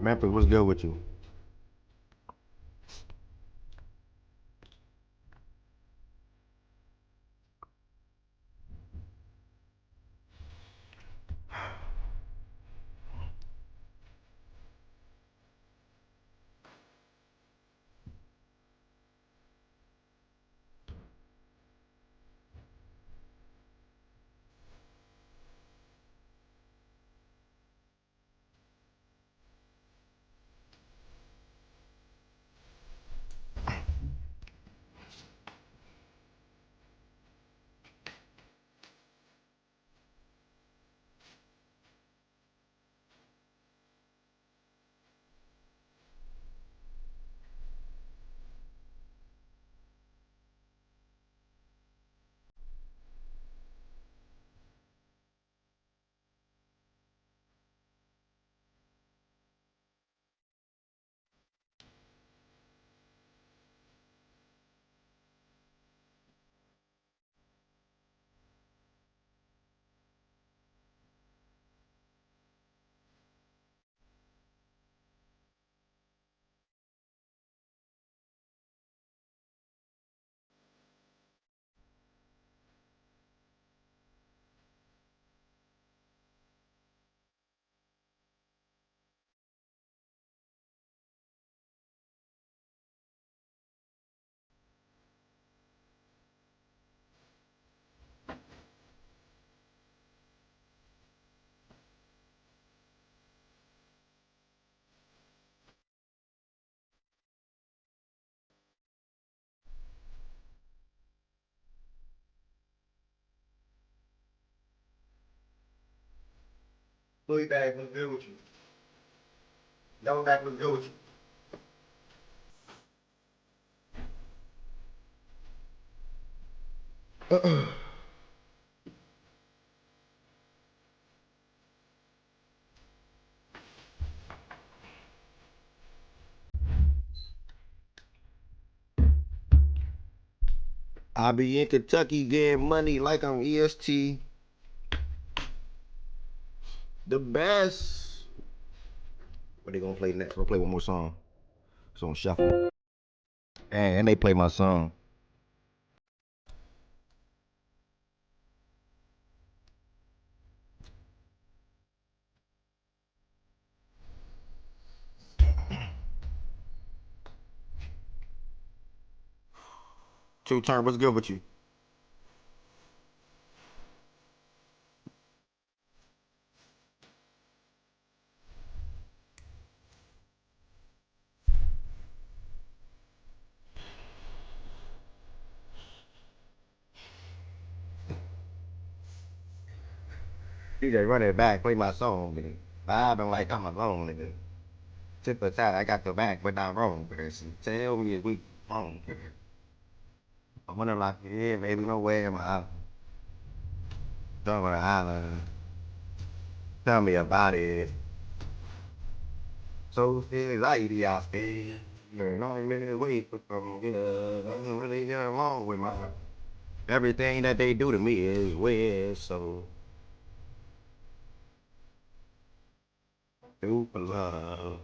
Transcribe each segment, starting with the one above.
Memphis, what's good with you? Louis bag was good with you. Double back was good with you. I be in Kentucky getting money like I'm EST. The best. What they gonna play next? We'll play one more song. It's on shuffle. And they play my song. Two turn, what's good with you? DJ run it back, play my song, nigga. Vibing like I'm alone, nigga. Tip of that, I got the back, but not wrong, person. Tell me if we wrong, nigga. I wonder like, yeah, baby, no way am I. Talking about the island. Tell me about it. So anxiety out there. You're not really wait from here. I'm really get along with my everything that they do to me is weird. So super love.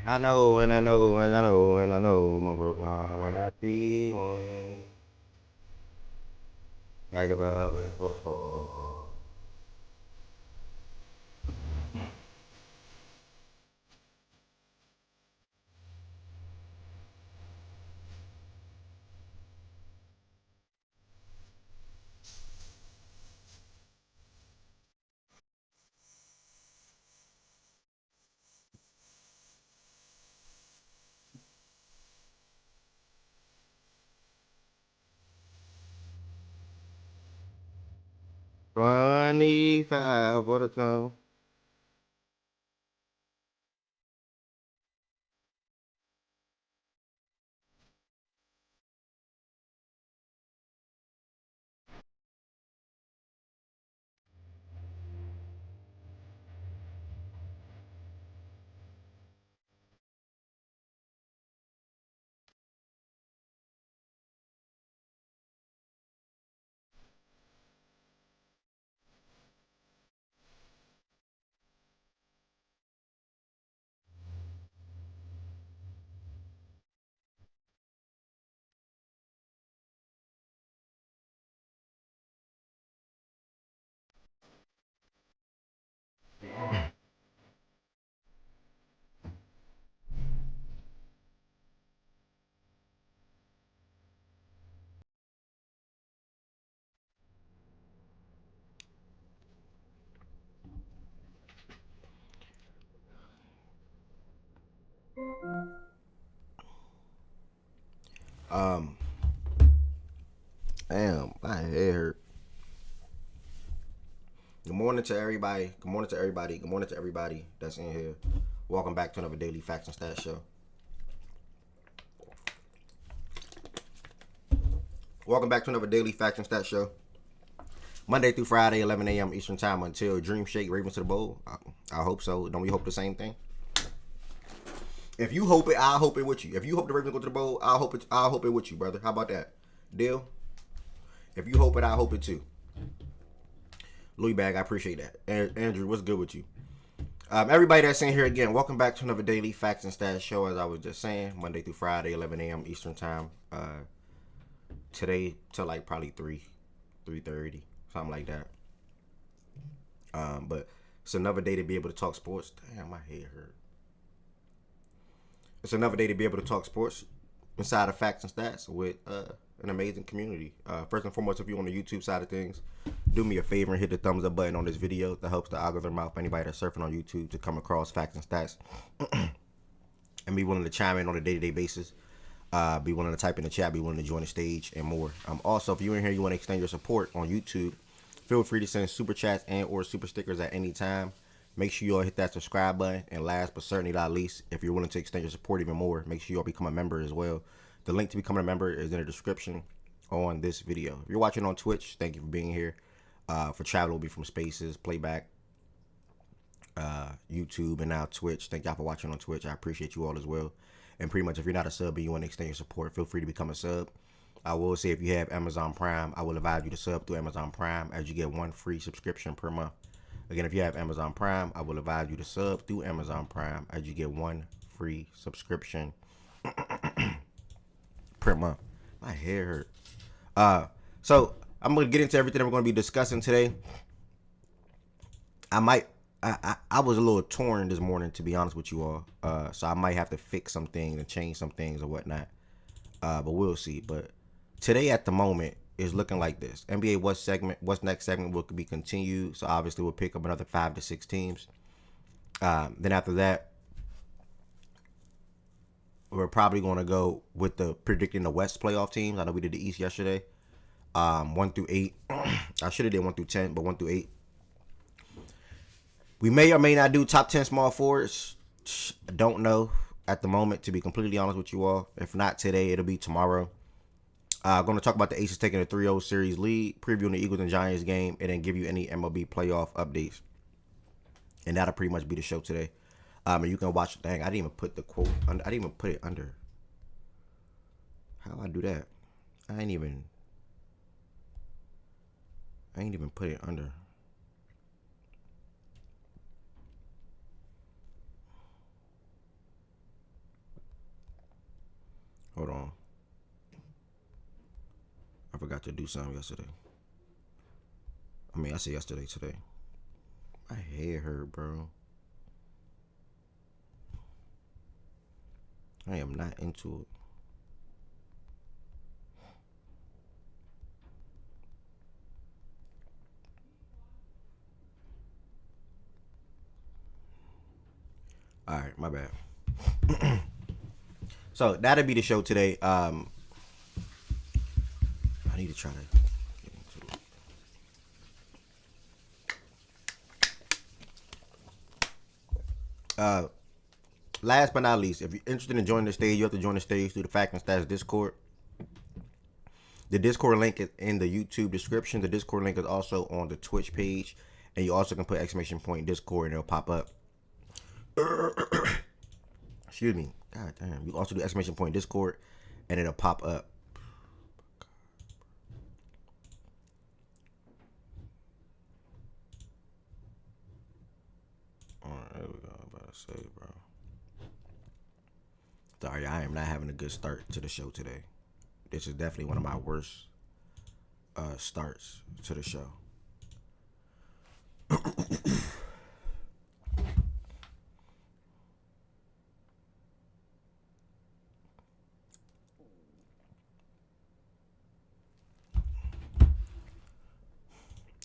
I know and I know and I know and I know my broke heart when I see one like about it before. Funny five for the song. Um, Damn, my head hurt. Good morning to everybody. Good morning to everybody. Good morning to everybody that's in here. Welcome back to another Daily Facts and Stats show. Welcome back to another Daily Facts and Stats show. Monday through Friday, 11 a.m. Eastern Time until Dream Shake Ravens to the Bowl. I hope so. Don't we hope the same thing? If you hope it, I'll hope it with you. If you hope the Ravens go to the bowl, I'll hope it. I'll hope it with you, brother. How about that? Deal? If you hope it, I'll hope it too. Louis Bag, I appreciate that. Andrew, what's good with you? Everybody that's in here again, welcome back to another Daily Facts and Stats show. As I was just saying, Monday through Friday, 11 a.m. Eastern Time. Today till like probably 3:30, something like that. But it's another day to be able to talk sports. Damn, my head hurt. It's another day to be able to talk sports inside of Facts and Stats with an amazing community. First and foremost, if you're on the YouTube side of things, do me a favor and hit the thumbs up button on this video. That helps the algorithm out for anybody that's surfing on YouTube to come across Facts and Stats and be willing to chime in on a day-to-day basis. Be willing to type in the chat, be willing to join the stage, and more. Also, if you're in here, you want to extend your support on YouTube, feel free to send super chats and or super stickers at any time. Make sure you all hit that subscribe button. And last but certainly not least, if you're willing to extend your support even more, make sure you all become a member as well. The link to becoming a member is in the description on this video. If you're watching on Twitch, thank you for being here. For Travel will be from Spaces, Playback, YouTube, and now Twitch. Thank y'all for watching on Twitch. I appreciate you all as well. And pretty much if you're not a sub and you want to extend your support, feel free to become a sub. I will say if you have Amazon Prime, I will advise you to sub through Amazon Prime as you get one free subscription per month. Again, if you have Amazon Prime, I will advise you to sub through Amazon Prime as you get one free subscription per month. My hair hurt. So I'm gonna get into everything that we're gonna be discussing today. I was a little torn this morning, to be honest with you all. So I might have to fix some things and change some things or whatnot. But we'll see. But today at the moment is looking like this. NBA what's next segment will be continued. So obviously we'll pick up another 5 to 6 teams. Then after that, we're probably going to go with the predicting the West playoff teams. I know we did the East yesterday. 1 through 8. I should have did 1 through 10, but 1 through 8. We may or may not do top 10 small forwards. I don't know at the moment, to be completely honest with you all. If not today, it'll be tomorrow. Going to talk about the Aces taking a 3-0 series lead, previewing the Eagles and Giants game, and then give you any MLB playoff updates. And that'll pretty much be the show today. And you can watch. Dang, I didn't even put the quote. I didn't even put it under. How do I do that? I ain't even put it under. Hold on. I forgot to do something yesterday. I said yesterday, today. My head hurt, bro. I am not into it. All right, my bad. So that'll be the show today. I need to try to get into it. Last but not least, if you're interested in joining the stage, you have to join the stage through the Fact and Stats Discord. The Discord link is in the YouTube description. The Discord link is also on the Twitch page. And you also can put ! Discord and it'll pop up. Excuse me. God damn. You also do ! Discord and it'll pop up. Alright, there we go. I'm about to say, bro. Sorry, I am not having a good start to the show today. This is definitely one of my worst starts to the show.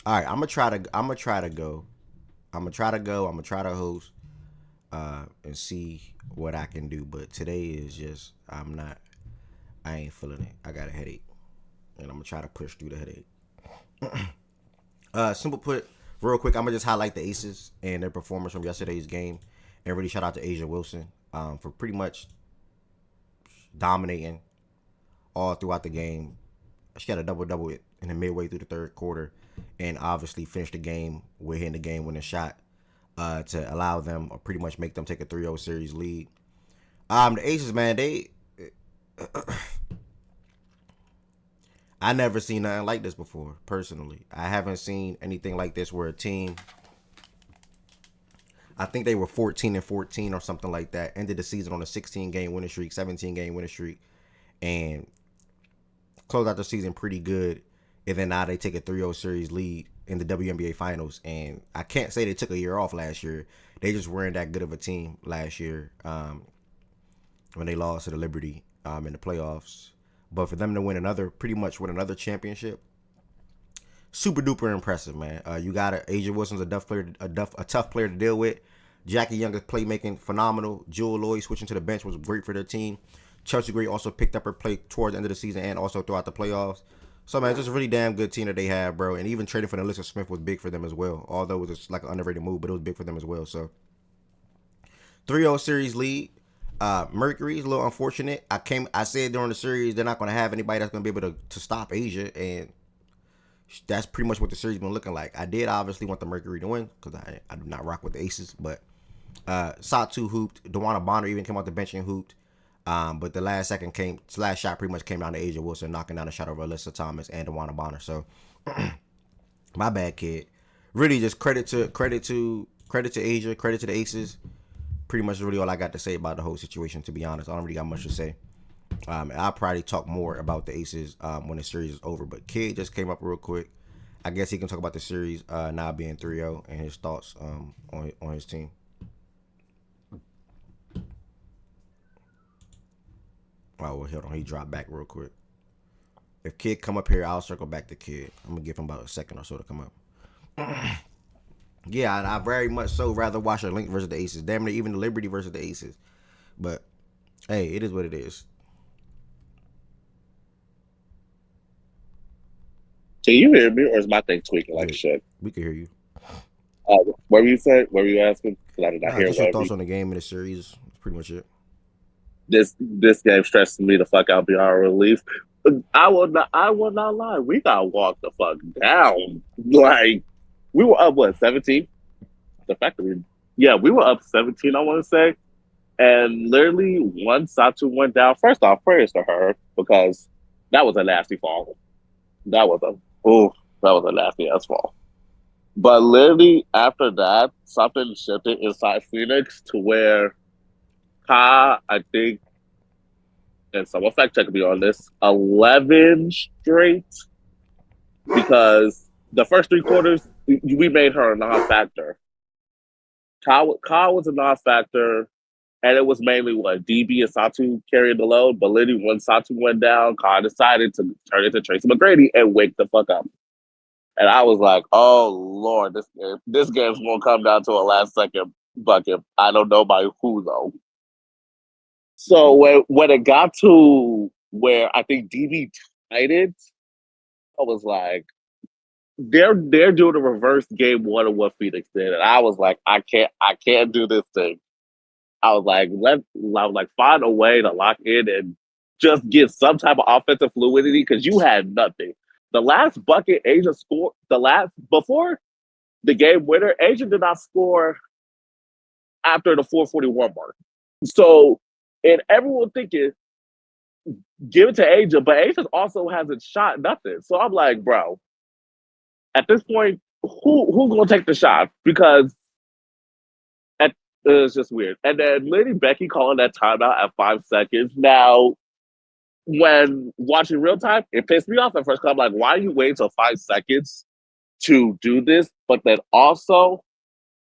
All right, I'm gonna try to go. I'm gonna try to host. and see what I can do. But today is just I'm not. I ain't feeling it. I got a headache, and I'm gonna try to push through the headache. Simple put, real quick, I'm gonna just highlight the Aces and their performance from yesterday's game, and really shout out to Asia Wilson for pretty much dominating all throughout the game. She had a double double in the midway through the third quarter, and obviously finished the game with hitting the game winning shot to allow them or pretty much make them take a 3-0 series lead. The Aces, man, they I never seen nothing like this before. Personally, I haven't seen anything like this where a team. I think they were 14-14 or something like that. Ended the season on a 16-game winning streak, 17-game winning streak, and closed out the season pretty good. And then now they take a 3-0 series lead in the WNBA Finals. And I can't say they took a year off last year. They just weren't that good of a team last year when they lost to the Liberty in the playoffs. But for them to pretty much win another championship, super duper impressive, man. You got Asia Wilson's a tough player to deal with. Jackie Younger's playmaking phenomenal. Jewel Lloyd switching to the bench was great for their team. Chelsea Gray also picked up her play towards the end of the season and also throughout the playoffs. So, man, it's just a really damn good team that they have, bro. And even trading for Alyssa Smith was big for them as well. Although it was just like an underrated move, but it was big for them as well. So, 3-0 series lead. Mercury's a little unfortunate. I said during the series they're not going to have anybody that's going to be able to stop Asia, and that's pretty much what the series been looking like. I did obviously want the Mercury to win because I do not rock with the Aces, but Satu hooped. Dewana Bonner even came off the bench and hooped. But the last shot pretty much came down to Asia Wilson knocking down the shot over Alyssa Thomas and Dewana Bonner. So my bad, kid. Really just credit to Asia, credit to the Aces. Pretty much really all I got to say about the whole situation, to be honest. I don't really got much to say. I'll probably talk more about the Aces when the series is over. But Kid just came up real quick. I guess he can talk about the series now being 3-0 and his thoughts on his team. Oh, well, hold on. He dropped back real quick. If Kid come up here, I'll circle back to Kid. I'm going to give him about a second or so to come up. Yeah, I very much so rather watch a Link versus the Aces. Damn near even the Liberty versus the Aces. But, hey, it is what it is. Can you hear me, or is my thing tweaking like shit? We can hear you. What were you saying? What were you asking? Because I did not hear. Just your thoughts on the game and the series. That's pretty much it. This game stresses me the fuck out beyond relief. I will not lie. We got walked the fuck down. Like, we were up 17. The fact that we were up 17. I want to say, and literally once Satu went down. First off, prayers to her because that was a nasty fall. That was a nasty ass fall. But literally after that, something shifted inside Phoenix to where Ka, I think, and someone fact check me on this, 11 straight, because the first 3 quarters we made her a non-factor. Ka was a non-factor, and it was mainly what DB and Satu carried the load. But literally, when Satu went down, Ka decided to turn it to Tracy McGrady and wake the fuck up. And I was like, "Oh Lord, this game's gonna come down to a last second bucket. I don't know by who though." So when it got to where I think DB tied it, I was like, they're doing a reverse game 1 of what Phoenix did, and I was like, I can't do this thing. I was like, find a way to lock in and just get some type of offensive fluidity because you had nothing. The last bucket Asia scored, before the game winner, Asia did not score after the 4:41 mark. So, and everyone thinking, give it to Asia, but Asia also hasn't shot nothing. So I'm like, bro, at this point, who's gonna take the shot? Because it's just weird. And then Lady Becky calling that timeout at 5 seconds. Now, when watching real time, it pissed me off at first because I'm like, why are you waiting till 5 seconds to do this? But then also,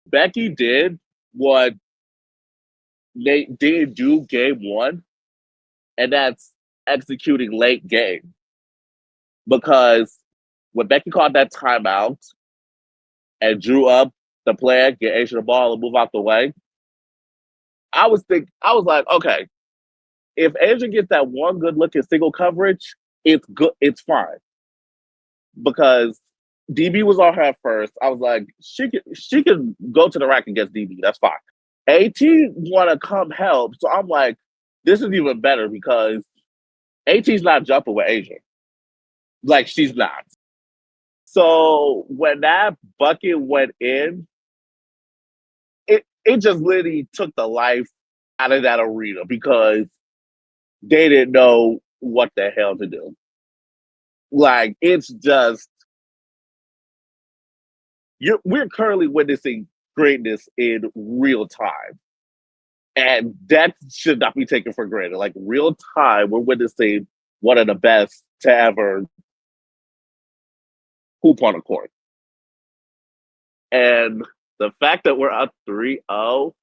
Becky did what they didn't do game 1, and that's executing late game. Because when Becky called that timeout and drew up the plan, get Asia the ball and move out the way, I was like, okay, if Asia gets that one good look at single coverage, it's good. It's fine because DB was on her first. I was like, she could go to the rack against DB. That's fine. AT want to come help, so I'm like, this is even better because AT's not jumping with Asia. Like she's not. So when that bucket went in, it just literally took the life out of that arena because they didn't know what the hell to do. Like it's just we're currently witnessing greatness in real time. And that should not be taken for granted. Like real time, we're witnessing one of the best to ever hoop on a court. And the fact that we're up 3-0,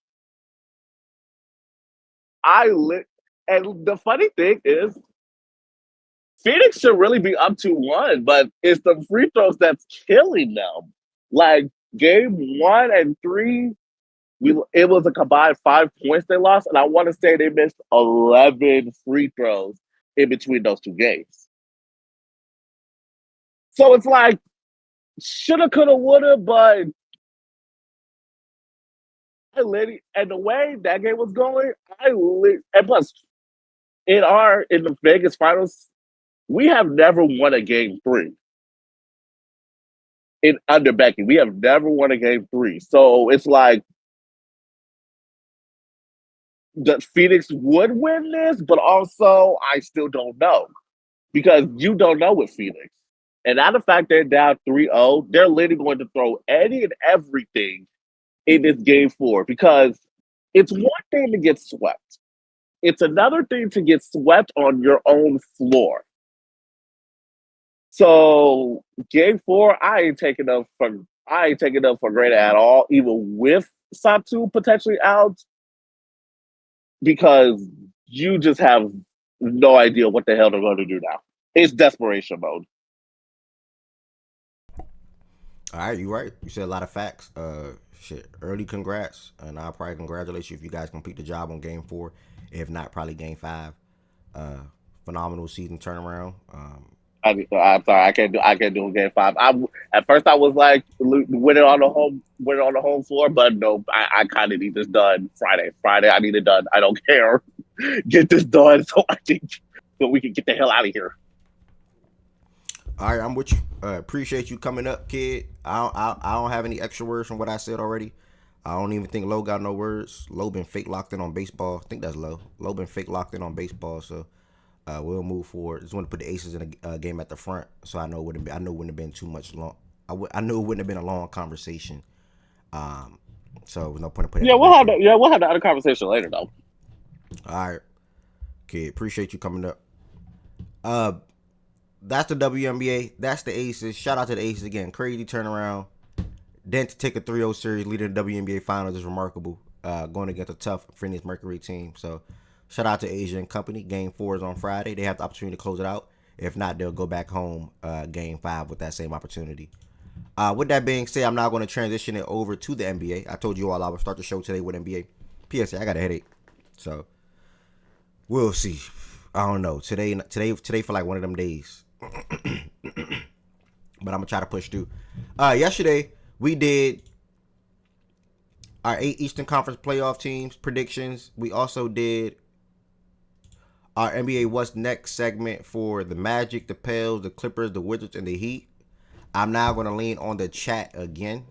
I lit and the funny thing is Phoenix should really be up 2-1, but it's the free throws that's killing them. Like game 1 and 3, it was a combined 5 points they lost, and I want to say they missed 11 free throws in between those two games. So it's like shoulda, coulda, woulda, but I literally and the way that game was going, and plus in the Vegas finals, we have never won a game 3 in under Becky. We have never won a game 3, so it's like the Phoenix would win this, but also I still don't know because you don't know with Phoenix. And now the fact they're down 3-0, they're literally going to throw any and everything in this game 4 because it's one thing to get swept. It's another thing to get swept on your own floor. So game 4, I ain't taking them for granted at all, even with Satu potentially out, because you just have no idea what the hell they're going to do now. It's desperation mode. All right, you right. You said a lot of facts. Shit. Early congrats, and I'll probably congratulate you if you guys complete the job on game 4. If not, probably game 5. Phenomenal season turnaround. I'm sorry, I can't do a game 5. At first I was like win it on the home floor, but no, I kind of need this done Friday. Friday, I need it done. I don't care. Get this done so we can get the hell out of here. All right, I'm with you. Appreciate you coming up, kid. I don't have any extra words from what I said already. I don't even think Low got no words. Low been fake locked in on baseball. I think that's Low. Low been fake locked in on baseball, so we'll move forward. Just want to put the Aces in a game at the front, so I know I know it wouldn't have been too much long. I knew it wouldn't have been a long conversation. So there's no point in putting Yeah, it back in. we'll have the other conversation later though. All right, kid. Appreciate you coming up. That's the WNBA. That's the Aces. Shout out to the Aces again. Crazy turnaround. Then to take a 3-0 series leading the WNBA Finals is remarkable. Going against a tough Phoenix Mercury team. So shout out to Asia and Company. Game 4 is on Friday. They have the opportunity to close it out. If not, they'll go back home game 5 with that same opportunity. With that being said, I'm now going to transition it over to the NBA. I told you all I would start the show today with NBA. PSA, I got a headache. So we'll see. I don't know. Today feel like one of them days. But I'm gonna try to push through. Yesterday we did our 8 Eastern Conference playoff teams predictions. We also did our NBA What's Next segment for the Magic, the Pels, the Clippers, the Wizards, and the Heat. I'm now gonna lean on the chat again.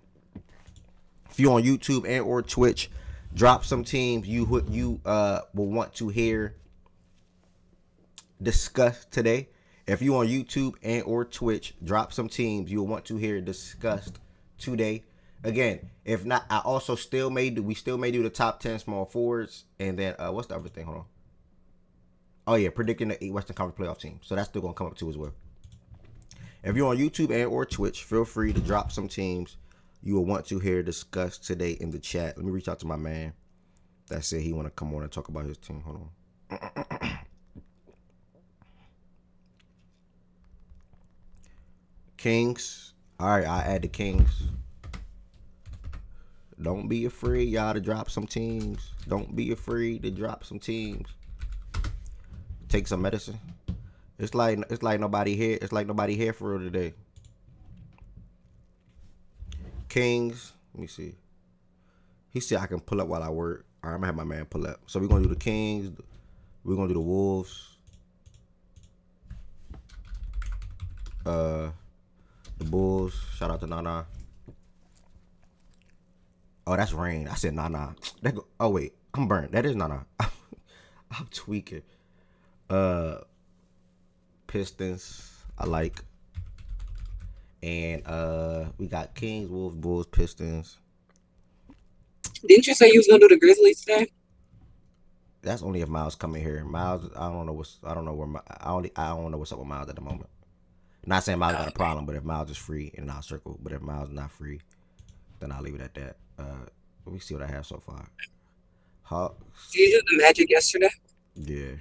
If you're on YouTube and or Twitch, drop some teams you will want to hear discussed today. If you on YouTube and or Twitch, drop some teams you'll want to hear discussed today. Again, if not, I also still may do the top 10 small forwards, and then what's the other thing? Hold on. Oh yeah, predicting the 8 Western Conference playoff teams. So that's still gonna come up too as well. If you're on YouTube and or Twitch, feel free to drop some teams you will want to hear discussed today in the chat. Let me reach out to my man that said he want to come on and talk about his team. Hold on. Kings. All right, I add the Kings. Don't be afraid, y'all, to drop some teams. Don't be afraid to drop some teams. Take some medicine. It's like nobody here. It's like nobody here for real today. Kings. Let me see. He said I can pull up while I work. All right, I'm gonna have my man pull up. So we're gonna do the Kings. We're gonna do the Wolves. The Bulls. Shout out to Nana. Oh, that's Rain. I said Nana. Oh wait, I'm burnt. That is Nana. I'm tweaking. Pistons. I like. And we got Kings, Wolves, Bulls, Pistons. Didn't you say you was gonna do the Grizzlies today? That's only if Miles coming here. Miles, I don't know where. I don't know what's up with Miles at the moment. Not saying Miles got a problem, but if Miles is free, in our circle. But if Miles is not free, then I'll leave it at that. Let me see what I have so far. Hawks. Did you do the Magic yesterday? Yeah.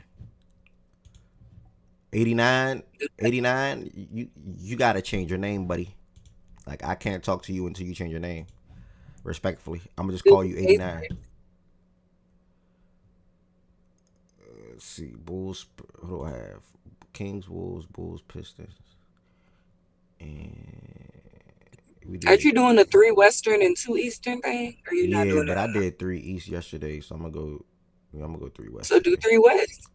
89. You gotta change your name, buddy. Like I can't talk to you until you change your name. Respectfully, I'm gonna just call you 89. Let's see, Bulls. What do I have? Kings, Wolves, Bulls, Pistons, and we did. Aren't you doing the 3 Western and 2 Eastern thing? Or are you not doing but that? I did 3 East yesterday, so I'm gonna go 3 West. So do 3 West.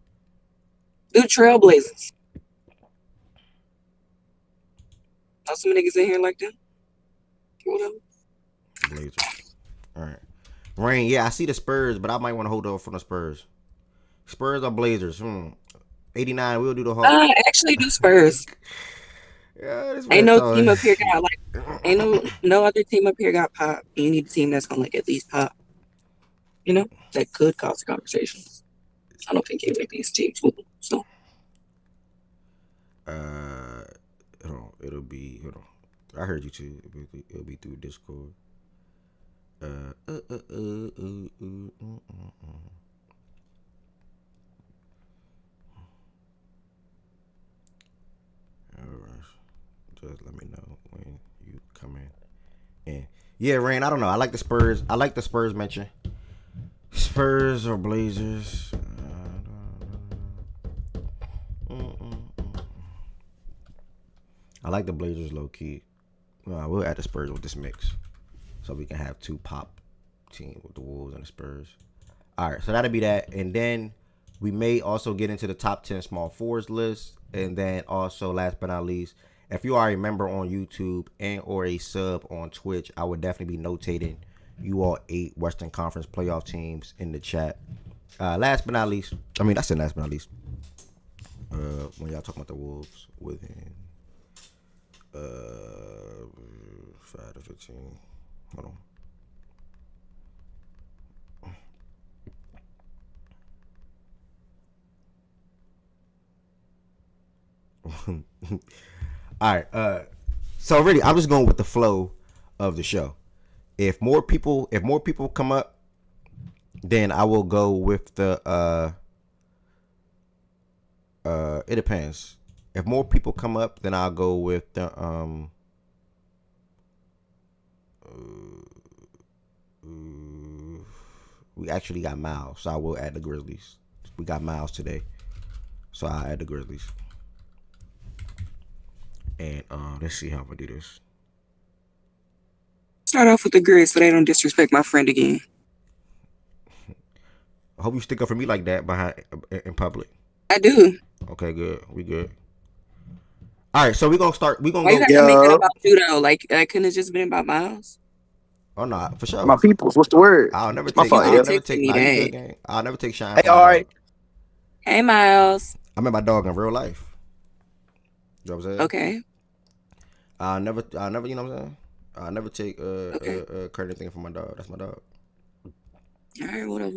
Do Trailblazers. Know some niggas in here like that? Whatever. Blazers. All right. Rain, yeah, I see the Spurs, but I might want to hold off from the Spurs. Spurs or Blazers? 89, we'll do the Hawks. Actually do Spurs. Yeah, ain't no team up here got ain't no other team up here got pop. You need a team that's gonna at least pop. You know, that could cause a conversation. I don't think any of these teams will. So it'll be I heard you too. It'll be through Discord. Alright. Just let me know when you come in. And yeah, Rain, I don't know. I like the Spurs. I like the Spurs mention. Spurs or Blazers. I like the Blazers low key. We'll add the Spurs with this mix, so we can have 2 pop teams with the Wolves and the Spurs. All right, so that'll be that, and then we may also get into the top 10 small forwards list, and then also last but not least, if you are a member on YouTube and or a sub on Twitch, I would definitely be notating you all 8 Western Conference playoff teams in the chat. Last but not least, I said last but not least, when y'all talking about the Wolves within 5 to 15. Hold on. All right. So really, I'm just going with the flow of the show. If more people come up, then I will go with the it depends. If more people come up, then I'll go with the we actually got Miles, so I will add the Grizzlies. We got Miles today, so I'll add the Grizzlies. And let's see how I'm gonna do this. start off with the Grizz so they don't disrespect my friend again. I hope you stick up for me like that in public. I do. Okay, good. We good. All right, so we're gonna start. We're gonna Why you go. got to make it about you though? Like that couldn't have just been about Miles. Oh no, for sure. My peoples, what's the word? I'll never My take. fault, I'll yeah. never take. Me, Nah, you dang. good, gang. I'll never take shine. Hey, from my all right. dog. Hey Miles. I met my dog in real life. You know what I'm saying? Okay. I'll never. You know what I'm saying? I'll never take credit anything from my dog. That's my dog. All right, whatever.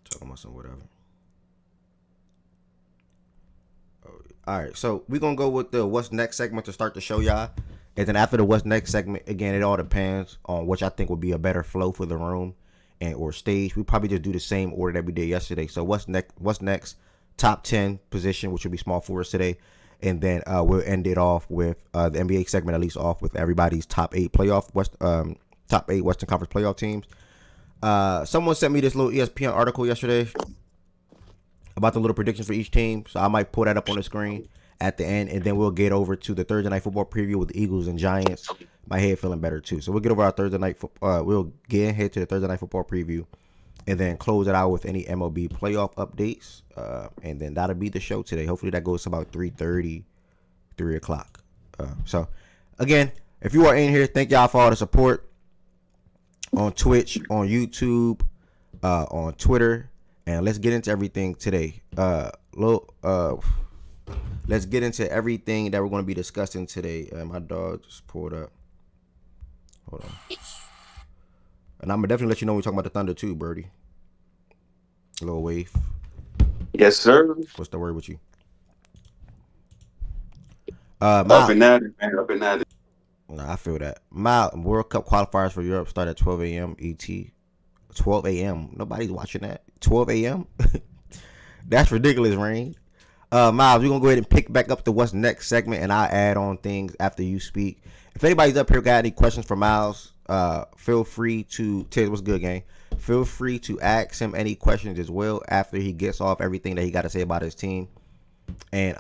Talking about some whatever. All right, so we're gonna go with the what's next segment to start the show, y'all. And then after the what's next segment, again, it all depends on which I think would be a better flow for the room and or stage. We probably just do the same order that we did yesterday. So what's next? Top 10 position, which will be small forwards today, and then we'll end it off with the NBA segment, at least off with everybody's top 8 top 8 Western Conference playoff teams. Someone sent me this little ESPN article yesterday about the little predictions for each team, so I might pull that up on the screen at the end, and then we'll get over to the Thursday night football preview with the Eagles and Giants. My head feeling better too, so we'll get over our Thursday night. We'll get ahead to the Thursday night football preview, and then close it out with any MLB playoff updates, and then that'll be the show today. Hopefully that goes to about 3:30, 3 o'clock. So again, if you are in here, thank y'all for all the support on Twitch, on YouTube, on Twitter, and let's get into everything today. Let's get into everything that we're going to be discussing today. My dog just pulled up. Hold on. And I'm going to definitely let you know when we talk about the Thunder too, Birdie. Little wave. Yes, sir. What's the word with you? Up and at it, man. Up and at it. Nah, I feel that. My World Cup qualifiers for Europe start at 12 a.m. ET. 12 a.m. Nobody's watching that. 12 a.m. That's ridiculous, Rain. Miles, we're gonna go ahead and pick back up to what's next segment, and I'll add on things after you speak. If anybody's up here got any questions for Miles, feel free to tell us what's good, gang. Feel free to ask him any questions as well after he gets off everything that he got to say about his team. And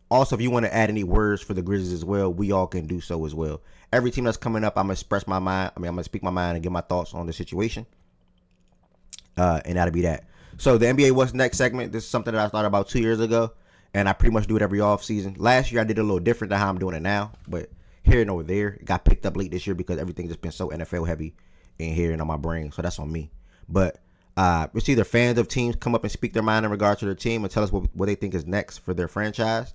also, if you want to add any words for the Grizzlies as well, we all can do so as well. Every team that's coming up, I'm gonna express my mind. I'm gonna speak my mind and give my thoughts on the situation. And that'll be that. So the NBA What's Next segment, this is something that I started about 2 years ago, and I pretty much do it every off season. Last year I did it a little different than how I'm doing it now, but here and over there, it got picked up late this year because everything's just been so NFL heavy in here and on my brain, so that's on me. But it's either fans of teams come up and speak their mind in regard to their team and tell us what they think is next for their franchise,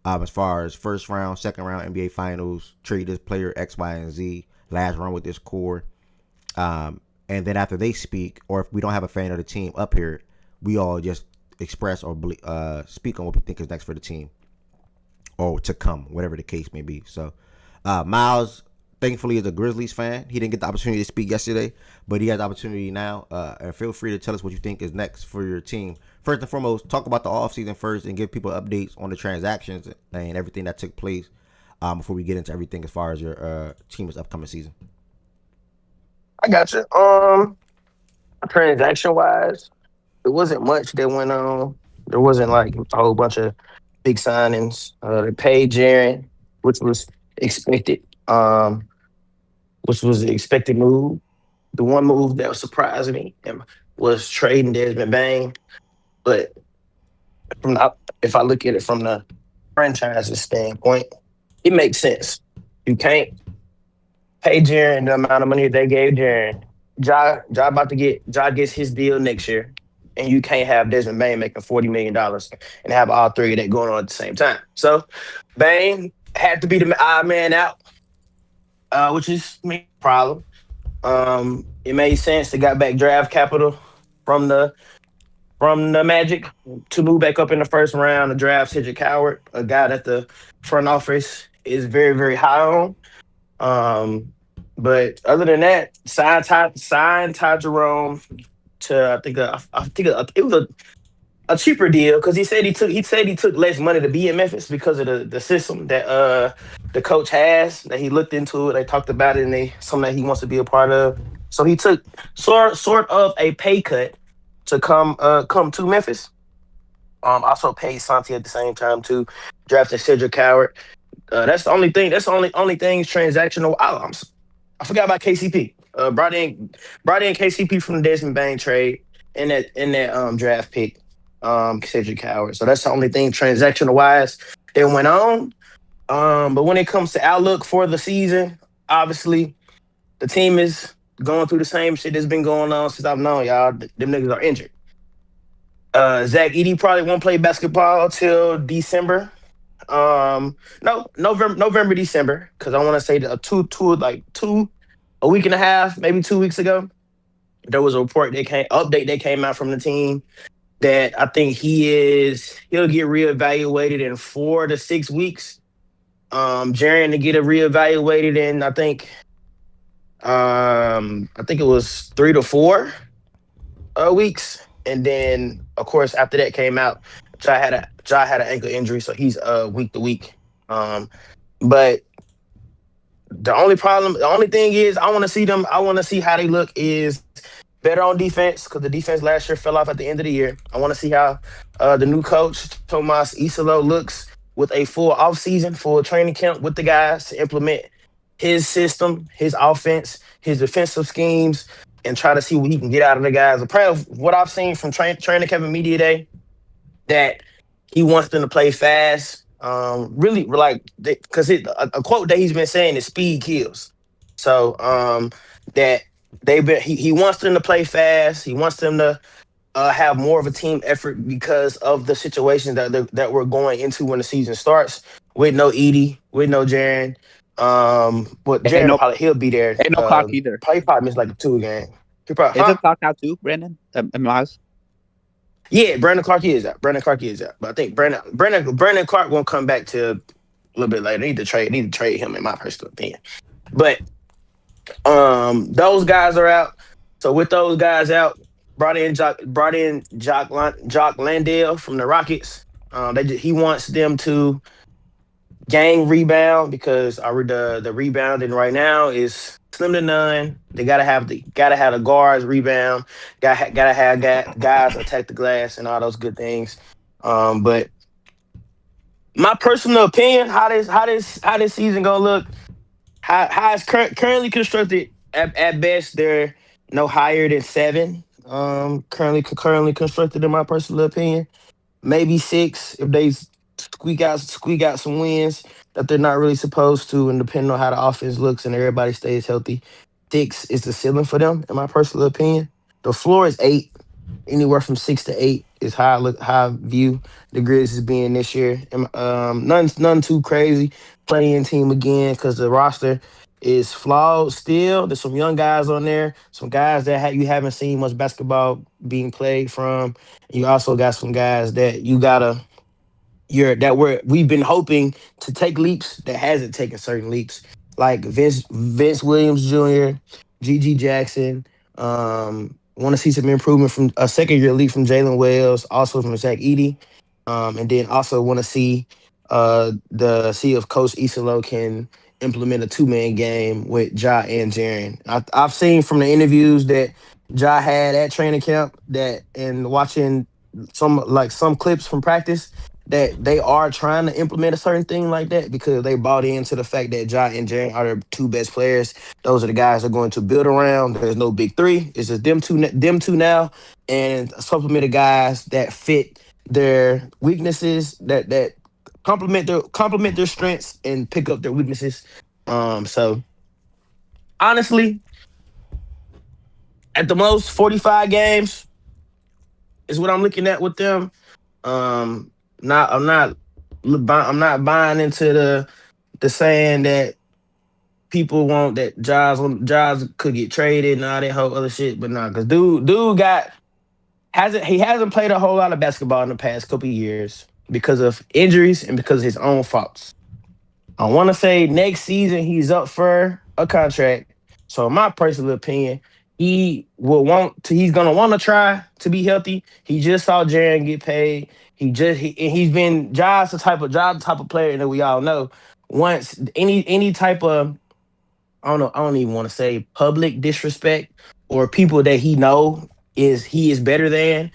as far as first round, second round, NBA Finals, trade this player X, Y, and Z, last run with this core. And then after they speak, or if we don't have a fan of the team up here, we all just express or speak on what we think is next for the team or to come, whatever the case may be. So Miles, thankfully, is a Grizzlies fan. He didn't get the opportunity to speak yesterday, but he has the opportunity now. And feel free to tell us what you think is next for your team. First and foremost, talk about the offseason first and give people updates on the transactions and everything that took place before we get into everything as far as your team's upcoming season. I got you. Transaction wise, there wasn't much that went on. There wasn't like a whole bunch of big signings. They paid Jaren, which was expected. Which was the expected move. The one move that surprised me was trading Desmond Bain. But if I look at it from the franchise's standpoint, it makes sense. You can't pay Jaren the amount of money they gave Jaren. Ja gets his deal next year, and you can't have Desmond Bain making $40 million and have all three of that going on at the same time. So Bain had to be the odd man out, which is a problem. It made sense to got back draft capital from the Magic to move back up in the first round to draft Cedric Howard, a guy that the front office is very, very high on. But other than that, signed Ty Jerome to I think it was a cheaper deal because he said he took less money to be in Memphis because of the system that the coach has, that he looked into it, they talked about it, and something that he wants to be a part of. So he took sort of a pay cut to come to Memphis. Also paid Santi at the same time too, drafted Cedric Howard. That's the only thing. That's the only things transactional. I forgot about KCP. Brought in KCP from the Desmond Bain trade in that draft pick, Cedric Howard. So that's the only thing transactional wise that went on. But when it comes to outlook for the season, obviously the team is going through the same shit that's been going on since I've known y'all. Them niggas are injured. Zach Edey probably won't play basketball till December. November, December, because I want to say a week and a half, maybe 2 weeks ago, there was a report that came out from the team that I think he'll get reevaluated in 4 to 6 weeks. Jaren to get reevaluated in I think it was 3 to 4 weeks, and then of course after that came out, Ja had an ankle injury, so he's week to week. But the only thing is, I want to see them. I want to see how they look is better on defense because the defense last year fell off at the end of the year. I want to see how the new coach Tomas Isolo looks with a full offseason, full training camp with the guys to implement his system, his offense, his defensive schemes, and try to see what he can get out of the guys. Apparently, what I've seen from training camp and media day, that he wants them to play fast. Really, like because a quote that he's been saying is "speed kills." So that he wants them to play fast. He wants them to have more of a team effort because of the situation that we're going into when the season starts with no Edie, with no Jaren. But Ain't Jaren no probably he'll be there. ain't no clock either. Probably missed like a two game. He probably, huh? Isn't clock out too, Brandon? Miles? Yeah, Brandon Clark is out. Brandon Clark is out. But I think Brandon Clark won't come back to a little bit later. Need to trade him in my personal opinion. But those guys are out. So with those guys out, brought in Jock Landale from the Rockets. He wants them to gang rebound because the rebounding right now is slim to none. They gotta have the guards rebound. Gotta have guys attack the glass and all those good things. But my personal opinion, how this season gonna look? How it's currently constructed? At best, they're no higher than 7. Currently constructed in my personal opinion, maybe 6 if they squeak out some wins that they're not really supposed to, and depending on how the offense looks and everybody stays healthy, 6 is the ceiling for them, in my personal opinion. The floor is 8. Anywhere from 6 to 8 is how I view the Grizzlies being this year. And, none too crazy. Playing team again because the roster is flawed still. There's some young guys on there, some guys that you haven't seen much basketball being played from. You also got some guys that we've been hoping to take leaps that hasn't taken certain leaps, like Vince Williams Jr., G. Jackson. Want to see some improvement from a second year leap from Jalen Wells, also from Zach Edey. And then also want to see if Coach Isolo can implement a 2-man game with Ja and Jaren. I've seen from the interviews that Ja had at training camp, that and watching some clips from practice, that they are trying to implement a certain thing like that because they bought into the fact that Ja and Jaren are the 2 best players. Those are the guys they're going to build around. There's no big 3. It's just them two now, and supplement the guys that fit their weaknesses, that complement their strengths and pick up their weaknesses. So honestly, at the most 45 games is what I'm looking at with them. Not I'm not buying into the saying that people want that Jaws could get traded and all that whole other shit, but nah, because dude hasn't played a whole lot of basketball in the past couple of years because of injuries and because of his own faults. I want to say next season he's up for a contract. So in my personal opinion, he's gonna want to try to be healthy. He just saw Jaren get paid. He's been Job the type of player that we all know. Once any type of, I don't know, I don't even want to say public disrespect or people that he is better than.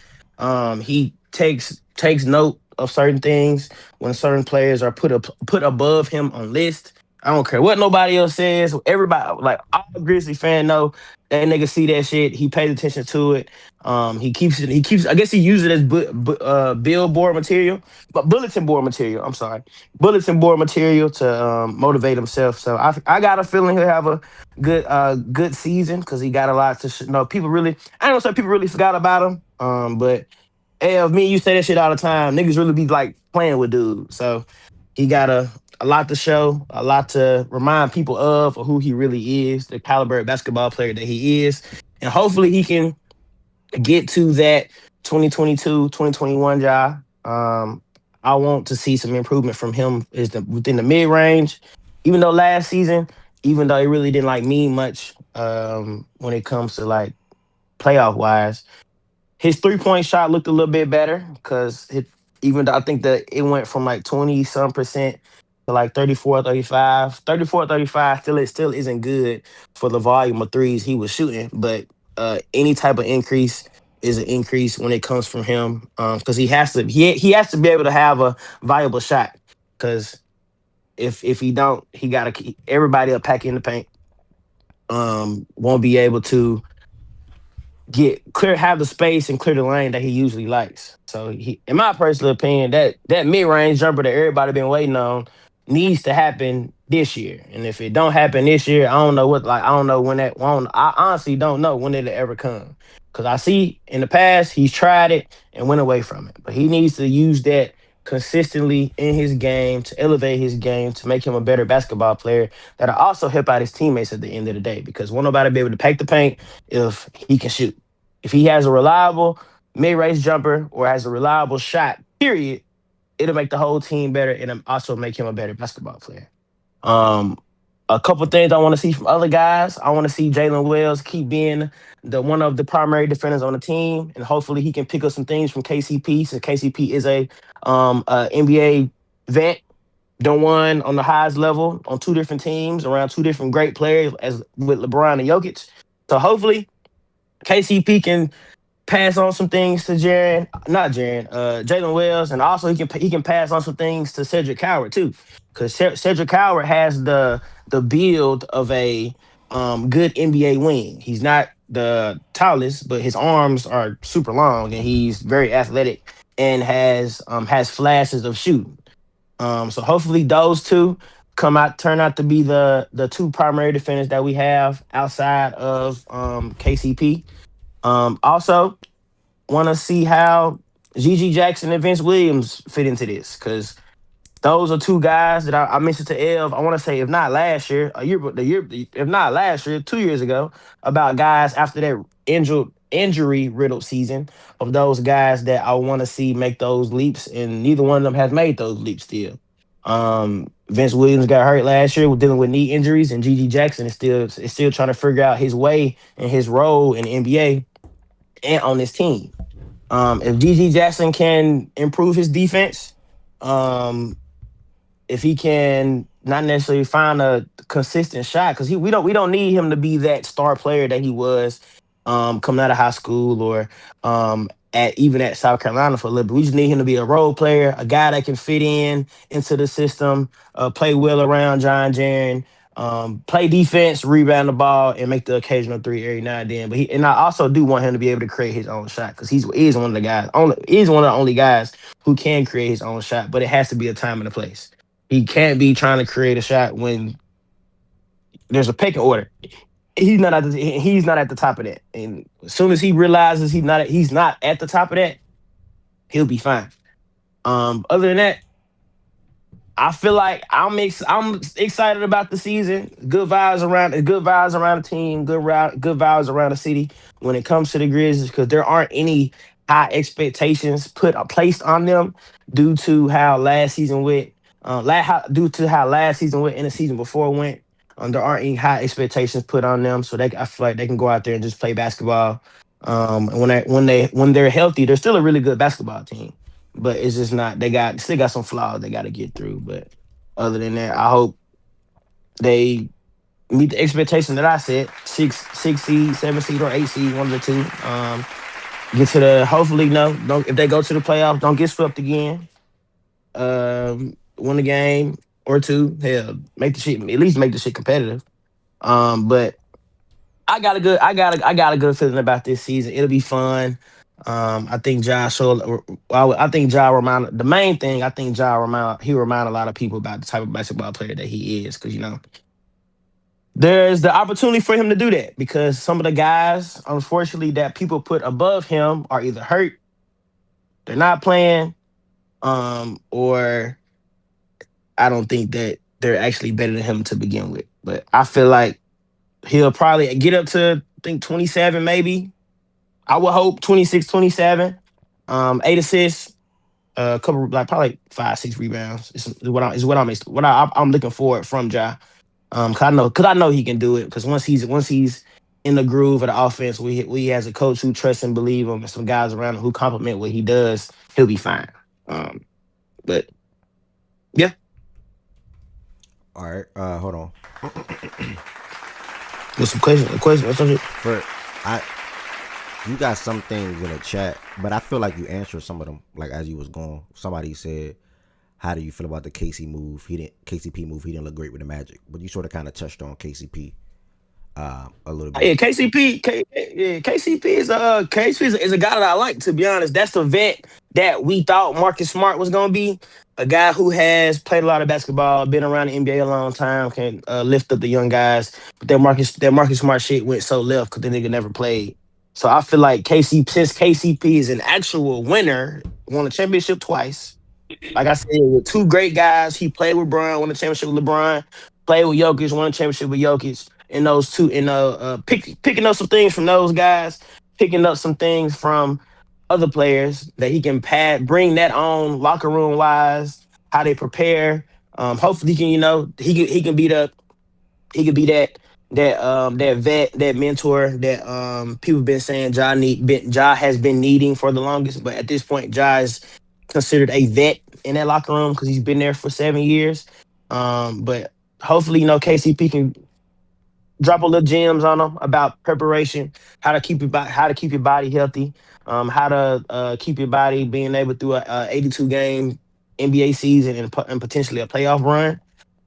He takes note of certain things when certain players are put above him on list. I don't care what nobody else says. Everybody, like all Grizzly fan, know that nigga see that shit. He pays attention to it. He keeps it. He keeps. I guess he uses it as billboard material, but bulletin board material. I'm sorry, bulletin board material to motivate himself. So I got a feeling he'll have a good season because he got a lot to know. People really, I don't say people really forgot about him. But hey, me and you say that shit all the time. Niggas really be like playing with dude. So he got a lot to show, a lot to remind people of who he really is, the caliber of basketball player that he is. And hopefully he can get to that 2022, 2021 job. I want to see some improvement from him within the mid range. Even though last season, even though it really didn't like mean much when it comes to like playoff wise, his 3-point shot looked a little bit better because Even though I think that it went from like 20 some percent to like 34, 35. 34, 35 still isn't good for the volume of threes he was shooting. But any type of increase is an increase when it comes from him. Because he has to be able to have a viable shot. Because if he don't, he gotta keep everybody up pack in the paint. Won't be able to have the space and clear the lane that he usually likes. So in my personal opinion, that mid range jumper that everybody been waiting on needs to happen this year. And if it don't happen this year, I don't know when that won't. I honestly don't know when it'll ever come. Cause I see in the past he's tried it and went away from it. But he needs to use that consistently in his game to elevate his game to make him a better basketball player that'll also help out his teammates at the end of the day. Because won't nobody be able to pack the paint if he can shoot. If he has a reliable mid-range jumper or has a reliable shot, period, it'll make the whole team better and also make him a better basketball player. Um, a couple things I want to see from other guys. I want to see Jalen Wells keep being the one of the primary defenders on the team, and hopefully he can pick up some things from KCP. Since KCP is a NBA vet, done one on the highest level on two different teams around two different great players as with LeBron and Jokic. So hopefully KCP can pass on some things to Jalen Wells, and also he can pass on some things to Cedric Coward too, because Cedric Coward has the build of a good NBA wing. He's not the tallest, but his arms are super long, and he's very athletic and has flashes of shooting. So hopefully those two turn out to be the two primary defenders that we have outside of KCP. Also, want to see how GG Jackson and Vince Williams fit into this because those are two guys that I mentioned to Ev. I want to say if not last year, if not last year, 2 years ago, about guys after that injury riddled season of those guys that I want to see make those leaps, and neither one of them has made those leaps still. Vince Williams got hurt last year with dealing with knee injuries, and GG Jackson is still trying to figure out his way and his role in the NBA and on this team. If GG Jackson can improve his defense, um, if he can not necessarily find a consistent shot, because we don't need him to be that star player that he was coming out of high school or at South Carolina for a little bit. We just need him to be a role player, a guy that can fit into the system, play well around John Jaren, play defense, rebound the ball, and make the occasional three every now and then. And I also do want him to be able to create his own shot because he's one of the guys. He's one of the only guys who can create his own shot, but it has to be a time and a place. He can't be trying to create a shot when there's a pecking order. He's not at the top of that. And as soon as he realizes he's not at the top of that, he'll be fine. Other than that, I feel like I'm excited about the season. Good vibes around the team. Good vibes around the city when it comes to the Grizzlies because there aren't any high expectations placed on them due to how last season went. Due to how last season went and the season before went. There aren't any high expectations put on them, so I feel like they can go out there and just play basketball. And when they're healthy, they're still a really good basketball team but it's just not. They still got some flaws they got to get through. But other than that, I hope they meet the expectation that I set: six seed, 7 seed, or 8 seed, one of the two. Get to the hopefully no. Don't if they go to the playoffs, don't get swept again. Win a game or two. Hell, at least make the shit competitive. But I got a good feeling about this season. It'll be fun. I think I think Ja remind the main thing. I think Ja remind a lot of people about the type of basketball player that he is, because there's the opportunity for him to do that because some of the guys, unfortunately, that people put above him are either hurt, they're not playing, or I don't think that they're actually better than him to begin with. But I feel like he'll probably get up to I think 27 maybe. I would hope 26, 27. 8 assists, a couple like probably like 5, 6 rebounds. Is what I'm looking for from Ja. Cause I know he can do it. Cause once he's in the groove of the offense, we has a coach who trusts and believe him, and some guys around him who compliment what he does, he'll be fine. But yeah. All right. Hold on. What's some question? A question or something? For I, you got some things in the chat, but I feel like you answered some of them. Like as you was going, somebody said, "How do you feel about the KCP move? He didn't look great with the Magic." But you sort of kind of touched on KCP a little bit. Yeah, KCP is a guy that I like. To be honest, that's the vet that we thought Marcus Smart was gonna be. A guy who has played a lot of basketball, been around the NBA a long time, can lift up the young guys. But that Marcus Smart shit went so left because the nigga never played. So I feel like since KCP is an actual winner, won a championship twice. Like I said, with two great guys, he played with Bron, won a championship with LeBron, played with Jokic, won a championship with Jokic. And those two, and picking up some things from those guys, picking up some things from other players that he can bring that on locker room wise, how they prepare. Hopefully, he can be that vet, that mentor that people been saying Ja has been needing for the longest. But at this point, Ja is considered a vet in that locker room because he's been there for 7 years. But hopefully, KCP can drop a little gems on them about preparation, how to keep your body healthy, how to keep your body being able through a 82 game NBA season and potentially a playoff run.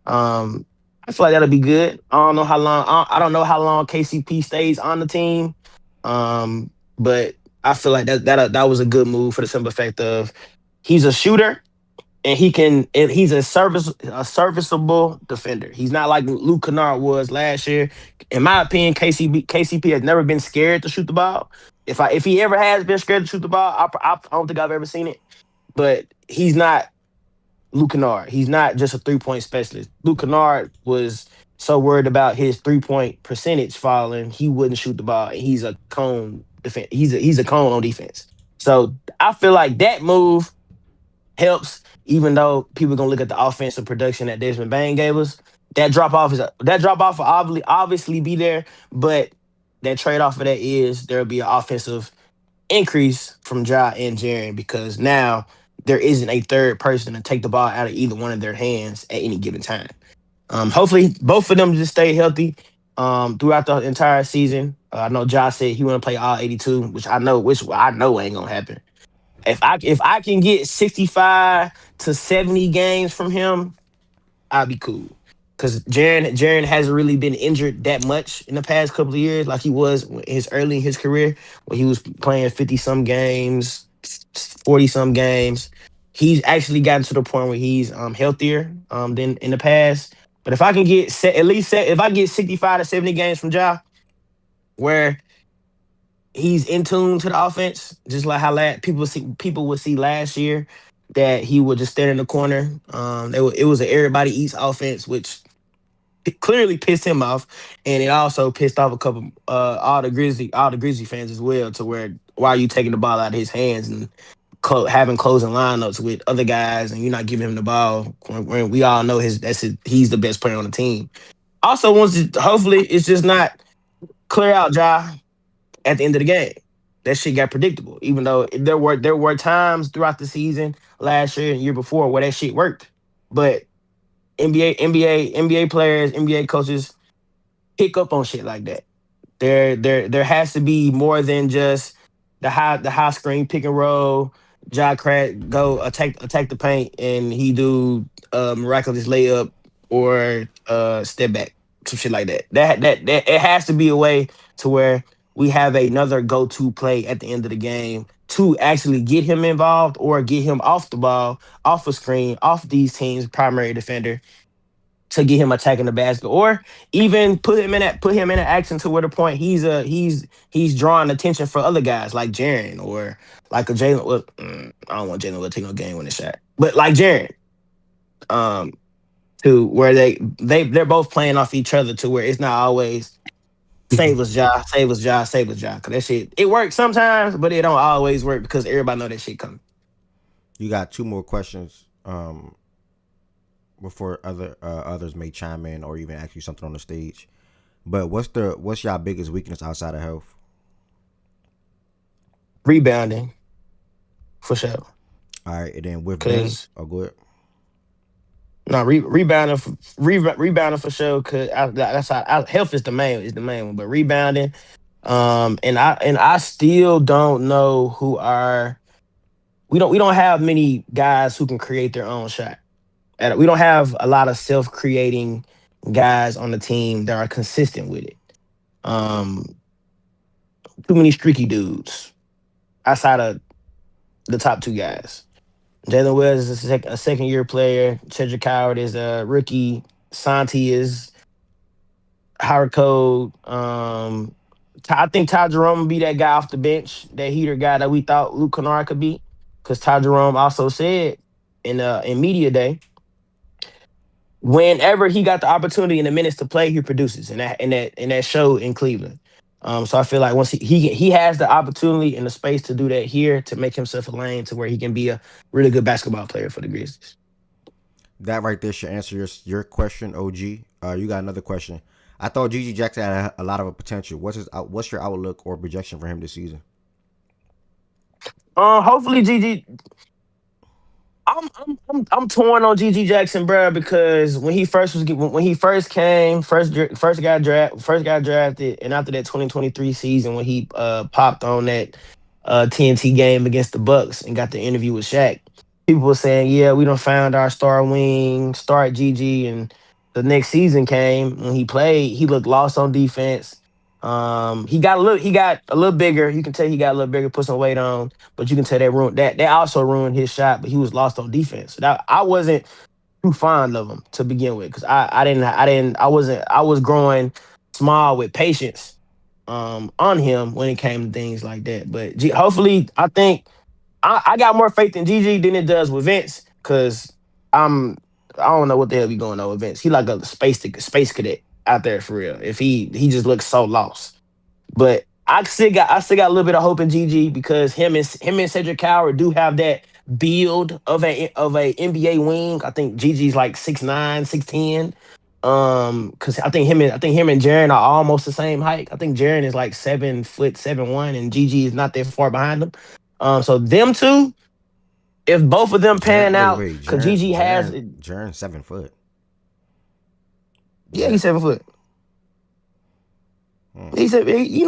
Um, I feel like that'll be good. I don't know how long. I don't know how long KCP stays on the team, but I feel like that was a good move for the simple fact of he's a shooter and he's a serviceable defender. He's not like Luke Kennard was last year. In my opinion, KCP has never been scared to shoot the ball. If he ever has been scared to shoot the ball, I don't think I've ever seen it. But he's not Luke Kennard. He's not just a 3-point specialist. Luke Kennard was so worried about his 3-point percentage falling, he wouldn't shoot the ball. And he's a cone defense. He's a cone on defense. So I feel like that move helps, even though people are gonna look at the offensive production that Desmond Bain gave us. That drop off will obviously be there, but that trade off of that is there'll be an offensive increase from Ja and Jaren because now there isn't a third person to take the ball out of either one of their hands at any given time. Hopefully, both of them just stay healthy throughout the entire season. I know Ja said he want to play all 82, which I know ain't gonna happen. If I can get 65 to 70 games from him, I'll be cool. Because Jaren hasn't really been injured that much in the past couple of years, like he was early in his career when he was playing 50 some games, 40 some games. He's actually gotten to the point where he's healthier than in the past. But if I can get if I get 65 to 70 games from Ja, where he's in tune to the offense, just like how people would see last year that he would just stand in the corner. It was an everybody eats offense, which clearly pissed him off, and it also pissed off a couple all the Grizzly fans as well. To where why are you taking the ball out of his hands and having closing lineups with other guys, and you're not giving him the ball when we all know he's the best player on the team. Also, hopefully it's just not clear out Ja at the end of the game. That shit got predictable. Even though there were times throughout the season last year and year before where that shit worked. But NBA players, NBA coaches pick up on shit like that. There has to be more than just the high screen pick and roll. Jack Crack go attack the paint and he do miraculous layup or step back, some shit like that. That it has to be a way to where we have another go to play at the end of the game to actually get him involved or get him off the ball, off a screen, off these teams' primary defender to get him attacking the basket, or even put him in an action to where the point he's drawing attention for other guys like Jaren or like a Jalen. Well, I don't want Jalen to take no game winning shot, but like Jaren, um, to where they're both playing off each other to where it's not always save us, Ja, save us, Ja, save us, Ja. Cause that shit it works sometimes, but it don't always work because everybody know that shit coming. You got two more questions before others may chime in or even ask you something on the stage. But what's y'all biggest weakness outside of health? Rebounding for sure. All right, and then with Ben, Cause oh, go ahead. no rebounding for sure. Cause that's how health is the main one, but rebounding. And I still don't know who are. We don't have many guys who can create their own shot. And we don't have a lot of self-creating guys on the team that are consistent with it. Um, Too many streaky dudes outside of the top two guys. Jalen Wells is a second-year player. Cedric Howard is a rookie. Santi is Howard Code. I think Ty Jerome will be that guy off the bench, that heater guy that we thought Luke Kennard could be. Because Ty Jerome also said in media day, whenever he got the opportunity and the minutes to play, he produces, and that show in Cleveland. So I feel like once he has the opportunity and the space to do that here to make himself a lane to where he can be a really good basketball player for the Grizzlies. That right there should answer your question, OG. You got another question. I thought GG Jackson had a lot of potential. What's your outlook or projection for him this season? Hopefully GG. I'm torn on GG Jackson, bro, because when he first came, first got drafted, and after that 2023 season when he popped on that TNT game against the Bucks and got the interview with Shaq, people were saying, "Yeah, we done found our star wing, start GG." And the next season came when he played, he looked lost on defense. He got a little bigger. You can tell he got a little bigger, put some weight on, but you can tell that also ruined his shot. But he was lost on defense. So I wasn't too fond of him to begin with because I was growing small with patience on him when it came to things like that. But hopefully, I think I got more faith in GG than it does with Vince because I'm I don't know what the hell be going on with Vince. He like a space cadet out there for real. If he just looks so lost. But I still got a little bit of hope in GG because him and Cedric Howard do have that build of a NBA wing. I think GG's like 6'9", 6'10". Because I think him and Jaren are almost the same height. I think Jaren is like 7 foot 7'1", and GG is not that far behind him. So them two, if both of them Jaren, pan out, wait, because Jaren, GG has, Jaren 7 foot. yeah, Jaren, he's 7 foot. hmm. He said, you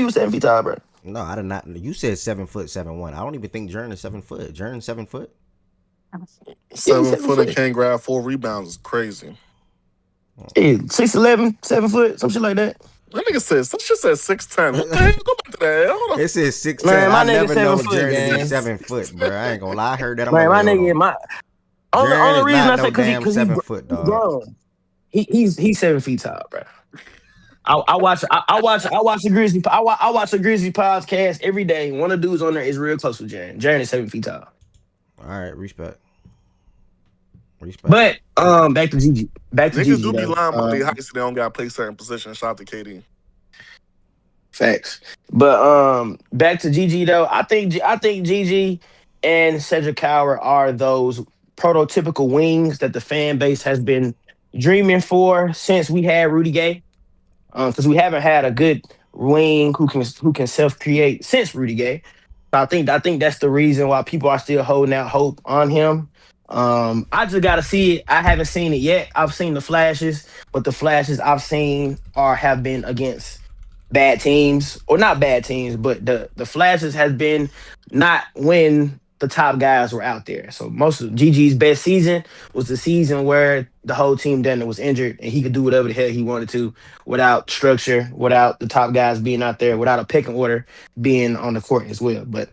was 7 feet tall, bro. No, I did not. You said 7 foot 7'1". I don't even think Jaren is 7 foot. Jaren 7 foot. Yeah, he's Seven seven foot and foot. can't grab 4 rebounds is crazy. Yeah, 6'11", 7 foot, some shit like that. That nigga said, some shit said 6'10". What the hell? Go back to that. Hold on. It says 6'10". Man, I my nigga never seven know foot, Jaren to be gang. 7 foot, bro. I ain't gonna lie. I heard that. I'm like, Man, my wait, hold nigga, on. my only Jaren only is reason not I no say damn because he 7 foot, he dog. grown. He's 7 feet tall, bro. I watch the Grizzly. I watch the Grizzly podcast every day. One of the dudes on there is real close with Jaren. Jaren is 7 feet tall. All right, respect. Respect. But back to GG. Back to Niggas GG do be though. lying about their height so they don't got to play certain positions. Shout out to KD. Facts. But back to GG though. I think GG and Cedric Howard are those prototypical wings that the fan base has been dreaming for since we had Rudy Gay. Because we haven't had a good wing who can self create since Rudy Gay. So I think that's the reason why people are still holding out hope on him. I just gotta see it. I haven't seen it yet. I've seen the flashes, but the flashes I've seen have been against bad teams, or not bad teams, but the flashes has been not when the top guys were out there. So most of GG's best season was the season where the whole team then was injured and he could do whatever the hell he wanted to without structure, without the top guys being out there, without a pecking order being on the court as well. But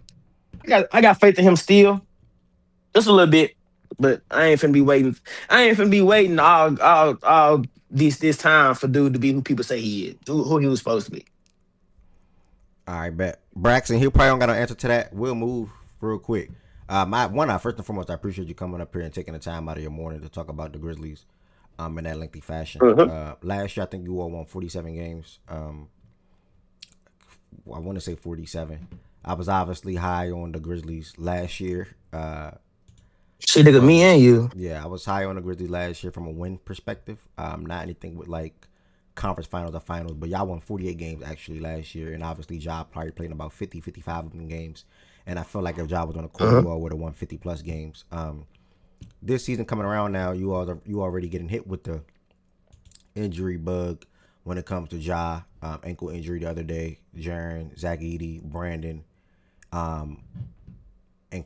I got faith in him still, just a little bit. But I ain't finna be waiting. I ain't finna be waiting all this time for dude to be who people say he is, who he was supposed to be. All right, bet. Braxton, he probably don't got an answer to that. We'll move real quick. First and foremost, I appreciate you coming up here and taking the time out of your morning to talk about the Grizzlies in that lengthy fashion. Last year, I think you all won 47 games. I want to say 47. I was obviously high on the Grizzlies last year. Shit, nigga, me and you. Yeah, I was high on the Grizzlies last year from a win perspective. Not anything with like conference finals or finals, but y'all won 48 games actually last year, and obviously Ja probably playing about 50, 55 of them games. and I feel like if Ja was on the court, you all would have won 50 plus games. This season coming around now, you already getting hit with the injury bug when it comes to Ja. Ankle injury the other day. Jaren, Zach Edey, Brandon, and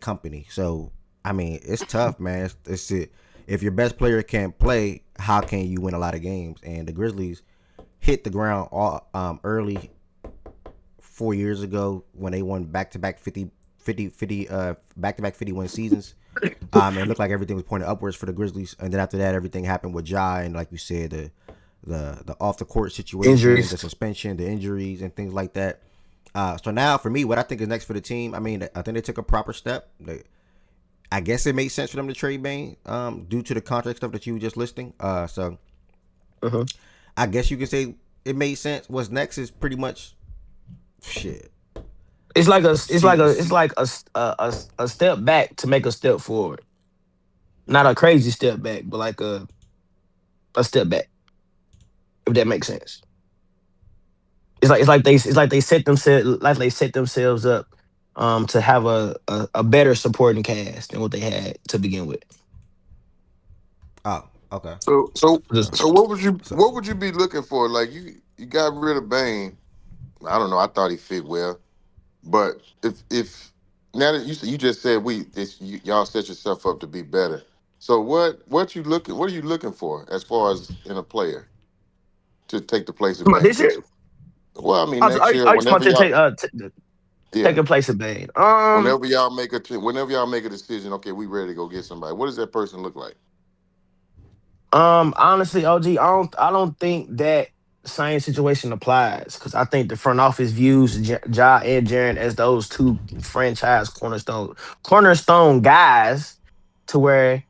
company. So I mean, it's tough, man. It's it. If your best player can't play, how can you win a lot of games? And the Grizzlies hit the ground early 4 years ago when they won back-to-back 50 back-to-back 50-win seasons. And it looked like everything was pointing upwards for the Grizzlies. And then after that, everything happened with Ja and, like you said, the off the court situation, Injuries. the suspension, the injuries, and things like that. So now for me, what I think is next for the team, I mean, I think they took a proper step. I guess it made sense for them to trade Bane due to the contract stuff that you were just listing. So I guess you can say it made sense. What's next is pretty much shit. It's like a step back to make a step forward. Not a crazy step back, but like a step back. If that makes sense. It's like they set themselves up to have a better supporting cast than what they had to begin with. Oh, okay. So so Just so So what would you be looking for? Like you got rid of Bane. I don't know. I thought he fit well, but if now that you just said y'all set yourself up to be better. So what are you looking for as far as in a player to take the place of Bane? this year. Because well, I mean Are next you year talking about whenever to y'all take yeah a place of Bane? whenever y'all make a decision, okay, we ready to go get somebody. What does that person look like? Honestly, OG, I don't think that same situation applies because I think the front office views Ja and Jaren as those two franchise cornerstone guys to where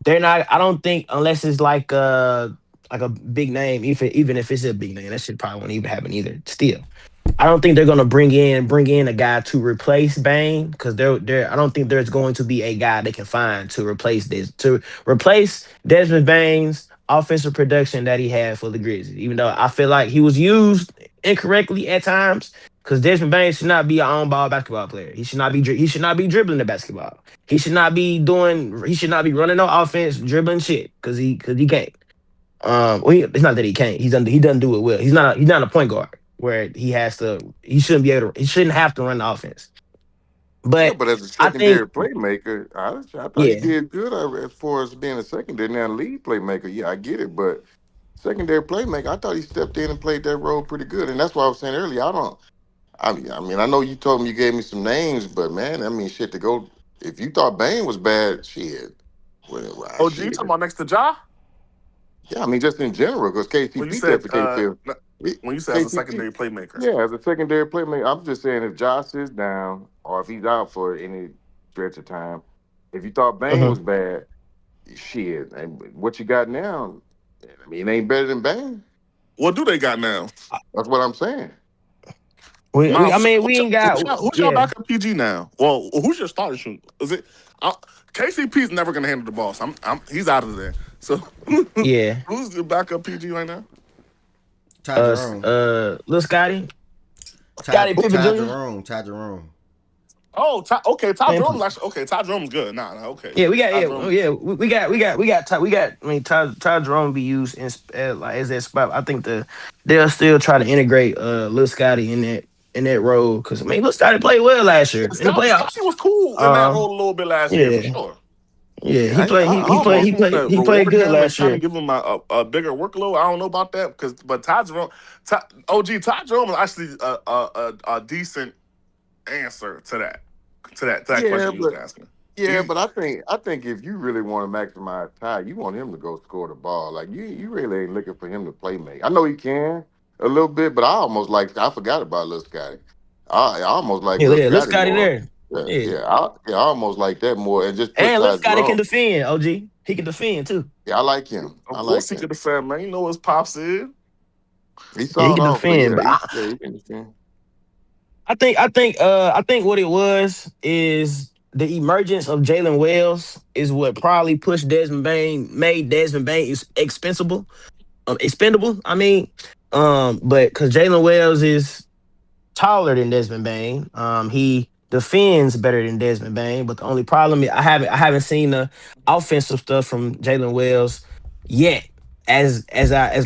they're not. I don't think unless it's like a big name, even if it's a big name, that shit probably won't even happen either. Still, I don't think they're gonna bring in a guy to replace Bane because they're I don't think there's going to be a guy they can find to replace Desmond Bane's offensive production that he had for the Grizzlies. Even though I feel like he was used incorrectly at times because Desmond Bain should not be an on ball basketball player. He should not be dribbling the basketball. He should not be running no offense dribbling shit because he can't. It's not that he can't. He doesn't do it well. He's not a point guard where he shouldn't be able to he shouldn't have to run the offense. Yeah, But but as a I think secondary playmaker, I thought he yeah. did good as far as being a secondary now lead playmaker. Yeah, I get it, but secondary playmaker, I thought he stepped in and played that role pretty good, and that's what I was saying earlier. I don't. I mean, I know you told me you gave me some names, but man, I mean, shit to go. If you thought Bane was bad, shit. Well, OG, you shit. talking about next to Ja? Yeah, I mean, just in general, because When you KCP said definitely can't feel. when you said as a KCP, secondary playmaker. yeah, as a secondary playmaker, I'm just saying if Josh is down or if he's out for any stretch of time, if you thought Bane Mhm. was bad, shit, and what you got now, I mean, it ain't better than Bane. What do they got now? That's what I'm saying. I Miles, mean we ain't got who's your yeah. backup PG now? Well, who's your starter shoot? Is it KCP's never gonna handle the ball. So he's out of there. So Yeah. who's the backup PG right now? Ty Jerome, Lil Scotty Pippen Jr. Ty Jerome. Oh, okay. Ty Man, Jerome's actually okay. Ty Jerome's good. Nah, okay. yeah, we got Ty yeah, Jerome. yeah, I mean Ty Jerome be used like as that spot. I think they'll still try to integrate Lil Scotty in that role because I mean Lil Scotty played well last year in the Scotty playoffs. was cool in that Um role a little bit last year for yeah, sure. yeah, Yeah, he played I he played almost he want played to he played reward good him and last kind of year. give him a bigger workload. I don't know about that but Ty Jerome, Ty Jerome is actually a decent answer to that yeah, question you was but asking. yeah, He, but I think if you really want to maximize Ty, you want him to go score the ball. Like you really ain't looking for him to play make. I know he can a little bit, but I forgot about Lil Scotty. I almost like Yeah, Lil yeah, Lil Scotty Scotty more. there. Yeah, Yeah, I almost like that more, and just put and Lil Ty Scotty can Jerome. defend. OG, he can defend too. Yeah, I like him. of I course like he him. could defend, man. You know what his pops is. He Yeah, he sawed can off, but defend. yeah, But he can defend. I think what it was is the emergence of Jalen Wells is what probably pushed made Desmond Bain expendable. I mean, but because Jalen Wells is taller than Desmond Bain, he defends better than Desmond Bain. But the only problem is I haven't seen the offensive stuff from Jalen Wells yet. As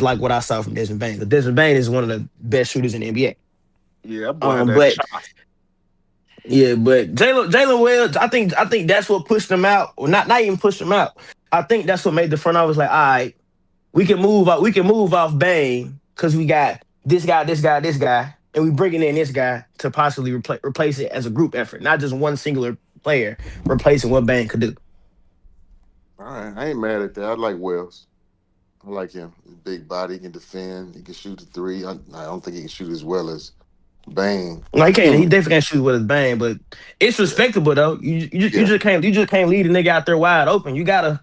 like what I saw from Desmond Bain. But Desmond Bain is one of the best shooters in the NBA. Yeah, that boy had that But shot. yeah, but Jalen Wells, I think that's what pushed him out, or not even pushed him out. I think that's what made the front office like, all right, we can move off Bane because we got this guy, and we bringing in this guy to possibly replace it as a group effort, not just one singular player replacing what Bane could do. All right, I ain't mad at that. I like Wells. I like him. Big body, he can defend. He can shoot the three. I don't think he can shoot as well as Bane. Like he can't, he definitely can't shoot with his Bane, but it's Yeah, respectable though. You yeah, just can't leave a nigga out there wide open. You gotta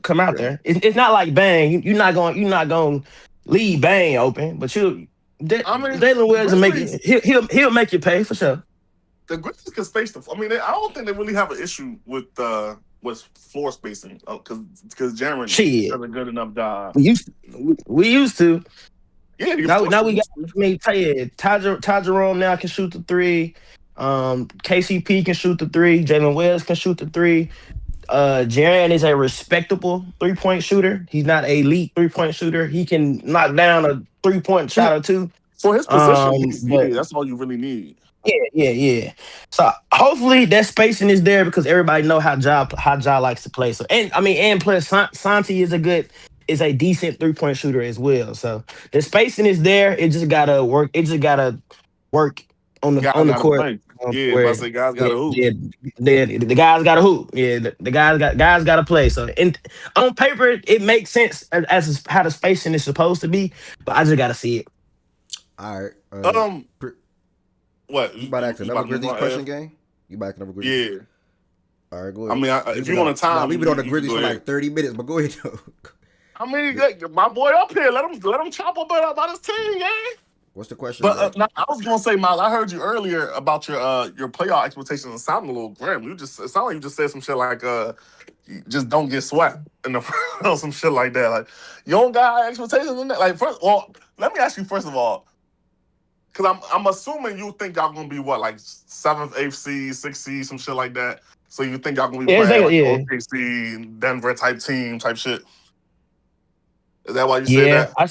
come out yeah. there. It's not like Bang. You're not going to leave Bang open, but I mean, Jalen the Williams will make Grizzlies, it. He'll make you pay for sure. the Grizzlies can space the. I mean, I don't think they really have an issue with floor spacing because Jaren Shit, does a good enough job. we used to. Yeah, you Now we got. forced to. I mean, tell you, Ty Jerome now can shoot the three. KCP can shoot the three. Jalen Wells can shoot the three. Jaren is a respectable 3-point shooter. He's not an elite 3-point shooter. He can knock down a 3-point shot or two. For his position, But that's all you really need. yeah. So hopefully that spacing is there because everybody know how Ja likes to play. So and plus Santi is a decent 3-point shooter as well. So the spacing is there. It just gotta work. It just gotta work on Guys the got to court. play. Yeah, if I Where say guys got yeah, to hoop. yeah, the guys got to hoop. Yeah, the guys got to play. So on paper, it makes sense as how the spacing is supposed to be. But I just got to see it. All right. Um, what You about to ask you another about to move Grizzlies on? question game? You about to another Grizzlies? Yeah. All right, go I ahead. mean, if you want to time, we've been on the you Grizzlies go for ahead. like 30 minutes, but go ahead though. I mean, my boy up here, let him chop up about his team, yeah. What's the question? But now, I was gonna say, Miles, I heard you earlier about your playoff expectations and sounding a little grim. It sounded like you just said some shit like you just don't get swept in the or some shit like that. Like you don't got high expectations in that. Like let me ask you first of all, because I'm assuming you think y'all gonna be what, like 7th, 8th seed, 6th seed, some shit like that. So you think y'all gonna be playing like OKC, Denver type team type shit. Is that why you said Yeah, that? I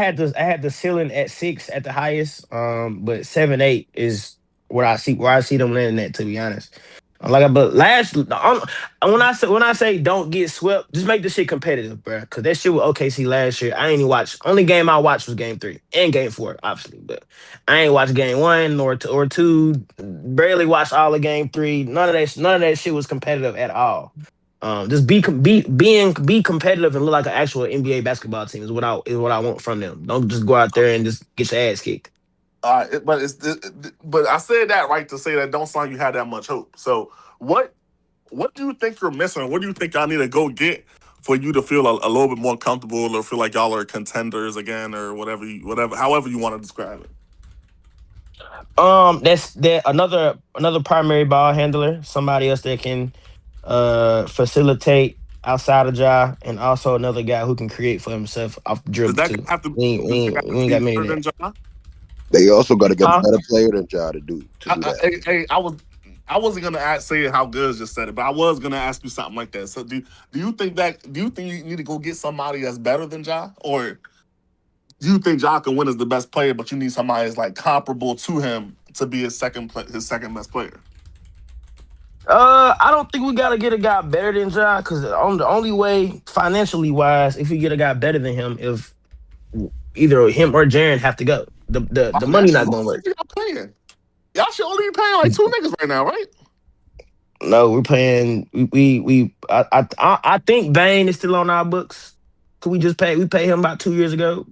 had the ceiling at 6 at the highest. But 7, 8 is where I see them landing at. To be honest, but when I say don't get swept, just make the shit competitive, bro. Because that shit with OKC last year, I ain't even watch. Only game I watched was game 3 and game 4, obviously. But I ain't watched game 1 or 2. Barely watched all of game 3. None of that shit was competitive at all. Just be competitive and look like an actual NBA basketball team is what I want from them. Don't just go out there and just get your ass kicked. But I said that right to say that don't sound like you had that much hope. So what do you think you're missing? What do you think y'all need to go get for you to feel a little bit more comfortable or feel like y'all are contenders again or whatever however you want to describe it? That's that another primary ball handler, somebody else that can facilitate outside of Ja, and also another guy who can create for himself off the Does dribble that too. have to We ain't got many better of than that. John? They also got to get a Huh? better player than Ja to do that. Hey, I wasn't gonna say how good just said it, but I was gonna ask you something like that. So do you think you need to go get somebody that's better than Ja, or do you think Ja can win as the best player, but you need somebody that's like comparable to him to be his second best player? I don't think we gotta get a guy better than Ja, because the only way financially wise, if we get a guy better than him, if either him or Jaren have to go, the money not Financially, gonna who work. y'all paying? Y'all should only be paying like 2 niggas right now, right? No, we're paying. I think Bane is still on our books. Could we paid him about 2 years ago.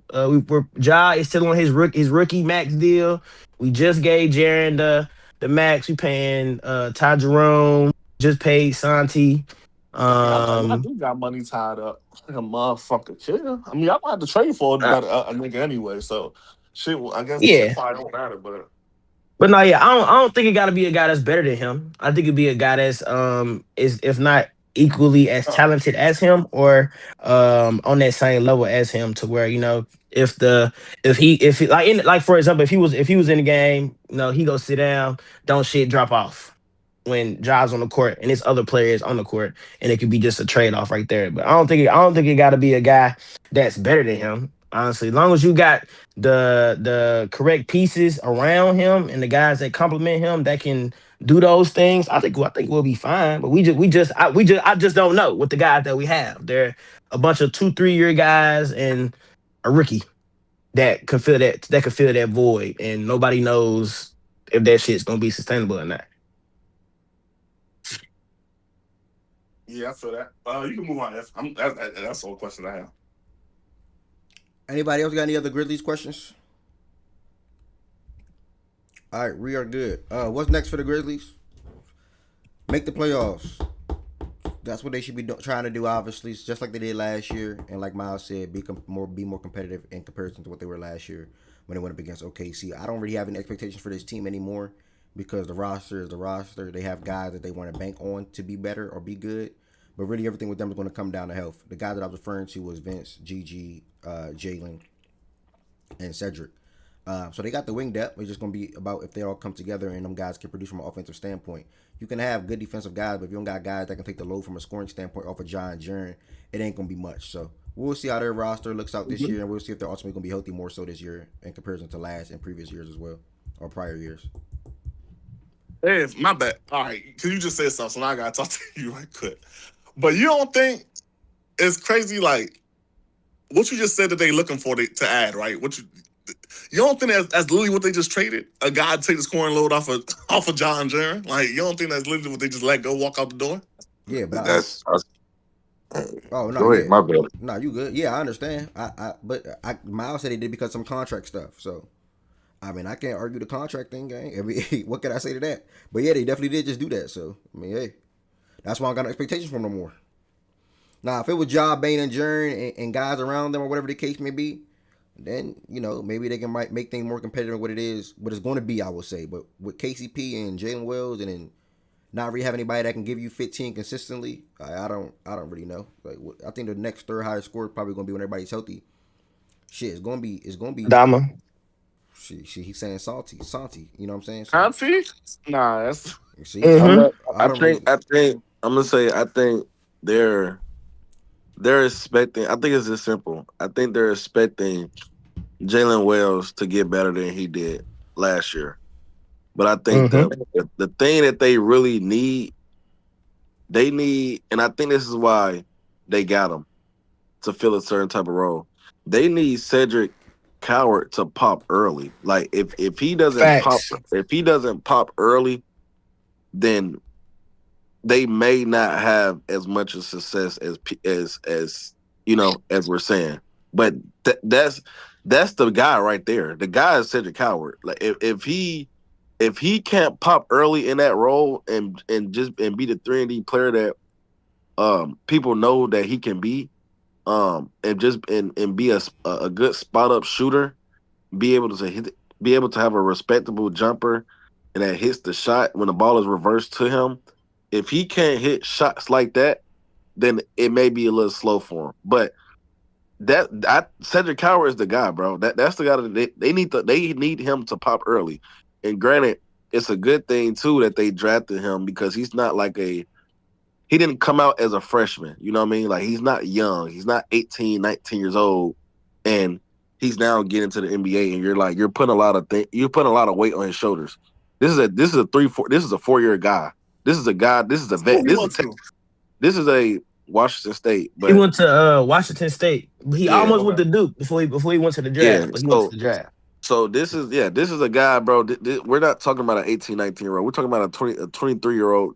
Ja is still on his rookie max deal. We just gave Jaren the max. We paying Ty Jerome. Just paid Santi. Y'all Um, do got money tied up like a motherfucker. Chill. I mean, y'all gonna have to trade for uh, a nigga anyway. So shit. I guess the shit yeah, probably don't matter, but. but no, yeah, I don't think it got to be a guy that's better than him. I think it'd be a guy that's is if not. equally as talented as him, or on that same level as him, to where if he like for example, if he was in the game, he go sit down, don't shit, drop off when Jobs on the court and it's other players on the court, and it could be just a trade off right there. But I don't think it got to be a guy that's better than him. Honestly, as long as you got the correct pieces around him and the guys that complement him that can do those things, I think we'll be fine. But I just don't know with the guys that we have. They're a bunch of 2, 3 year guys and a rookie that could fill that void, and nobody knows if that shit's gonna be sustainable or not. Yeah, I feel that. You can move on. That's the whole question I have. Anybody else got any other Grizzlies questions? All right, we are good. What's next for the Grizzlies? Make the playoffs. That's what they should be trying to do. Obviously, it's just like they did last year, and like Miles said, be more competitive in comparison to what they were last year when they went up against OKC. I don't really have any expectations for this team anymore because the roster is the roster. They have guys that they want to bank on to be better or be good, but really everything with them is going to come down to health. The guy that I was referring to was Vince, Gigi, Jalen, and Cedric. So they got the wing depth. It's just going to be about if they all come together and them guys can produce from an offensive standpoint. You can have good defensive guys, but if you don't got guys that can take the load from a scoring standpoint off of John Jaren, it ain't going to be much. So we'll see how their roster looks out this year, and we'll see if they're ultimately going to be healthy more so this year in comparison to last and previous years as well, or prior years. Hey, my bad. All right, because you just said something, so now I gotta talk to you right quick. But you don't think it's crazy, like what you just said that they looking for to add, right? You don't think that's literally what they just traded? A guy to take the scoring load off of off of John Jaren? Like you don't think that's literally what they just let go, walk out the door? Yeah, but That's oh no, go ahead. yeah, My bad. no, you good? Yeah, I understand. Miles said he did because some contract stuff. So I mean, I can't argue the contract thing, gang. I mean, what can I say to that? But yeah, they definitely did just do that. So I mean, hey, that's why I got no expectations from them no more. Now, if it was Ja, Bane, and Jern and guys around them or whatever the case may be, then maybe they can might make things more competitive than what it's going to be. I would say, but with KCP and Jalen Wells and then not really have anybody that can give you 15 consistently, I don't really know. Like I think the next third highest score is probably going to be when everybody's healthy. Shit, it's gonna be. Dama. She he's saying salty. You know what I'm saying? So Conti? Nah, that's you see, I'm so Mm-hmm. not, I don't really. I'm gonna say I think they're they're expecting. I think it's this simple. I think they're expecting Jalen Wells to get better than he did last year. But I think Mm-hmm. the thing that they really need, they need, and I think this is why they got him to fill a certain type of role. They need Cedric Coward to pop early. Like Facts. if he doesn't pop early, then they may not have as much of success as as we're saying. But that's the guy right there. The guy is Cedric Coward. Like if he can't pop early in that role and be the 3-and-D player that people know that he can be, and be a good spot up shooter, be able to have a respectable jumper and that hits the shot when the ball is reversed to him. If he can't hit shots like that, then it may be a little slow for him. But Cedric Coward is the guy, bro. That's the guy that they need him to pop early. And granted, it's a good thing too that they drafted him because he's not like he didn't come out as a freshman. You know what I mean? Like he's not young. He's not 18, 19 years old, and he's now getting to the NBA. And you're putting a lot of you're putting a lot of weight on his shoulders. This is a 4-year guy. This is a guy. This is a who vet. he wants to. This is a Washington State, He but went to Washington State. He yeah, almost went Okay. to Duke before he went to the yeah. draft, but he went to the draft. So this is a guy, bro. We're not talking about an 18, 19-year-old. We're talking about a 23-year-old,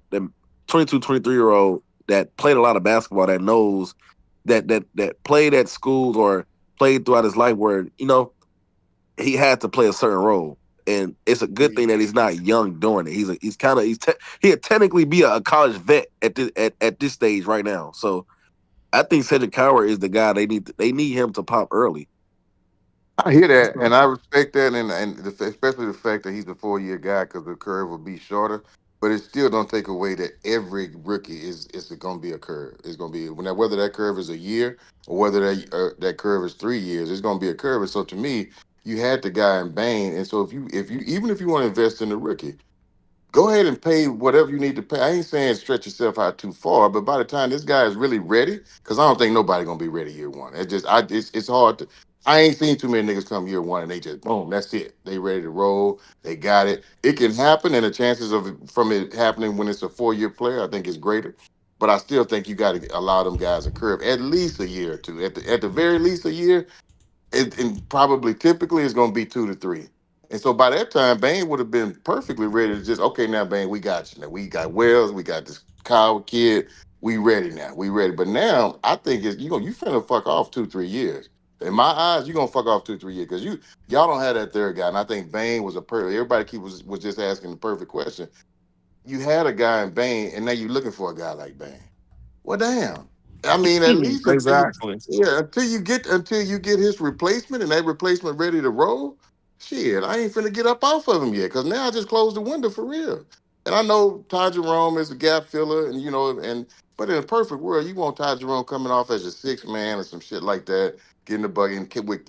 22, 23-year-old that played a lot of basketball, that knows that played at schools or played throughout his life where he had to play a certain role. And it's a good thing that he's not young doing it. He'd technically be a college vet at this stage right now. So I think Cedric Coward is the guy they need him to pop early. I I hear hear that, that, and I respect that, and especially the fact that he's a 4-year guy because the curve will be shorter. but it still don't take away that every rookie is going to be a curve. It's going to be whether that curve is a year or whether that curve is 3 years. It's going to be a curve. And so to me, you had the guy in Bain, and so if you even if you want to invest in the rookie, go ahead and pay whatever you need to pay. I ain't saying stretch yourself out too far, but by the time this guy is really ready, because I don't think nobody gonna be ready year one. It's hard to. I ain't seen too many niggas come year one and they just boom, that's it. They ready to roll. They got it. It can happen, and the chances from it happening when it's a 4-year player, I think is greater. But I still think you got to allow them guys a curve at least a year or two. At the very least a year, and probably typically it's going to be 2 to 3. And so by that time, Bane would have been perfectly ready to just, okay, now, Bane, we got you. Now, we got Wells, we got this Kyle kid. We ready now. We ready. But now, I think you finna fuck off 2, 3 years. In my eyes, you're going to fuck off 2, 3 years because y'all don't have that third guy. And I think Bane was a perfect, everybody was just asking the perfect question. You had a guy in Bane, and now you're looking for a guy like Bane. Well, damn. I mean, at least Exactly. until you get his replacement and that replacement ready to roll, shit, I ain't finna get up off of him yet. Cause now I just closed the window for real. And I know Ty Jerome is a gap filler, but in a perfect world, you want Ty Jerome coming off as a 6-man or some shit like that, getting the bucket and with.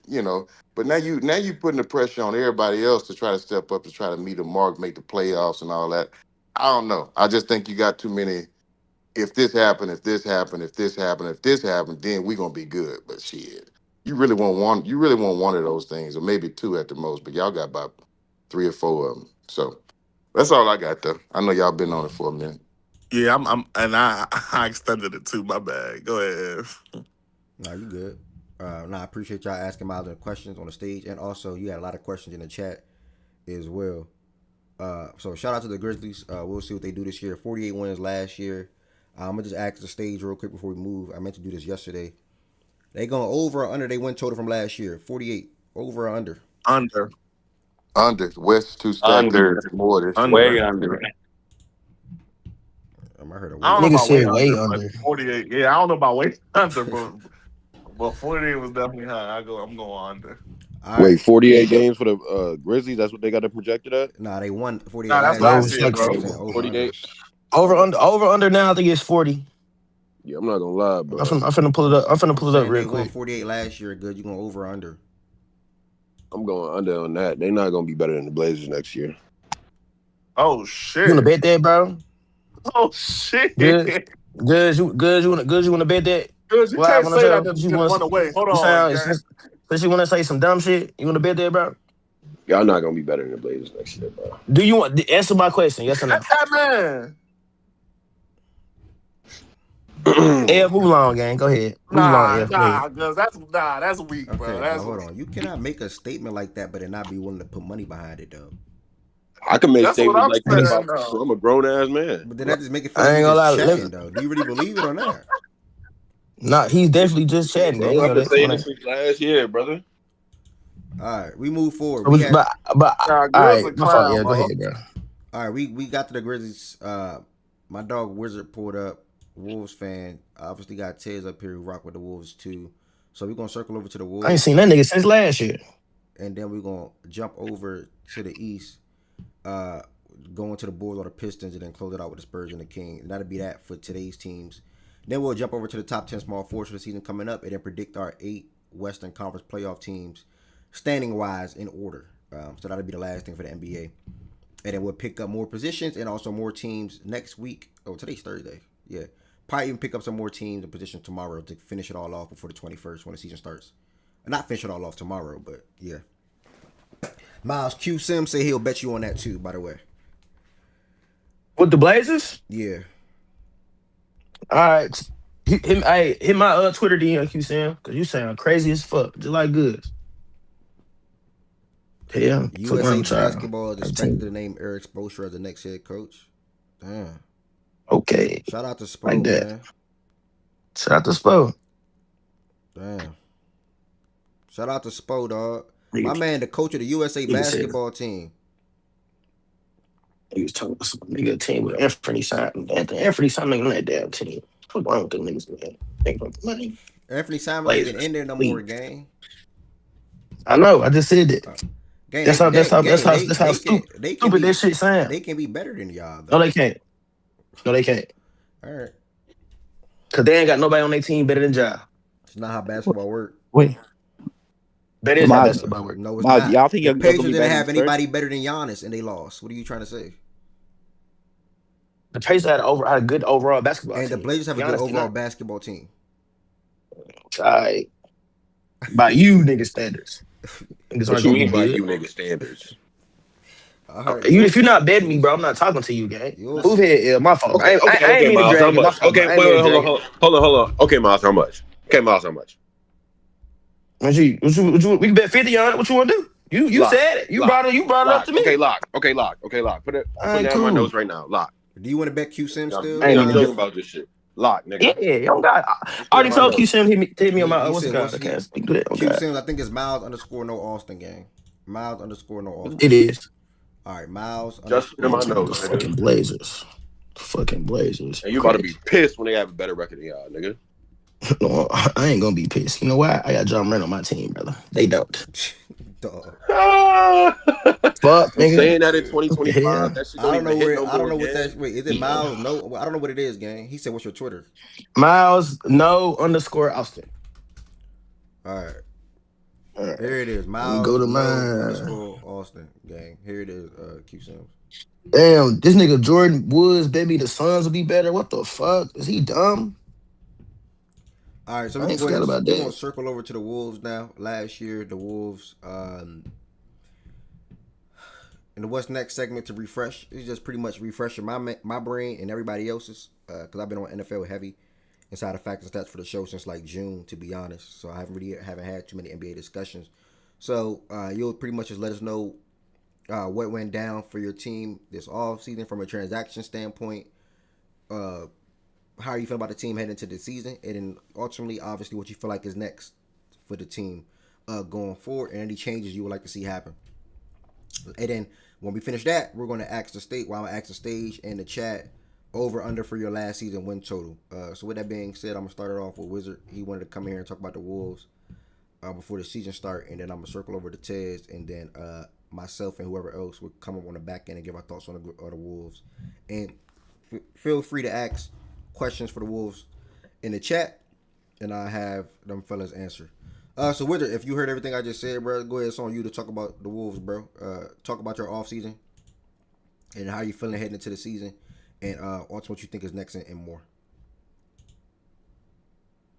But now you putting the pressure on everybody else to try to step up to try to meet a mark, make the playoffs and all that. I don't know. I just think you got too many if this happened, if this happened, if this happened, if this happened, then we're gonna be good. But shit, you really want one of those things, or maybe 2 at the most. But y'all got about 3 or 4 of them. So that's all I got though. I know y'all been on it for a minute. Yeah, and I extended it too. My bad. Go ahead. No, you good. I appreciate y'all asking my other questions on the stage, and also you had a lot of questions in the chat as well. So shout out to the Grizzlies. We'll see what they do this year. 48 wins last year. I'm gonna just act the stage real quick before we move. I meant to do this yesterday. They going over or under they win total from last year. 48 over or under. Under. West too stacked to Under, get more this year. way under. I heard a I don't way know Nigga about under. way said way under, but under. 48. Yeah, I don't know about way under, but 48 was definitely high. I'm going under. All right. Wait, 48 games for the Grizzlies. That's what they got it projected at. Nah, they won 48 Nah, that's last No, year. last it's year, like I'm bro. saying over under. 48. over under now. I think it's 40. Yeah, I'm not gonna lie, bro. I'm finna pull it up. I'm finna I'm pull it up saying real they won quick. 48 last year. Good. You going over or under? I'm going under on that. They're not gonna be better than the Blazers next year. Oh You wanna shit. bet that, bro? Oh shit. Good, you wanna bet that? Cause you What I can't wanna say that tell? just, You just want? run away. Hold You on, sound gang. since you wanna say some dumb shit. You wanna bet that, bro? Y'all not gonna be better than the Blazers next year, bro. Do you want answer my question? Yes or no? Man. Move along, gang. Go ahead. Move along, Nah, F. Go ahead. nah, cause that's weak, bro. Okay, but That's hold weak. on. You cannot make a statement like that, but then not be willing to put money behind it, though. I can make That's what statements I'm like that Niggas, saying about though. I'm a grown ass man. But then that just make it feel I like ain't you gonna just lie. chatting, though. Do you really believe it or not? Nah, he's definitely just Yeah, chatting, gang. bro. You I've know been that. Come on, saying man. this since last year, brother. All right, we move forward. So We what- had but Nah, all Grizz right, a my fault. clown, Yeah, go bro. ahead, bro. all right. We got to the Grizzlies. My dog Wizard pulled up. Wolves fan. Obviously got Tiz up here who rock with the Wolves too. So we're gonna circle over to the I ain't Wolves, seen that nigga since last year. and then we're gonna jump over to the East. Uh, Going to the Bulls or the Pistons, and then close it out with the Spurs and the Kings. And that'll be that for today's teams. Then we'll jump over to the top 10 small forwards for the season coming up, and then predict our 8 Western Conference playoff teams standing wise in order. So that'll be the last thing for the NBA. And then we'll pick up more positions and also more teams next week. Oh, today's Thursday. Yeah. Probably even pick up some more teams and positions tomorrow to finish it all off before the 21st when the season starts. Not finish it all off tomorrow, but yeah. Miles Q Sim say he'll bet you on that too, by the way. With the Blazers? Yeah. All right. Hit my Twitter DM, Q Sam, because you sound crazy as fuck. Just like Goods. Yeah. Fuck USA around with y'all. basketball is expected to name Eric Spoelstra as the next head coach. Damn. Okay. Shout out to Spo, Like that. man. Shout out to Spo. Damn. Shout out to Spo, dog. Nigga, My man, the coach of the USA nigga said- basketball team. He was talking about some nigga team with Anthony Simon. Anthony Simon on that damn team. What's wrong with them niggas, man? Think about the money. Anthony Simon ain't even Blazers, in there no please. more, gang. I know. I just said that. Gang, That's how that's how that's gang, how that's how stupid that shit sound. they can be better than y'all No, though. they can't. No, they can't. All right, Cause they ain't got nobody on their team better than Ja. it's not how basketball work. Wait, That is how Miles, basketball work. No, it's Miles, not. y'all think The you're gonna Pacers be didn't better than have Spurs? anybody better than Giannis, and they lost. What are you trying to say? The Pacers had a good overall basketball And the team. Blazers have Be a good honest, did overall not. basketball team. Alright. By you nigga standards. Niggas What aren't you gonna be mean by good. you nigga standards? All right, If you're not betting me, bro, I'm not talking to you, gang. you'll Move see. here, yeah, my fault. Okay, okay, I ain't okay, mean to Miles, how drag it. My much? fault, bro. Okay, I ain't wait, mean to wait, hold on, drag it. hold on. Okay, Miles, how much? Okay, Miles, how much? We can bet 50 on it. What you want to do? You Lock, said it. You lock, brought it. You brought it up lock. to Okay, me. lock. Okay, lock. Okay, lock. All I'm putting right, that in my cool. notes right now. Lock. Do you want to bet Q Sim We I still? ain't done even joked do. about this shit. Lock, Yeah, nigga. oh God. Let's I put it already in my told Q notes. Sim hit me on my He what's it said called? what's Okay, he? speak to that. Oh Q God. Sims, I think it's Miles underscore no Austin gang. Miles underscore no It Austin. is. All right, Miles Just put it in underscore my The notes, nigga. fucking Blazers. The fucking Blazers. And you about to be Crazy. pissed when they have a better record than y'all, nigga. No, I ain't gonna be pissed. You know why? I got John Moran on my team, brother. They don't. dog. Fuck, You nigga. saying that in What the 2025, hell? that shit don't even hit no I don't more, know what gang. that. Wait, is it Miles? No, I don't know what it is, gang. He said, "What's your Twitter?" Miles, no underscore Austin. All right, All right. here it is. Let me go Miles to no mine. underscore Austin gang. Here it is. Q Sims. Damn, this nigga Jordan Woods, baby, the Suns will be better. What the fuck? Is he dumb? All right, so we're I gonna ain't go ahead forgot and about we're gonna that. circle over to the Wolves now. Last year, the Wolves. And what's next segment to refresh is just pretty much refreshing my brain and everybody else's because I've been on NFL heavy inside of facts and stats for the show since like June, to be honest. So I haven't had too many NBA discussions. So you'll pretty much just let us know what went down for your team this off season from a transaction standpoint. Uh, how you feel about the team heading into the season, and then ultimately, obviously, what you feel like is next for the team going forward, and any changes you would like to see happen. And then when we finish that, we're going to ask the state. Well, I'm gonna ask the stage and the chat over under for your last season win total. So with that being said, I'm gonna start it off with Wizard. He wanted to come here and talk about the Wolves before the season start, and then I'm gonna circle over to Tez, and then myself and whoever else would come up on the back end and give our thoughts on the Wolves. And feel free to ask questions for the Wolves in the chat, and I have them fellas answer. So Wizard, if you heard everything I just said, bro, go ahead. It's on you to talk about the Wolves, bro. Talk about your off season and how you feeling heading into the season, and also what you think is next and more.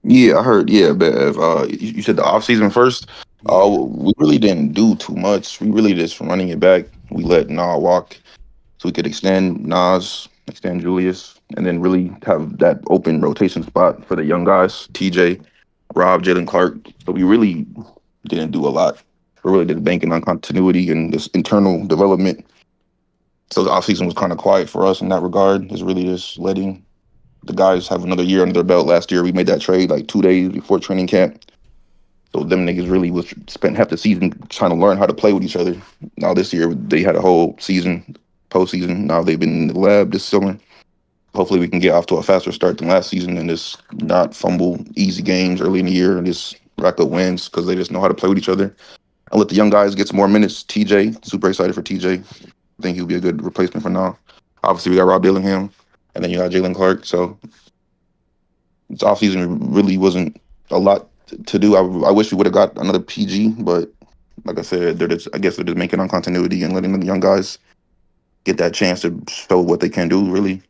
Yeah, I heard. Yeah, Bev. You said the off season first. Yeah. We really didn't do too much. We really just running it back. We let Nah walk so we could extend Nas, extend Julius, and then really have that open rotation spot for the young guys, TJ, Rob, Jalen Clark. So we really didn't do a lot. We really just banking on continuity and this internal development. So the off season was kind of quiet for us in that regard. It's really just letting the guys have another year under their belt. Last year we made that trade like 2 days before training camp. So them niggas really was spent half the season trying to learn how to play with each other. Now this year they had a whole season, postseason. Now they've been in the lab this summer. Hopefully we can get off to a faster start than last season and just not fumble easy games early in the year and just rack up wins because they just know how to play with each other. I'll let the young guys get some more minutes. TJ, super excited for TJ. I think he'll be a good replacement for now. Obviously we got Rob Dillingham and then you got Jalen Clark. So this offseason really wasn't a lot to do. I wish we would have got another PG, but like I said, I guess they're just making on continuity and letting the young guys get that chance to show what they can do, really.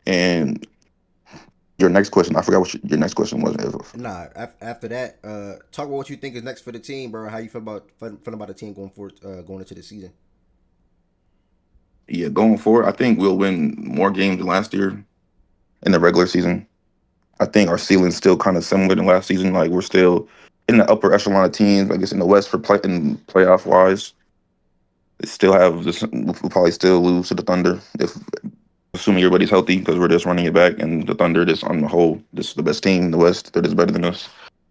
And your next question, I forgot what your next question was. Nah. After that, talk about what you think is next for the team, bro. How you feel about the team going forward, going into the season. Yeah, going forward, I think we'll win more games than last year in the regular season. I think our ceiling's still kind of similar than last season. Like we're still in the upper echelon of teams, I guess in the West for playoff wise. They still have this. We'll probably still lose to the Thunder if assuming everybody's healthy because we're just running it back, and the Thunder just on the whole, this is the best team in the West. They're just better than us,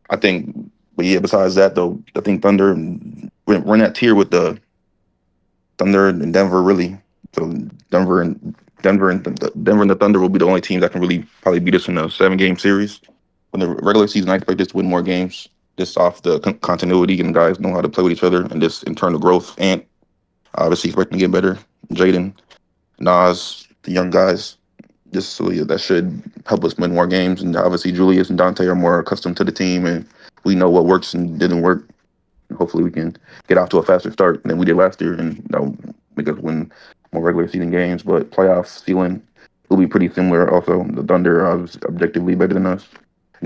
I think. But yeah, besides that though, I think Thunder we're in that tier with the Thunder and Denver really. So Denver and the Thunder will be the only teams that can really probably beat us in a 7 game series. In the regular season, I expect us to win more games just off the continuity and guys know how to play with each other and just internal growth. And obviously expecting to get better. Jaden, Nas, the young guys, just so yeah, that should help us win more games. And obviously Julius and Dante are more accustomed to the team, and we know what works and didn't work. Hopefully we can get off to a faster start than we did last year, and that'll make us win more regular season games. But playoff ceiling will be pretty similar. Also, the Thunder are objectively better than us.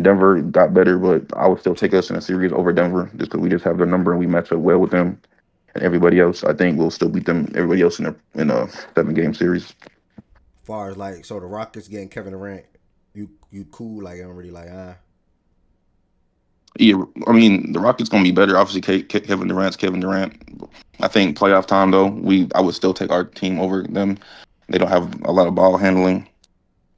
Denver got better, but I would still take us in a series over Denver just because we just have their number and we match up well with them. And everybody else, I think, will still beat them. Everybody else in a 7 game series. Far as like, so the Rockets getting Kevin Durant, you cool? Like, I don't really like, Yeah, I mean the Rockets gonna be better. Obviously, Kevin Durant's Kevin Durant. I think playoff time though, I would still take our team over them. They don't have a lot of ball handling.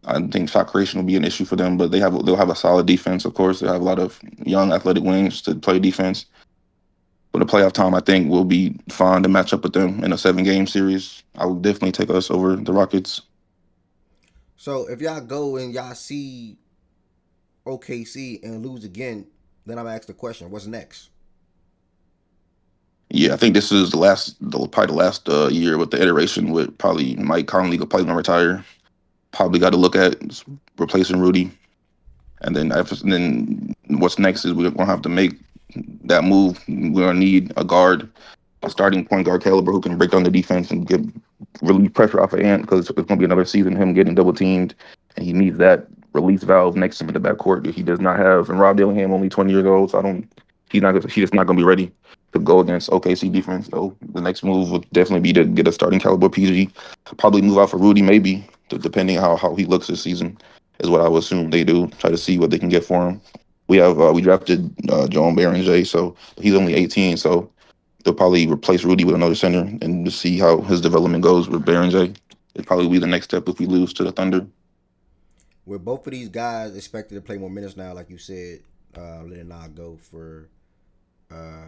I think shot creation will be an issue for them, but they'll have a solid defense. Of course, they have a lot of young athletic wings to play defense. But the playoff time, I think, will be fine to match up with them in a 7 game series. I would definitely take us over the Rockets. So if y'all go and y'all see OKC and lose again, then I'm gonna ask the question: what's next? Yeah, I think this is probably the last year with the iteration with probably Mike Conley will probably gonna retire. Probably got to look at replacing Rudy, and then what's next is we're gonna have to make that move. We're gonna need a guard, a starting point guard caliber who can break down the defense and get relieve pressure off of Ant because it's gonna be another season of him getting double teamed, and he needs that release valve next to him in the backcourt that he does not have. And Rob Dillingham only 20 years old, so he's just not gonna be ready to go against OKC defense. So the next move would definitely be to get a starting caliber PG. Probably move out for Rudy, maybe, depending how he looks this season, is what I would assume they do. Try to see what they can get for him. We drafted Joan J, so he's only 18, so they'll probably replace Rudy with another center and just see how his development goes with J. It'd probably be the next step if we lose to the Thunder. With both of these guys expected to play more minutes now, like you said, letting not go for uh,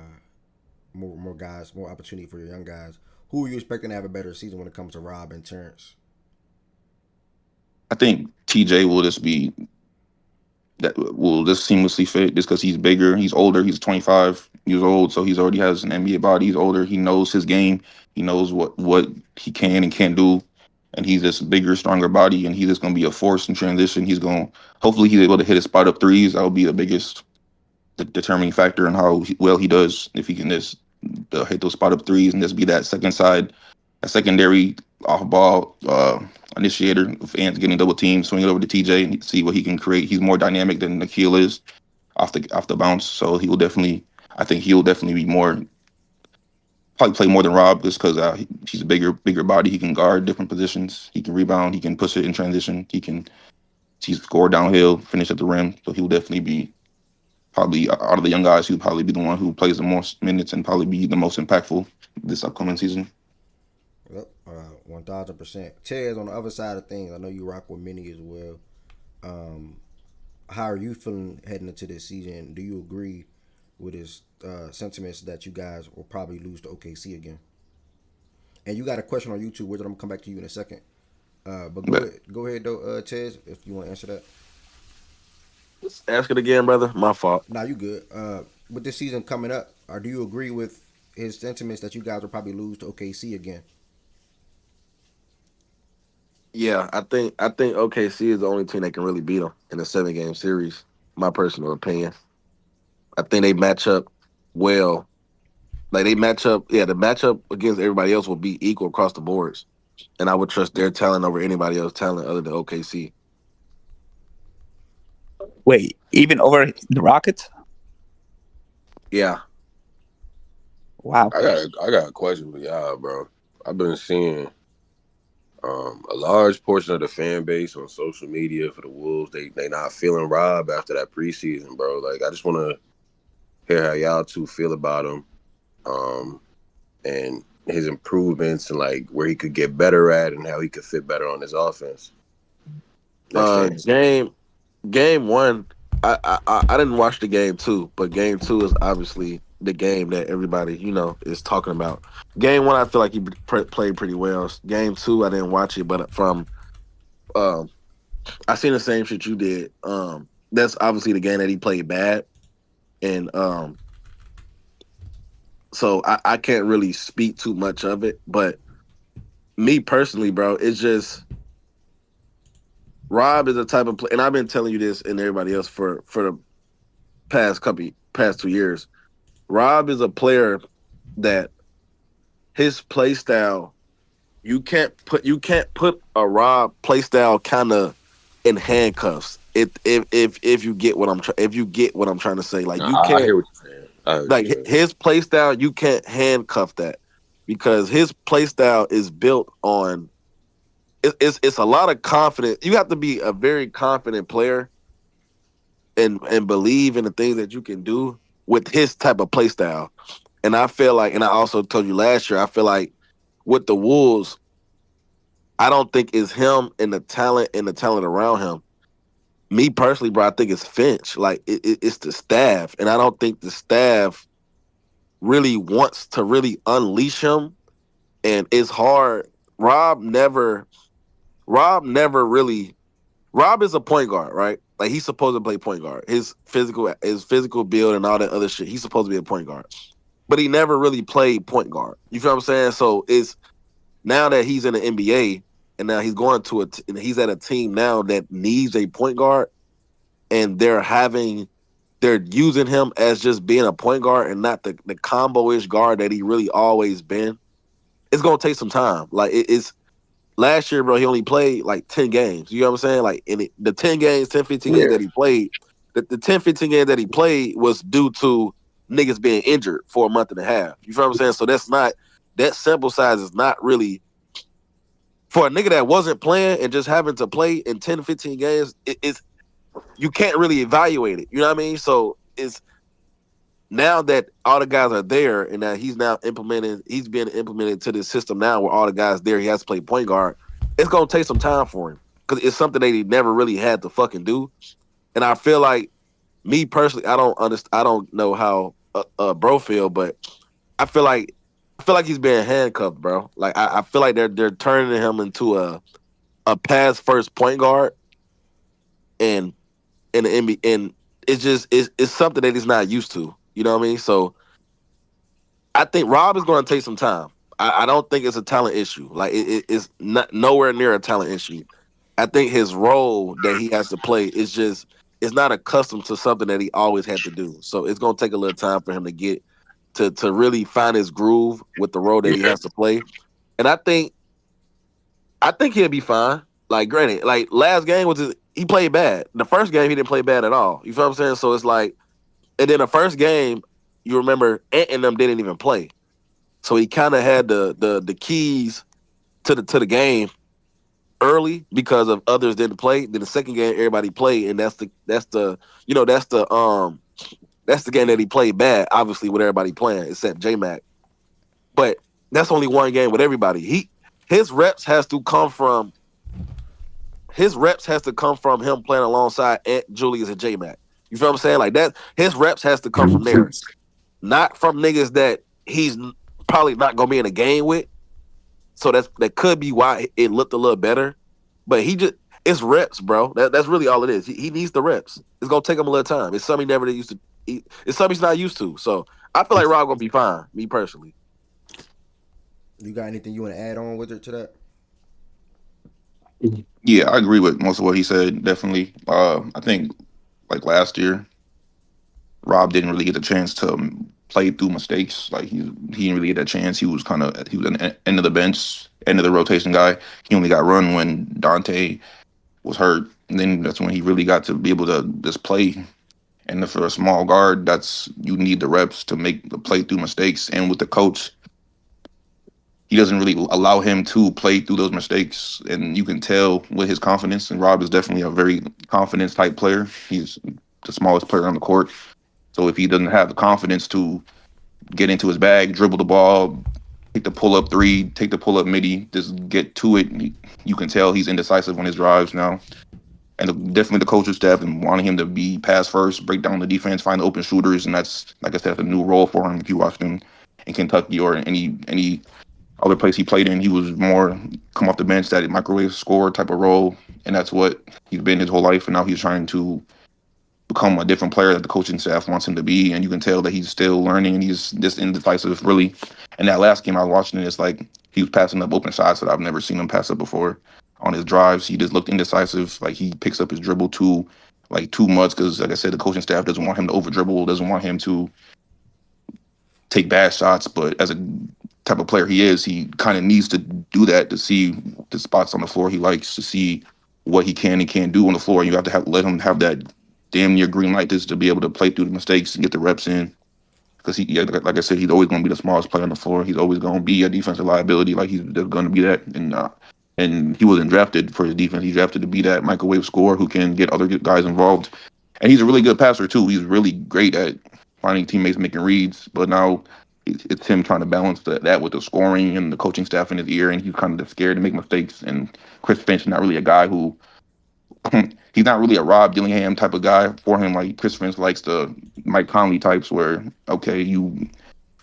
more guys, more opportunity for your young guys. Who are you expecting to have a better season when it comes to Rob and Terrence? I think TJ will just seamlessly fit just because he's bigger, he's older, he's 25 years old, so he's already has an NBA body. He's older, he knows his game, he knows what he can and can't do, and he's just bigger, stronger body, and he's just gonna be a force in transition. Hopefully he's able to hit his spot up threes. That will be the biggest determining factor in how well he does if he can just hit those spot up threes and just be that a secondary off ball initiator. If Ant's getting double teamed, swing it over to TJ and see what he can create. He's more dynamic than Nikhil is off the bounce, so I think he'll definitely be probably play more than Rob just because he's a bigger body. He can guard different positions. He can rebound. He can push it in transition. He score downhill, finish at the rim. So he'll definitely be probably out of the young guys. He'll probably be the one who plays the most minutes and probably be the most impactful this upcoming season. Yep, 1000%. Tez, on the other side of things, I know you rock with Minnie as well. How are you feeling heading into this season? Do you agree with his sentiments that you guys will probably lose to OKC again? And you got a question on YouTube, which I'm gonna come back to you in a second. But go ahead though, Tez, if you want to answer that. Ask it again, brother. My fault. Nah, you good. With this season coming up, or do you agree with his sentiments that you guys will probably lose to OKC again? Yeah, I think OKC is the only team that can really beat them in a 7 game series. My personal opinion. I think they match up well. Like they match up, yeah. The matchup against everybody else will be equal across the boards, and I would trust their talent over anybody else's talent other than OKC. Wait, even over the Rockets? Yeah, Wow. I got a question for y'all, bro. I've been seeing a large portion of the fan base on social media for the Wolves. They not feeling Rob after that preseason, bro. Like I just want to hear how y'all two feel about him, and his improvements and like where he could get better at and how he could fit better on his offense. Next game. game one. I didn't watch the game two, but game two is obviously the game that everybody is talking about. Game one, I feel like he played pretty well. Game two, I didn't watch it, but um, I seen the same shit you did. That's obviously the game that he played bad. and so I can't really speak too much of it. But me personally, bro, it's just Rob is the type of play, and I've been telling you this and everybody else for the past 2 years. Rob is a player that his play style you can't put a Rob play style kind of in handcuffs. If you get what if you get what I'm trying to say, like you I can't hear what you're saying. I hear what like you're saying. his play style, you can't handcuff that because his play style is built on it's a lot of confidence. You have to be a very confident player and believe in the things that you can do with his type of play style. And I feel like, and I also told you last year, I feel like with the Wolves, I don't think it's him and the talent around him. Me personally, bro, I think it's Finch. Like it's the staff, and I don't think the staff really wants to really unleash him. And it's hard. Rob never, Rob never really. Rob is a point guard, right? Like he's supposed to play point guard. His physical build and all that other shit. He's supposed to be a point guard, but he never really played point guard. You feel what I'm saying? So it's now that he's in the NBA and now he's going to and he's at a team now that needs a point guard, and they're using him as just being a point guard and not the combo-ish guard that he really always been. It's gonna take some time. Like it's last year, bro, he only played like 10 games. You know what I'm saying? Like the 10 games, 10, 15 games Yeah. that he played, the 10, 15 games that he played was due to niggas being injured for a month and a half. You feel what I'm saying? So that sample size is not really for a nigga that wasn't playing and just having to play in 10, 15 games, it's you can't really evaluate it. You know what I mean? So it's now that all the guys are there and that he's being implemented to this system now where all the guys there, he has to play point guard. It's gonna take some time for him because it's something that he never really had to fucking do. And I feel like me personally, I don't understand. I don't know how bro feel, but I feel like he's being handcuffed, bro. Like I feel like they're turning him into a pass first point guard, and in the NBA, and it's something that he's not used to. You know what I mean? So I think Rob is going to take some time. I don't think it's a talent issue. Like it's not nowhere near a talent issue. I think his role that he has to play is just it's not accustomed to something that he always had to do. So it's going to take a little time for him to get to really find his groove with the role that he Yeah. has to play. And I think he'll be fine. Like granted, like last game he played bad. The first game he didn't play bad at all. You feel what I'm saying? So it's like, and then the first game, you remember Ant and them didn't even play. So he kind of had the keys to the game early because of others didn't play. Then the second game everybody played, and you know that's the game that he played bad. Obviously with everybody playing except J Mac, but that's only one game with everybody. His reps has to come from him playing alongside Ant, Julius, and J Mac. You feel what I'm saying? Like that, his reps has to come from there, not from niggas that he's probably not gonna be in a game with. So that could be why it looked a little better. But it's reps, bro. That's really all it is. He needs the reps. It's gonna take him a little time. It's something he never used to. It's something he's not used to. So I feel like Rob gonna be fine. Me personally. You got anything you want to add on with it to that? Yeah, I agree with most of what he said. Definitely. I think like last year, Rob didn't really get the chance to play through mistakes. Like he didn't really get that chance. He was an end of the bench, end of the rotation guy. He only got run when Dante was hurt, and then that's when he really got to be able to just play. And for a small guard, that's you need the reps to make the play through mistakes. And with the coach, he doesn't really allow him to play through those mistakes, and you can tell with his confidence. And Rob is definitely a very confidence type player. He's the smallest player on the court, so if he doesn't have the confidence to get into his bag, dribble the ball, take the pull up three, take the pull up midi, just get to it, you can tell he's indecisive on his drives now. And definitely the coaching staff and wanting him to be pass first, break down the defense, find the open shooters, and that's like I said, that's a new role for him. If you watched him in Kentucky or any other place he played in, he was more come off the bench, that microwave score type of role, and that's what he's been his whole life. And now he's trying to become a different player that the coaching staff wants him to be, and you can tell that he's still learning and he's just indecisive. Really, in that last game I was watching, it's like he was passing up open shots that I've never seen him pass up before. On his drives, he just looked indecisive. Like he picks up his dribble too much because, like I said, the coaching staff doesn't want him to over dribble, doesn't want him to take bad shots. But as a type of player he is, he kind of needs to do that to see the spots on the floor he likes, to see what he can and can't do on the floor. You have to let him have that damn near green light just to be able to play through the mistakes and get the reps in. Because like I said, he's always going to be the smallest player on the floor. He's always going to be a defensive liability. Like he's just going to be that. And he wasn't drafted for his defense. He's drafted to be that microwave scorer who can get other guys involved. And he's a really good passer too. He's really great at finding teammates, making reads. But now it's him trying to balance that with the scoring and the coaching staff in his ear, and he's kind of scared to make mistakes. And Chris Finch is not really a guy who he's not really a Rob Dillingham type of guy for him. Like Chris Finch likes the Mike Conley types where, okay, you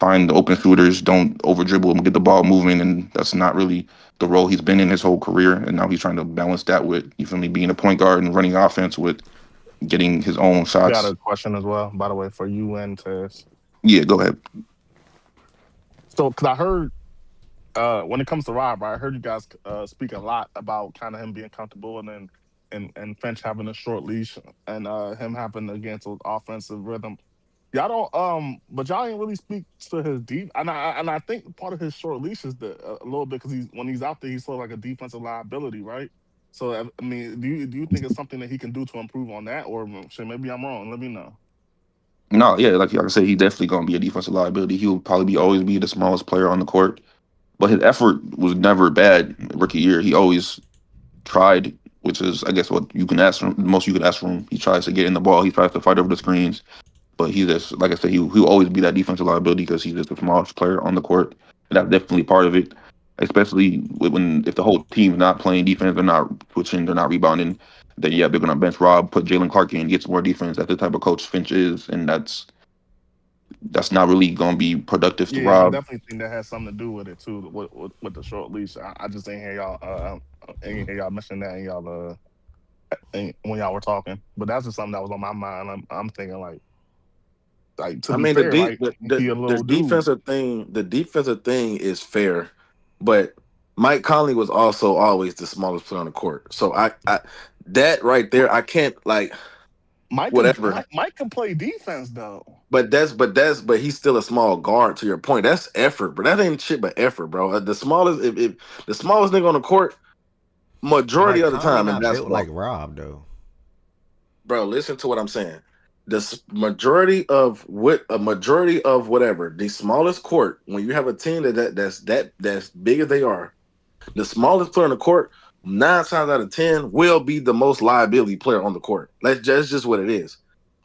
find the open shooters, don't over dribble and get the ball moving, and that's not really the role he's been in his whole career. And now he's trying to balance that with, you feel me, being a point guard and running offense with getting his own shots. Got a question as well, by the way, for you and Tess. Yeah, go ahead. So, because I heard when it comes to Rob, I heard you guys speak a lot about kind of him being comfortable and then and Finch having a short leash and him having against offensive rhythm. Y'all don't but y'all ain't really speak to his deep and I think part of his short leash is a little bit because when he's out there he's sort of like a defensive liability, right? So I mean, do you think it's something that he can do to improve on that, or shit, maybe I'm wrong? Let me know. No, yeah, like I said, he's definitely going to be a defensive liability. He'll probably always be the smallest player on the court, but his effort was never bad rookie year. He always tried, which is, I guess, what you can ask from most you can ask from him. He tries to get in the ball. He tries to fight over the screens, but he just, like I said, he'll always be that defensive liability because he's just the smallest player on the court, and that's definitely part of it. Especially if the whole team's not playing defense, they're not switching, they're not rebounding, then yeah, they're gonna bench Rob, put Jalen Clark in, get some more defense. That's the type of coach Finch is, and that's not really gonna be productive to Yeah, I Rob. definitely think that has something to do with it too, with the short leash. I just ain't hear y'all mention that in y'all when y'all were talking. But that's just something that was on my mind. I'm thinking like to I be mean, fair, like the he a the little dude. defensive thing is fair, but Mike Conley was also always the smallest player on the court. So I that right there, I can't like whatever. Mike can play defense though. But he's still a small guard. To your point, that's effort, but that ain't shit but effort, bro. The smallest if the smallest nigga on the court, majority Mike of the Conley time in not built like basketball, Rob though. bro. Listen to what I'm saying. Majority of whatever the smallest court, when you have a team that's big as they are, the smallest player on the court 9 times out of 10 will be the most liability player on the court. That's just what it is.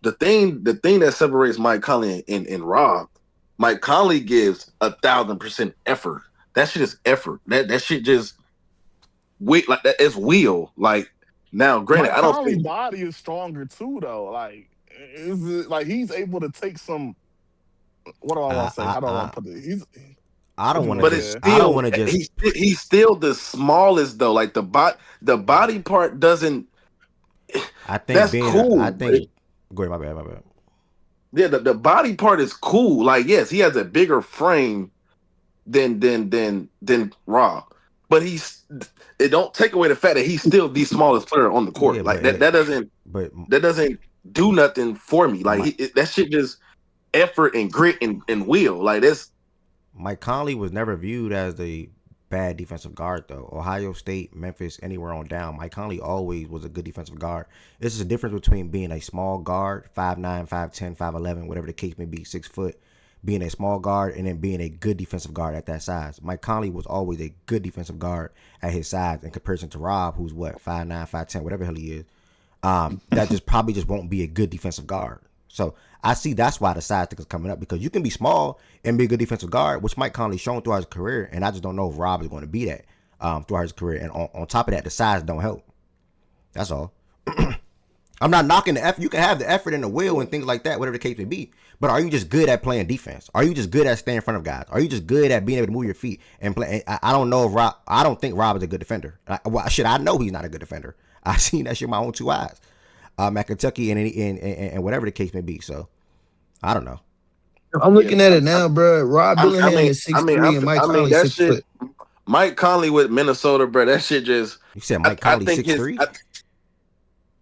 The thing that separates Mike Conley and Rob, Mike Conley gives 1,000% effort. That shit is effort. That shit just like that is wheel. Like now, granted, Mike I don't Conley's think. body is stronger too, though. Like, is it like he's able to take some? What do I want I to say? I How do I want I, to put it? He's I what don't you want want to But to it's just. say? I don't still want to just. he's still the smallest though. Like the body part doesn't. I think That's being a. I cool. think. Go ahead. My bad. My bad. Yeah, the body part is cool. Like yes, he has a bigger frame than Rob, but it don't take away the fact that he's still the smallest player on the Yeah, court. Like but that doesn't do nothing for me. Like Mike that shit just effort and grit and will. Like that's Mike Conley was never viewed as the bad defensive guard though. Ohio State, Memphis, anywhere on down, Mike Conley always was a good defensive guard. This is a difference between being a small guard, 5'9", 5'10", 5'11", whatever the case may be, 6 foot, being a small guard and then being a good defensive guard at that size. Mike Conley was always a good defensive guard at his size in comparison to Rob, who's what, 5'9", 5'10", whatever the hell he is. That just probably just won't be a good defensive guard. So I see that's why the size thing is coming up, because you can be small and be a good defensive guard, which Mike Conley's shown throughout his career, and I just don't know if Rob is going to be that throughout his career. And on top of that, the size don't help. That's all. I'm not knocking the effort. You can have the effort and the will and things like that, whatever the case may be. But are you just good at playing defense? Are you just good at staying in front of guys? Are you just good at being able to move your feet and play? I don't know if Rob. I don't think Rob is a good defender. I know he's not a good defender. I've seen that shit with my own two eyes. at Kentucky and whatever the case may be. So I don't know. I'm looking at it now, bro. Rob Dillingham is I mean, 6'3" and Mike Conley that 6 shit. foot. Mike Conley with Minnesota, bro. That shit just. You said Mike I Conley think 6'3"?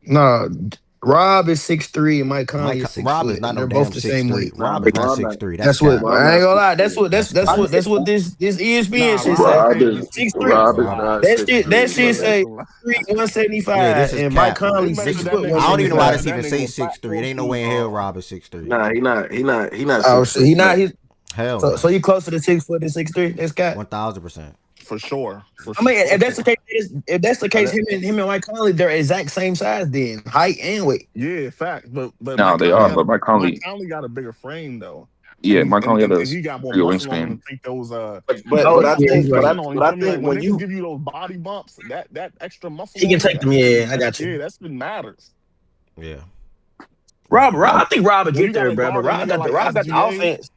No, Rob is 6'3" and Mike Conley is 6 Rob foot. is not And no they're damn both the same 6'3". weight. Rob is not 6'3". That's That's what cap. I ain't gonna lie. That's what this Nah, ESPN shit say. Rob Rob ain't is 6'3". Rob is Rob. not That 6'3", shit brother. say ridiculous. 175 Yeah, this is and Mike cap. Conley They 6 measured that foot nigga I don't even know why 175. this that even nigga say with flat 6'3". It ain't no way in hell Rob is 6'3". Nah, he not Oh 6 shit, foot. he not. He's Hell so no. so you closer to 6 foot than 6'3". That's got. 1000%. for sure. I mean, if that's the Sure. case, him and Mike Conley, they're exact same size then, height and weight. Yeah, fact. But No, they are. But Mike Mike Conley, Conley got a bigger frame though, yeah, Mike Conley had a and he got more bigger muscle on him wingspan. to take those Oh But I yeah, think he's right. on you. but I Feel me? Like think when when niggas you give you those body bumps, that extra muscle He can on you, take them. Yeah, I got you. that shit matters. Yeah. Rob, Yeah, I think Rob will When you get there, gotta bro. But guard a nigga like Rob got the SGA, offense.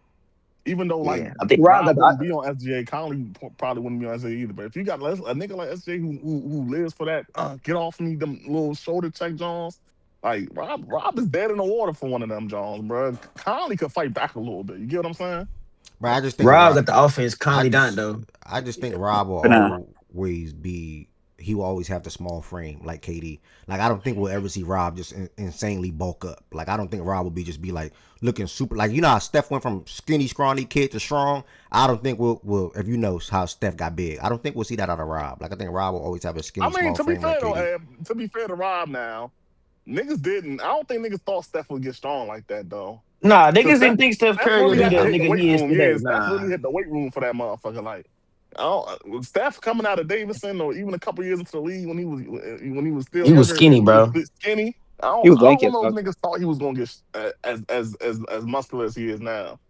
even though like Yeah, I think Rob got Rob wouldn't the. be on SGA, Conley probably wouldn't be on SGA either. But if you got a nigga like SGA who lives for that, get off me them little shoulder check Jones. Like Rob is dead in the water for one of them Jones, bro. Conley could fight back a little bit. You get what I'm saying? But I just think Rob got the offense. I Conley don't just though. I just think Rob will But always be he will always have the small frame like KD. Like I don't think we'll ever see Rob just insanely bulk up. Like I don't think Rob will just be like looking super like you know how Steph went from skinny scrawny kid to strong. I don't think we'll if you know how Steph got big. I don't think we'll see that out of Rob. Like I think Rob will always have a skinny I mean, small to be frame like fair though, KD. to be fair to Rob now, niggas didn't. I don't think niggas thought Steph would get strong like that though. Nah, Cause niggas Steph, didn't think Steph Steph Curry would really be had the to hit the nigga weight he is room. today. Yeah, Steph Nah, really hit the weight room for that motherfucker. Like, I don't, Steph coming out of Davidson or even a couple years into the league when he was still he was younger, skinny, he was bro. skinny. he was I lanky don't as know if fuck. niggas thought he was gonna get as muscular as he is now.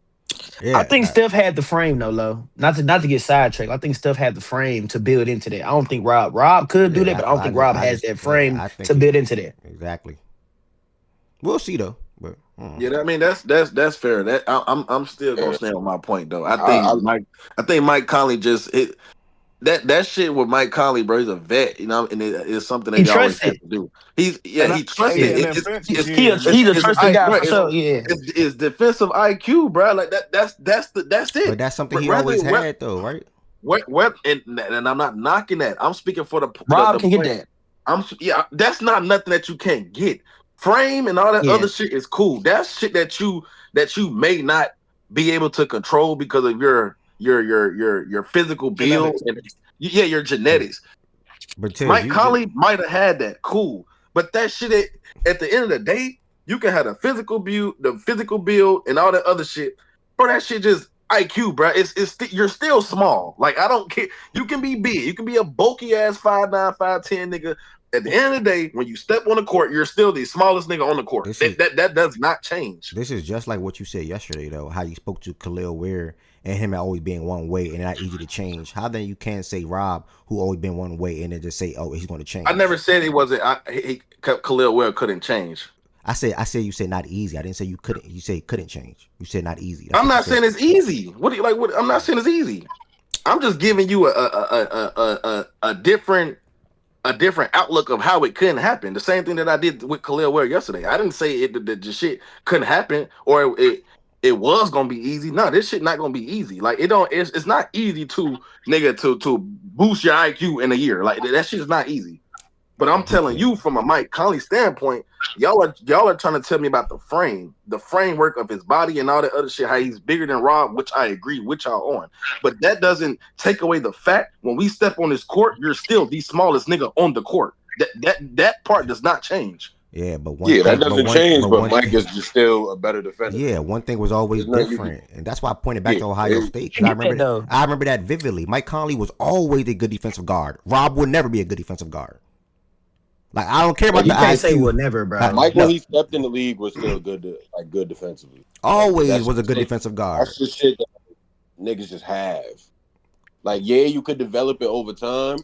I Yeah. think Steph had the frame though, low. Not to get sidetracked. I think Steph had the frame to build into that. I don't think Rob could do that, but I don't think Rob has that frame I think to build into that. exactly. We'll see though. But Yeah, I mean that's fair. That I'm still gonna stand on my point though. I I think Mike Conley just that shit with Mike Conley, bro. He's a vet, you know, and it's something He that you always trusts have it. to do. He And trusted. Yeah. and then Finch, He's a trusted guy for sure. Yeah. It's defensive IQ, bro. Like that's but it. that's something he Whether always had though, right? and I'm not knocking that. I'm speaking for the Rob can get point. that. That's not nothing that you can't get. Frame and all that Yeah. other shit is cool. That's shit that you may not be able to control because of your physical build genetics. and your genetics. But Tiz, Mike Conley might have had that, cool, but that shit at the end of the day, you can have the physical build, and all that other shit, bro. That shit just IQ, bro. You're still small. Like I don't care. You can be big. You can be a bulky ass 5'9", 5'10" nigga. At the end of the day, when you step on the court, you're still the smallest nigga on the court. That does not change. This is just like what you said yesterday, though. How you spoke to Khalil Ware and him always being one way and not easy to change. How then you can't say Rob, who always been one way, and then just say, oh, he's going to change. I never said he wasn't. Khalil Ware couldn't change. I said you said not easy. I didn't say you couldn't. You said couldn't change. You said not easy. I'm not saying it's easy. What do you like? What I'm not saying it's easy. I'm just giving you a different outlook of how it couldn't happen. The same thing that I did with Khalil Ware yesterday. I didn't say the shit couldn't happen or it was gonna be easy. No, this shit not gonna be easy. Like it's not easy to boost your IQ in a year. Like that shit's not easy. But I'm telling you from a Mike Conley standpoint, y'all are trying to tell me about the framework of his body and all that other shit, how he's bigger than Rob, which I agree with y'all on. But that doesn't take away the fact when we step on this court, you're still the smallest nigga on the court. That part does not change. Yeah, but that doesn't change. But Mike is just still a better defender. Yeah, one thing was always different, and that's why I pointed back to Ohio State. I remember that vividly. Mike Conley was always a good defensive guard. Rob would never be a good defensive guard. Like I don't care about you the can't IQ. say would never, bro. Mike when he stepped in the league was still good defensively. Always was a good defensive guard. That's the shit that niggas just have. Like you could develop it over time,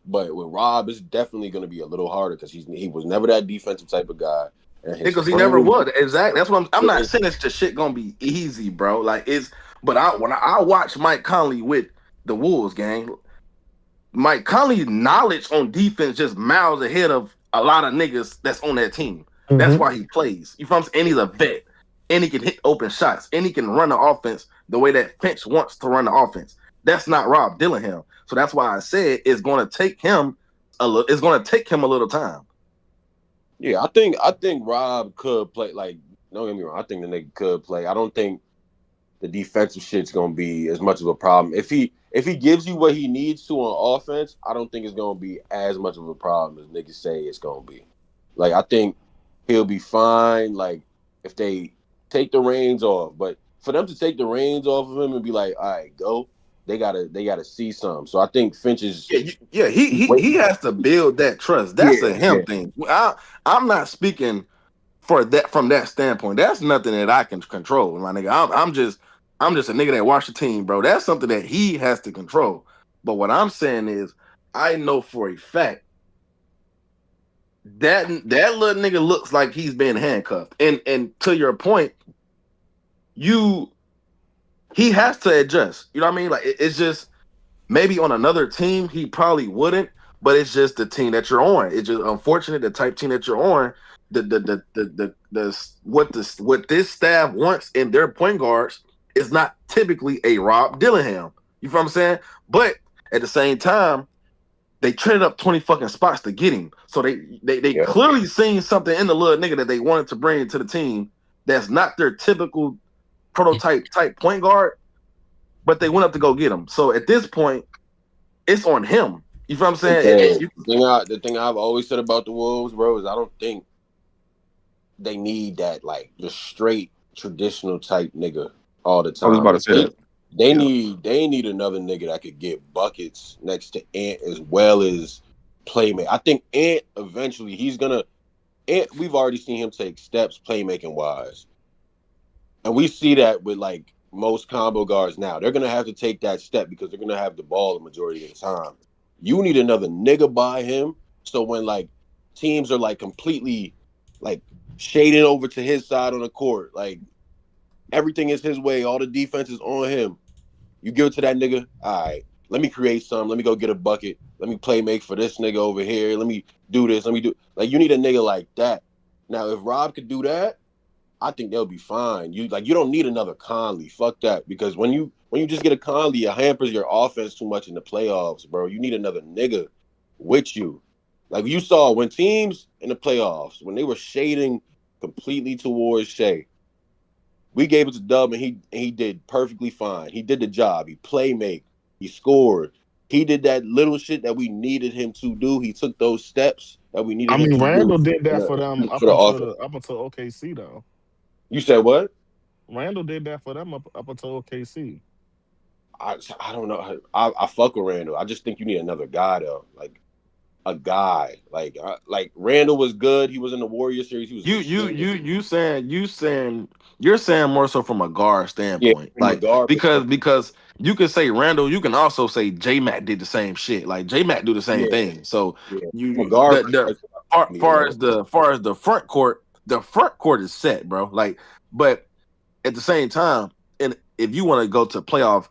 but with Rob, it's definitely going to be a little harder because he was never that defensive type of guy. Because he never was. Exactly. That's what I'm not saying it's the shit gonna be easy, bro. Like when I watch Mike Conley with the Wolves gang, Mike Conley's knowledge on defense just miles ahead of a lot of niggas that's on that team. That's Mhm. why he plays. You feel what I'm saying? And he's a vet. And he can hit open shots. And he can run the offense the way that Finch wants to run the offense. That's not Rob Dillingham. So that's why I said it's going to take him it's going to take him a little time. Yeah, I think Rob could play. Like, don't get me wrong. I think the nigga could play. I don't think the defensive shit's gonna be as much of a problem. If he gives you what he needs to on offense, I don't think it's gonna be as much of a problem as niggas say it's gonna be. Like, I think he'll be fine. Like, if they take the reins off, but for them to take the reins off of him and be like, all right, go, they gotta see some. So I think Finch is Yeah, he has to build that trust. That's a yeah, him yeah, thing. I'm not speaking for that from that standpoint. That's nothing that I can control, my nigga. I'm just a nigga that watch the team, bro. That's something that he has to control. But what I'm saying is, I know for a fact that little nigga looks like he's been handcuffed. And to your point, he has to adjust. You know what I mean? Like it's just maybe on another team he probably wouldn't, but it's just the team that you're on. It's just unfortunate the type team that you're on. What this staff wants in their point guards is not typically a Rob Dillingham. You feel what I'm saying? But at the same time, they traded up 20 fucking spots to get him. So they yeah. clearly seen something in the little nigga that they wanted to bring into the team that's not their typical prototype type point guard, but they went up to go get him. So at this point, it's on him. You feel what I'm saying? The thing I've always said about the Wolves, bro, is I don't think they need that like the straight traditional type nigga all the I was time. about to Like say that. Yeah. they need another nigga that could get buckets next to Ant as well as playmate. I think Ant eventually Ant, we've already seen him take steps playmaking wise. And we see that with like most combo guards now. They're gonna have to take that step because they're gonna have the ball the majority of the time. You need another nigga by him. So when like teams are like completely like shading over to his side on the court, like everything is his way, all the defense is on him. You give it to that nigga, all right, let me create some, let me go get a bucket, let me play make for this nigga over here, let me do this, let me do like you need a nigga like that. Now if Rob could do that, I think they'll be fine. You don't need another Conley. Fuck that. Because when you just get a Conley, it hampers your offense too much in the playoffs, bro. You need another nigga with you. Like you saw when teams in the playoffs, when they were shading completely towards Shea, we gave it to Dub and he did perfectly fine. He did the job. He play make. He scored. He did that little shit that we needed him to do. He took those steps that we I needed him mean, to do Randall did that for them for the offense. up until OKC though. You said what? Randall did that for them up until OKC. I don't know. I fuck with Randall. I just think you need another guy though, like a guy. Like Randall was good. He was in the Warrior series. He was extremely You're saying more so from a guard yeah standpoint, from a like guard perspective. because you can say Randall, you can also say J Mac did the same shit. Like J Mac do the same Yeah, thing. So yeah. From a you guard the perspective, I need another. far as the front court is set, bro. Like, but at the same time, and if you want to go to playoff,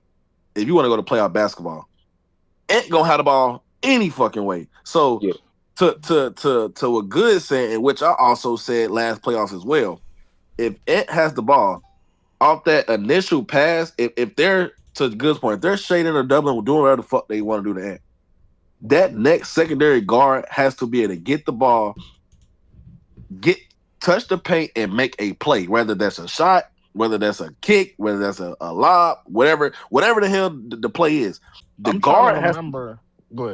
if you want to go to playoff basketball, ain't gonna have the ball any fucking way. So Yeah, to a good saying, in which I also said last playoffs as well. If Ant has the ball off that initial pass, if they're to Good's point, if they're shading or doubling or doing whatever the fuck they want to do to Ant, that next secondary guard has to be able to get the ball, get touch the paint and make a play, whether that's a shot, whether that's a kick, whether that's a lob, whatever the hell the play is. The I'm trying to guard has remember. Go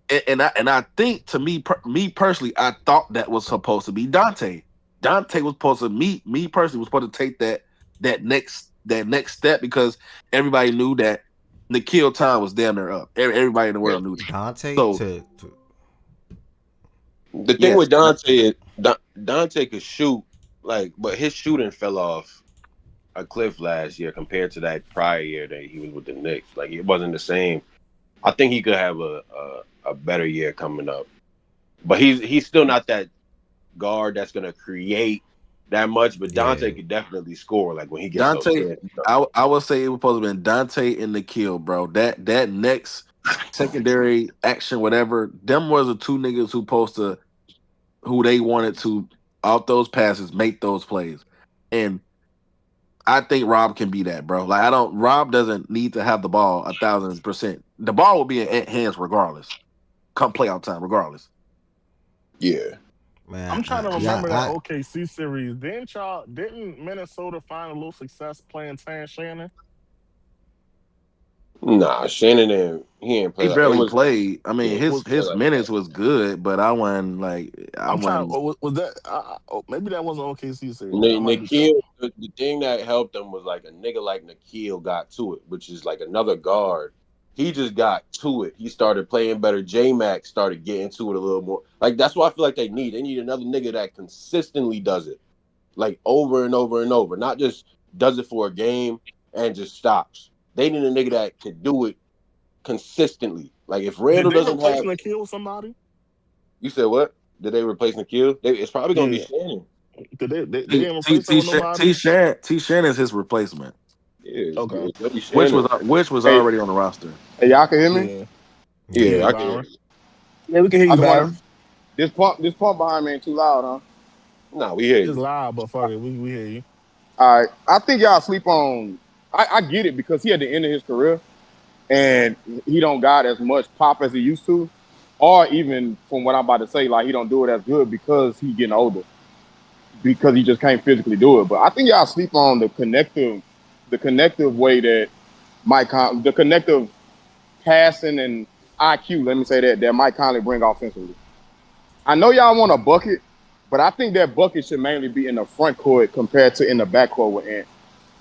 ahead. and I think to me personally, I thought that was supposed to be Dante. Dante was supposed to me personally was supposed to take that next step because everybody knew that the kill time was down there up. Everybody in the yeah. world knew that. Dante So to The thing yes, with Dante is Dante could shoot like, but his shooting fell off a cliff last year compared to that prior year that he was with the Knicks. Like it wasn't the same. I think he could have a better year coming up, but he's still not that guard that's gonna create that much. But Dante yeah. could definitely score. Like when he gets those Dante, chances. I would say it was supposed to have been Dante in the kill, bro. That next secondary action, whatever, them was the two niggas who they wanted to off those passes, make those plays. And I think Rob can be that, bro. Like Rob doesn't need to have the ball 1,000%. The ball will be in hands regardless. Come playoff time, regardless. Yeah. Man, I'm trying to yeah, remember that OKC series. Didn't Minnesota find a little success playing Tan Shannon? Nah, Shannon he ain't play He like it barely was. played. I mean, Yeah, he his Was didn't play his like minutes that. was good, but I I'm trying. wasn't. Was that? Maybe that wasn't OKC series. Then I might be Nikhil, tripping. the thing that helped them was like a nigga like Nikhil got to it, which is like another guard. He just got to it. He started playing better. J Max started getting to it a little more. Like that's what I feel like they need. They need another nigga that consistently does it, like over and over and over, not just does it for a game and just stops. They need a nigga that could do it consistently. Like if Did Randall they doesn't replace have, Nikhil with somebody? you said what? Did they replace Nikhil? It's probably gonna be Yeah. Shannon. Did they T didn't T replace him T with nobody? T Shannon's his replacement, Yeah, Okay. it's gonna be which was Shannon. Hey, already on the roster. hey, y'all can hear me? Yeah. We can yeah. hear Yeah, you, I can hear Byron. you. Yeah, we can hear I you, just want Byron. to. This pump behind me ain't too loud, huh? Nah, we hear It's you. loud, but fuck it. We hear you. All right. I think y'all sleep on. I get it because he at the end of his career and he don't got as much pop as he used to, or even from what I'm about to say, like he don't do it as good because he getting older, because he just can't physically do it. But I think y'all sleep on the connective way that the connective passing and IQ. Let me say that Mike Conley bring offensively. I know y'all want a bucket, but I think that bucket should mainly be in the front court compared to in the back court with Ant.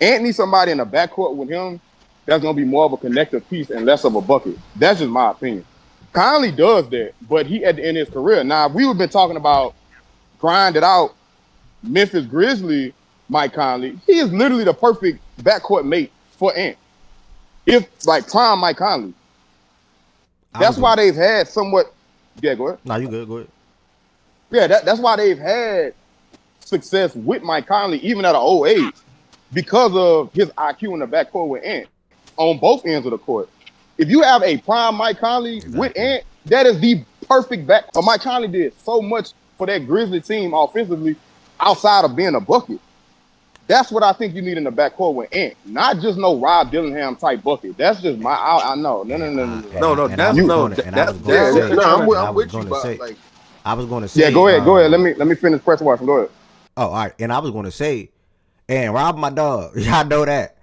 Ant needs somebody in the back court with him that's gonna be more of a connective piece and less of a bucket. That's just my opinion. Conley does that, but he at the end of his career. Now we've been talking about grinded out Memphis Grizzly Mike Conley. He is literally the perfect backcourt mate for Ant. If like prime Mike Conley. I was That's going. why they've had somewhat. Yeah, go ahead. Nah, you good? Go ahead. Yeah, that's why they've had success with Mike Conley, even at an old age, because of his IQ in the backcourt with Ant on both ends of the court. If you have a prime Mike Conley with Exactly. Ant, that is the perfect back. Mike Conley did so much for that Grizzly team offensively outside of being a bucket. That's what I think you need in the backcourt with Ant, not just no Rob Dillingham type bucket. That's just my. I know. No, no, And no, I no, no. and No, I no, and I that's was You. no, going to and I that's was going to they're Yeah, they're say no, trying to. and I'm I was with going you, to but say like, I was going to Yeah, say go ahead. Let me finish press watching. Go ahead. oh, all right, and I was going to say, and Rob my dog, y'all know that.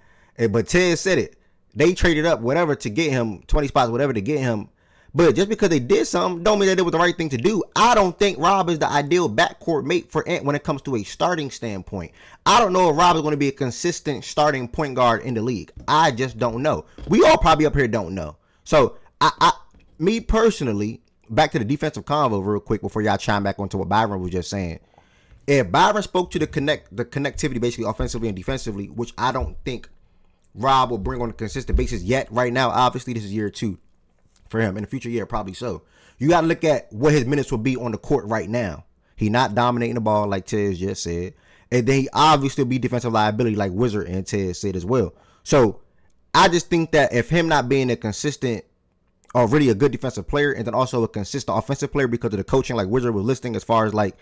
But Ted said it. They traded up whatever to get him 20 spots, whatever to get him. But just because they did something, don't mean that it was the right thing to do. I don't think Rob is the ideal backcourt mate for Ant when it comes to a starting standpoint. I don't know if Rob is going to be a consistent starting point guard in the league. I just don't know. We all probably up here don't know. So me personally, back to the defensive convo real quick before y'all chime back onto what Byron was just saying. If Byron spoke to the connectivity basically offensively and defensively, which I don't think Rob will bring on a consistent basis yet. Right now, obviously, this is year 2 for him. In the future year, probably so. You got to look at what his minutes will be on the court right now. He not dominating the ball like Tez just said, and then he obviously will be defensive liability like Wizard and Tez said as well. So I just think that if him not being a consistent or really a good defensive player and then also a consistent offensive player because of the coaching like Wizard was listing as far as like,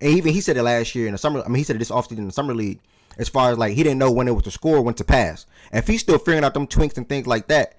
and even he said it last year in the summer. I mean, he said it this offseason in the summer league as far as like he didn't know when it was to score, when to pass. If he's still figuring out them twinks and things like that,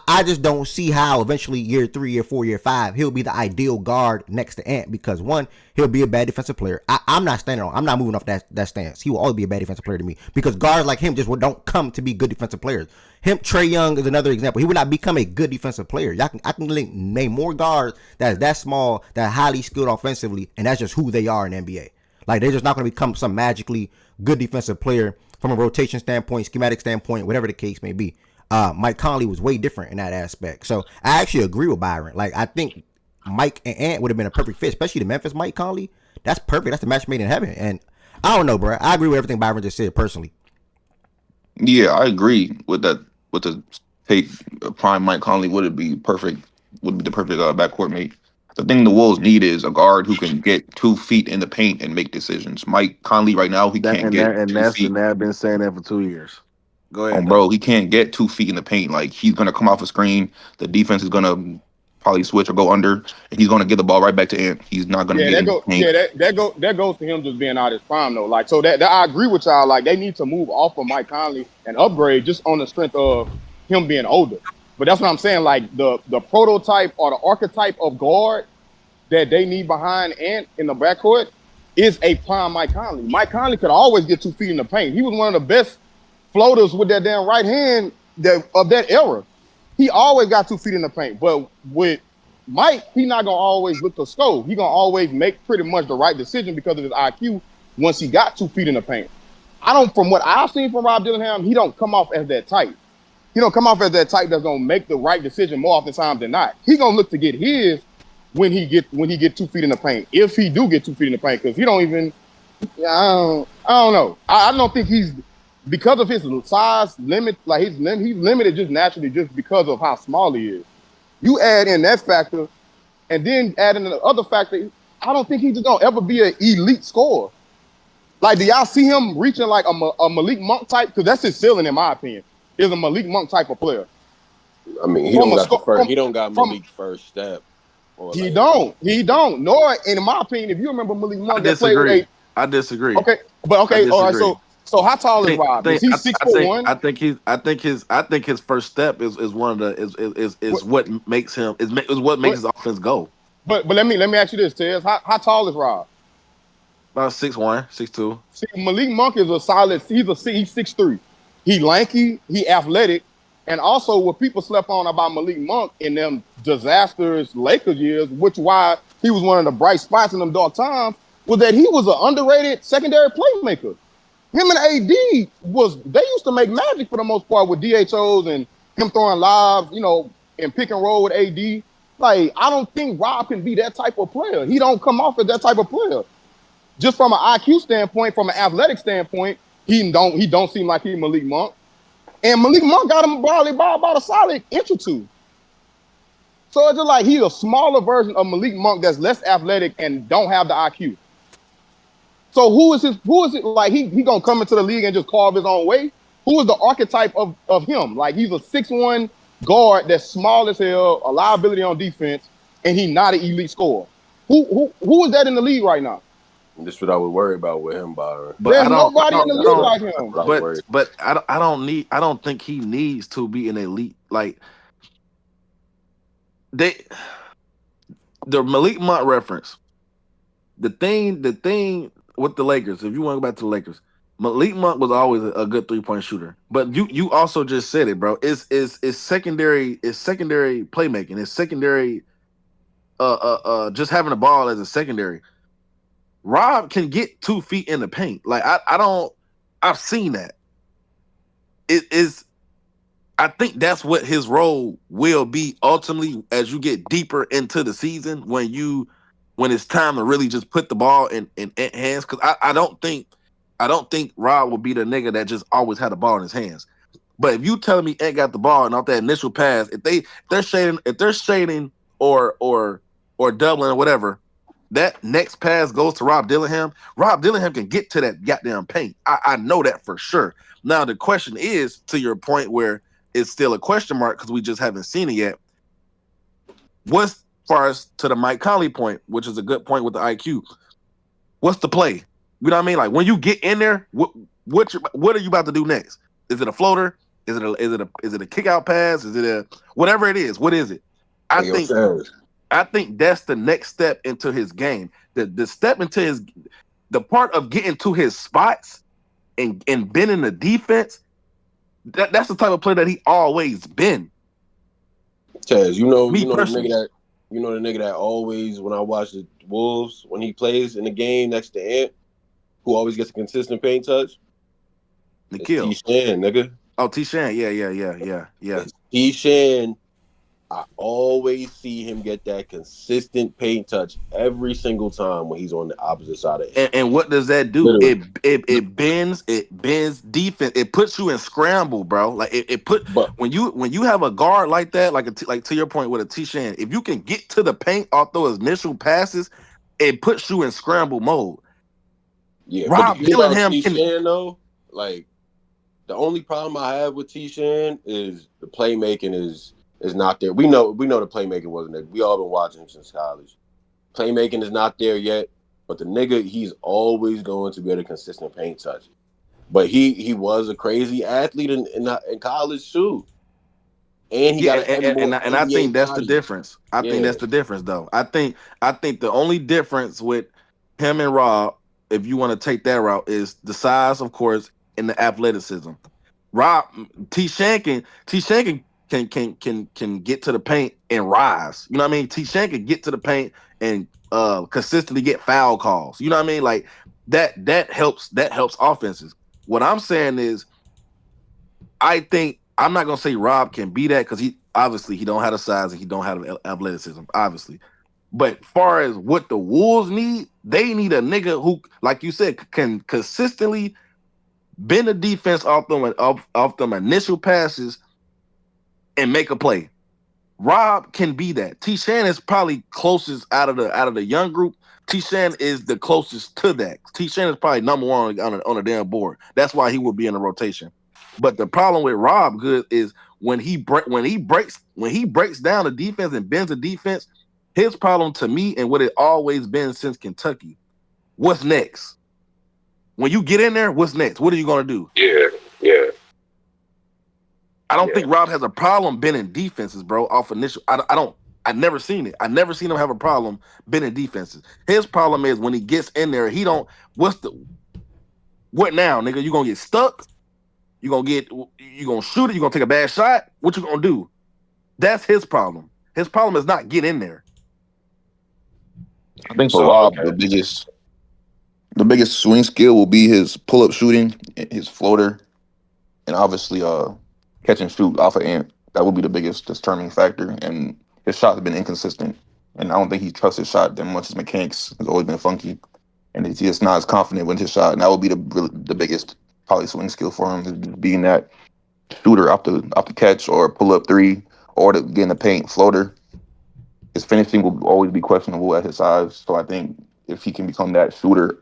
I just don't see how eventually year 3, year 4, year 5 he'll be the ideal guard next to Ant because one, he'll be a bad defensive player. I'm not standing on. I'm not moving off that stance. He will always be a bad defensive player to me because guards like him just don't come to be good defensive players. Trae Young is another example. He would not become a good defensive player. I can name more guards that small, that highly skilled offensively, and that's just who they are in the NBA. Like they're just not going to become some magically good defensive player from a rotation standpoint, schematic standpoint, whatever the case may be. Mike Conley was way different in that aspect. So I actually agree with Byron. Like I think Mike and Ant would have been a perfect fit, especially the Memphis Mike Conley. That's perfect. That's the match made in heaven. And I don't know, bro. I agree with everything Byron just said personally. Yeah, I agree with that. With the take prime Mike Conley would it be perfect? Would be the perfect backcourt mate. The thing the Wolves need is a guard who can get 2 feet in the paint and make decisions. Mike Conley right now he That can't and get that and two that's feet. and I've been saying that for 2 years. Go ahead, On though. bro, he can't get 2 feet in the paint. Like he's gonna come off a screen. The defense is gonna probably switch or go under, and he's going to get the ball right back to Ant. He's not going to Yeah, get in the paint. that goes to him just being out his prime though. Like so that I agree with y'all. Like they need to move off of Mike Conley and upgrade just on the strength of him being older. But that's what I'm saying. Like the prototype or the archetype of guard that they need behind Ant in the backcourt is a prime Mike Conley. Mike Conley could always get 2 feet in the paint. He was one of the best floaters with that damn right hand of that era. He always got 2 feet in the paint. But with Mike, he not gonna always look to score. He gonna always make pretty much the right decision because of his IQ once he got 2 feet in the paint. From what I've seen from Rob Dillingham, he don't come off as that type. He don't come off as that type that's gonna make the right decision more often times than not. He gonna look to get his when he get 2 feet in the paint. If he do get 2 feet in the paint, because he don't even. I don't know. I don't think he's because of his size limit. Like he's limited just naturally just because of how small he is. You add in that factor, and then add in the other factor. I don't think he's just gonna ever be an elite scorer. Like, do y'all see him reaching like a Malik Monk type? Because that's his ceiling, in my opinion. Is a Malik Monk type of player. I mean, he don't got Malik first step. He don't. Nor, in my opinion, if you remember Malik Monk, that played with I disagree. Okay, but okay, all right. So how tall is Rob? Is he 6'1"? I think his first step is one of the is what makes him is what makes his offense go. But let me ask you this, Tez. How tall is Rob? About 6'1", 6'2". See, Malik Monk is a solid. He's 6'3". He lanky. He athletic. And also, what people slept on about Malik Monk in them disastrous Lakers years, which why he was one of the bright spots in them dark times, was that he was an underrated secondary playmaker. Him and AD they used to make magic for the most part with DHOs and him throwing lobs, and pick and roll with AD. Like, I don't think Rob can be that type of player. He don't come off as that type of player. Just from an IQ standpoint, from an athletic standpoint, he don't seem like he's Malik Monk. And Malik Monk got him probably by about a solid inch or two. So it's just like he's a smaller version of Malik Monk that's less athletic and don't have the IQ. So who is it like he gonna come into the league and just carve his own way? Who is the archetype of him? Like he's a 6'1" guard that's small as hell, a liability on defense, and he's not an elite scorer. Who is that in the league right now? This is what I would worry about with him, Byron. But there's nobody in the league like him. But I don't think he needs to be an elite. Like the Malik Monk reference. The thing with the Lakers, if you want to go back to the Lakers, Malik Monk was always a good 3-point shooter. But you also just said it, bro. It's secondary playmaking. It's secondary just having the ball as a secondary. Rob can get 2 feet in the paint. Like I've seen that. I think that's what his role will be ultimately as you get deeper into the season when it's time to really just put the ball in hands. Because I don't think Rob will be the nigga that just always had the ball in his hands. But if you telling me Ant got the ball and off that initial pass, if they're shading or doubling or whatever, that next pass goes to Rob Dillingham. Rob Dillingham can get to that goddamn paint. I know that for sure. Now the question is, to your point where it's still a question mark because we just haven't seen it yet. What's far as to the Mike Conley point, which is a good point with the IQ, what's the play? You know what I mean? Like when you get in there, what are you about to do next? Is it a floater? Is it a kick out pass? Is it a whatever it is? What is it? I think that's the next step into his game. The step into the part of getting to his spots and bending the defense. That's the type of player that he always been. Chaz, the nigga that always, when I watch the Wolves, when he plays in the game next to Ant, who always gets a consistent paint touch? Nikhil. T-Shan, nigga. Oh, T-Shan. Yeah. T-Shan, I always see him get that consistent paint touch every single time when he's on the opposite side of it. And what does that do? Literally. It bends defense. It puts you in scramble, bro. Like when you have a guard like that, like to your point with a T-Shan, if you can get to the paint off those initial passes, it puts you in scramble mode. Yeah, Rob Dillingham T-Shan though, like the only problem I have with T-Shan is the playmaking is is not there. We know the playmaking wasn't there. We all been watching him since college. Playmaking is not there yet, but the nigga, he's always going to get a consistent paint touch. But he was a crazy athlete in college too, and he got Yeah, an and I NBA think that's the body. difference. I think Yeah, that's the difference, though. I think the only difference with him and Rob, if you want to take that route, is the size, of course, and the athleticism. Rob T. Shank can get to the paint and rise. You know what I mean? T. Shank can get to the paint and consistently get foul calls. You know what I mean? Like that helps offenses. What I'm saying is I think I'm not gonna say Rob can be that because he don't have the size and he don't have the athleticism, obviously. But far as what the Wolves need, they need a nigga who, like you said, can consistently bend the defense off them initial passes and make a play. Rob can be that. T. Shan is probably closest out of the young group. T. Shan is the closest to that. T. Shan is probably number one on a damn board. That's why he would be in the rotation. But the problem with Rob Good is when he breaks down the defense and bends the defense. His problem to me and what it always been since Kentucky. What's next? When you get in there, what's next? What are you gonna do? yeah, yeah, I don't yeah. think Rob has a problem bending defenses, bro. Off initial, I don't. I never seen it. I never seen him have a problem bending defenses. His problem is when he gets in there, he don't. What now, nigga? You gonna get stuck? You gonna shoot it? You gonna take a bad shot? What you gonna do? That's his problem. His problem is not get in there. I think for So Rob, okay, the biggest swing skill will be his pull up shooting, his floater, and obviously catch and shoot off of ant. That would be the biggest determining factor. And his shot has been inconsistent, and I don't think he trusts his shot that much. His mechanics has always been funky, and he's just not as confident with his shot. And that would be the biggest probably swing skill for him, is being that shooter off the catch or pull up three or to get in the paint floater. His finishing will always be questionable at his size. So I think if he can become that shooter,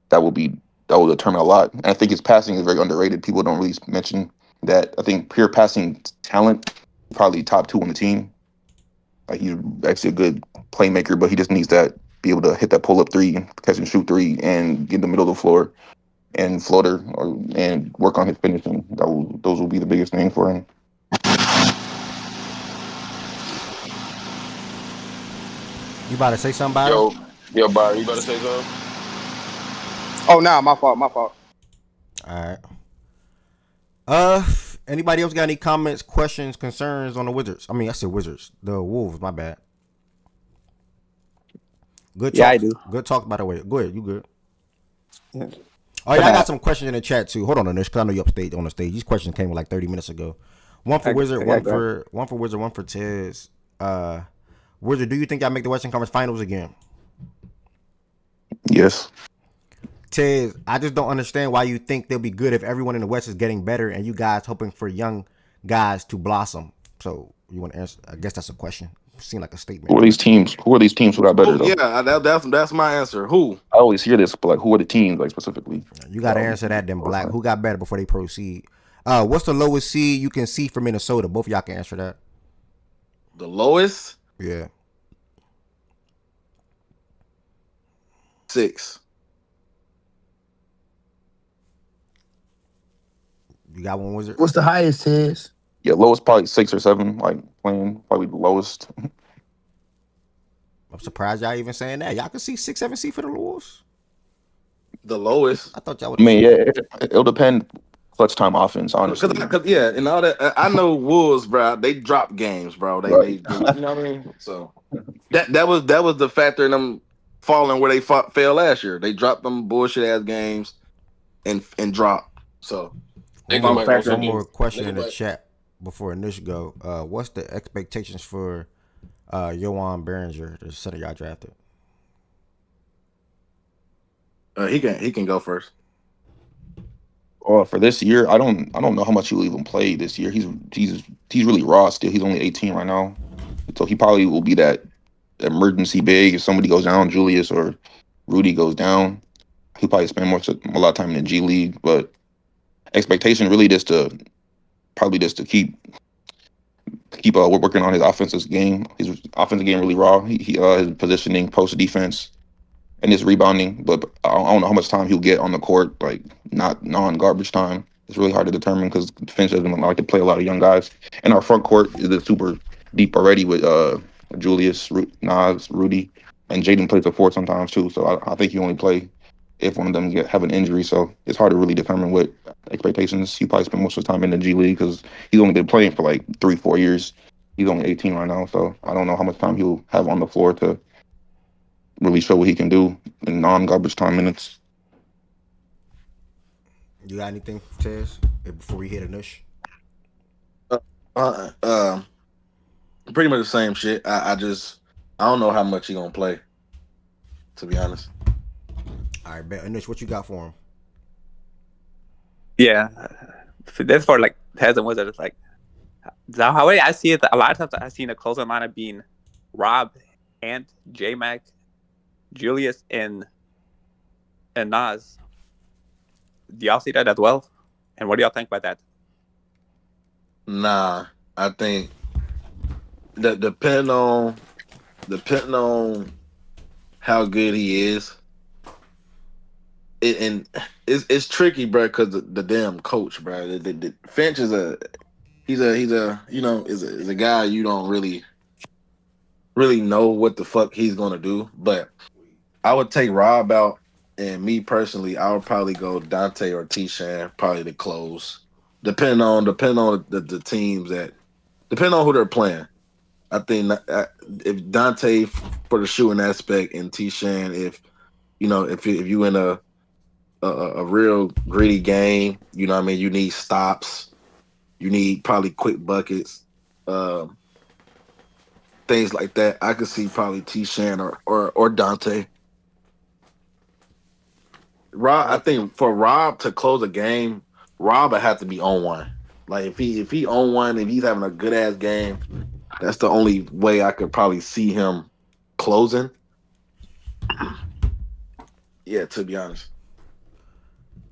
that will be that will determine a lot. And I think his passing is very underrated. People don't really mention that. I think pure passing talent, probably top two on the team. Like he's actually a good playmaker, but he just needs that be able to hit that pull up three, catch and shoot three, and get in the middle of the floor and floater and work on his finishing. Those will be the biggest thing for him. You about to say something, Byron? yo, Byron, you better say something. Oh, nah, my fault, my fault. All right. Anybody else got any comments, questions, concerns on the Wizards? I mean, I said Wizards, the Wolves. My bad. Good Yeah, I talk. do. Good talk. By the way, go ahead. You good? Yeah. Oh yeah, I got some questions in the chat too. Hold on, Anish, because I know you upstate on the stage. These questions came like 30 minutes ago. One for Wizard, Yeah, go ahead. one for Wizard, one for Tez. Wizard, do you think y'all make the Western Conference Finals again? Yes. Tez, I just don't understand why you think they'll be good if everyone in the West is getting better and you guys hoping for young guys to blossom. So you want to answer? I guess that's a question. Seemed like a statement. Who are these teams? Who are these teams who got better Oh though? yeah, that's my answer. Who? I always hear this, but like, who are the teams like specifically? You got to answer that then, Black. Who got better before they proceed? What's the lowest seed you can see for Minnesota? Both of y'all can answer that. The lowest? Yeah. 6. You got one, Wizard? What's the highest, Tez? Yeah, lowest probably 6 or 7. Like playing probably the lowest. I'm surprised y'all even saying that. Y'all can see 6, 7 seed for the Wolves. The lowest. I thought y'all would. I mean, yeah, it'll depend. Clutch time offense, honestly. Cause yeah, and all that. I know Wolves, bro. They drop games, bro. They Right. you know what I mean. So that was the factor in them falling where they failed last year. They dropped them bullshit ass games and dropped. So One Niggas more, might also one get more question in niggas the might chat before Nish go. What's the expectations for Yohan Behringer, the center y'all drafted? he can go first. For this year, I don't know how much he'll even play this year. He's really raw still. He's only 18 right now, so he probably will be that emergency big if somebody goes down, Julius or Rudy goes down. He'll probably spend a lot of time in the G League. But expectation really just to keep keep working on his offensive game. His offensive game really raw. He his positioning, post defense, and his rebounding. But I don't know how much time he'll get on the court, like not non-garbage time. It's really hard to determine because Finch doesn't like to play a lot of young guys. And our front court is super deep already with Julius, Nas, Rudy, and Jaden plays the four sometimes too. So I think you only play if one of them have an injury. So it's hard to really determine what expectations. He probably spent most of the time in the G League because he's only been playing for like 3-4 years. He's only 18 right now, so I don't know how much time he'll have on the floor to really show what he can do in non-garbage time minutes. You got anything, Tez, before we hit a nush? Uh, uh, uh, Pretty much the same shit. I don't know how much he gonna play. To be honest. All right, bet. Anush, what you got for him? Yeah, that's for like Taz and Wizards. Like, the way I see it, a lot of times I've seen a closer lineup being Rob, Ant, J Mac, Julius, and Nas. Do y'all see that as well? And what do y'all think about that? Nah, I think that depending on how good he is, and it's tricky, bro, because the damn coach, bro. The Finch is he's a is a guy you don't really know what the fuck he's gonna do. But I would take Rob out, and me personally, I would probably go Dante or T-Shan, probably to close. Depending on the teams that depending on who they're playing. I think if Dante for the shooting aspect and T-Shan if you in a real gritty game, you know what I mean, you need stops, you need probably quick buckets, um, things like that. I could see probably T-Shan or Dante. Rob, I think for Rob to close a game, Rob would have to be on one. Like if he on one and he's having a good ass game, that's the only way I could probably see him closing. Yeah, to be honest.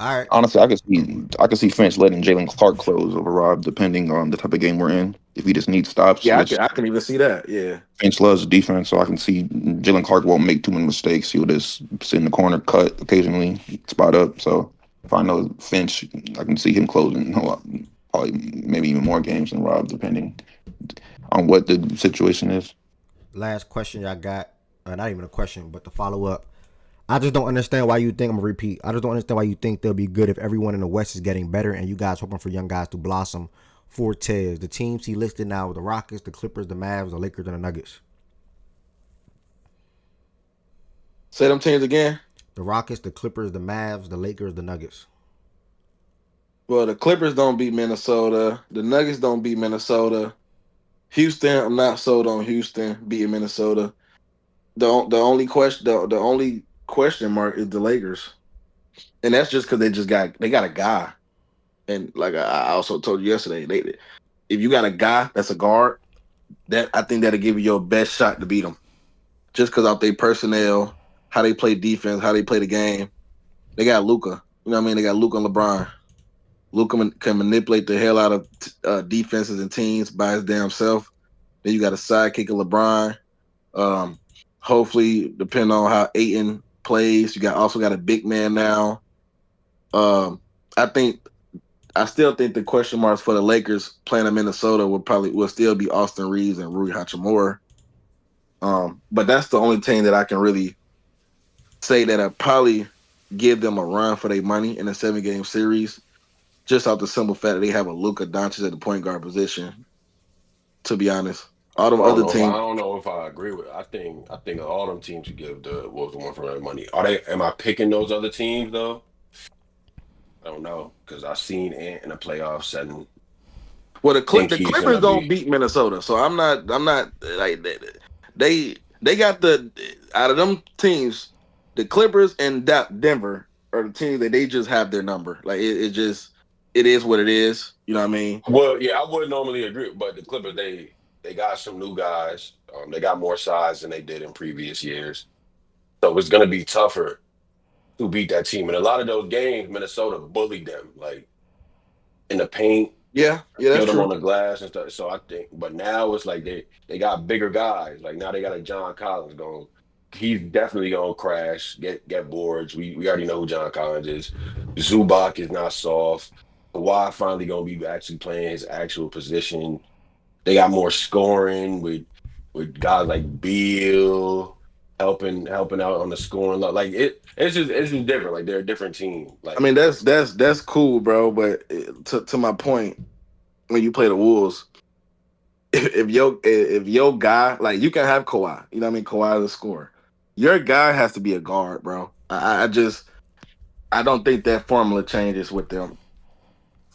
All right. Honestly, I could see Finch letting Jalen Clark close over Rob, depending on the type of game we're in. If he just needs stops, Yeah, which I can even see that. Yeah. Finch loves defense, so I can see Jalen Clark won't make too many mistakes. He'll just sit in the corner, cut occasionally, spot up. So if I know Finch, I can see him closing a lot, probably maybe even more games than Rob, depending on what the situation is. Last question I got. Not even a question, but the follow up. I just don't understand why you think I'm gonna repeat. I just don't understand why you think they'll be good if everyone in the West is getting better and you guys hoping for young guys to blossom. For Tez, the teams he listed now: the Rockets, the Clippers, the Mavs, the Lakers, and the Nuggets. Say them teams again. The Rockets, the Clippers, the Mavs, the Lakers, the Nuggets. Well, the Clippers don't beat Minnesota. The Nuggets don't beat Minnesota. Houston, I'm not sold on Houston beating Minnesota. The only question mark is the Lakers, and that's just because they got a guy. And like I also told you yesterday, if you got a guy that's a guard, that I think that'll give you your best shot to beat them. Just because out their personnel, how they play defense, how they play the game, they got Luca. You know what I mean? They got Luca and LeBron. Luca can manipulate the hell out of defenses and teams by his damn self. Then you got a sidekick of LeBron. Um, Hopefully, depending on how Aiton plays, you also got a big man now. Um, I think I still think the question marks for the Lakers playing in Minnesota will still be Austin Reeves and Rui Hachimura. But that's the only team that I can really say that I probably give them a run for their money in a 7-game series, just off the simple fact that they have a Luka Doncic at the point guard position. To be honest, all them other I teams. don't know if I agree with. I think all them teams should give the Wolves one for their money. Are they? Am I picking those other teams though? I don't know because I've seen Ant in a playoff setting. Well, Think the he's Clippers gonna don't be. beat Minnesota, so I'm not like they got the out of them teams, the Clippers and Denver are the teams that they just have their number. Like it is what it is. You know what I mean? Well, yeah, I would normally agree, but the Clippers they got some new guys. They got more size than they did in previous years, so it's gonna be tougher to beat that team. And a lot of those games, Minnesota bullied them, like in the paint. Yeah, that's killed them on true. the glass and stuff. So I think, but now it's like they got bigger guys. Like now they got a John Collins going. He's definitely gonna crash, get boards. We already know who John Collins is. Zubac is not soft. Kawhi finally gonna be actually playing his actual position. They got more scoring with guys like Beal helping out on the scoring. Like it's just different. Like they're a different team. I Like mean, that's cool, bro. But to my point, when you play the Wolves, if your guy, like, you can have Kawhi, you know what I mean, Kawhi is a scorer. Your guy has to be a guard, bro. I don't think that formula changes with them,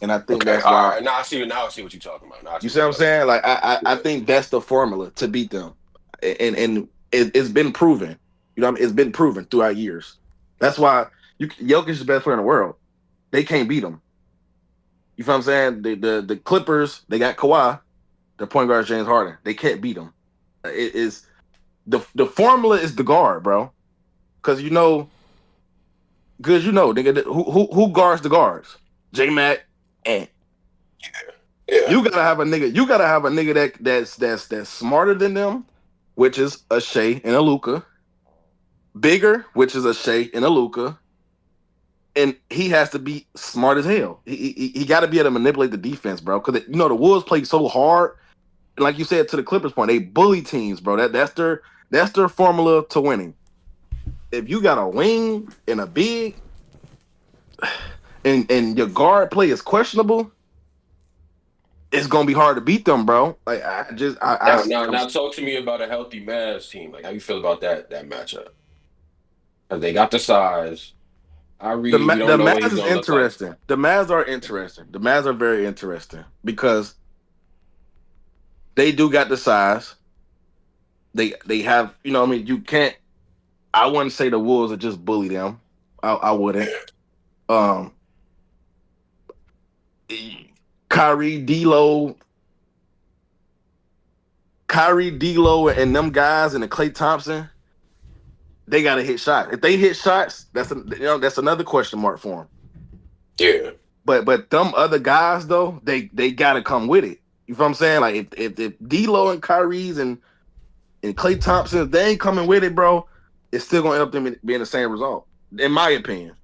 and I think okay, that's all why. right. Now I see what you're talking about. Now I You see see what what you're I'm talking saying? Like I about. think that's the formula to beat them, and it's been proven. You know what I mean? It's been proven throughout years. That's why Jokic is the best player in the world. They can't beat him. You feel what I'm saying? The Clippers, they got Kawhi. Their point guard is James Harden. They can't beat him. It is the formula is the guard, bro. Because nigga, who guards the guards? J Mac and Yeah, you gotta have a nigga that's smarter than them, which is a Shea and a Luca. Bigger, which is a Shea and a Luca. And he has to be smart as hell. He got to be able to manipulate the defense, bro. Because the Wolves play so hard. And like you said, to the Clippers point, they bully teams, bro. That's their formula to winning. If you got a wing and a big, and your guard play is questionable, it's gonna be hard to beat them, bro. Like I just I Now, see now, them. now, talk to me about a healthy Mavs team. Like, how you feel about that matchup? Because they got the size. Kyrie, we The don't know what Mavs he's is gonna look like. interesting. The Mavs are interesting. The Mavs are very interesting because they do got the size. They have, I mean, you can't. I wouldn't say the Wolves are just bully them. I wouldn't. Um, Kyrie, D'Lo, and them guys and the Klay Thompson, they got to hit shots. If they hit shots, that's another question mark for them. Yeah, But them other guys though, they got to come with it. You feel what I'm saying? Like if D'Lo and Kyrie's and Klay Thompson, if they ain't coming with it, bro, it's still gonna end up them being the same result, in my opinion.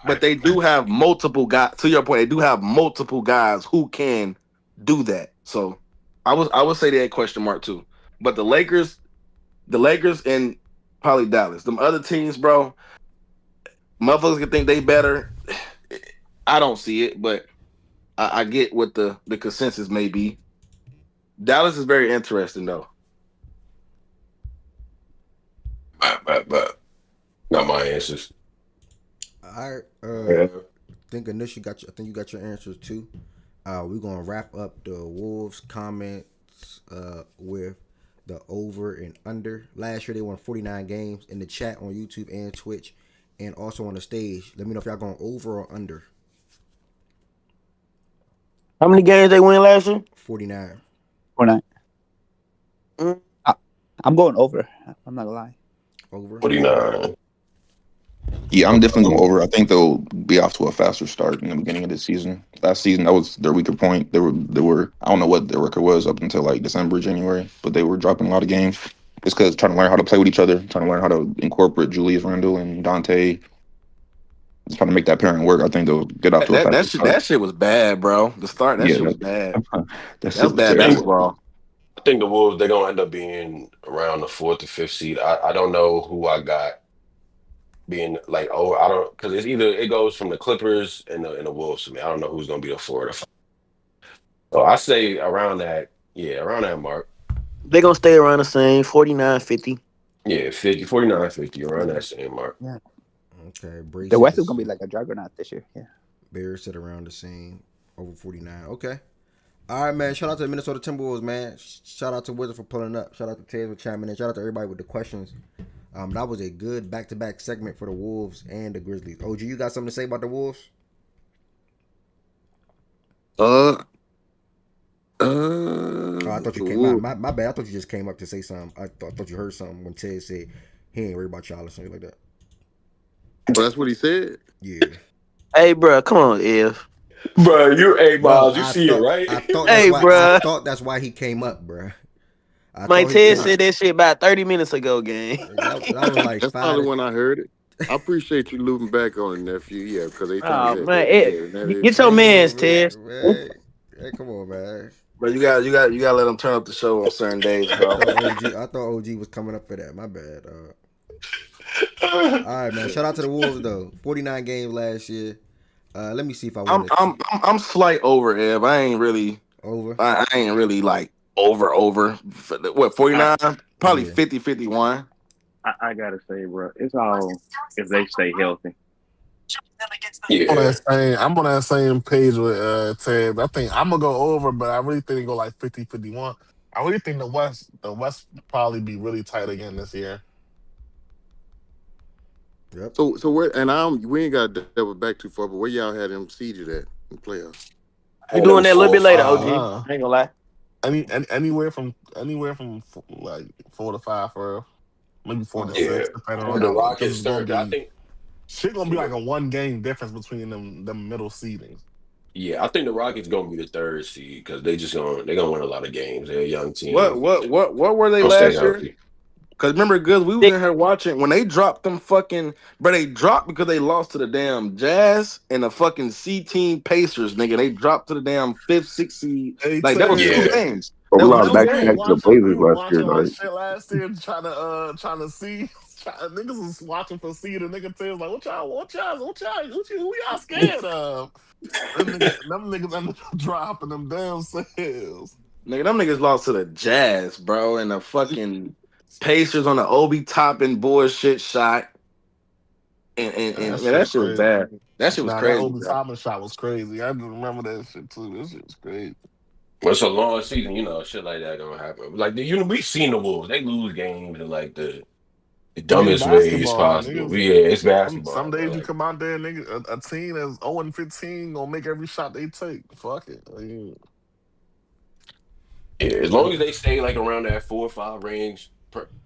But they do have multiple guys. To your point, they do have multiple guys who can do that. So I would say they had question mark too. But the Lakers and probably Dallas, them other teams, bro, motherfuckers can think they better. I don't see it, but I get what the consensus may be. Dallas is very interesting though. but not my answers. I Yeah. think initially I think you got your answers too. We're gonna wrap up the Wolves comments with the over and under. Last year they won 49 games in the chat on YouTube and Twitch, and also on the stage. Let me know if y'all going over or under. How many games they win last year? 49. Or not. Mm. I'm going over. I'm not gonna lie. Over. 49. Yeah, I'm definitely going over. I think they'll be off to a faster start in the beginning of the season. Last season, that was their weaker point. They were. I don't know what their record was up until like December, January, but they were dropping a lot of games. Just because trying to learn how to play with each other, trying to learn how to incorporate Julius Randle and Dante, just trying to make that pairing work. I think they'll get off That to a that faster that shit, start. that shit was bad, bro. The start, that Yeah, shit was bad. that That shit was was bad I think terrible. basketball. I think the Wolves they're gonna end up being around the fourth or fifth seed. I don't know who I got being like I don't because it goes from the Clippers and the Wolves to me. I don't know who's gonna be the four or the five. So I say around that, yeah, around that mark. They're gonna stay around the same 49, 50. Yeah, 50, 49, 50, around that same mark. Yeah. Okay. Bray The said West is this. gonna be like a juggernaut this year. Yeah. Bears said around the same. Over 49. Okay. All right, man. Shout out to the Minnesota Timberwolves, man. Shout out to Wizard for pulling up. Shout out to Taylor for chiming in. Shout out to everybody with the questions. That was a good back-to-back segment for the Wolves and the Grizzlies. OG, you got something to say about the Wolves? Uh, Oh, I thought you the came. Wolves. My bad. I thought you just came up to say something. I thought you heard something when Ted said he ain't worried about y'all or something like that. But that's what he said. Yeah. Hey, bro, come on, Ev. Bro, hey Bro, Miles, you see it, right? Hey, I bro. thought that's why he came up, bro. I Mike thought he Ted came. said that shit about 30 minutes ago, gang. That was like That's probably 5 when I heard it. I appreciate you looping back on it, nephew. Yeah, because they trying to Oh, say man. that. Yeah, that is Get your true. Come mans, on, Ted. man. Hey, come on, man. But you got to let them turn up the show on certain days, bro. I thought OG was coming up for that. My bad. All right, man. Shout out to the Wolves though. 49 games last year. Let me see if I win it. I'm slight over, Ev. Over. I ain't really like over. What, 49? Probably Yeah. 50, 51. I gotta say, bro, it's all if they stay healthy. Yeah. I'm on that same page with Ted. I think I'm gonna go over, but I really think they go like 50-51. I really think the West probably be really tight again this year. Yep. So where? And we ain't got to double back too far, but where y'all had them seeded at in playoffs? I We had them doing that a little 4 or bit later, 5. OG. Uh, I ain't gonna lie. anywhere from like 4 to 5 for real. Maybe 4 to 6, Yeah. depending I on had the how, because Rockets it's gonna third. I be think shit gonna be yeah. like a 1 game difference between them middle seedings. Yeah, I think the Rockets gonna be the third seed because they're gonna win a lot of games. They're a young What team. what what what were they Gonna stay last year? healthy. Cause remember, good, we was Six. in here watching when they dropped them fucking, but they dropped because they lost to the damn Jazz and the fucking C team Pacers, nigga. They dropped to the damn fifth, sixth seed. Hey Like that was Ted, two Yeah. games. But That we was lost yo, two back we to was back to games. the watching we Blazers was last year, watching our though. shit last year, trying to see niggas was watching for seed and nigga Ted's like, who y'all scared of? Them niggas ended up dropping them damn sales. Nigga, them niggas lost to the Jazz, bro, and the fucking Pacers on the Obi Toppin bullshit shot. And That man, that shit shit was crazy. bad. That shit was Nah, that crazy, Obi bro. Toppin shot was crazy. I just remember that shit too. That shit was crazy. Well, it's a long season, shit like that gonna happen. Like we've seen the Wolves. They lose games in like the I mean, it's dumbest ways basketball, possible. niggas. But yeah, it's Some basketball, bro. days you Like come out there, nigga, a team that's 0-15 gonna make every shot they take. Fuck it. yeah, as long as they stay like around that 4 or 5 range,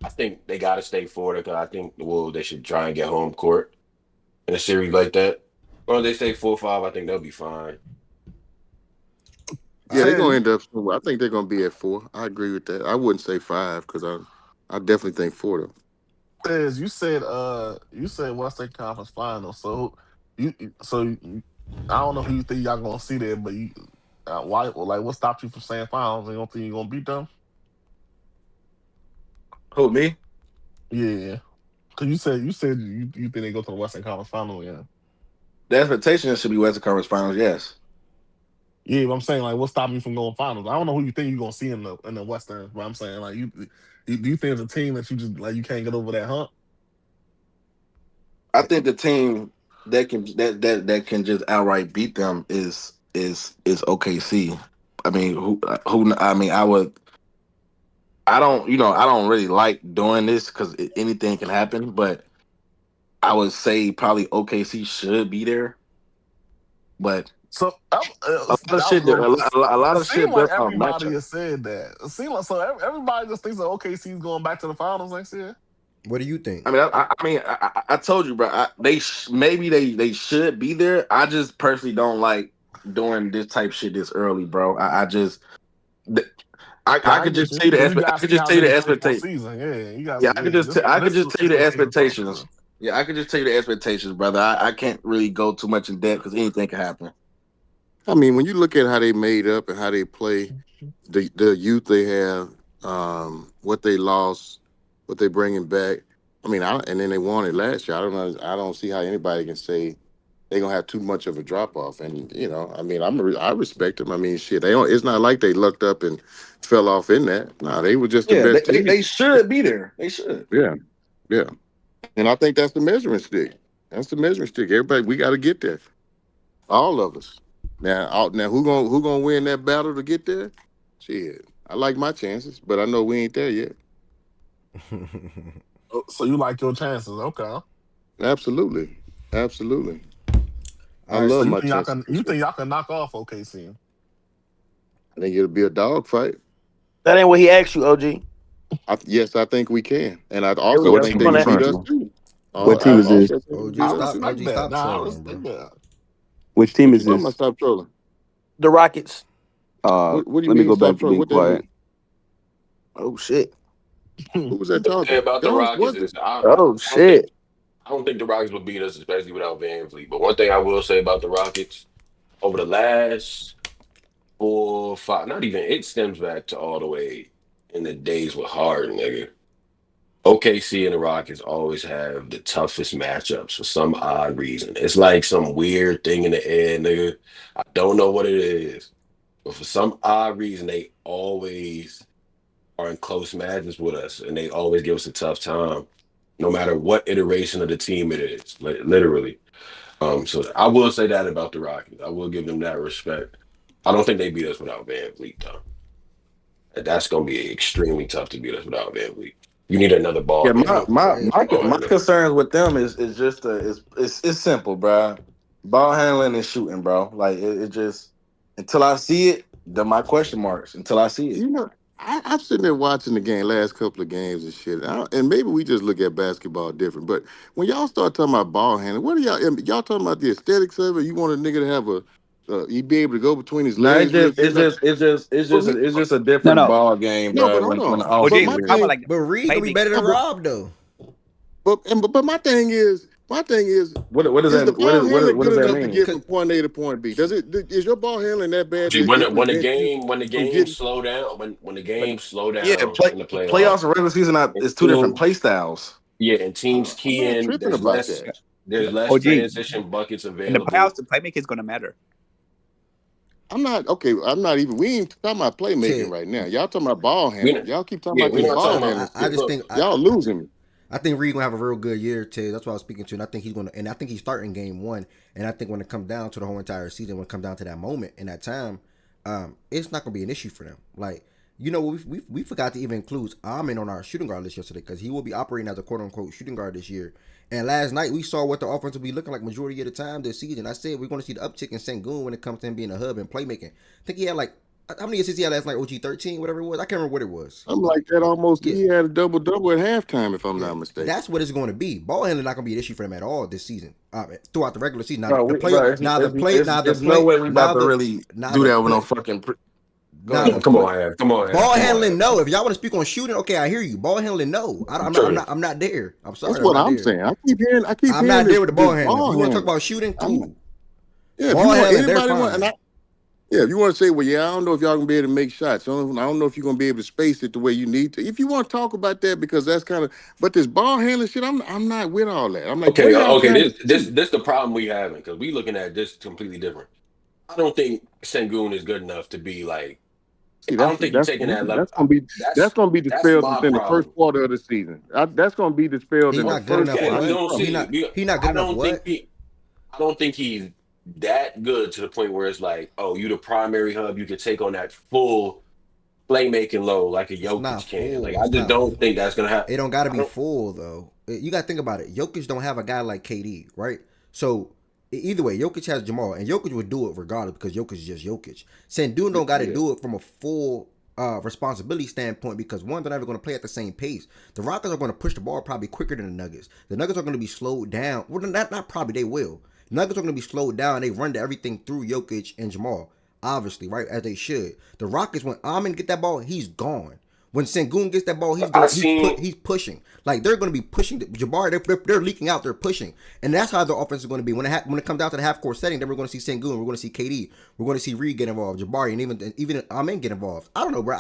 I think they gotta stay Florida because I think the Wolves they should try and get home court in a series like that. As long as they stay 4 or 5, I think they'll be fine. Yeah, All they're right. gonna Ted, end up somewhere. I think they're gonna be at 4. I agree with that. I wouldn't say 5 because I definitely think 4 though. you said Western Conference Finals. You so I don't know who you think y'all gonna see there, but why, like, what stopped you from saying finals? You don't think you're gonna beat them? Who, me? Yeah, because you said you think they go to the Western Conference Final. Yeah, The expectation should be Western Conference Finals, yes. yeah. But I'm saying, like, what stopped you from going finals? I don't know who you think you're gonna see in the Western, but I'm saying, like, do you think it's a team that you just like you can't get over that hump? I think the team that can just outright beat them is OKC. I mean, who? I mean, I don't really like doing this because anything can happen, but I would say probably OKC should be there. But So a lot of I was shit, going. a lot It of seemed shit like does not match everybody up. has said that. It seemed like everybody just thinks that OKC is going back to the finals next year. What do you think? I told you, bro. Maybe they should be there. I just personally don't like doing this type shit this early, bro. I just th- Nah, I I could get just you tell you the because you I gotta could see just how tell you the niggas play for a expectation. season. Yeah, you Yeah, guys. Yeah, I could this just is tell you the this season first. expectations. Yeah, I could just tell you the expectations, brother. I can't really go too much in depth because anything can happen. I mean, when you look at how they made up and how they play, the youth they have, what they lost, what they bringing back. I mean, and then they won it last year. I don't know. I don't see how anybody can say they're gonna have too much of a drop off. And I mean, I respect them. I mean, shit, they don't. It's not like they lucked up and fell off in that. No, they were just the Yeah, best team. they should be there. They should. Yeah, yeah. And I think that's the measuring stick. That's the measuring stick. Everybody, we got to get there. All of us. Now, who gonna win that battle to get there? Shit, I like my chances, but I know we ain't there yet. So you like your chances? Okay. Absolutely, absolutely. I All right. So love you my think y'all chances. can For sure. knock off OKC? I think it'll be a dog fight. That ain't what he asked you, OG. Yes, I think we can, and I There we So also what go. think team Come they are on you can now. beat referring us to? too. What Oh, team is this? Also think we can OG, beat I us stop. too. respect OG, that. stop Nah, I trolling, bro. respect that. Which team What you is talking about? this? Stop trolling. The Rockets. What do you Let me mean go back stop to trolling? being What that quiet. mean? Oh shit. Who was that The thing talking? about the Jones Rockets was it? is I Oh don't think shit. I don't think the Rockets would beat us, especially without Van Vliet. But one thing I will say about the Rockets over the last 4, 5, not even it stems back to all the way in the days with Harden, nigga. OKC and the Rockets always have the toughest matchups for some odd reason. It's like some weird thing in the air, nigga. I don't know what it is, but for some odd reason, they always are in close matches with us, and they always give us a tough time, no matter what iteration of the team it is, literally. So I will say that about the Rockets. I will give them that respect. I don't think they beat us without Van Vliet, though. And that's going to be extremely tough to beat us without Van Vliet. You need another ball Yeah, handler. Ball my handler. concerns with them is just it's simple, bro. Ball handling and shooting, bro. Like it just until I see it, my question marks until I see it. You know, I'm sitting there watching the game, last couple of games and shit. And maybe we just look at basketball different. But when y'all start talking about ball handling, what are y'all talking about the aesthetics of it? You want a nigga to have he be able to go between his No, legs real good. Like, but we, it's just a No, different no. ball game, no, bro. but hold When the on. But OG, offense my we're is talking about thing, like But Reed gonna be playmaking. better no, than Rob though. but my thing is, what does is the that ball handling what does good that enough to mean? get Cause from point A to point B? Is your ball handling that bad Gee, that when it the, when the prevents you game when the from games getting? slow down when the games slow Yeah, down in the playoffs playoffs and regular season and is two different teams play styles. yeah and teams I'm key not in tripping about that. there's less OG, transition buckets in the playoffs, available. the playmaking is going to matter. I'm not okay. I'm not even. We ain't talking about playmaking shit, right now. Y'all talking about ball We handling. not, Y'all keep talking yeah, about we're this not yeah. ball talking handling about I shit. just look. think Y'all losing me. I think Reed gonna have a real good year too. That's what I was speaking to, and I think he's gonna. And I think he's starting game one. And I think when it comes down to the whole entire season, when it comes down to that moment and that time, it's not gonna be an issue for them. Like we forgot to even include Amin on our shooting guard list yesterday because he will be operating as a quote unquote shooting guard this year. And last night we saw what the offense will be looking like majority of the time this season. I said we're going to see the uptick in Sengun when it comes to him being a hub and playmaking. I think he had like how many assists he had last night? OG 13, whatever it was. I can't remember what it was. I'm like that almost. Yeah, He had a double double at halftime, if I'm yeah, not mistaken. that's what it's going to be. Ball handling not going to be an issue for them at all this season. Throughout the regular season, now Bro, the play, now the it's no play, way we about to really now do the that with no play, fucking. Go now Come the ahead. come play. on, Av. Come on, Av. Ball Come on, handling, Av. no. If y'all want to speak on shooting, okay, I hear you. Ball handling, no. Sure. I'm not there. I'm That's sorry, I'm what not I'm there. saying. I keep I'm hearing not there with the this ball handling. If ball you want to talk handling. about shooting, I'm cool. yeah. If you Ball want handling, they're anybody want, fine. yeah, if you want to say, well, yeah, I don't know if y'all gonna be able to make shots. I don't know if you're gonna be able to space it the way you need to. If you want to talk about that, because that's kind of, but this ball handling shit, I'm not with all that. I'm like, what Okay, are y'all okay. trying This to this do? this the problem we having because we looking at this completely different. I don't think Sengun is good enough to be like. See, I that's don't think he's that's taking that level. that's gonna be that's That's gonna be that's dispelled my within the first problem. quarter of the season. That's gonna be dispelled He in the not good first enough Okay, quarter. we I what? ain't gonna promise. He see. not he not good I enough don't think what? I don't think he's that good to the point where it's like, oh, you the primary hub. You can take on that full playmaking load like a It's not Jokic can. Like full. I It's just not. don't think that's gonna happen. It don't got to I be don't. full though. You got to think about it. Jokic don't have a guy like KD, right? So either way, Jokic has Jamal, and Jokic would do it regardless because Jokic is just Jokic. Sandun don't got to Yeah. do it from a full responsibility standpoint because one, they're never going to play at the same pace. The Rockets are going to push the ball probably quicker than the Nuggets. The Nuggets are going to be slowed down. Well, not probably. They will. The Nuggets are going to be slowed down. They run to everything through Jokic and Jamal, obviously, right as they should. The Rockets, when Amin get that ball, he's gone. When Sengun gets that ball, I seen. he's pushing. Like they're going to be pushing. Jabbar, they're leaking out. They're pushing, and that's how the offense is going to be. When it comes down to the half court setting, then we're going to see Sengun, we're going to see KD, we're going to see Reed get involved, Jabari, and even Amin get involved. I don't know, bro.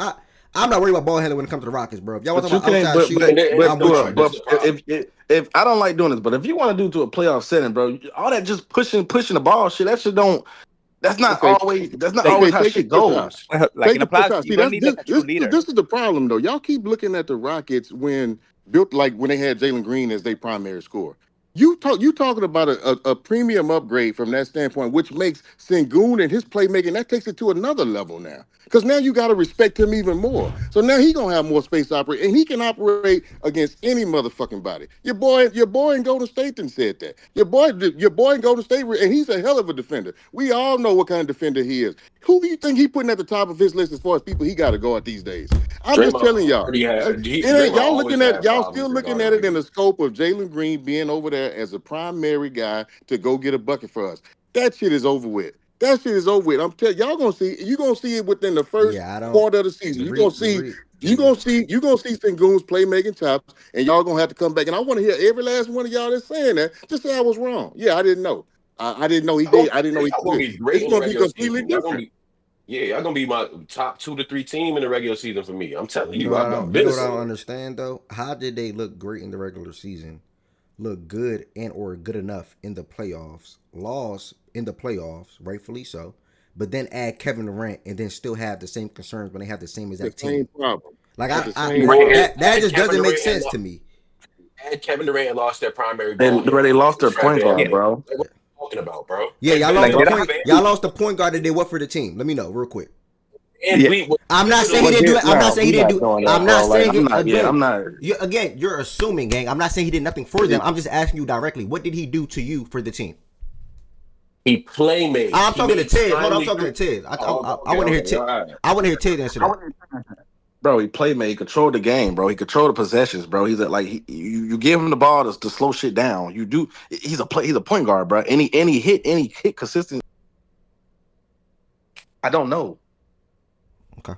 I'm not worried about ball handling when it comes to the Rockets, bro. If y'all want But to you talk about can't. outside shooting, But I'm with do you, it. This bro. is But the problem. if I don't like doing this, but if you want to do it to a playoff setting, bro, all that just pushing the ball shit, that shit don't. Okay. That's not Like always Okay. how Take it shit to a shot. goes. like Take in the it to playoffs, shot. you're See, gonna that's need this like a true this leader. this is the problem though. Y'all keep looking at the Rockets when built like when they had Jalen Green as their primary scorer. You talking about a premium upgrade from that standpoint, which makes Sengun and his playmaking that takes it to another level now. Because now you got to respect him even more. So now he gonna have more space to operate, and he can operate against any motherfucking body. Your boy in Golden State done said that. Your boy in Golden State, and he's a hell of a defender. We all know what kind of defender he is. Who do you think he putting at the top of his list as far as people he got to guard these days? I'm just Draymond telling y'all. already had. It ain't Draymond y'all always looking at had y'all problems still looking regarding at it in people. the scope of Jalen Green being over there as a primary guy to go get a bucket for us. That shit is over with. That shit is over with. I'm telling y'all gonna see. You gonna see it within the first Yeah, I don't. quarter of the season. You gonna see. You gonna see. You gonna see Sengun's playmaking chops, and y'all gonna have to come back. And I want to hear every last one of y'all that's saying that. Just say I was wrong. Yeah, I didn't know. I didn't know he did. I didn't know he Y'all gonna could. be great It's in the gonna be regular completely season. Y'all gonna different. be y'all gonna be my top 2 to 3 team in the regular season for me. I'm telling You know you, what I I've don't. You been know what I don't saying. understand though. How did they look great in the regular season, look good and or good enough in the playoffs, lost in the playoffs, rightfully so, but then add Kevin Durant and then still have the same concerns when they have the same The exact team? same problem. Like At the I same Durant, problem. that had just Kevin doesn't make Durant and sense to me. had Kevin Durant and lost their primary They ball they handler. lost their It's right point there in the guard, Yeah, middle. bro. Like, what are you talking about, bro? Yeah, And y'all Van lost like the they Vliet, don't point. have. Y'all lost the point guard that did what for the team? Let me know real quick. Van Yeah, Vliet was I'm not should have saying he went But didn't do then, it. I'm not no, saying he we're didn't not do. doing that, I'm bro. not Like, saying I'm it not. Yeah, again. I'm not. You're assuming, gang. I'm not saying he did nothing for them. I'm just asking you directly. What did he do to you for the team? he play made. I'm He talking to made Tiz. Hold on, I'm timely. talking to Tiz. I Okay, want to hear okay, Tiz. all right. I want to hear Tiz answer that. Bro, he played, man. He controlled the game, bro. He controlled the possessions, bro. He's like you give him the ball to slow shit down. You do. He's a play. He's a point guard, bro. Any hit consistent. I don't know. Okay.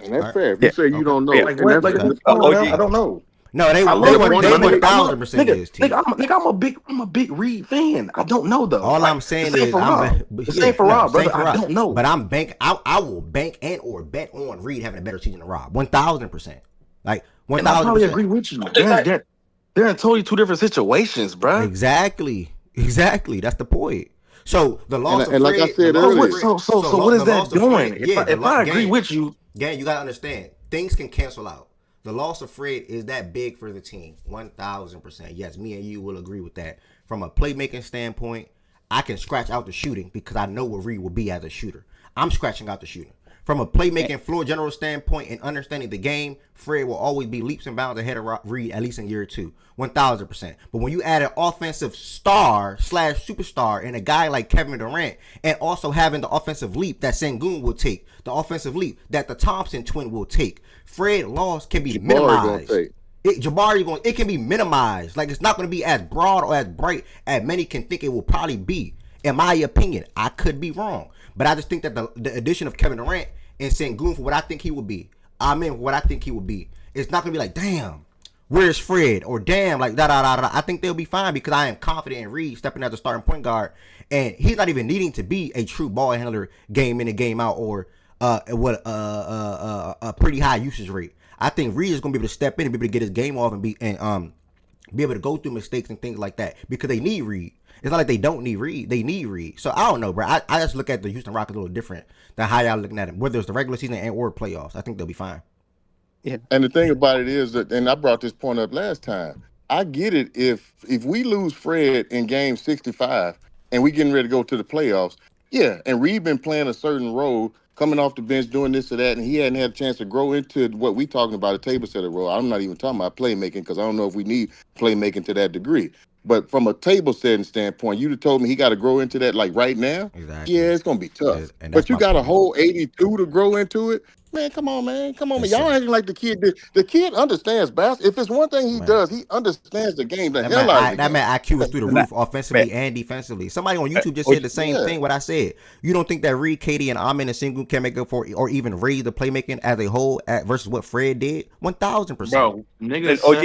And that's All right. fair. If you yeah, say you Okay. don't yeah. know, Like and what? that's Like Okay. what? Come on, man. I OG. don't know. No, I they love won. Reed, They my won nigga. I'm a 1,000% nigga. his team. I'm a big Reed fan. I don't know though. All I'm Like the saying same is for Rob. The same yeah, for no, Rob, same brother. for I Rob. don't know. But I will bank and or bet on Reed having a better season than Rob. 1,000%. Like one And I thousand probably percent. agree with you. I think that They're in totally two different situations, bruh. Exactly. Exactly. That's the point. So and like I said So what? earlier, So what The is loss that of doing? Fred, yeah, If I agree game, with you, you gotta understand things can cancel out. The loss of Fred is that big for the team. 1,000%. Yes, me and you will agree with that. From a playmaking standpoint, I can scratch out the shooting because I know what Reed will be as a shooter. I'm scratching out the shooting. From a playmaking floor general standpoint and understanding the game, Fred will always be leaps and bounds ahead of Reed at least in year 2. 1,000%. But when you add an offensive star / superstar and a guy like Kevin Durant, and also having the offensive leap that Sengun will take, the offensive leap that the Thompson twin will take, Fred loss can be Jabari gonna minimized. take. It can be minimized. Like it's not going to be as broad or as bright as many can think it will probably be. In my opinion, I could be wrong, but I just think that the addition of Kevin Durant and Sengun for what I think he would be, what I think he would be, it's not going to be like, damn, where's Fred? Or damn, like da da da da. I think they'll be fine because I am confident in Reed stepping as a starting point guard, and he's not even needing to be a true ball handler game in and game out or a pretty high usage rate. I think Reed is gonna be able to step in and be able to get his game off and be able to go through mistakes and things like that because they need Reed. It's not like they don't need Reed; they need Reed. So I don't know, bro. I just look at the Houston Rockets a little different than how y'all looking at them. Whether it's the regular season and or playoffs, I think they'll be fine. Yeah. And the thing about it is that, and I brought this point up last time. I get it if we lose Fred in game 65 and we getting ready to go to the playoffs, yeah, and Reed been playing a certain role, coming off the bench, doing this or that, and he hadn't had a chance to grow into what we talking about, a table setter role. I'm not even talking about playmaking because I don't know if we need playmaking to that degree. But from a table setting standpoint, you'd have told me he got to grow into that like right now. Yeah, Exactly, it's gonna be tough. and But that's you my got a point. whole 82 to grow into it. Man, come on, man. Come on, man. Y'all Listen, acting like the kid did. The kid understands basketball. If it's one thing he man. does, he understands the game, the hell out of the That game. man IQ is through the And that, roof man, offensively and defensively. Somebody on YouTube just OG, said the same Yeah. thing. What I said. You don't think that Reed, Katie, and Amin and Sengun can make up for or even raise the playmaking as a whole versus what Fred did? 1,000%. bro. and OG.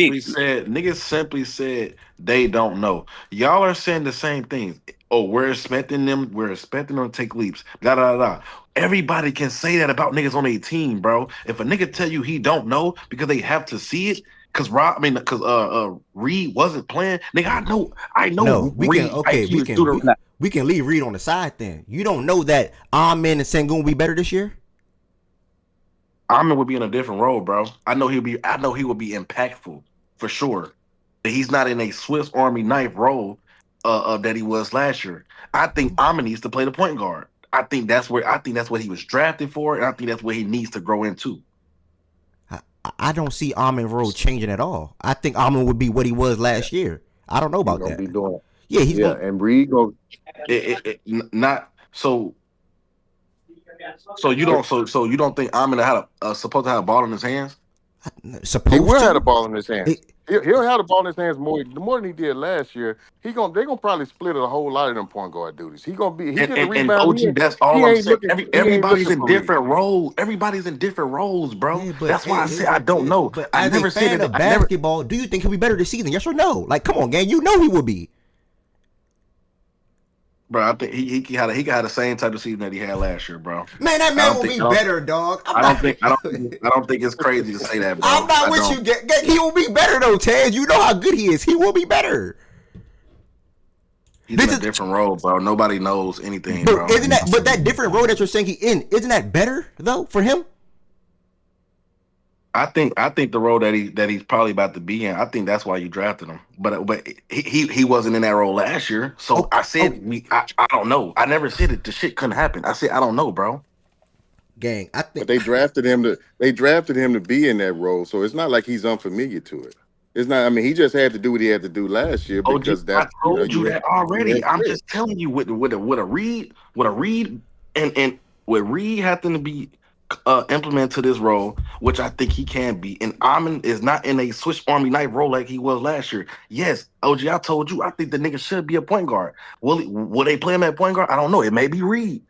Niggas simply said they don't know. Y'all are saying the same things. Oh, we're expecting them. We're expecting them to take leaps. Da da da. Da. Everybody can say that about niggas on a team, bro. If a nigga tell you he don't know because they have to see it, because Reed wasn't playing, nigga. I No, know we can. Reed Okay, IQ is through the. Nah, we can leave Reed on the side. Then you don't know that Amin and Sengun will be better this year. Amon would be in a different role, bro. I know he would be impactful for sure. But he's not in a Swiss Army knife role that he was last year. I think Amon needs to play the point guard. I think that's what he was drafted for, and I think that's what he needs to grow into. I don't see Amin role changing at all. I think Amin would be what he was Yeah. last year. I don't know He's about gonna that. be doing it. Yeah, he's Yeah. going. And Reed go Not so. So you don't. So you don't think Amon supposed to have a ball in his hands? he Supposed will have the to. ball in his hands. He'll have the ball in his hands more than he did last year. They're gonna probably split a whole lot of them point guard duties. He get the And rebound. OG, that's He all I'm ain't saying. looking. He ain't Everybody's looking in for Reed. different roles. Everybody's in different roles, bro. Yeah, but That's why I say I don't know. but I as a never said fan it. of I never. basketball, do you think he'll be better this season? Yes or no? Like, come on, gang. You know he will be. Bro, I think he got the same type of season that he had last year, bro. Man, that I man don't will think be I don't better, dog. I'm I not. don't think I don't I don't think it's crazy to say that, I'm bro. not I with don't. you. He will be better though, Taz. You know how good he is. He will be better. He's in This a is, different role, bro. Nobody knows anything, but bro. isn't that? But that different role that you're saying he in, isn't that better though for him? I think the role that he's probably about to be in. I think that's why you drafted him. But he wasn't in that role last year. So Okay, I said okay, I don't know. I never said it. The shit couldn't happen. I said I don't know, bro. gang. I But think they drafted him to be in that role, so it's not like he's unfamiliar to it. It's not. I mean, he just had to do what he had to do last year OG, because I that's told you you that had already. I'm Fred. just telling you with a read and with Reed having to be implemented to this role, which I think he can be. And Amon is not in a Swiss Army knife role like he was last year. Yes, OG, I told you I think the nigga should be a point guard. Will they play him at point guard? I don't know. It may be Reed.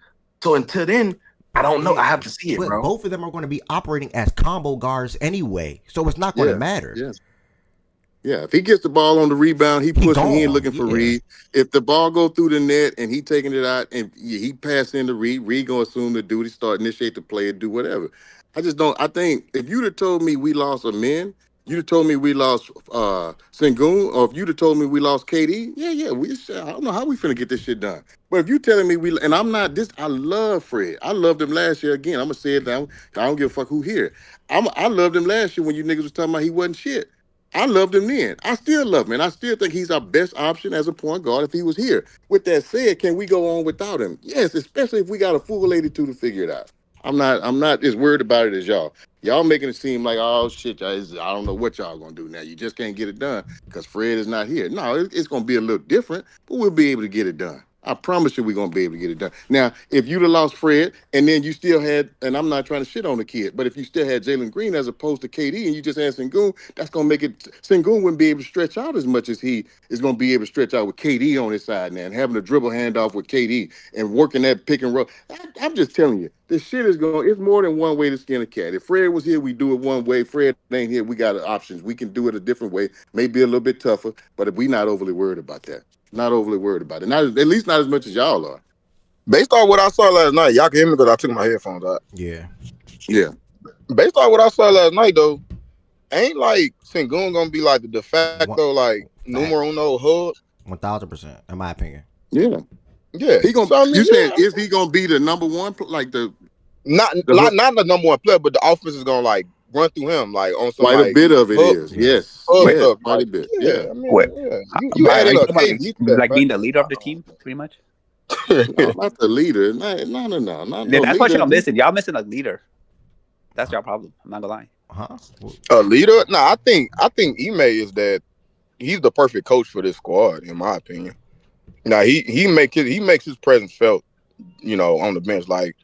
So until then, I don't know. yeah, I have to see it, but bro. both of them are going to be operating as combo guards anyway, so it's not going to Yeah, matter. yeah. Yeah, if he gets the ball on the rebound, he He pushing. He ain't gone. looking for Yeah. Reed. If the ball go through the net and he taking it out and he passing into Reed, Reed gonna assume the duty, start initiate the play, and do whatever. I just don't. I think if you'd have told me we lost a man, you'd have told me we lost Sengun, or if you'd have told me we lost KD, yeah, I don't know how we finna get this shit done. But if you telling me and I'm not this, I love Fred. I loved him last year. Again, I'm gonna say it down. I don't give a fuck who here. I loved him last year when you niggas was talking about he wasn't shit. I loved him then. I still love him, and I still think he's our best option as a point guard if he was here. With that said, can we go on without him? Yes, especially if we got a full 82 to figure it out. I'm not as worried about it as y'all. Y'all making it seem like, oh shit, I don't know what y'all gonna do now. You just can't get it done because Fred is not here. No, it's gonna be a little different, but we'll be able to get it done. I promise you we're gonna be able to get it done. Now, if you'd have lost Fred and then you still had, and I'm not trying to shit on the kid, but if you still had Jalen Green as opposed to KD and you just had Sengun, that's gonna make it Sengun wouldn't be able to stretch out as much as he is gonna be able to stretch out with KD on his side now and having a dribble handoff with KD and working that pick and roll. I'm just telling you, this shit is going. It's more than one way to skin a cat. If Fred was here, we do it one way. Fred ain't here, we got options. We can do it a different way, maybe a little bit tougher, but if we not overly worried about that. Not overly worried about it. Not at least not as much as y'all are. Based on what I saw last night, y'all can hear me because I took my headphones out. Yeah. Yeah. Based on what I saw last night, though, ain't like Sengun gonna be like the de facto What like numero facts? uno hub. 1000%, in my opinion. Yeah. Yeah. He gonna. So I mean, You said yeah, is he gonna be the number one? Like not the not not the number one player, but the offense is gonna like run through him like on some quite a like bit of it hub is. Yeah. Yes. hub Wait, Yes. stuff. Quite a Like bit. yeah, Yeah. I mean wait. yeah, you Are add you in a talking about KD to that like being the factor. leader of the team, pretty much? No, not the leader. No. Not Yeah, no that's what leader. y'all missing. Y'all missing a leader. That's your problem. I'm not gonna lie. Huh? A leader? No, I think Ime is that he's the perfect coach for this squad, in my opinion. Now he makes his presence felt, on the bench. Like,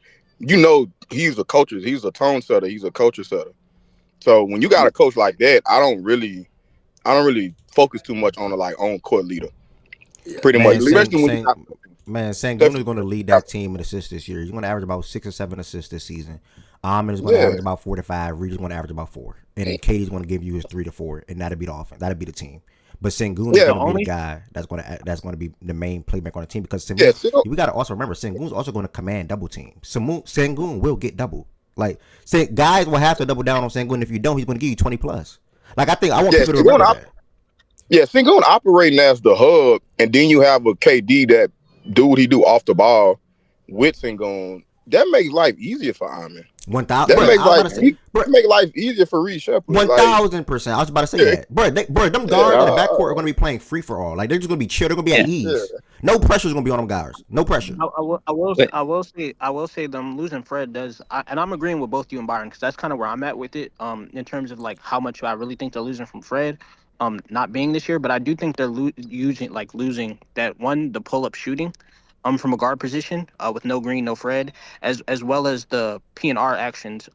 he's a coach, he's a tone setter, he's a culture setter. So when you got a coach like that, I don't really focus too much on the like on court leader. Yeah. Pretty much, Man, Leader. especially when you got Sangoon is Stephen going to Curry. lead that team in assists this year. He's going to average about 6 or 7 assists this season. Ahmed is going to Yeah, average about 4 to 5. Reed is going to average about 4, and then Katie's going to give you his 3 to 4, and that'll be the offense. That'll be the team. But Sengun is yeah, going to be the guy that's going to be the main playmaker on the team because yeah. we got to also remember Sengun's also going to command double team. Sengun will get double. Like guys will have to double down on Sengun. If you don't, he's going to give you 20 plus. Like I want Yeah, people to remember that. Sengun operating as the hub, and then you have a KD that do what he do off the ball with Sengun. That makes life easier for Iman. 1,000. That Bro, makes I was about life to say, bro, make life easier for Reed Shepard. Like, 1,000%. I was about to say yeah, that, bro. Them yeah, guards in the backcourt are going to be playing free for all. Like they're just going to be chill. They're going to be at Yeah. yeah. ease. No pressure is going to be on them guys. No pressure. Wait. I will say them losing Fred does, and I'm agreeing with both you and Byron because that's kind of where I'm at with it. In terms of like how much I really think they're losing from Fred, not being this year, but I do think they're losing that one, the pull up shooting, from a guard position, with no Green, no Fred, as well as the P and R actions.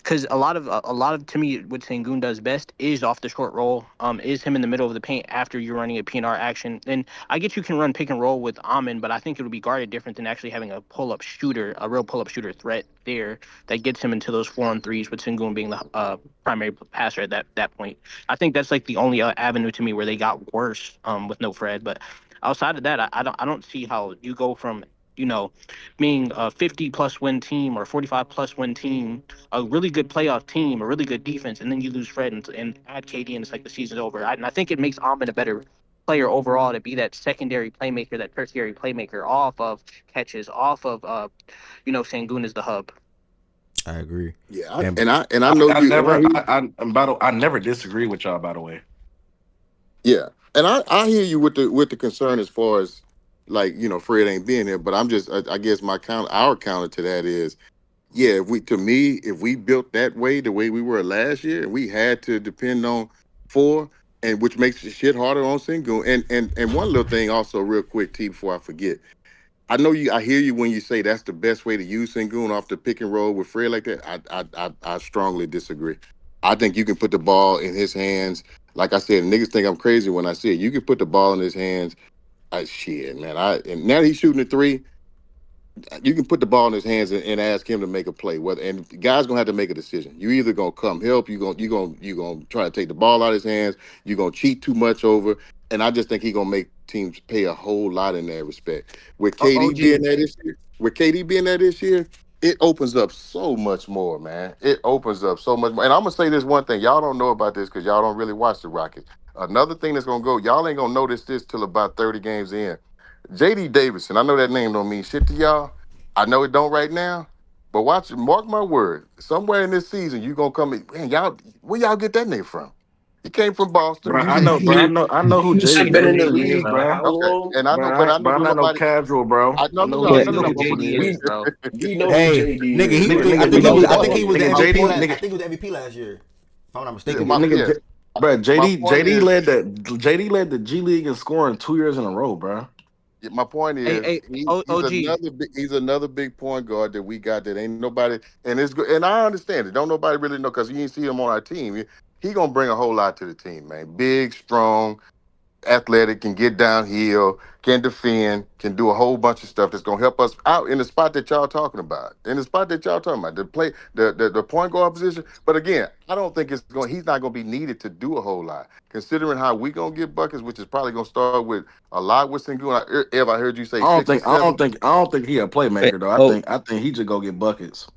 because a lot of to me what Sengun does best is off the short roll, is him in the middle of the paint after you're running a PNR action. And I get you can run pick and roll with Amon, but I think it would be guarded different than actually having a pull-up shooter, a real pull-up shooter threat there that gets him into those 4-on-3s with Sengun being the primary passer at that point. I think that's like the only avenue to me where they got worse with no Fred. But outside of that, I don't see how you go from being a 50 plus win team or 45 plus win team, a really good playoff team, a really good defense, and then you lose Fred and add KD, and it's like the season's over. And I think it makes Ahmed a better player overall to be that secondary playmaker, that tertiary playmaker off of catches, off of Sengun is the hub. I agree. Yeah, And and I know I you, and I never, hear, I never disagree with y'all. By the way, yeah, and I hear you with the concern as far as like Fred ain't being here, but I'm just I guess our counter to that is yeah, if we built that way, the way we were last year, and we had to depend on four, and which makes the shit harder on single. And one little thing also, real quick, T, before I forget, I hear you when you say that's the best way to use Sengun off the pick and roll with Fred like that. I strongly disagree. I think you can put the ball in his hands. Like I said, niggas think I'm crazy when I say it. You can put the ball in his hands. Shit, man. And now that he's shooting a three, you can put the ball in his hands and ask him to make a play. And the guy's gonna have to make a decision. You either gonna come help, you gonna try to take the ball out of his hands, you're gonna cheat too much over. And I just think he's gonna make teams pay a whole lot in that respect. With KD being OG. there this year, it opens up so much more, man. It opens up so much more. And I'm gonna say this one thing. Y'all don't know about this because y'all don't really watch the Rockets. Another thing that's gonna go, y'all ain't gonna notice this till about 30 games in. JD Davidson, I know that name don't mean shit to y'all. I know it don't right now. But watch, mark my word. Somewhere in this season, you gonna come. Man, y'all, where y'all get that name from? He came from Boston. bro, He's I know who Houston JD been in the Davis is, league for bro. how okay, long? and I know, but I know But I'm don't not no nobody. casual, bro. I I know, know no, who no, Yeah, no, you no, know no. who JD But JD Davis is, is. bro. You know who hey, JD nigga, is, he was. bro. Nigga, I nigga, think We he was. all I know think him, he was the nigga, nigga. MVP. JD, I nigga, think he was the MVP last year. If I'm not yeah, mistaken. yeah. bro, My point is, JD led the G League in scoring 2 years in a row, bro. my point Hey, is, hey, OG. he's another big point guard that we got that ain't nobody, and it's good. And I understand it. Don't nobody really know because you ain't see him on our team. He gonna bring a whole lot to the team, man. Big, strong, athletic, can get downhill, can defend, can do a whole bunch of stuff that's gonna help us out in the spot that y'all talking about. In the spot that y'all talking about, the point guard position. But again, I don't think he's not gonna be needed to do a whole lot. Considering how we gonna get buckets, which is probably gonna start with a lot with Sengun. If I heard you say six or seven. I don't think he a Wait, playmaker though. oh, I think he just go get buckets.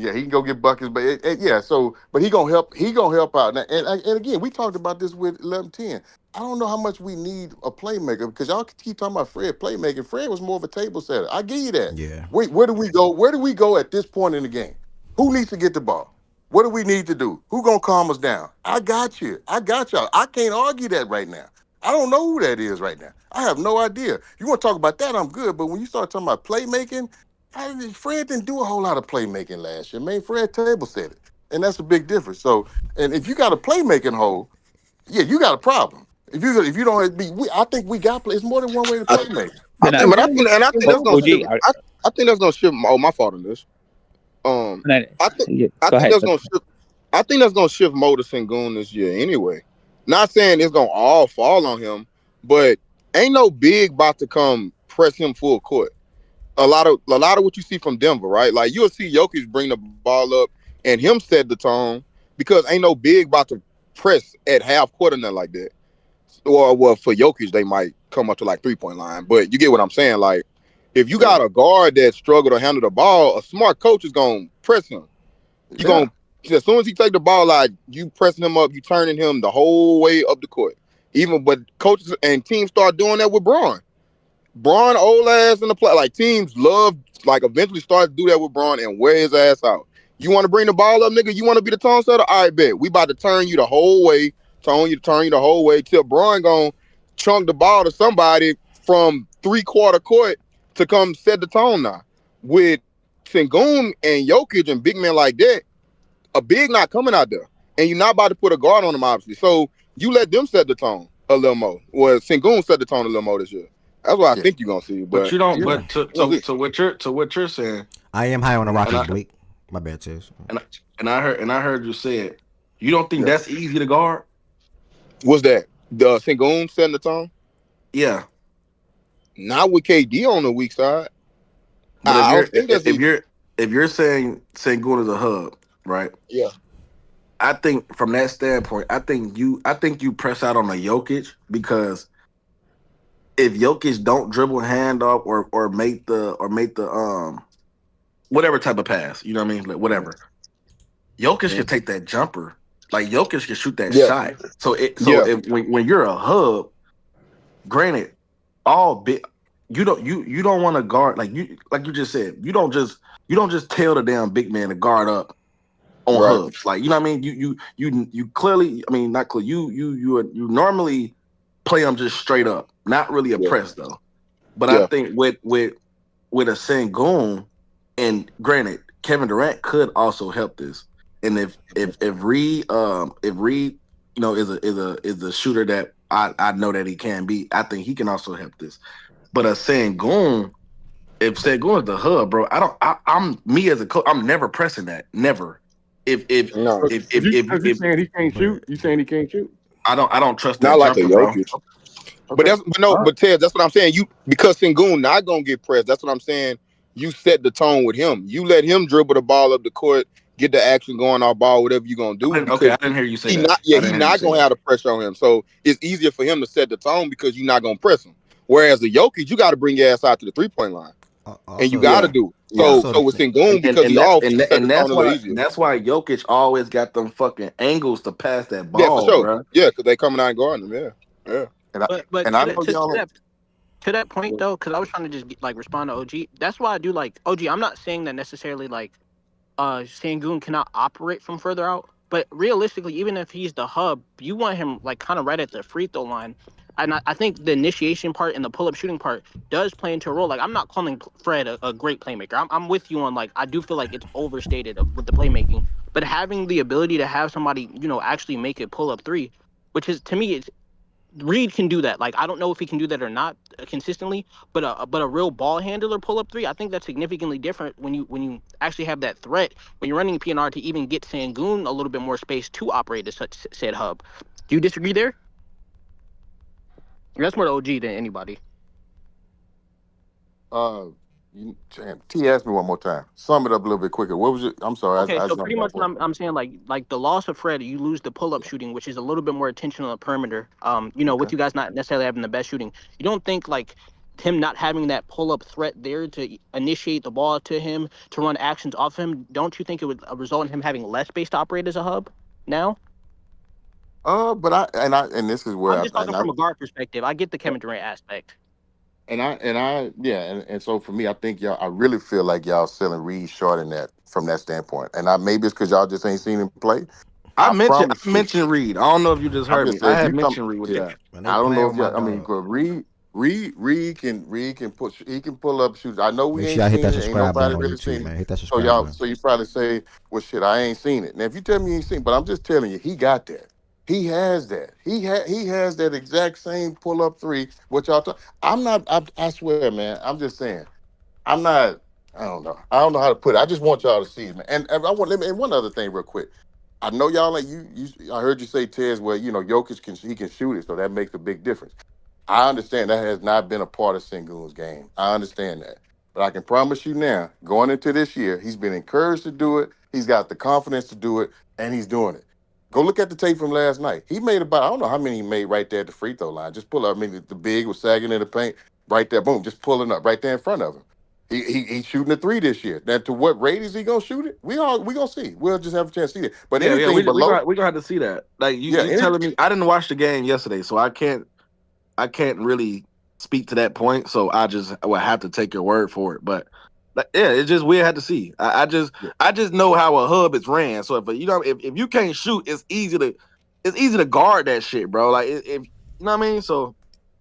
Yeah, he can go get buckets, but yeah. So, but he gonna help. He gonna help out. And again, we talked about this with 11-10. I don't know how much we need a playmaker because y'all keep talking about Fred playmaking. Fred was more of a table setter. I give you that. Yeah. Wait, where do we go? Where do we go at this point in the game? Who needs to get the ball? What do we need to do? Who gonna calm us down? I got you. I got y'all. I can't argue that right now. I don't know who that is right now. I have no idea. You want to talk about that? I'm good. But when you start talking about playmaking, Fred didn't do a whole lot of playmaking last year. Man, Fred table set it, and that's a big difference. So, and if you got a playmaking hole, yeah, you got a problem. If you don't be, I think we got play. It's more than one way to I, play make. I then think, but I think, and I think that's gonna OG. shift. I think that's gonna shift. Oh, my fault on this. Then, I think yeah, I go think ahead. that's gonna shift. I think that's gonna shift Mo to Sengun this year anyway. Not saying it's gonna all fall on him, but ain't no big about to come press him full court. A lot of what you see from Denver, right? Like you'll see Jokic bring the ball up and him set the tone because ain't no big about to press at half court or nothing like that. Or well, for Jokic, they might come up to like 3 point line. But you get what I'm saying? Like if you got a guard that struggle to handle the ball, a smart coach is gonna press him. You Yeah, gonna as soon as he take the ball out, you pressing him up, you turning him the whole way up the court. Even but coaches and teams start doing that with Braun. Braun old ass in the play. Like teams love, like eventually start to do that with Braun and wear his ass out. You want to bring the ball up, nigga? You want to be the tone setter? All right, bet. We about to turn you the whole way, turn you the whole way till Braun gonna chunk the ball to somebody from 3/4 court to come set the tone now. With Sengun and Jokic and big men like that, a big not coming out there. And you're not about to put a guard on them, obviously. So you let them set the tone a little more. Well, Sengun set the tone a little more this year. That's what I yeah, think you're gonna see. But But you don't. yeah. But we'll see. to what you're saying, I am high on the and Rockets, I Blake. My bad, Tiz. and and I heard you say it. You don't think Yeah. that's easy to guard? What's that? The Sengun setting the tone? Yeah. Not with KD on the weak side. But if I you're don't think that's easy. if you're saying going to the hub, right? Yeah. I think from that standpoint, I think you press out on a Jokic because if Jokic don't dribble hand off or make the whatever type of pass, you know what I mean? Like Mhm. whatever. Jokic can Mhm. take that jumper. Like Jokic can shoot that Yeah. shot. So Yeah. if when you're a hub, granted, all big you don't want to guard like you just said, you don't just tell the damn big man to guard up on Right. hubs. Like you know what I mean? You clearly, I mean not clear. You normally play them just straight up, not really a Yeah. press though. But I Yeah. think with a Sengun, and granted, Kevin Durant could also help this. And if Reed, you know, is a shooter that I know that he can be, I think he can also help this. But a Sengun, if Sengun is the hub, bro, I'm me as a coach, I'm never pressing that. Never. If if No. if Because you if saying he can't shoot? But You saying he can't shoot? I don't trust that Not like a jumper, bro. Jokic. But Okay. that's but no, All right. but Ted, that's what I'm saying. You because Sengun not gonna get pressed. That's what I'm saying. You set the tone with him. You let him dribble the ball up the court, get the action going off ball, whatever you're gonna do, Okay, because I didn't hear you say he that. not yeah, I he didn't hear you not say gonna that. have the pressure on him. So it's easier for him to set the tone because you're not gonna press him. Whereas the Jokic, you gotta bring your ass out to the 3-point line. And you also, gotta Yeah, do it. yeah. So also the with thing. Sengun, because he off, you can set the And tone a little easier. that's why Jokic always got them fucking angles to pass that Yeah, for ball, sure. bro. Yeah, because they coming out and guarding him. Yeah. Yeah. But And I to know y'all. that point though, because I was trying to just like respond to OG. That's why I do like OG. I'm not saying that necessarily like Sangoon cannot operate from further out. But realistically, even if he's the hub, you want him like kind of right at the free throw line. And I think the initiation part and the pull up shooting part does play into a role. Like I'm not calling Fred a great playmaker. I'm with you on like I do feel like it's overstated with the playmaking. But having the ability to have somebody actually make it pull up three, which is to me it's Reed can do that. Like I don't know if he can do that or not consistently, but a real ball handler pull up three, I think that's significantly different when you actually have that threat when you're running PNR to even get Sangoon a little bit more space to operate as such said hub. Do you disagree there? That's more the OG than anybody. Uh, T, ask me one more time. Sum it up a little bit quicker. What was it? I'm sorry. Okay, I so jumped pretty back. much what I'm saying like the loss of Fred, you lose the pull up shooting, which is a little bit more attention on the perimeter. Okay. With you guys not necessarily having the best shooting, you don't think like him not having that pull up threat there to initiate the ball to him to run actions off him, don't you think it would result in him having less space to operate as a hub now? But and this is where I'm just talking from a guard perspective. I get the Kevin Durant aspect. yeah, and so for me, I think y'all, I really feel like y'all selling Reed short in that from that standpoint. And maybe it's because y'all just ain't seen him play. I I promise you. mentioned Reed. I don't know if you just I'm heard me. just I saying, if had you come, mentioned Reed with yeah, that. Man, they I don't playing know with if my you. I mean, dog. 'cause Reed can he can pull up shoots. I know we Make sure ain't y'all hit seen that it. Ain't subscribe button nobody on really YouTube, seen it. man. Hit that So subscribe y'all, button. so you probably say, well, shit, I ain't seen it. Now, if you tell me you ain't seen, but I'm just telling you, he got that. He has that. He has that exact same pull up three. What y'all talk. I'm not. I swear, man. I'm just saying. I'm not. I don't know. I don't know how to put it. I just want y'all to see it, man. And I want. And one other thing, real quick. I know y'all like you. I heard you say, Tez. Well, Jokic can shoot it, so that makes a big difference. I understand that has not been a part of Sengun's game. I understand that. But I can promise you now, going into this year, he's been encouraged to do it. He's got the confidence to do it, and he's doing it. Go look at the tape from last night. He made about, I don't know how many he made right there at the free throw line. Just pull up. I mean, the big was sagging in the paint, right there, boom, just pulling up right there in front of him. He's shooting a three this year. Now, to what rate is he gonna shoot it? We gonna see. We'll just have a chance to see it. But Yeah, anything below, we gonna have to see that. Like yeah, you telling me, I didn't watch the game yesterday, so I can't really speak to that point. So I will have to take your word for it. But like, yeah, it's just we had to see. I just know how a hub is ran. So if you can't shoot, it's easy to guard that shit, bro. Like if you know what I mean. So,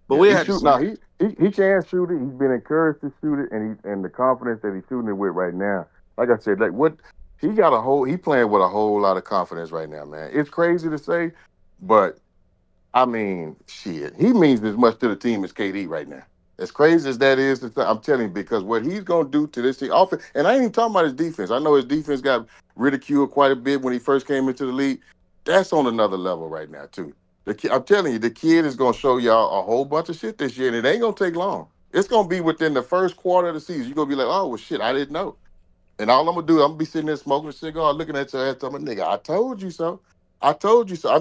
but yeah, we he had to shoot see. now. He can shoot it. He's been encouraged to shoot it, and the confidence that he's shooting it with right now. Like I said, like what he got he playing with a whole lot of confidence right now, man. It's crazy to say, but I mean, shit, he means as much to the team as KD right now. As crazy as that is, I'm telling you, because what he's gonna do to this team offense, and I ain't even talking about his defense. I know his defense got ridiculed quite a bit when he first came into the league. That's on another level right now too. I'm telling you, the kid is gonna show y'all a whole bunch of shit this year, and it ain't gonna take long. It's gonna be within the first quarter of the season. You're gonna be like, oh well, shit, I didn't know. And all I'm gonna do, I'm gonna be sitting there smoking a cigar, looking at your ass, telling my nigga, I told you so. I told you so.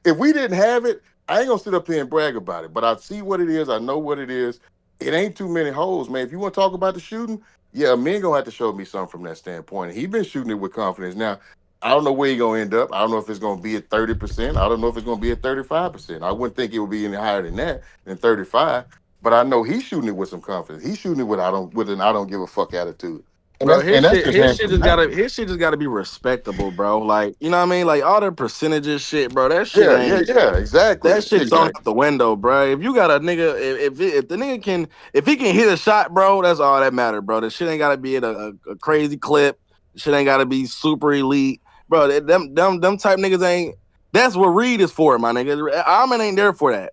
If we didn't have it, I ain't gonna sit up here and brag about it. But I see what it is. I know what it is. It ain't too many holes, man. If you want to talk about the shooting, yeah, men gonna have to show me something from that standpoint. He been shooting it with confidence. Now, I don't know where he gonna end up. I don't know if it's gonna be at 30%. I don't know if it's gonna be at 35%. I wouldn't think it would be any higher than 35. But I know he's shooting it with some confidence. He's shooting it with an I don't give a fuck attitude. And Bro, that's just his shit naturally just gotta happening. his shit just gotta be respectable, bro. Like, you know what I mean? Like all the percentages shit, bro. Yeah, yeah, yeah, exactly. That shit thrown Exactly. out the window, bro. If you got a nigga, if the nigga can, if he can hit a shot, bro, that's all that matter, bro. The shit ain't gotta be at a crazy clip. The shit ain't gotta be super elite, bro. Them type niggas ain't. That's what Reed is for, my nigga. Almond ain't there for that.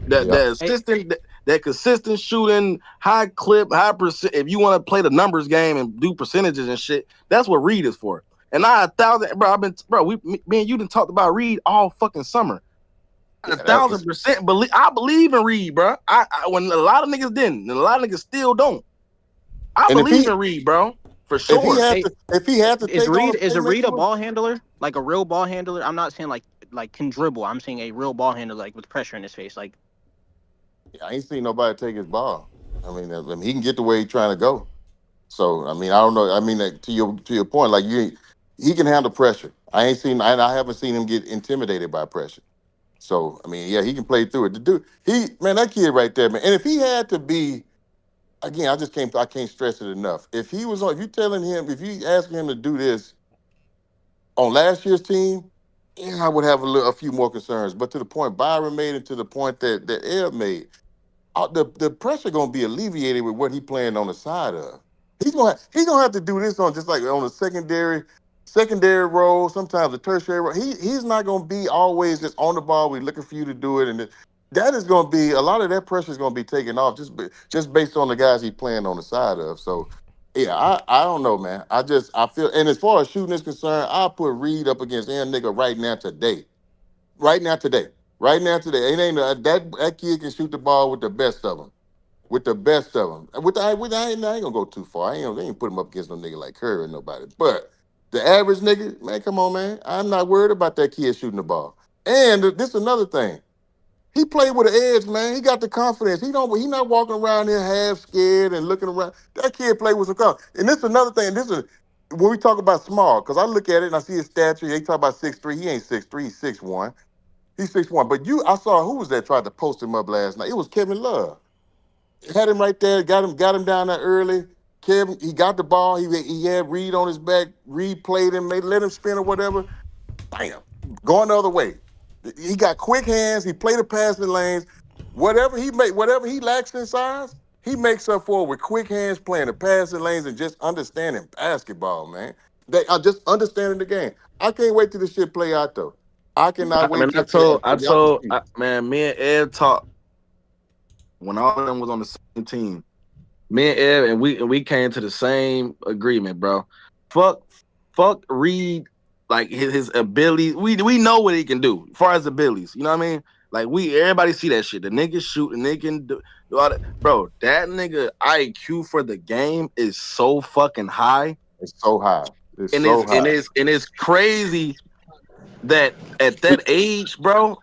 Yep. That consistent shooting, high clip, high percent. If you want to play the numbers game and do percentages and shit, that's what Reed is for. And I 1,000, bro. Me and you done talked about Reed all fucking summer. Yeah, A that was 1,000% believe. I believe in Reed, bro. I when a lot of niggas didn't, and a lot of niggas still don't. I and believe in Reed, bro, for if he sure. had Hey, to if he had to take on a Is Reed a playmaker, ball handler? Like a real ball handler? I'm not saying like can dribble. I'm saying a real ball handler, like with pressure in his face. Like I ain't seen nobody take his ball. I mean, he can get the way he's trying to go. So I mean, I don't know. I mean, like, to your point, like he can handle pressure. I haven't seen him get intimidated by pressure. So I mean, yeah, he can play through it. The dude, man, that kid right there, man. And if he had to be, again, I can't stress it enough. If you telling him, if you asking him to do this on last year's team, yeah, I would have a few more concerns. But to the point Byron made, and to the point that Ed made, the pressure gonna be alleviated with what he playing on the side of. He's gonna have to do this on just like on a secondary role, sometimes a tertiary role. He's not gonna be always just on the ball. We're looking for you to do it, and that is gonna be a lot of that pressure is gonna be taken off just based on the guys he's playing on the side of. So yeah, I don't know, man. I feel, and as far as shooting is concerned, I'll put Reed up against Aaron nigga right now today. Right now today. Right now today. It ain't that kid can shoot the ball with the best of them. With the best of them. I ain't gonna go too far. I ain't put him up against no nigga like Curry or nobody. But the average nigga, man, come on, man. I'm not worried about that kid shooting the ball. And this is another thing. He played with an edge, man. He got the confidence. He not walking around here half scared and looking around. That kid played with some confidence. And this is another thing. This is when we talk about small, because I look at it and I see his stature. They talk about 6'3". He ain't 6'3", he's 6'1". He's 6'1". But I saw who was that tried to post him up last night. It was Kevin Love. Had him right there, got him down there early. Kevin, he got the ball. He had Reed on his back. Reed played him, let him spin or whatever. Bam, going the other way. He got quick hands. He played the passing lanes. Whatever he lacks in size, he makes up for it with quick hands, playing the passing lanes, and just understanding basketball, man. They are just understanding the game. I can't wait till this shit play out though. I cannot I wait mean, till for y'all to see. man, me and Ed talked when all of them was on the same team. Me and Ed, and we came to the same agreement, bro. Fuck, fuck Reed, like his abilities. We know what he can do as far as abilities. You know what I mean? Like everybody see that shit. The nigga shoot, the nigga can do all that. Bro, that nigga IQ for the game is so fucking high, It's so high. It's and so high. it's crazy that at that age, bro,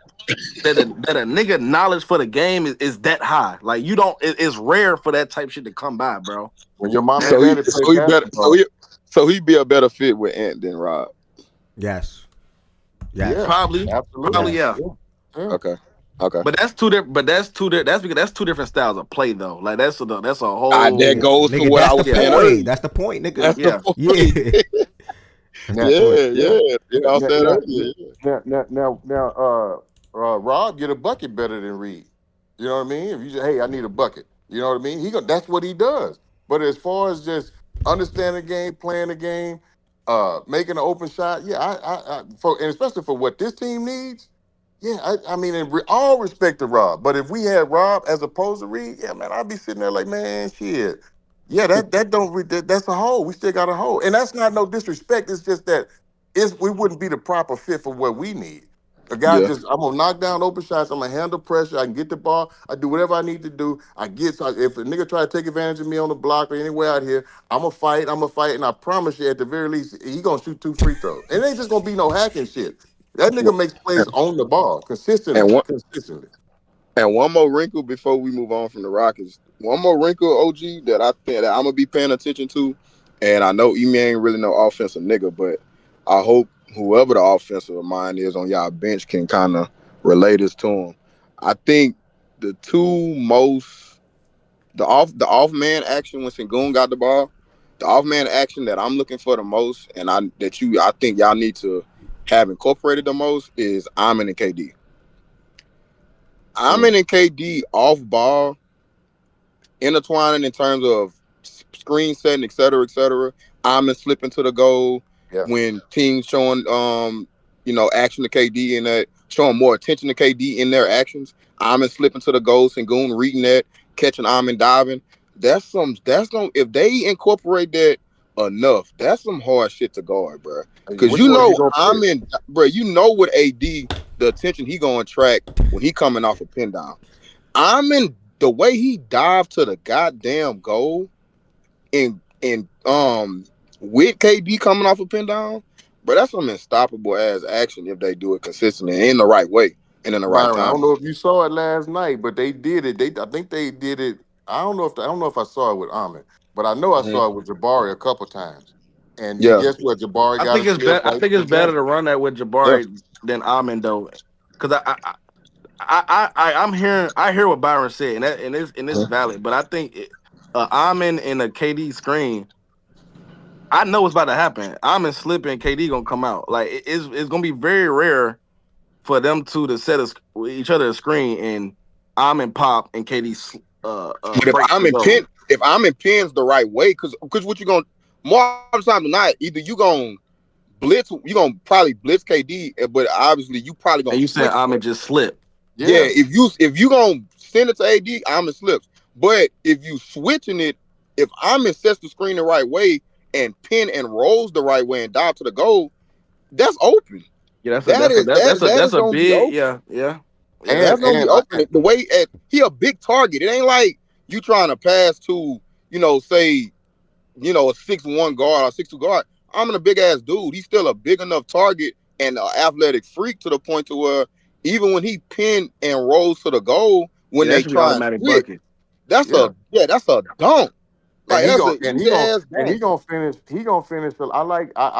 that a nigga knowledge for the game is that high. Like you don't, it's rare for that type shit to come by, bro. When your mom and So he daddy play so he better basketball, so he be a better fit with Ant than Rob. Yes. yeah, Yes. Probably absolutely. yeah. Yes. Yeah. Yeah. Okay. Okay. But that's two different. But that's two. That's because that's two different styles of play, though. Like that's a That whole. goes to Nigga, what I that's the was Yeah, saying point. earlier. That's the point, nigga. That's the yeah. point. Yeah. That's the Now, point. Yeah, yeah. yeah. You know what I Now, said now, earlier. Yeah. Rob get a bucket better than Reed. You know what I mean? If you just, hey, I need a bucket. You know what I mean? That's what he does. But as far as just understanding the game, playing the game, making an open shot, yeah, and especially for what this team needs. Yeah, I mean, all respect to Rob, but if we had Rob as opposed to Reed, yeah, man, I'd be sitting there like, man, shit. Yeah, that don't that's a hole. We still got a hole, and that's not no disrespect. It's just that we wouldn't be the proper fit for what we need. A guy Yeah. just I'm gonna knock down open shots. I'm gonna handle pressure. I can get the ball. I do whatever I need to do. If a nigga try to take advantage of me on the block or anywhere out here, I'm gonna fight. I'm gonna fight, and I promise you, at the very least, he gonna shoot 2 free throws. And it ain't just gonna be no hacking shit. That nigga makes plays on the ball And consistently, one consistently. and one more wrinkle before we move on from the Rockets. One more wrinkle, OG, that I think that I'm gonna be paying attention to. And I know Emi ain't really no offensive nigga, but I hope whoever the offensive mind is on y'all bench can kind of relay this to him. I think the two most the off man action when Sengun got the ball, the off man action that I'm looking for the most, and I think y'all need to have incorporated the most is Amin and KD. Amin and KD off ball intertwining in terms of screen setting, et cetera, et cetera. I'm slipping to the goal Yeah. when teams showing action to KD and that showing more attention to KD in their actions. I'm slipping to the goal, Sengun reading that, catching Amin diving. That's some if they incorporate that enough, that's some hard shit to guard, bro. Cause Which one you gonna pick? Bro, with AD the attention he gonna attract when he coming off a pin down. The way he dived to the goddamn goal and with KD coming off a pin down, but that's some unstoppable ass action if they do it consistently and in the right way and in the right Byron, I time. don't know if you saw it last night, but they did it. I think they did it. I don't know if I saw it with Ahmed, but I know I Mhm. saw it with Jabari a couple times. And Yeah, guess what? Jabari I got think a it's slip better. I right think to it's better Jackson. to run that with yeah, Jabari than Amin though, because I'm hearing I hear what Byron said, and it's Mhm. valid. But I think Amin in a KD screen, I know what's about to happen. Amin slipping, KD gonna come out. Like it's gonna be very rare for them two to set each other a screen and Amin pop and KD But breaks the goal. if I'm in pins the right way, because what you gonna more times than not, either you gonna probably blitz KD, but obviously you probably gonna And you said switch. Amin just slipped. Yeah, Yeah. if you gonna send it to AD, I'm in slips. But if you switching it, if I'm in sets the screen the right way and pin and rolls the right way and dive to the goal, that's open. Yeah, that's a That that's a is that, that that's a that that's is a gonna be big open. yeah. And That's gonna be and open. The way he a big target. It ain't like you trying to pass to say a 6'1" guard or 6'2" guard. I'm a big ass dude. He's still a big enough target and an athletic freak to the point to where even when he pin and rolls to the goal, when Yeah, that they should be try and automatic switch, bucket. yeah. that's a dunk. Like And he that's gonna an easy ass he dunk. gonna finish. He gonna finish. I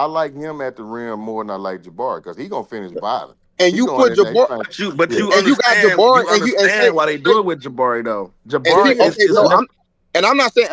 like him at the rim more than I like Jabari because he gonna finish violent. And He you going put in there. He Jabbar trying. But Yeah. you and you got understand Jabbar you and you and understand why they do it with Jabari though. see, Jabari okay, is no, another. I'm not saying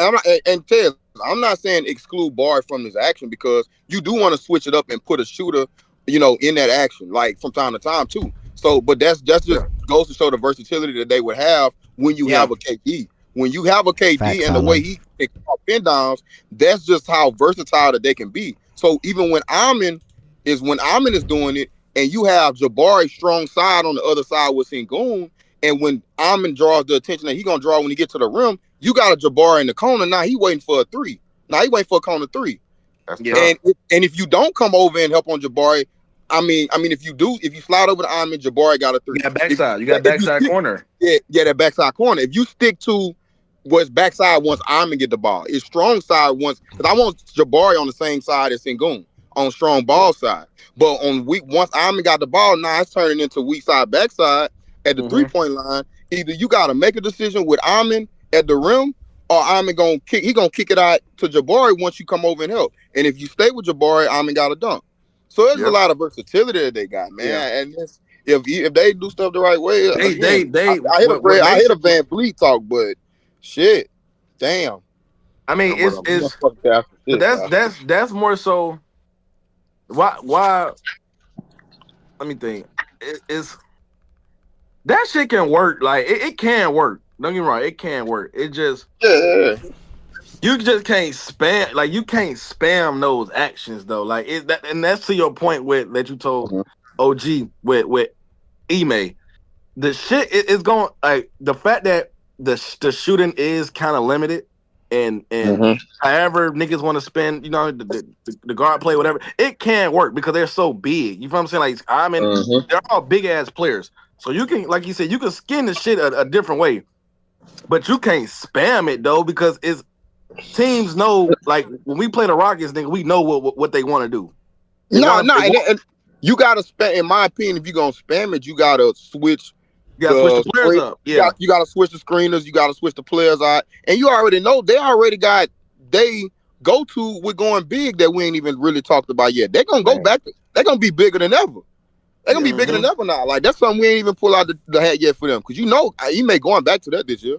and Tez, I'm not saying exclude Bar from this action because you do want to switch it up and put a shooter, in that action, like from time to time too. So, but that's just Yeah, goes to show the versatility that they would have when you yeah. have a KD. When you have a KD Facts, and the way Alan. he can call pin downs, that's just how versatile that they can be. So even when Amin is doing it, and you have Jabari strong side on the other side with Sengun, and when Amon draws the attention that he gonna draw when he get to the rim, you got a Jabari in the corner. Now he waiting for a three. Now he waiting for a corner three. That's Yeah. tough. And if you don't come over and help on Jabari, if you slide over to Amon, Jabari got a You three. got If backside. You you got if you backside stick, corner. yeah, that backside corner. If you stick to what's backside once Amon get the ball, it's strong side once because I want Jabari on the same side as Sengun on strong Yeah. ball side. But on weak once Amon got the ball, now it's turning into weak side backside at the Mm-hmm. 3 point line. Either you got to make a decision with Amon at the rim, or Amon gonna kick. He gonna kick it out to Jabari once you come over and help. And if you stay with Jabari, Amon got a dunk. So there's a Yep. lot of versatility that they got, Yeah. man. And if they do stuff the right way, again, They I hit a what I makes hit a it. Van Vliet talk, but shit, damn, I mean, And what you it's motherfuckers got some but shit, bro. that's more so. Why? Let me think. It's that shit can work. Like it can work. Don't get me wrong. It can work. It just Yeah, you just can't spam. Like you can't spam those actions though. Like and that's to your point with that you told Mhm. OG with Ime, the shit is going like the fact that the shooting is kind of limited, and Mm-hmm. however niggas want to spend, the guard play, whatever, it can work because they're so big. You know what I'm saying? Like Mm-hmm. they're all big ass players, so you can, like you said, you can skin the shit a different way, but you can't spam it though because it's teams know, like when we play the Rockets, nigga, we know what they want to do. They No, want no, to. and you gotta spam. In my opinion, if you're gonna spam it, you gotta switch You gotta switch the the players screen. up. Yeah. You gotta switch the screeners. You gotta switch the players out, and you already know they already got they go to. We're going big that we ain't even really talked about yet. They're gonna go Man. back. They're gonna be bigger than ever. They're gonna Yeah. be bigger than Mm-hmm. ever now. Like that's something we ain't even pull out the hat yet for them because he may going back to that this year.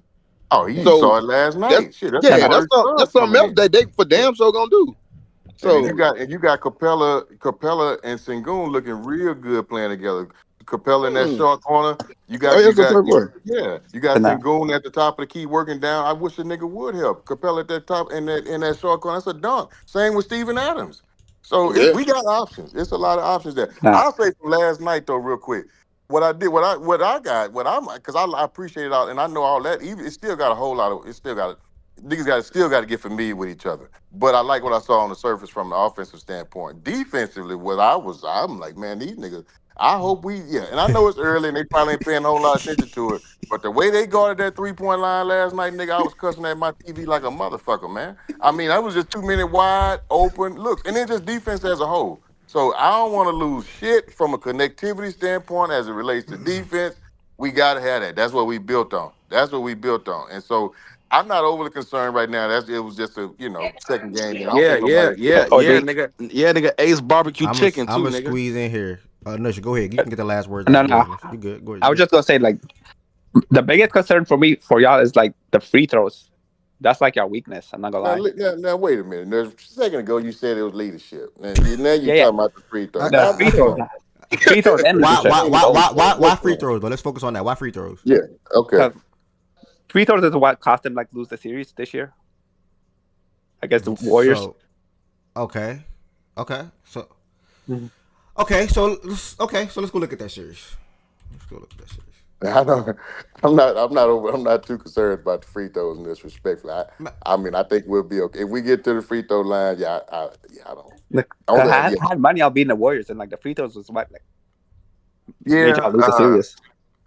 Oh, you So saw it last that's night. Shit, that's the yeah, first that's sub something coming else in. that they for damn sure gonna do. And then So you got Capella and Sengun looking real good playing together. Capella in that hmm. short corner. Oh, yes, that's right. You got And Sengun at the top of the key working down. I wish a nigga would help. Capella at that top in that short corner. That's a dunk. Same with Steven Adams. So Yeah. we got options. It's a lot of options there. nah, I'll say from last night though, real quick. What I did, what I got, what I'm because I appreciate it all, and I know all that. Even it still got a whole lot of. It still got niggas got still got to get familiar with each other. But I like what I saw on the surface from the offensive standpoint. Defensively, I'm like, man, these niggas. I hope and I know it's early and they probably ain't paying a whole lot of attention to it. But the way they guarded that 3-point line last night, nigga, I was cussing at my TV like a motherfucker, man. I mean, I was just 2 minutes wide open looks, and then just defense as a whole. So I don't want to lose shit from a connectivity standpoint as it relates to defense. We gotta have that. That's what we built on. That's what we built on. And so I'm not overly concerned right now. It was just a second game. And I don't Yeah, think yeah, nobody. yeah, yeah, OG. nigga. Yeah, nigga. Ace barbecue I'm chicken too, gonna nigga. squeeze in here. Nusha, go ahead. You can get the last words No, out. Go no. ahead, Nusha. You good? Go ahead. I You was good? just gonna say like the biggest concern for me for y'all is like the free throws. That's like your weakness. I'm not gonna lie. Now, wait a minute. There's a second ago you said it was leadership. Now you Yeah, yeah. talking about the free throw. I, The Now, free come throws, on. free throws and why, leadership. why, why, why, why, why What's free wrong? throws? But let's focus on that. Why free throws? Yeah. Okay. Because free throws is what cost them like lose the series this year against the Warriors. So, okay, okay, so Mhm. let's go look at that series. Let's go look at that series. I don't, I'm not too concerned about the free throws and disrespectfully. I mean, I think we'll be okay if we get to the free throw line. I don't. Cause Only, I yeah, had money on beating the Warriors, and like the free throws was what like made yeah. y'all lose the series.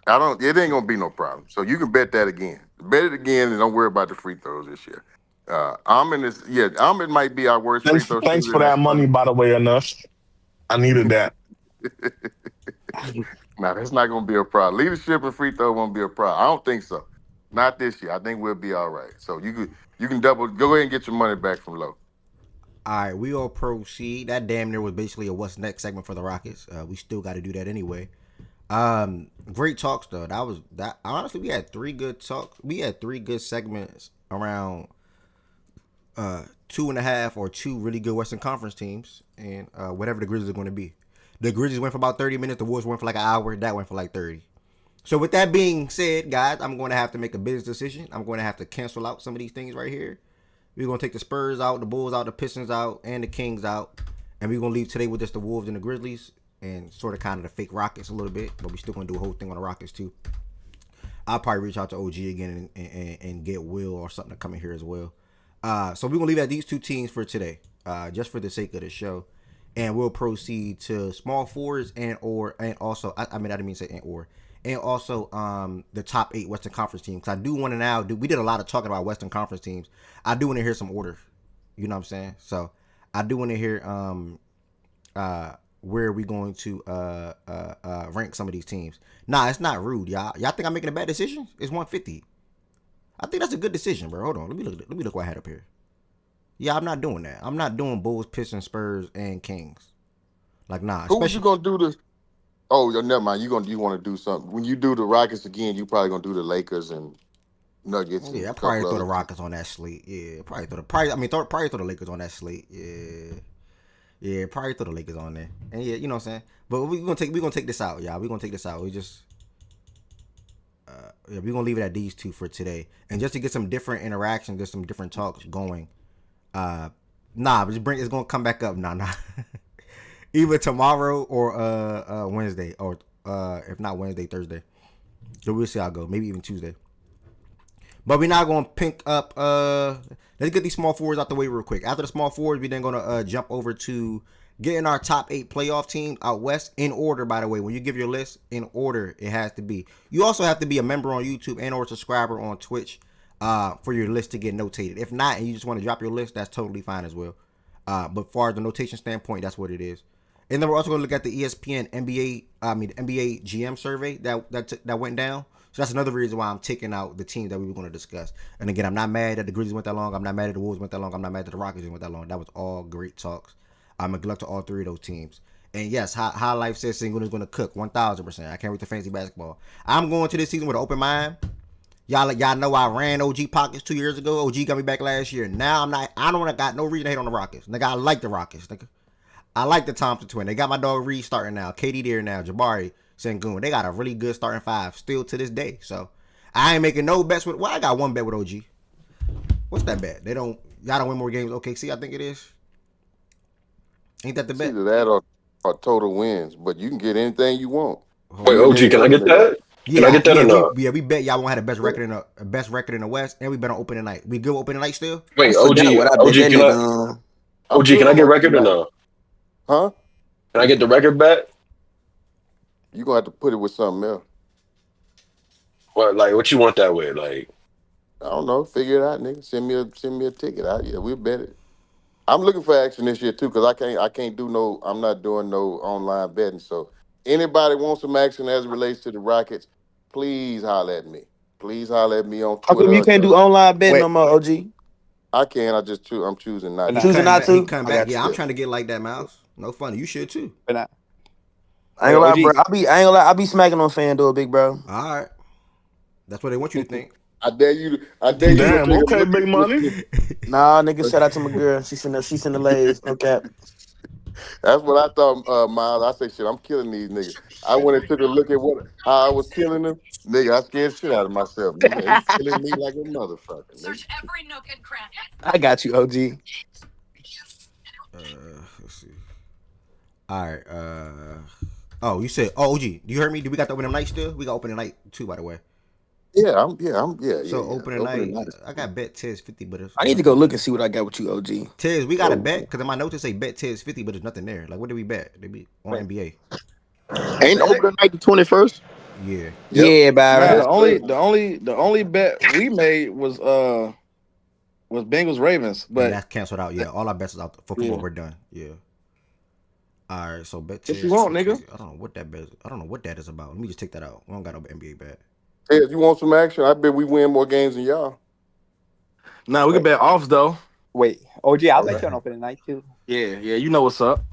I don't. It ain't gonna be no problem. So you can bet that again. Bet it again, and don't worry about the free throws this year. Ahmed might be our worst free throw Thanks shooter for in this that money, tournament. by the way, enough. I needed that. Now that's not gonna be a problem. Leadership and free throw won't be a problem. I don't think so. Not this year. I think we'll be all right. So you can go ahead and get your money back from low. All right, we all proceed. That damn near was basically a what's next segment for the Rockets. We still got to do that anyway. Great talks though. That was that. Honestly, we had three good talks. We had three good segments around 2.5 or two really good Western Conference teams, and whatever the Grizzlies are going to be. The Grizzlies went for about 30 minutes. The Wolves went for like an hour. That went for like 30. So with that being said, guys, I'm going to have to make a business decision. I'm going to have to cancel out some of these things right here. We're going to take the Spurs out, the Bulls out, the Pistons out, and the Kings out. And we're going to leave today with just the Wolves and the Grizzlies and sort of kind of the fake Rockets a little bit. But we still going to do a whole thing on the Rockets too. I'll probably reach out to OG again and get Will or something to come in here as well. So we're going to leave at these two teams for today, just for the sake of the show. And we'll proceed to small fours and also, I didn't mean to say and or. And also the top 8 Western Conference teams. Because I do want to now we did a lot of talking about Western Conference teams. I do want to hear some order. You know what I'm saying? So I do want to hear where are we going to rank some of these teams. Nah, it's not rude, y'all. Y'all think I'm making a bad decision? It's 150. I think that's a good decision, bro. Hold on. Let me look what I had up here. Yeah, I'm not doing that. I'm not doing Bulls, Pistons, Spurs, and Kings. Like, nah. Who was you gonna do this? Oh, never mind. You want to do something when you do the Rockets again? You probably gonna do the Lakers and Nuggets and Yeah, I a probably couple throw the other. Rockets on that slate. Yeah, probably throw the Lakers on that slate. Yeah, probably throw the Lakers on there. And yeah, you know what I'm saying. But we're gonna take this out, y'all. We're gonna take this out. We're gonna leave it at these two for today. And just to get some different interactions, get some different talks going. It's gonna come back up. Nah. Either tomorrow or Wednesday or If not Wednesday, Thursday. So we'll see how it go. Maybe even Tuesday. But we're not gonna pink up. Let's get these small forwards out the way real quick. After the small forwards, we then gonna jump over to getting our top 8 playoff teams out west in order. By the way, when you give your list in order, it has to be. You also have to be a member on YouTube and or a subscriber on Twitch for your list to get notated. If not, and you just want to drop your list, that's totally fine as well. But far as the notation standpoint, that's what it is. And then we're also going to look at the ESPN NBA GM survey that went down. So that's another reason why I'm taking out the teams that we were going to discuss. And again, I'm not mad that the Grizzlies went that long. I'm not mad that the Wolves went that long. I'm not mad that the Rockets went that long. That was all great talks. I'm a good luck to all 3 of those teams. And yes, High Life says Sengun is going to cook 1,000%. I can't wait to fancy basketball. I'm going to this season with an open mind. Y'all know I ran OG pockets 2 years ago. OG got me back last year. Now I'm not. I don't got no reason to hate on the Rockets. Nigga, I like the Rockets. Nigga, I like the Thompson twin. They got my dog Reed starting now. KD there now. Jabari, Sengun. They got a really good starting 5 still to this day. So I ain't making no bets with. Well, I got one bet with OG. What's that bet? Y'all don't win more games. OKC, I think it is. Ain't that the bet? Either that or total wins, but you can get anything you want. Wait, OG, can I get that? Can I get that or not? We bet y'all won't have the best record in the West, and we bet on opening night. We good with opening night still? Wait, OG, can I get record or no? Huh? Can I get the record bet? You gonna have to put it with something else. What you want that with? Like, I don't know. Figure it out, nigga. Send me a ticket out. Yeah, we'll bet it. I'm looking for action this year too, because I can't do no. I'm not doing no online betting. So anybody wants some action as it relates to the Rockets, please holler at me. Please holler at me on Twitter. How come you can't do online betting no more, OG? I can. I'm choosing not. You choosing not to? Come back. Yeah, I'm trying to get like that, Mouse. No funny. You should too. I ain't gonna lie, bro. I ain't gonna lie. I be smacking on FanDuel, big bro. All right. That's what they want you to think. I dare you. Damn. Okay, big money. Nah, nigga. Shout out to my girl. She's in the lays. No cap. That's what I thought, Miles. I say, shit, I'm killing these niggas. I went and took a look at how I was killing them. Nigga, I scared shit out of myself. Nigga, he's killing me like a motherfucker. Search every nook and cranny. I got you, OG. Let's see. All right. You said, OG. You heard me? Do we got the opening night still? We got opening night too, by the way. Yeah. So opening night, I got bet Tez 50, but I need to go look and see what I got with you, OG. Tez, we got a bet because in my notes it say bet Tez 50, but there's nothing there. Like, what did we bet? They be on NBA. Ain't opening night the 21st? Yeah. Yeah, Byron. The only bet we made was Bengals Ravens, but and that's canceled out. Yeah, all our bets is out for football. We're done. Yeah. All right, so bet Tez. What you want, nigga? I don't know what that bet. I don't know what that is about. Let me just take that out. We don't got no NBA bet. Hey, if you want some action, I bet we win more games than y'all. Nah, we can bet offs though. Wait, OG, I'll let you on opening night too. Yeah, you know what's up.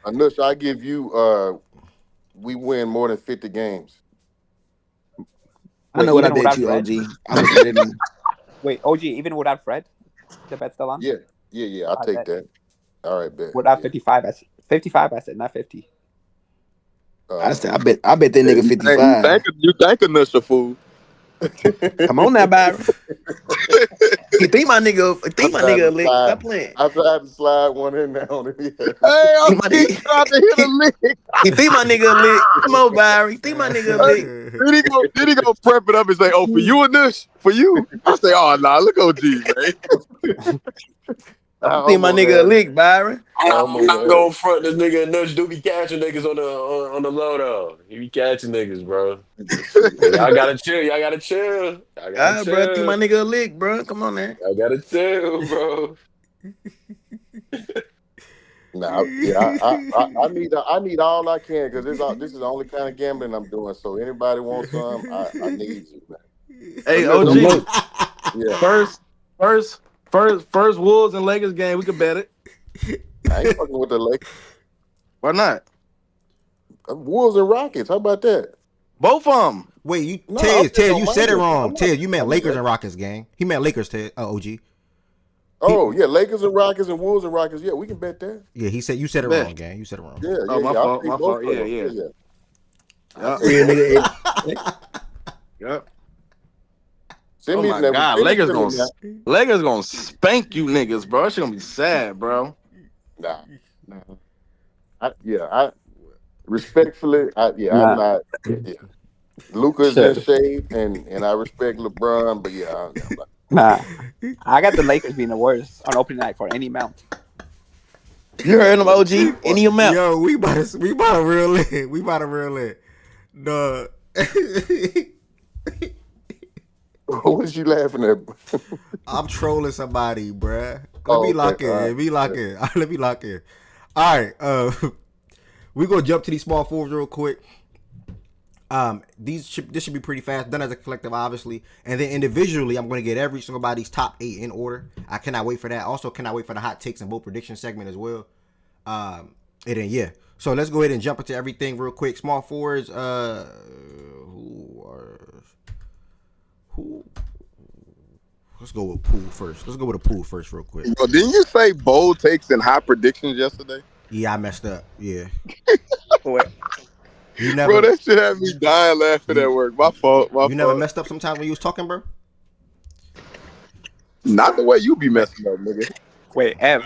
Anush, I give you we win more than 50 games. I know what I bet you, OG. Wait, OG, even without Fred, the bet's still on? Yeah. I'll take that. All right, bet. Without 55, I said, not 50. I bet that nigga 55. You think Anush a fool? Come on now, Byron. You think my nigga lick? Stop playing. I tried to slide one in there on it. Yeah. Hey, I'm trying to hit a lick. You think my nigga lick? Come on, Byron. You think my nigga lick? Did he go prep it up and say, "Oh, for you and this, for you"? I say, "Oh, nah, look OG, man." I think my nigga lick, Byron. I'm not going front this nigga and Nush do be catching niggas on the low though. He be catching niggas, bro. Y'all gotta chill. Bro, think my nigga lick, bro. Come on, man. I gotta chill, bro. Nah, yeah, I need all I can because this is the only kind of gambling I'm doing. So anybody wants some, I need you, man. Hey, OG. Yeah. First Wolves and Lakers game, we could bet it. I ain't fucking with the Lakers. Why not? Wolves and Rockets. How about that? Both of them. Wait, Ted, you said it wrong. Ted, you meant Lakers and Rockets, gang. He meant Lakers, Ted. OG. Oh, yeah, Lakers and Rockets and Wolves and Rockets. Yeah, we can bet that. Yeah, you said it wrong, gang. You said it wrong. Yeah, my fault. Yeah. Send me my God, Lakers gonna spank you niggas, bro. It's gonna be sad, bro. Nah. respectfully, I'm Nah, not. Yeah. Luka is in shit. shape, and I respect LeBron, but yeah, I'm not. Nah. I got the Lakers being the worst on opening night for any amount. You heard him, OG. Any amount. Yo, we about to reel in. We about to reel in. The What was you laughing at? I'm trolling somebody, bruh. Let Oh, me okay. lock in. All Let right. me lock in. Let me lock in. All right. We gonna jump to these small forwards real quick. This should be pretty fast. Done as a collective, obviously, and then individually, I'm gonna get every single body's top 8 in order. I cannot wait for that. Also, cannot wait for the hot takes and bold prediction segment as well. And then yeah. So let's go ahead and jump into everything real quick. Small forwards. Who? Let's go with pool first. Let's go with a pool first, real quick. Yo, didn't you say bold takes and high predictions yesterday? Yeah, I messed up. Yeah. Wait. You never. Bro, that shit had me dying laughing at work. My fault. You never messed up sometimes when you was talking, bro? Not the way you be messing up, nigga. Wait, Ev.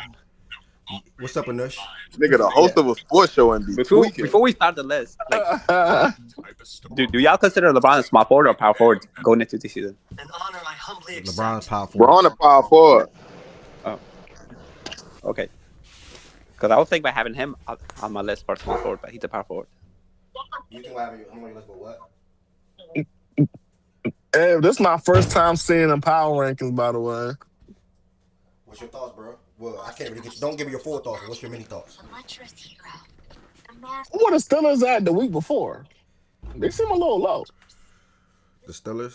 What's up, Anush? Nigga, the host of a sports show and be tweaking. Before we start the list, like, do y'all consider LeBron a small forward or power forward going into this season? LeBron's power forward. LeBron a power forward. Oh, okay. Because I was thinking about having him on my list for small forward, but he's a power forward. You think I'm on your list for what? Hey, this is my first time seeing the power rankings, by the way. What's your thoughts, bro? Well, I can't really get you. Don't give me your full thoughts. What's your mini thoughts? What the Steelers at the week before? They seem a little low. The Steelers?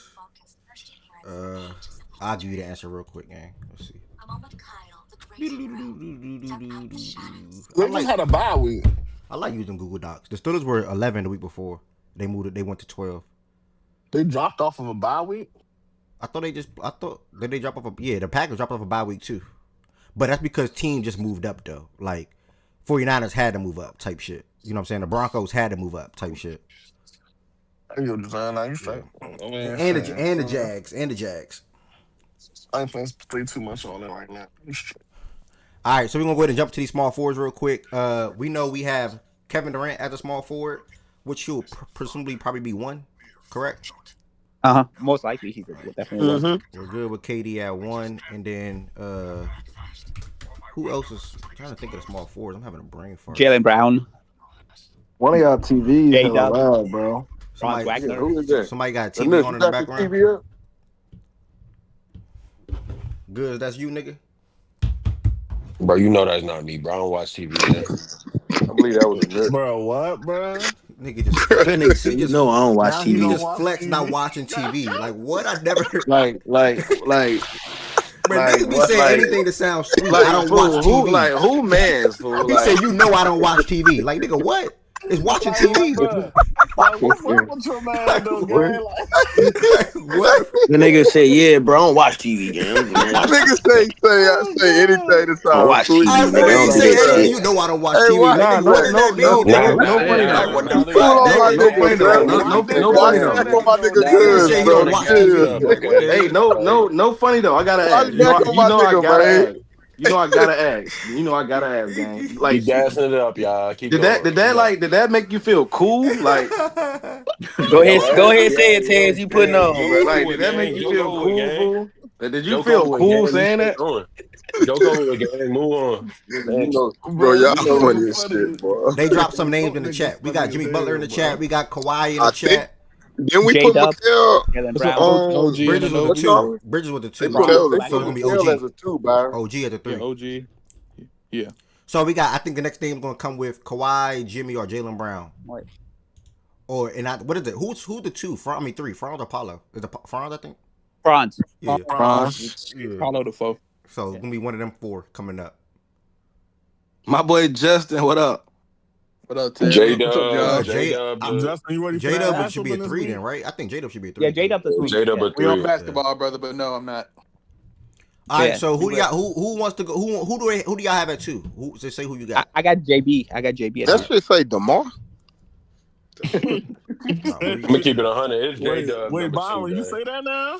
I'll give you the answer real quick, gang. Let's see. They just had a bye week. I like using Google Docs. The Steelers were 11 the week before. They moved it. They went to 12. They dropped off of a bye week? I thought did they drop off the Packers dropped off a bye week too. But that's because team just moved up though. Like 49ers had to move up type shit. You know what I'm saying? The Broncos had to move up type shit. You straight. And the Jags. I ain't playing stay too much on it right now. All right, so we're gonna go ahead and jump to these small forwards real quick. We know we have Kevin Durant as a small forward, which he'll presumably probably be one, correct? Most likely he's definitely one. We're good with KD at 1, and then who else is? I'm trying to think of the small forwards. I'm having a brain fart. Jaylen Brown. One of y'all TVs J hella Dub. loud, bro. Franz Wagner. Who is that? Somebody got a And TV this, on in you the got the background. TV up? Good, that's you, nigga. Bro, you know that's not me, bro. I don't watch TV, man. I believe that was a nut. Bro, what, bro? Nigga just That nigga said, you know I don't watch Now he he don't TV. just watch flex TV. not watching TV. Like what? I never. Like, But like, niggas be what, saying like- anything to sound sweet. like, I don't fool, watch TV. who, like, who man's fool? He Like, said, "You know I don't watch TV." Like nigga, what? Is watching TV? Bro, like, what's up with your man, though, gang? Like, What? The nigga said, yeah, bro, I don't watch TV, gang. Niggas say anything to I don't sound watch sweet. TV, I nigga. when I he don't do say that anything, shit. you know I don't watch Hey, TV. why- Nigga, no, what does that mean, no, nigga? no funny though. Like, what the No fuck? funny Nigga, though. No Why funny you though. back on my nigga Nigga good, say he bro? don't watch Chill. TV. Hey, no funny though. I gotta ask. Why you back on You my know I nigga, gotta man? ask. You know I gotta ask. You know I gotta ask, gang. Keep Like, gassing it up, y'all. Keep did going. did that make you feel cool? Like, Go ahead, say it, Taz. You putting on, bro. like, did that make you feel cool, fool? Did you Joke feel over it, cool gang. saying that? Joke over it, gang. Move on. You know, bro, Bro, y'all you so funny as funny. shit, boy. They dropped some names in the Niggas chat. We got funny Jimmy as Butler in the hell, chat. bro. We got Kawhi in I the think chat. then we J put Dub, Mikhail Jaylen Brown, on. Bridges was a What's 2. wrong? Bridges was a 2. They Bron, put Taylor. They So it's put gonna be Mikhail as OG. a 2, Byron. OG at the 3. Yeah, OG. Yeah. So we got. I think the next name is gonna come with Kawhi, Jimmy, or Jaylen Brown. Right. Or what is it? Who's the 2? 3. Franz or Paulo? Is it Franz? I think. Franz. Yeah. Yeah. Follow the foe. So it's gonna be one of them 4 coming up. My boy Justin, what up? What up, Ted? J What's up, y'all? Dub. J Dub. Justin, you ready for J that Dub should be a Hasselman this 3 week? then, right? I think J Dub should be a 3. Yeah, J Dub the 3. J Dub a We on 3. basketball, brother, but no, I'm not. All right. Yeah. So who do y'all who wants to go? Who do y'all have at 2? Who say who you got? I got JB. I got JB. That shit say DeMar. I'm gonna keep it 100. It's J Dub. Wait, number 2, Byron, you gang. say that now?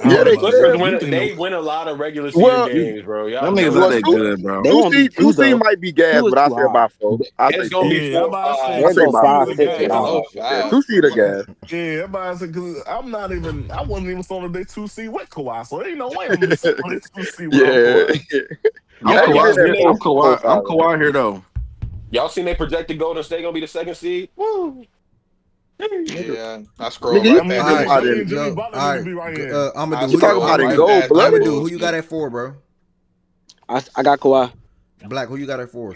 I Yeah, don't know they about that. can. Clippers You win. think They win a lot of regular season Well, games, bro. Y'all them niggas know not well, that, that two, bro. good, bro. They two gonna be seed, two two seed though. might be gas, Two is but I too say high. about four. I It's say gonna four. be Yeah, I'm four. about to say I They say two go about seed five, is a four. six Yeah, and gas. out. four, five. Two seed, I guess. Yeah, I'm about to say because I wasn't even on the two seed with Kawhi, so there ain't no way I'm gonna be on the two seed without Yeah, Kawhi. yeah. I give it that four, I'm four, five. Kawhi here though. Y'all seen they projected Golden State gonna be the second seed? Woo! Yeah, I scroll Nigga, you right I mean, past All talking Jimmy. right, I about mean, in Jimmy yo, Butler all need to right. be right here. Amadou, I you talking scroll about in right gold past that blooded? Amadou, who you got bullshit. at 4, bro? I got Kawhi. Black, who you got at 4?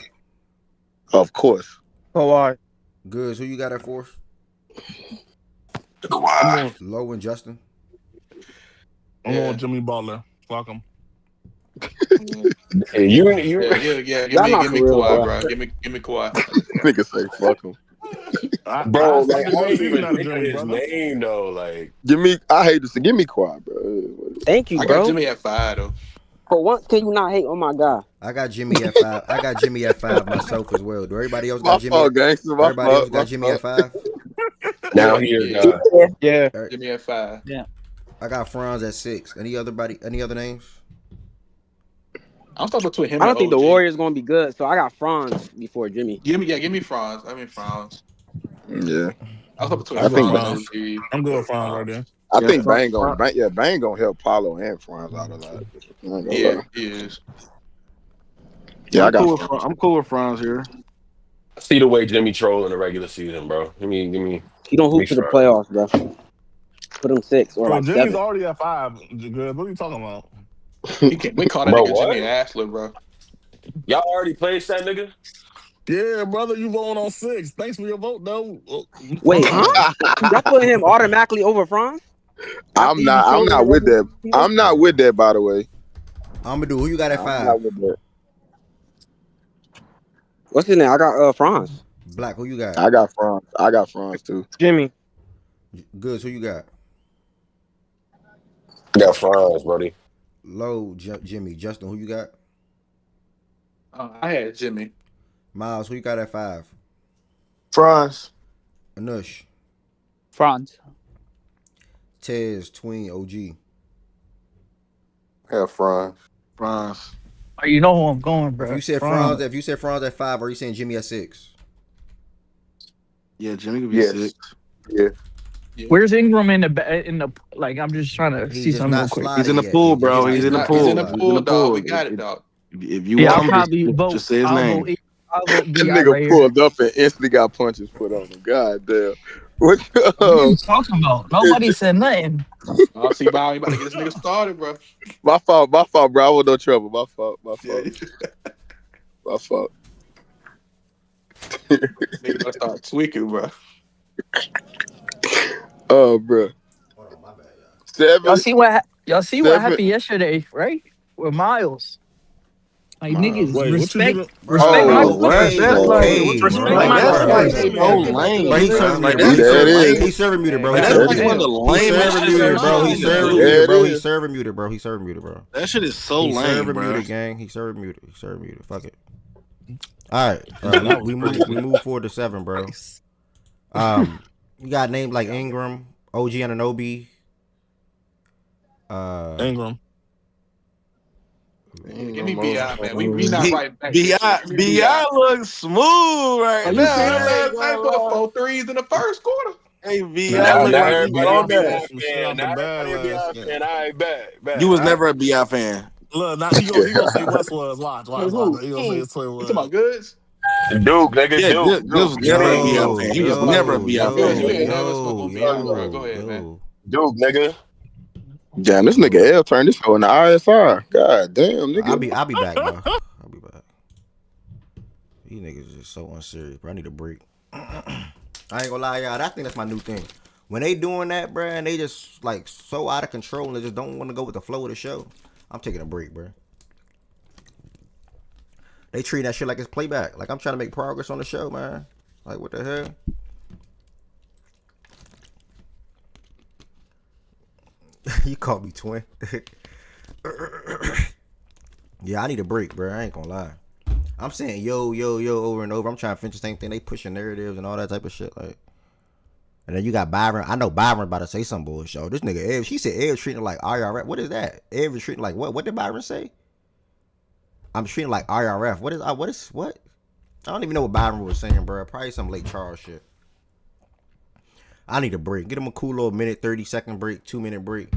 Of course. Kawhi. Goods, who you got at 4? I'm Kawhi. going. Low and Justin. I'm going Yeah, Jimmy Butler. Fuck him. And you yeah. Give Y'all me, not give for me real, Kawhi, bro. bro. Give me Kawhi. Nigga say fuck him. I bro, like expect a I good ain't season even out of think of Jimmy, his brother. name though. Like Give me. I hate to say. Give me quiet, bro. Thank you, I got bro. Jimmy at 5 though. For once, can you not hate on my guy? I got Jimmy at 5. I got Jimmy at 5 myself as well. Do everybody else My got Jimmy fault, at gangster. My Everybody else fault. My got Jimmy at fault. 5? now Yeah, he a yeah. guy. Yeah. All right. Jimmy at 5. Yeah. I got Franz at 6. Any other names? I'm stuck between him I and don't think the OG. Warriors gonna be good, so I got Franz before Jimmy. Give me Franz. I mean Franz. Yeah, I was stuck between I'm I good think. Franz and Franz. OG. I'm good But Franz right Franz. there. I Yeah, think Bang gonna help Paulo and Franz out a lot. I ain't gonna Yeah, lie. he is. Yeah, I got I'm cool with Franz here. I see the way Jimmy troll in the regular season, bro. he don't Give me hoop to the Franz. playoffs, bro. Put him 6 or Bro, like Jimmy's 7. already at 5. Good. What are you talking about? He can't. We call that Bro, nigga Jimmy what? Ashler, bro. Y'all already played that nigga? Yeah, brother, you voting on 6. Thanks for your vote, though. Wait, Fuck huh? you. Y'all put him automatically over Franz after I'm he be not. I'm trolling the not with regular that. season? I'm not with that. By the way, Amadou, who you got at I'm 5? not with that. What's his name? I got Franz. Black, who you got? I got Franz. I got Franz too. Jimmy. Goods, who you got? I got Franz, buddy. Low, Jimmy. Justin, who you got? I had Jimmy. Miles, who you got at 5? Franz. Anush. Franz. Tez, Tween, OG. Have Franz. Franz. Oh, you know who I'm going, If bro. you said Franz at 5, are you saying Jimmy at 6? Yeah, Jimmy could be Yes. 6. Yeah. Where's Ingram in the like? I'm just trying to He's see just something real not quick. He's sliding in the yet. pool, He just bro. not. He's in the not He's pool. in the sliding. He's in pool, the dog. pool. We got it, dog. If you Yeah, want I'll him, probably just vote. say his I'll name. vote. I'll vote That Bi nigga right here. pulled up and instantly got punches put on him. God damn. What? What are you talking about? Nobody said nothing. I'll see Bow. You about to get this nigga started, bro. My fault, bro. I was no trouble. My fault. Yeah, My fault. nigga about to start tweaking, bro. Oh, bro. Hold on, my bad, Y'all 7. see y'all see what 7. happened yesterday, right? With Miles. Like niggas Wait, what you do to... respect Bro, my Oh, What? decision. That's oh, like, okay, Jimmy, Respect bro. like my hold that's on. like decision. Jimmy, Bro, let's so get back to lame, the he's bro. serving list. Like muted, bro. that's He's that so serving. is. lame. He's serving muted, bro. Like He's that's That serving like is. one of muted. the He's lamest serving shit I've muted, ever bro. seen He's in the serving group. Yeah, muted, it bro. He's is. serving muted, bro. He's serving muted, bro. That shit is so He's lame, serving bro. muted, gang. He's serving muted. He's serving muted. Fuck it. All right. That was We crazy. move forward to 7, bro. You got names like Ingram, OG Ananobi. Ingram. Give me Bi, man. We not B right back this year. Give me Bi. looks smooth right Are you now. serious? I ain't I gonna put lie. 4 threes in the first quarter. Hey, Bi Nah, look Now like he Bi everybody a on Bi that. pulled BI some shit fan. out the Now bag everybody a last BI night. fan. All right, bet. You was All right. never a Bi fan. Look, now he gonna say West was. Watch. Wait, who? He gonna say it's Twin You talking was. about Goods? Duke, nigga, Yeah, Duke, good Duke. was Yeah, never a yeah, Bi Duke. Yo, fan. Give He me was a never bucket. a yo, Bi Goods, fan, you ain't nigga. never spoke yo, on Bi, bro. yo, Go ahead, man. yo. Duke, nigga. Damn, this nigga Yo. L turned this show into ISR. God damn, nigga. I'll be back, bro. I'll be back. These niggas is just so unserious, bro. I need a break. I ain't gonna lie, y'all. I think that's my new thing. When they doing that, bro, and they just like so out of control and they just don't want to go with the flow of the show, I'm taking a break, bro. They treat that shit like it's playback. Like I'm trying to make progress on the show, man. Like what the hell? You called me twin. Yeah, I need a break, bro. I ain't gonna lie. I'm saying yo over and over. I'm trying to finish the same thing. They pushing narratives and all that type of shit. Like, and then you got Byron. I know Byron about to say some bullshit. Oh, this nigga Ev. She said Ev treating like IRF. What is that? Ev is treating like what? What did Byron say? I'm treating like IRF. What is what? I don't even know what Byron was saying, bro. Probably some Lake Charles shit. I need a break. Get him a cool little minute, 30-second break, 2-minute break.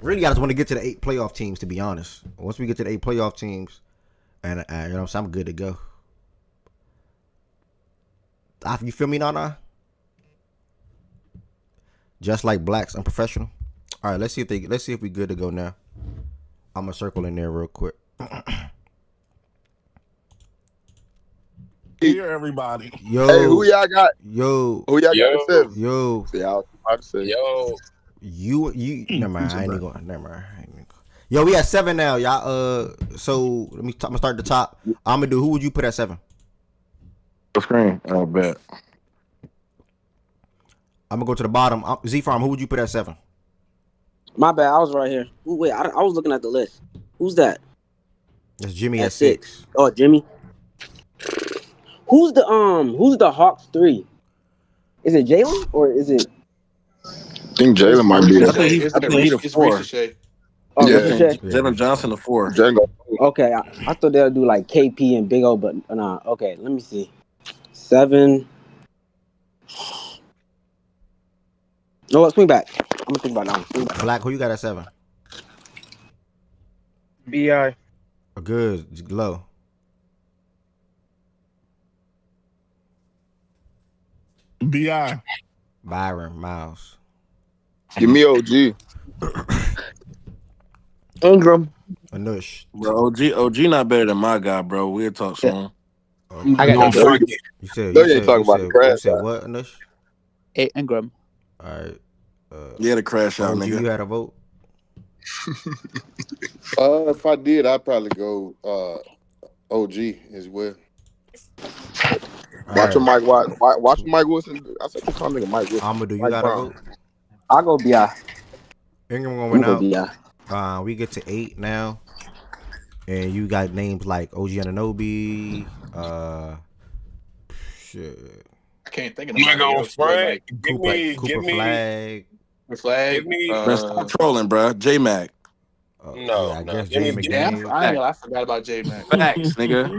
Really, I just want to get to the 8 playoff teams, to be honest. Once we get to the 8 playoff teams, and you know what I'm saying, I'm good to go. You feel me, Nana? Just like blacks, unprofessional. All right, let's see if we good to go now. I'm gonna circle in there real quick. Here, everybody. Yo, Hey, who y'all got? Yo, Who y'all got at 7? Yo, See, I was about to say. Yo, you. Never mind. I ain't even going. Never mind. Yo, we at 7 now, y'all. So I'm gonna start at the top. I'm gonna do. Who would you put at 7? The screen. I bet. I'm gonna go to the bottom. Z Farm. Who would you put at 7? my bad. I was right here. Ooh, wait, I was looking at the list. Who's that? That's Jimmy At at 6. Oh, Jimmy. Who's the Hawks 3? Is it Jalen or is it? I think Jalen might be. I think he the 4. Oh, Yeah. Ricochet. Jalen Johnson the 4. Django. Okay, I thought they'll do like KP and Big O, but nah. Okay, let me see. 7. No, let's swing back. I'm gonna think about that one. Swing back. Black. Who you got at 7? Bi. Good. Low. Bi. Byron Miles. Give me OG. Ingram. Anush. Bro, OG not better than my guy, bro. We'll talk soon. Okay. I got No, Ingram. you ain't talking about the crash You said out. what, Anush? Ingram. All right. Yeah, the crash out, OG, nigga. you had a vote. If I did, I'd probably go OG as well. Watch your Mike Watch your Mike Wilson. I said this nigga Mike Wilson. I'm gonna do. You Mike got a Brown. vote. I'll go Bi. Ingram I'm going gonna out. go Bi. We get to 8 now, and you got names like OG Anunoby. Shit. I can't think of I'm not nobody going else. front. Like Cooper Flag. the flag. Give me. Man, stop trolling, bro. J Mac. No, I no. guess Give Jay me. McDaniels. I forgot about J Mac. Facts, nigga.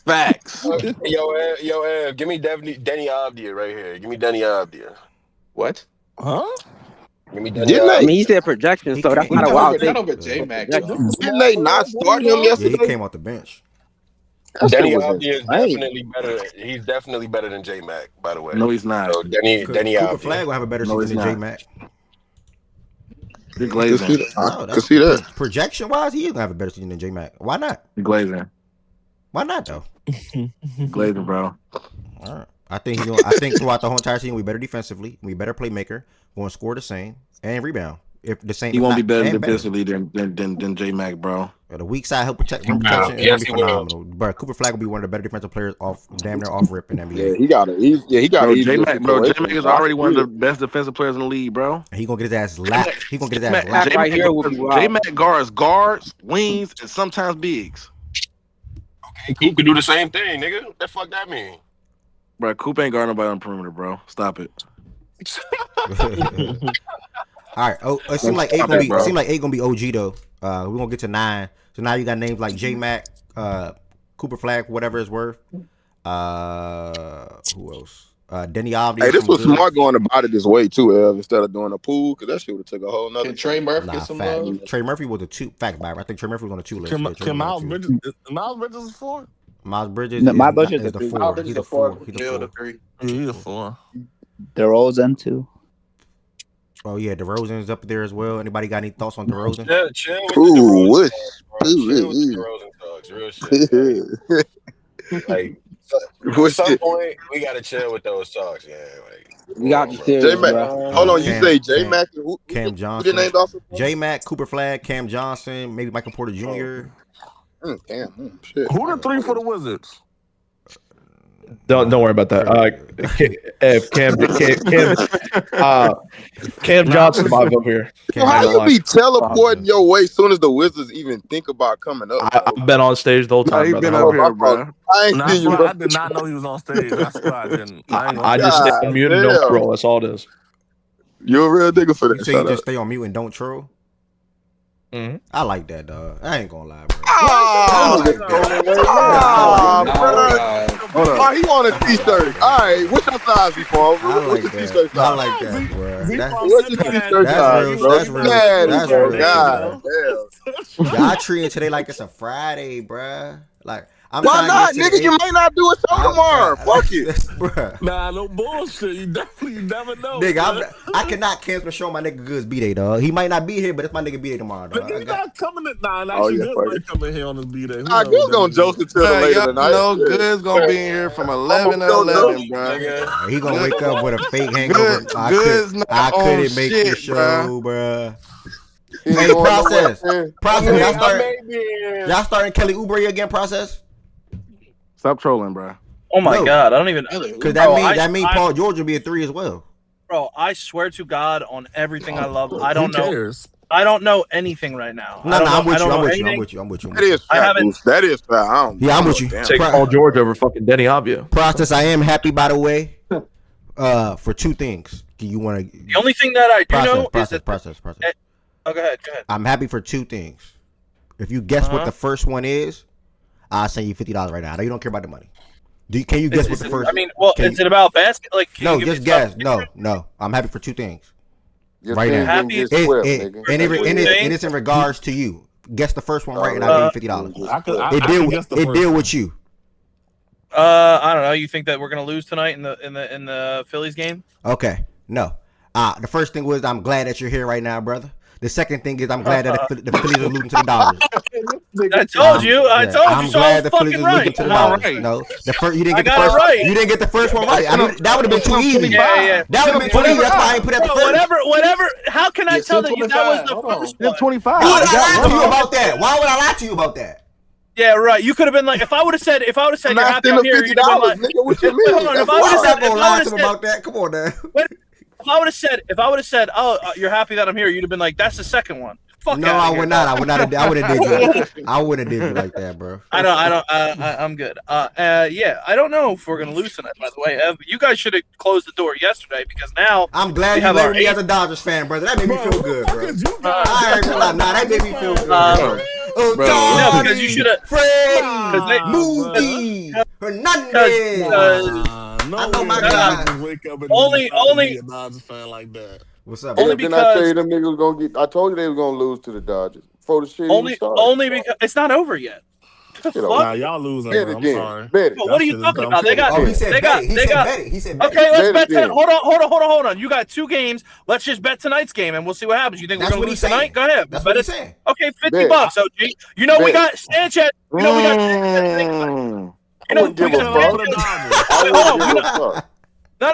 Facts. Yo, give me Denny Abdia right here. Give me Denny Abdia. What? Huh? Give me Denny Didn't I Abdia. mean, he said projection, so that's He not a Not wild over, take. not over J Mac, though. didn't they not start him Yeah, yesterday? he came off the bench. That shit Denny was Abdia is insane. definitely better. He's definitely better than J Mac, by the way. No, he's not. So Denny Cooper Abdia. Flag will have a better No, season he's than J not. Mac. You're I can see glazing. that. No, I can that's see that. projection wise. He is gonna have a better season than J Mac. Why not? You're glazing. Why not though? Glazing, bro. All right. I think he's gonna. I think throughout the whole entire season, we better defensively, we better playmaker, going to score the same and rebound. If the same, He if won't not, be better and defensively than J Mac, bro. The weak side help protect rim No, protection is yes, gonna be he will. phenomenal. But Cooper Flag will be one of the better defensive players off damn near off rip in Yeah, NBA. he got Bro, easy J Mac situation. is So I already can one see of the best defensive players in the league, bro. And he gonna get his ass lapped. He gonna get his ass J lapped. right here would be wild. Mac guards, wings, and sometimes bigs. Okay, Coop can do the same thing, nigga. What the fuck that mean? Bro, Coop ain't guarding nobody on the perimeter, bro. Stop it. All right. Oh, it seems like 8 gonna be. It seems like 8 gonna be OG though. We're gonna get to 9. So now you got names like J Mac, Cooper Flag, whatever it's worth. Who else? Denny Abdi. Hey, this was smart going about it this way too, Ev, instead of doing a pool, because that shit would have took a whole nother. Can Trey Murphy Nah, get some fact. love? Trey Murphy was a 2 fact Byron. I think Trey Murphy was on the 2 list. Yeah, Trey Can was on Miles the 2. Bridges? Miles Bridges is 4? Miles Bridges. No, Miles is Bridges the is 4. Miles Bridges He's a is 4. 4. He's a Bill 4. the 3. Yeah, he's a 4. DeRozan too. Oh yeah, DeRozan's up there as well. Anybody got any thoughts on DeRozan? Chill with the DeRozan Ooh, talks, bro. Chill with the DeRozan talks. Real shit. Like at some point, we gotta chill with those talks. Yeah, like We got the J series, Mac. bro. Hold on, you say J Mac? Who Cam who Johnson. they named off of? J Mac, Cooper Flag, Cam Johnson, maybe Michael Porter Jr. Damn, shit. Who the 3 for the Wizards? Don't worry about that. Cam Johnson, my vote here. How you be teleporting your way as soon as the Wizards even think about coming up? I've been on stage the whole time. He been up here, bro. I ain't seen you, bro. I did not know he was on stage. I swear I didn't. I just stay on mute and don't troll. That's all it is. You're a real nigga for that. You say you just stay on mute and don't troll? Mm-hmm. I like that, dog. I ain't gonna lie, bro. Oh, he on a t-shirt. All right, what's your size before? What's your t-shirt size? I like that, bro. What's your t-shirt size, bro? That's real. That's real. God damn. Y'all treating today like it's a Friday, bro. Like I'm Why trying not, to get to nigga? the You eight. may not do a show tomorrow. Fuck it. Bruh. Nah, no bullshit. You never know. Nigga, I cannot cancel the show on my nigga Goods B-Day, dog. He might not be here, but it's my nigga B-Day tomorrow, dog. Nigga, he not coming in. Nah, Oh, actually, yeah, Good fuck might it. come in here on his B-Day. Nah, Good's gonna joke until Bruh, later y'all tonight. know Yeah. Good's gonna be here from 11 to 11, bro. He gonna wake up with a fake hangover. I couldn't make the show, bruh. Hey, process. Y'all starting Kelly Oubre again, process? Stop trolling, bro. Oh my God, I don't even. Because that mean Paul George will be a 3 as well. Bro, I swear to God on everything I love, I Who don't know. cares? I don't know anything right now. No, I'm with you. That is fair, Goose. That is fair. Yeah, I'm with you. Take Paul George over fucking Denny Avdia. Process, I am happy, by the way, for 2 things. Do you want to? The only thing that I do know is that process. Oh, go ahead. I'm happy for 2 things. If you guess what the first one is, I'll send you $50 right now. I know you don't care about the money. Can you guess what the first? I mean, well, is it about basket? Like, no, just guess. No. I'm happy for 2 things. Right now, and it's in regards to you. Guess the first one right, and I'll give you $50. It deal with you. I don't know. You think that we're gonna lose tonight in the Phillies game? Okay, no. The first thing was I'm glad that you're here right now, brother. The second thing is I'm glad that the Phillies are losing to the Dodgers. I told you. I'm So glad I was the Phillies fucking are losing right. to the Dodgers. No, you didn't get the first. Right. You didn't get the first one right. I mean, that would have been too easy. Yeah. That would have been too easy. That's why I ain't put it at the first. Whatever. How can I tell that that was the first one? 25. Why would I lie to you about that? Why would I lie to you about that? Yeah, right. You could have been like, if I would have said you're happy I'm here, you'd have been like, nigga, what you mean? hold on, if I Why would is that have gonna lie to him about that? Come on, man. If I would have said, oh, you're happy that I'm here, you'd have been like, that's the second one. Fuck No, I would not. I would have did you. I would have did you like that, bro. I'm good. Yeah, I don't know if we're gonna lose tonight. By the way, you guys should have closed the door yesterday because now I'm glad you labeled me as a Dodgers fan, brother. That made me feel good, bro. I ain't gonna lie, that made me feel good. No, because you should have. Fred, Moody, Hernandez. I know my guy. Only a Dodgers fan like that. What's up? Only Then I tell you because them niggas gonna get. I told you they were gonna lose to the Dodgers before the shit even started. only because it's not over yet. Nah, y'all losing, bro. I'm sorry. Bet it. But what are you talking about? They got. Oh, he said They got. He said bet it. Okay, let's bet Bet it then. Hold on. You got 2 games. Let's just bet tonight's game, and we'll see what happens. You think That's we're what gonna he's lose tonight? saying. Go ahead. That's Bet what it. he's saying. Okay, $50, Bet. OG. You know we Bet. got Sanchez. You know we got. I wouldn't give a fuck. I wouldn't give a fuck. No.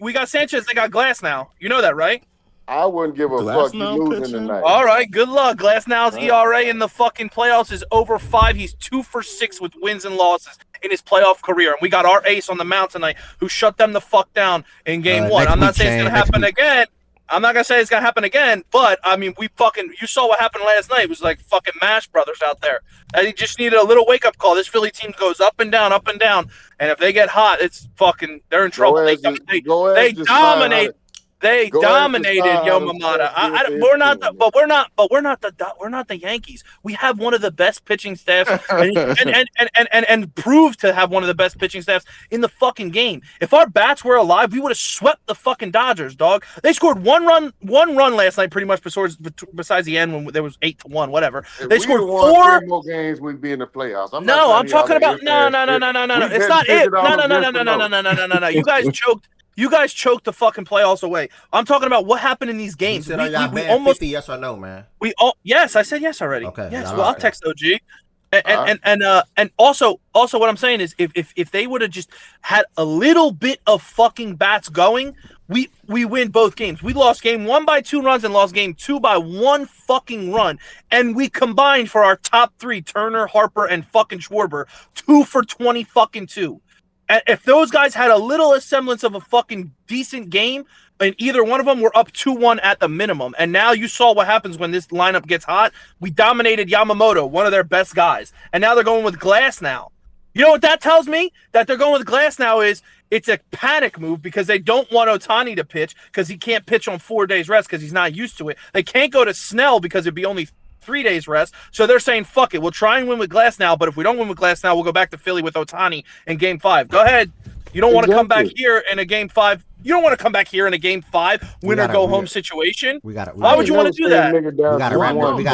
We got Sanchez. They got Glass now. You know that, right? I wouldn't give a Glass fuck. You now losing pitching? tonight. All right, good luck. Glasnow's ERA in the fucking playoffs is over 5. He's 2 for 6 with wins and losses in his playoff career. And we got our ace on the mound tonight who shut them the fuck down in game 1. I'm not saying it's going to happen again. I'm not going to say it's going to happen again, but, I mean, you saw what happened last night. It was like fucking Mash Brothers out there. And he just needed a little wake-up call. This Philly team goes up and down. And if they get hot, it's fucking, they're in trouble. They dominate. They dominated Yamamata. We're not the Yankees. We have one of the best pitching staffs, and proved to have one of the best pitching staffs in the fucking game. If our bats were alive, we would have swept the fucking Dodgers, dog. They scored one run last night, pretty much besides the end when there was 8-1, whatever. They scored 4 more games. We'd be in the playoffs. I'm talking about no. It's not it. No. You guys choked the fucking playoffs away. I'm talking about what happened in these games. You said we almost 50, yes or no, man. Yes, I said yes already. Okay. Yes, well, I'll text OG. And also what I'm saying is if they would have just had a little bit of fucking bats going, we win both games. We lost game 1 by 2 runs and lost game 2 by 1 fucking run. And we combined for our top 3, Turner, Harper, and fucking Schwarber, 2 for 20 fucking 2. If those guys had a little semblance of a fucking decent game, and either one of them were up 2-1 at the minimum. And now you saw what happens when this lineup gets hot. We dominated Yamamoto, one of their best guys. And now they're going with Glass now. You know what that tells me? That they're going with Glass now is it's a panic move because they don't want Ohtani to pitch because he can't pitch on 4 days rest because he's not used to it. They can't go to Snell because it'd be only 3 days rest. So they're saying, fuck it. We'll try and win with Glass now, but if we don't win with Glass now, we'll go back to Philly with Ohtani in game 5. Go ahead. You don't want to come back Exactly. here in a game 5. You don't want to come back here in a game 5 win or go home situation. Why would you want to do that? We gotta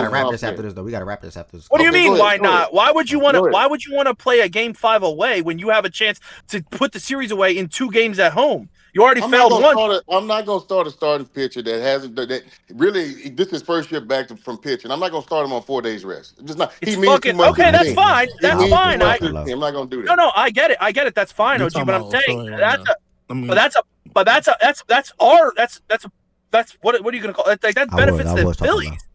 wrap this after this though. We gotta wrap this after this. What do you mean? go Why ahead, go not? ahead. Why would you want to? Go ahead. Why would you want to play a game 5 away when you have a chance to put the series away in 2 games at home? You already failed once. I'm not gonna start a starting pitcher that hasn't that really. This is his first year back from pitching. I'm not gonna start him on 4 days rest. Just not. He means too much. Okay, that's fine. That's fine. I'm not gonna do that. No, I get it. I get it. That's fine, OG. But I'm saying that's what are you gonna call it? Like, that benefits the Phillies.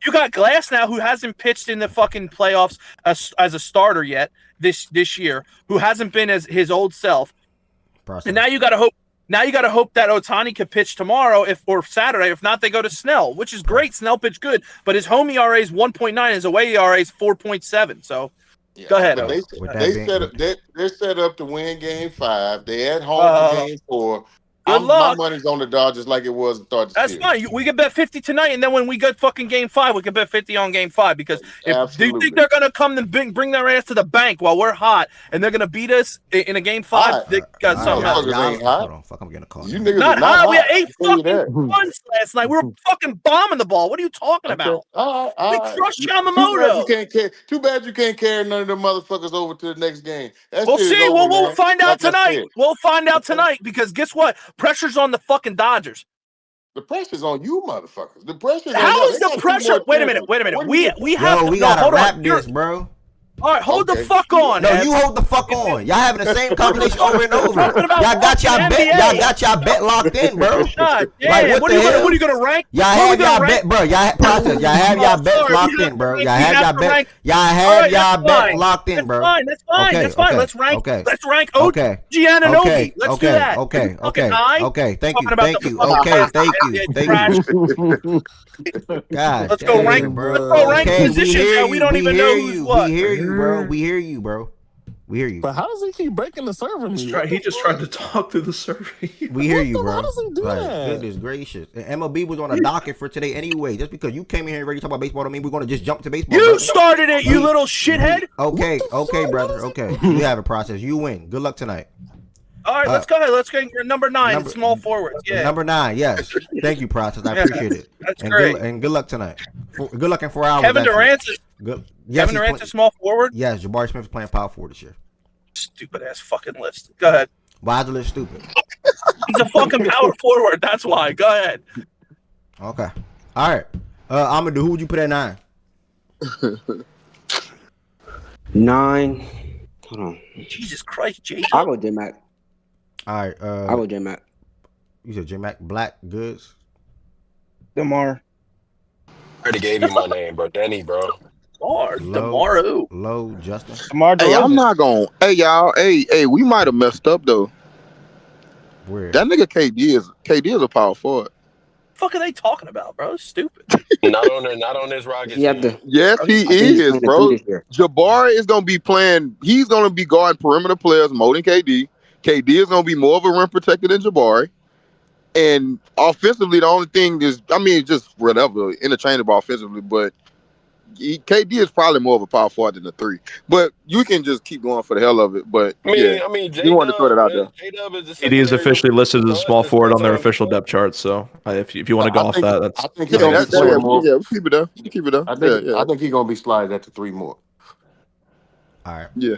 You got Glass now, who hasn't pitched in the fucking playoffs as a starter yet this year, who hasn't been as his old self. And now you got to hope. Now you got to hope that Ohtani could pitch tomorrow, or Saturday. If not, they go to Snell, which is great. Snell pitched good, but his home ERA is 1.9. His away ERA is 4.7. So, go ahead. They're set up to win Game 5. They at home for Game 4. My money's on the Dodgers like it was at the start. That's fine. We can bet 50 tonight, and then when we get fucking Game 5, we can bet 50 on Game 5. Because do you think they're gonna come and bring their ass to the bank while we're hot, and they're gonna beat us in a Game 5? They got something else. Hold on, fuck! I'm getting a call. You niggas not hot. We had 8 fucking that. runs last night. We were fucking bombing the ball. What are you talking about? We crushed Yamamoto. Too bad you can't carry none of them motherfuckers over to the next game. We'll see. We'll find out tonight. We'll find out tonight because guess what? Pressure's on the fucking Dodgers. The pressure's on you, motherfuckers. The pressure's on How y'all. is the pressure? Wait a minute. We gotta wrap this, bro. All right, hold the fuck on. No, you hold the fuck on. Y'all having the same conversation over and over. Y'all got y'all bet locked in, bro. God damn. What are you gonna rank? Y'all have y'all bet, bro. Y'all have y'all bets locked in, bro. Y'all have y'all bet. Y'all have y'all bet locked in, bro. That's fine. Let's rank. Let's rank OG Anunoby. Let's do that. Okay. Thank you. God, let's go rank, bro. Let's go rank positions that we don't even know who's what. We hear you, bro. We hear you. But how does he keep breaking the server? He just tried to talk through the server. We hear you, bro. How does he do that? Goodness gracious. And MLB was on a docket for today anyway. Just because you came in here ready to talk about baseball, don't mean we're going to just jump to baseball. You started it, you little shithead. Okay, brother. Okay. You have a process. You win. Good luck tonight. All right, let's go ahead. Let's go number 9, small forwards. Yeah. Number 9, yes. Thank you, process. I appreciate it. That's great. And good luck tonight. Good luck in 4 hours. Kevin Durant's good. Yes, Kevin Durant's a small forward. Yes, Jabari Smith is playing power forward this year. Stupid ass fucking list. Go ahead. Why is the list stupid? He's a fucking power forward. That's why. Go ahead. Okay. All right. Amadou, who would you put at 9? 9. Hold on. Jesus Christ, Jay. I'll go J-Mac. All right. I'll go J-Mac. You said J-Mac. Black Goods. DeMar. I already gave you my name, bro. Danny, bro. DeMar who? Low Justin. Hey, I'm not going. Hey, y'all. Hey, we might have messed up though. Where? That nigga KD is a power forward. Fuck are they talking about, bro? It's stupid. Not on this Rockets. Yes, he is, bro. Jabari is gonna be playing. He's gonna be guarding perimeter players more than KD. KD is gonna be more of a rim protector than Jabari. And offensively, the only thing is, just whatever, interchangeable offensively, but KD is probably more of a power forward than a 3. But you can just keep going for the hell of it. But you want to throw that out there. KD is officially listed as a small forward on their official depth chart. So if you want to go off that, that's. I think he's gonna be sliding more. Yeah, keep it down. Keep it down. I think he's gonna be sliding at the 3 more. All right. Yeah.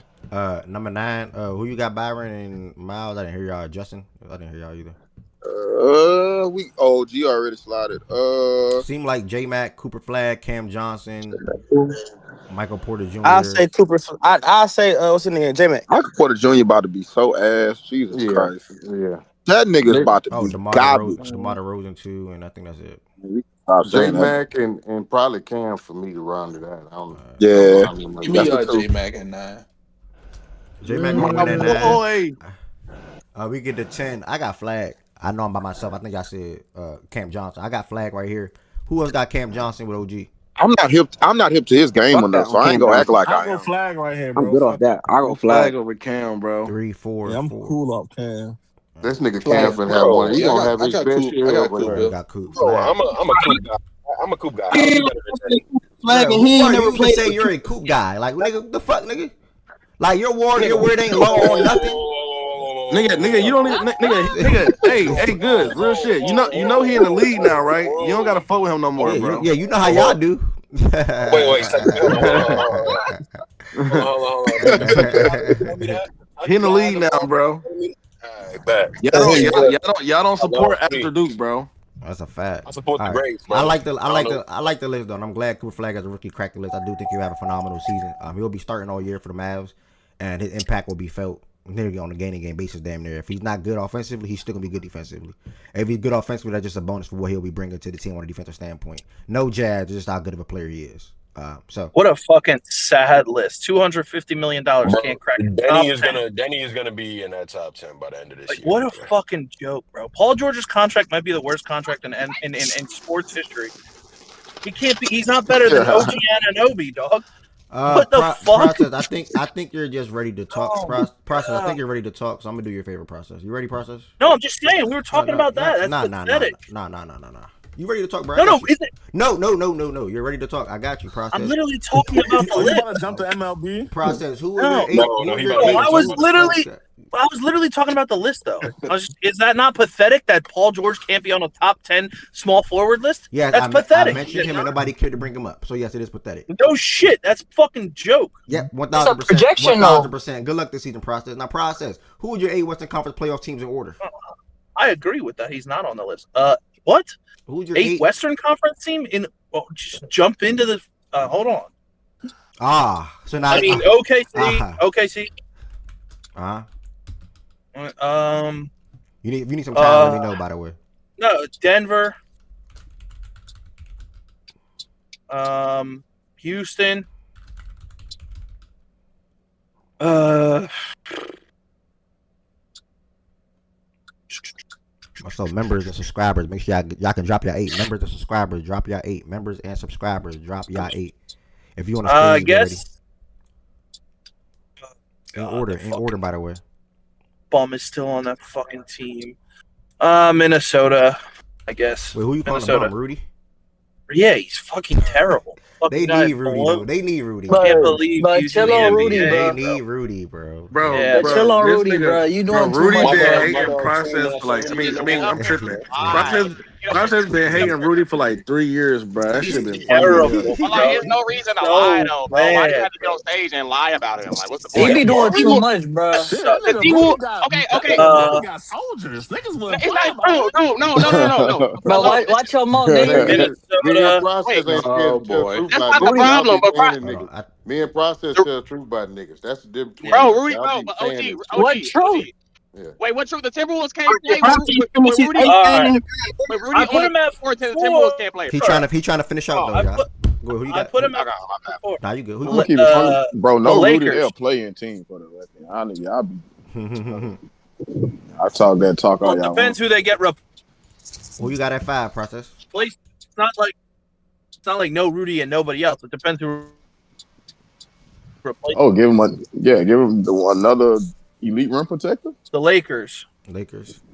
Number 9. Who you got? Byron and Miles. I didn't hear y'all. Justin. I didn't hear y'all either. G already slided. Seem like J-Mac, Cooper Flag, Cam Johnson, Michael Porter Jr. I'll say Cooper. I'll say what's in there, J-Mac. Michael Porter Jr. about to be so ass. Jesus Christ. Yeah. That nigga's about to be garbage. DeMar DeRozan too, and I think that's it. J-Mac and probably Cam for me to round it out. I don't know. Yeah. Give me J-Mac at 9. J-Mac going at 9. We get to 10. I got Flag. I know I'm by myself. I think I said Cam Johnson. I got Flag right here. Who else got Cam Johnson with OG? I'm not hip to his game enough, so I ain't gonna act like I am. I'll go Flag right here, bro. I'm good off that. I'll go Flag over Cam, bro. 3, 4. I'm 4. cool off Cam. This nigga Cam finna have one. He gonna have his best year ever. Got Coop. Bro, I'm a Coop guy. I'm a Coop guy. Flag and he never played. Say you're a Coop guy. Like nigga, the fuck, nigga. Like your word ain't low on nothing. Nigga, you don't even, nigga, hey, good, real shit. You know he in the league now, right? You don't gotta fuck with him no more, bro. You know how y'all do. Wait, hold on. He in the league now, bro. Alright, bet. Y'all don't support after Duke, bro. That's a fact. I support the All Braves, bro. I like the list though, and I'm glad Cooper Flag as a rookie cracked the list. I do think he'll have a phenomenal season. He'll be starting all year for the Mavs, and his impact will be felt nearly on a game basis. Damn near. If he's not good offensively, he's still gonna be good defensively. If he's good offensively, that's just a bonus for what he'll be bringing to the team on a defensive standpoint. No jazz, just how good of a player he is. So what a fucking sad list. $250 million can't crack. Denny is gonna be in that top 10 by the end of this year. What a fucking joke, bro. Paul George's contract might be the worst contract in sports history. He can't be. He's not better than OG Anunoby, dog. What the fuck? Process, I think you're just ready to talk. Process. I think you're ready to talk. So I'm gonna do your favorite process. You ready, process? No, I'm just saying. We were talking about that. That's pathetic. No. You ready to talk, bro? No. Is it? No. You're ready to talk. I got you, process. I'm literally talking about the list. You want to jump to MLB? Process. Who No. are your eight? I was literally talking about the list, though. Is that not pathetic that Paul George can't be on a top 10 small forward list? Yeah, that's pathetic. I mentioned him and nobody cared to bring him up. So yes, it is pathetic. No shit, that's fucking joke. Yep, 1,000%. It's a projection, 1,000%. Good luck this season, process. Now, process. Who are your 8 Western Conference playoff teams in order? I agree with that. He's not on the list. What? Who's your 8 Western Conference team? Just jump into the. Hold on. So now OKC. You need some time. Let me know, by the way. No, Denver. Houston. So members and subscribers, make sure y'all can drop your 8. Members and subscribers, drop your 8. Members and subscribers, drop your 8. If you want to, I guess. In order, by the way. Bum is still on that fucking team. Minnesota, I guess. Wait, who you calling Minnesota? Rudy? Yeah, he's fucking terrible. They need Rudy, though. They need Rudy. I can't believe you chill on Rudy, bro. They need Rudy, bro. Yeah, chill on Rudy, bro. You doing too Rudy much. been hating process for like. I mean, I'm tripping. Process been hating Rudy for like 3 years, bro. That shit been terrible. Well, like, there's no reason to lie though, bro. Why do you have to get on stage and lie about him? Like, what's the point? He be doing too much, bro. Okay. Got soldiers. Niggas would. No. Bro, watch your mouth, nigga. Oh boy, that's not the problem. But me and process tell the truth about niggas. That's the difference. Bro, Rudy, bro, OG. What truth? Yeah. Wait, what truth? The Timberwolves can't Rudy, I put him at 4. The Timberwolves can't play. He trying to finish out though, y'all. Who you I got? put him at 4. Nah, you good. I'm gonna keep it funny. Bro, no the Rudy, Lakers. they'll play in team for the record. Honestly, I'll be. I talk that talk all y'all. Depends who they get Who you got at 5, process? replaced. It's not like no Rudy and nobody else. It depends who replaced. Oh, give him another elite rim protector. The Lakers. All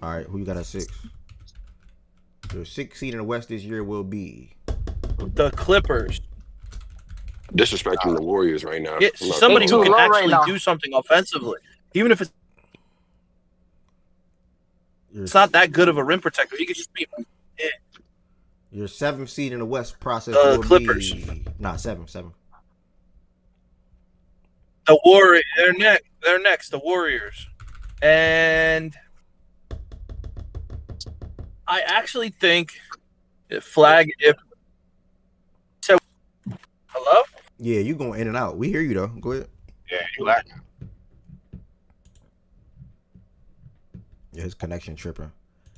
right, who you got at 6? The 6th seed in the West this year will be The Clippers. Disrespecting the Warriors right now. Yeah, somebody who can actually do something offensively, even if it's not that good of a rim protector. He could just be. Your 7th seed in the West process The will Clippers. be 7. The Warriors. They're next. The Warriors, and I actually think Flag. So, hello. Yeah, you going in and out. We hear you though. Go ahead. Yeah, you lacking. Yeah, his connection tripping.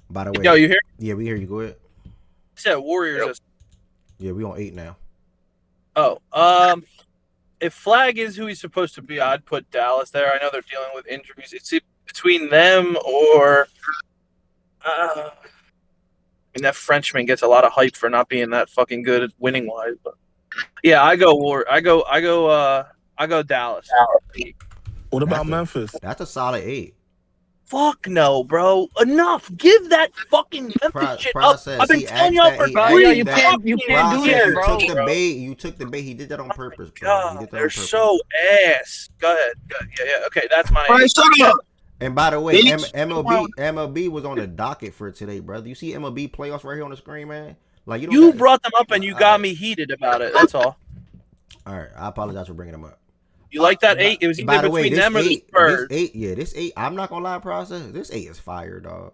By the way, Yo, you hear? Yeah, we hear you. Go ahead. I said Warriors. Yeah, we on 8 now. Oh, if Flag is who he's supposed to be, I'd put Dallas there. I know they're dealing with injuries. It's between them or. I mean, that Frenchman gets a lot of hype for not being that fucking good at winning wise, but yeah, I go Dallas. What about Memphis? That's a solid 8. Fuck no, bro. Enough. Give that fucking Memphis shit up. I've been telling y'all for 3 You can't do that, bro. You took the bait. He did that on purpose, bro. God, they're so ass. Go ahead. Yeah. Okay, that's my. All right, shut up. And by the way, They- MLB was on the docket for today, brother. You see MLB playoffs right here on the screen, man. Like you don't. You brought them up and you got me heated about it. That's all. All right, I apologize for bringing them up. You like that 8? It was By either the way, between this them or the 8, Spurs. this 8. I'm not gonna lie, process. This 8 is fire, dog.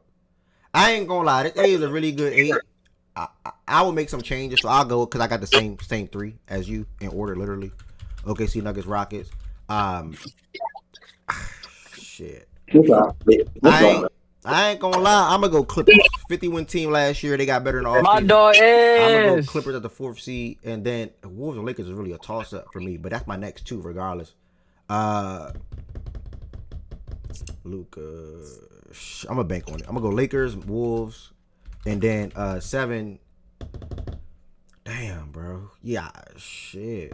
I ain't gonna lie. This 8 is a really good 8. I will make some changes, so I'll go because I got the same 3 as you in order, literally. OKC Nuggets, Rockets. Shit. I ain't gonna lie. I'm gonna go Clippers. 50-win team last year. They got better in the offseason. My dog I'm gonna go is. Clippers at the 4th seed, and then Wolves and Lakers is really a toss up for me. But that's my next 2, regardless. Luka. I'm gonna bank on it. I'm gonna go Lakers, Wolves, and then 7. Damn, bro. Yeah, shit.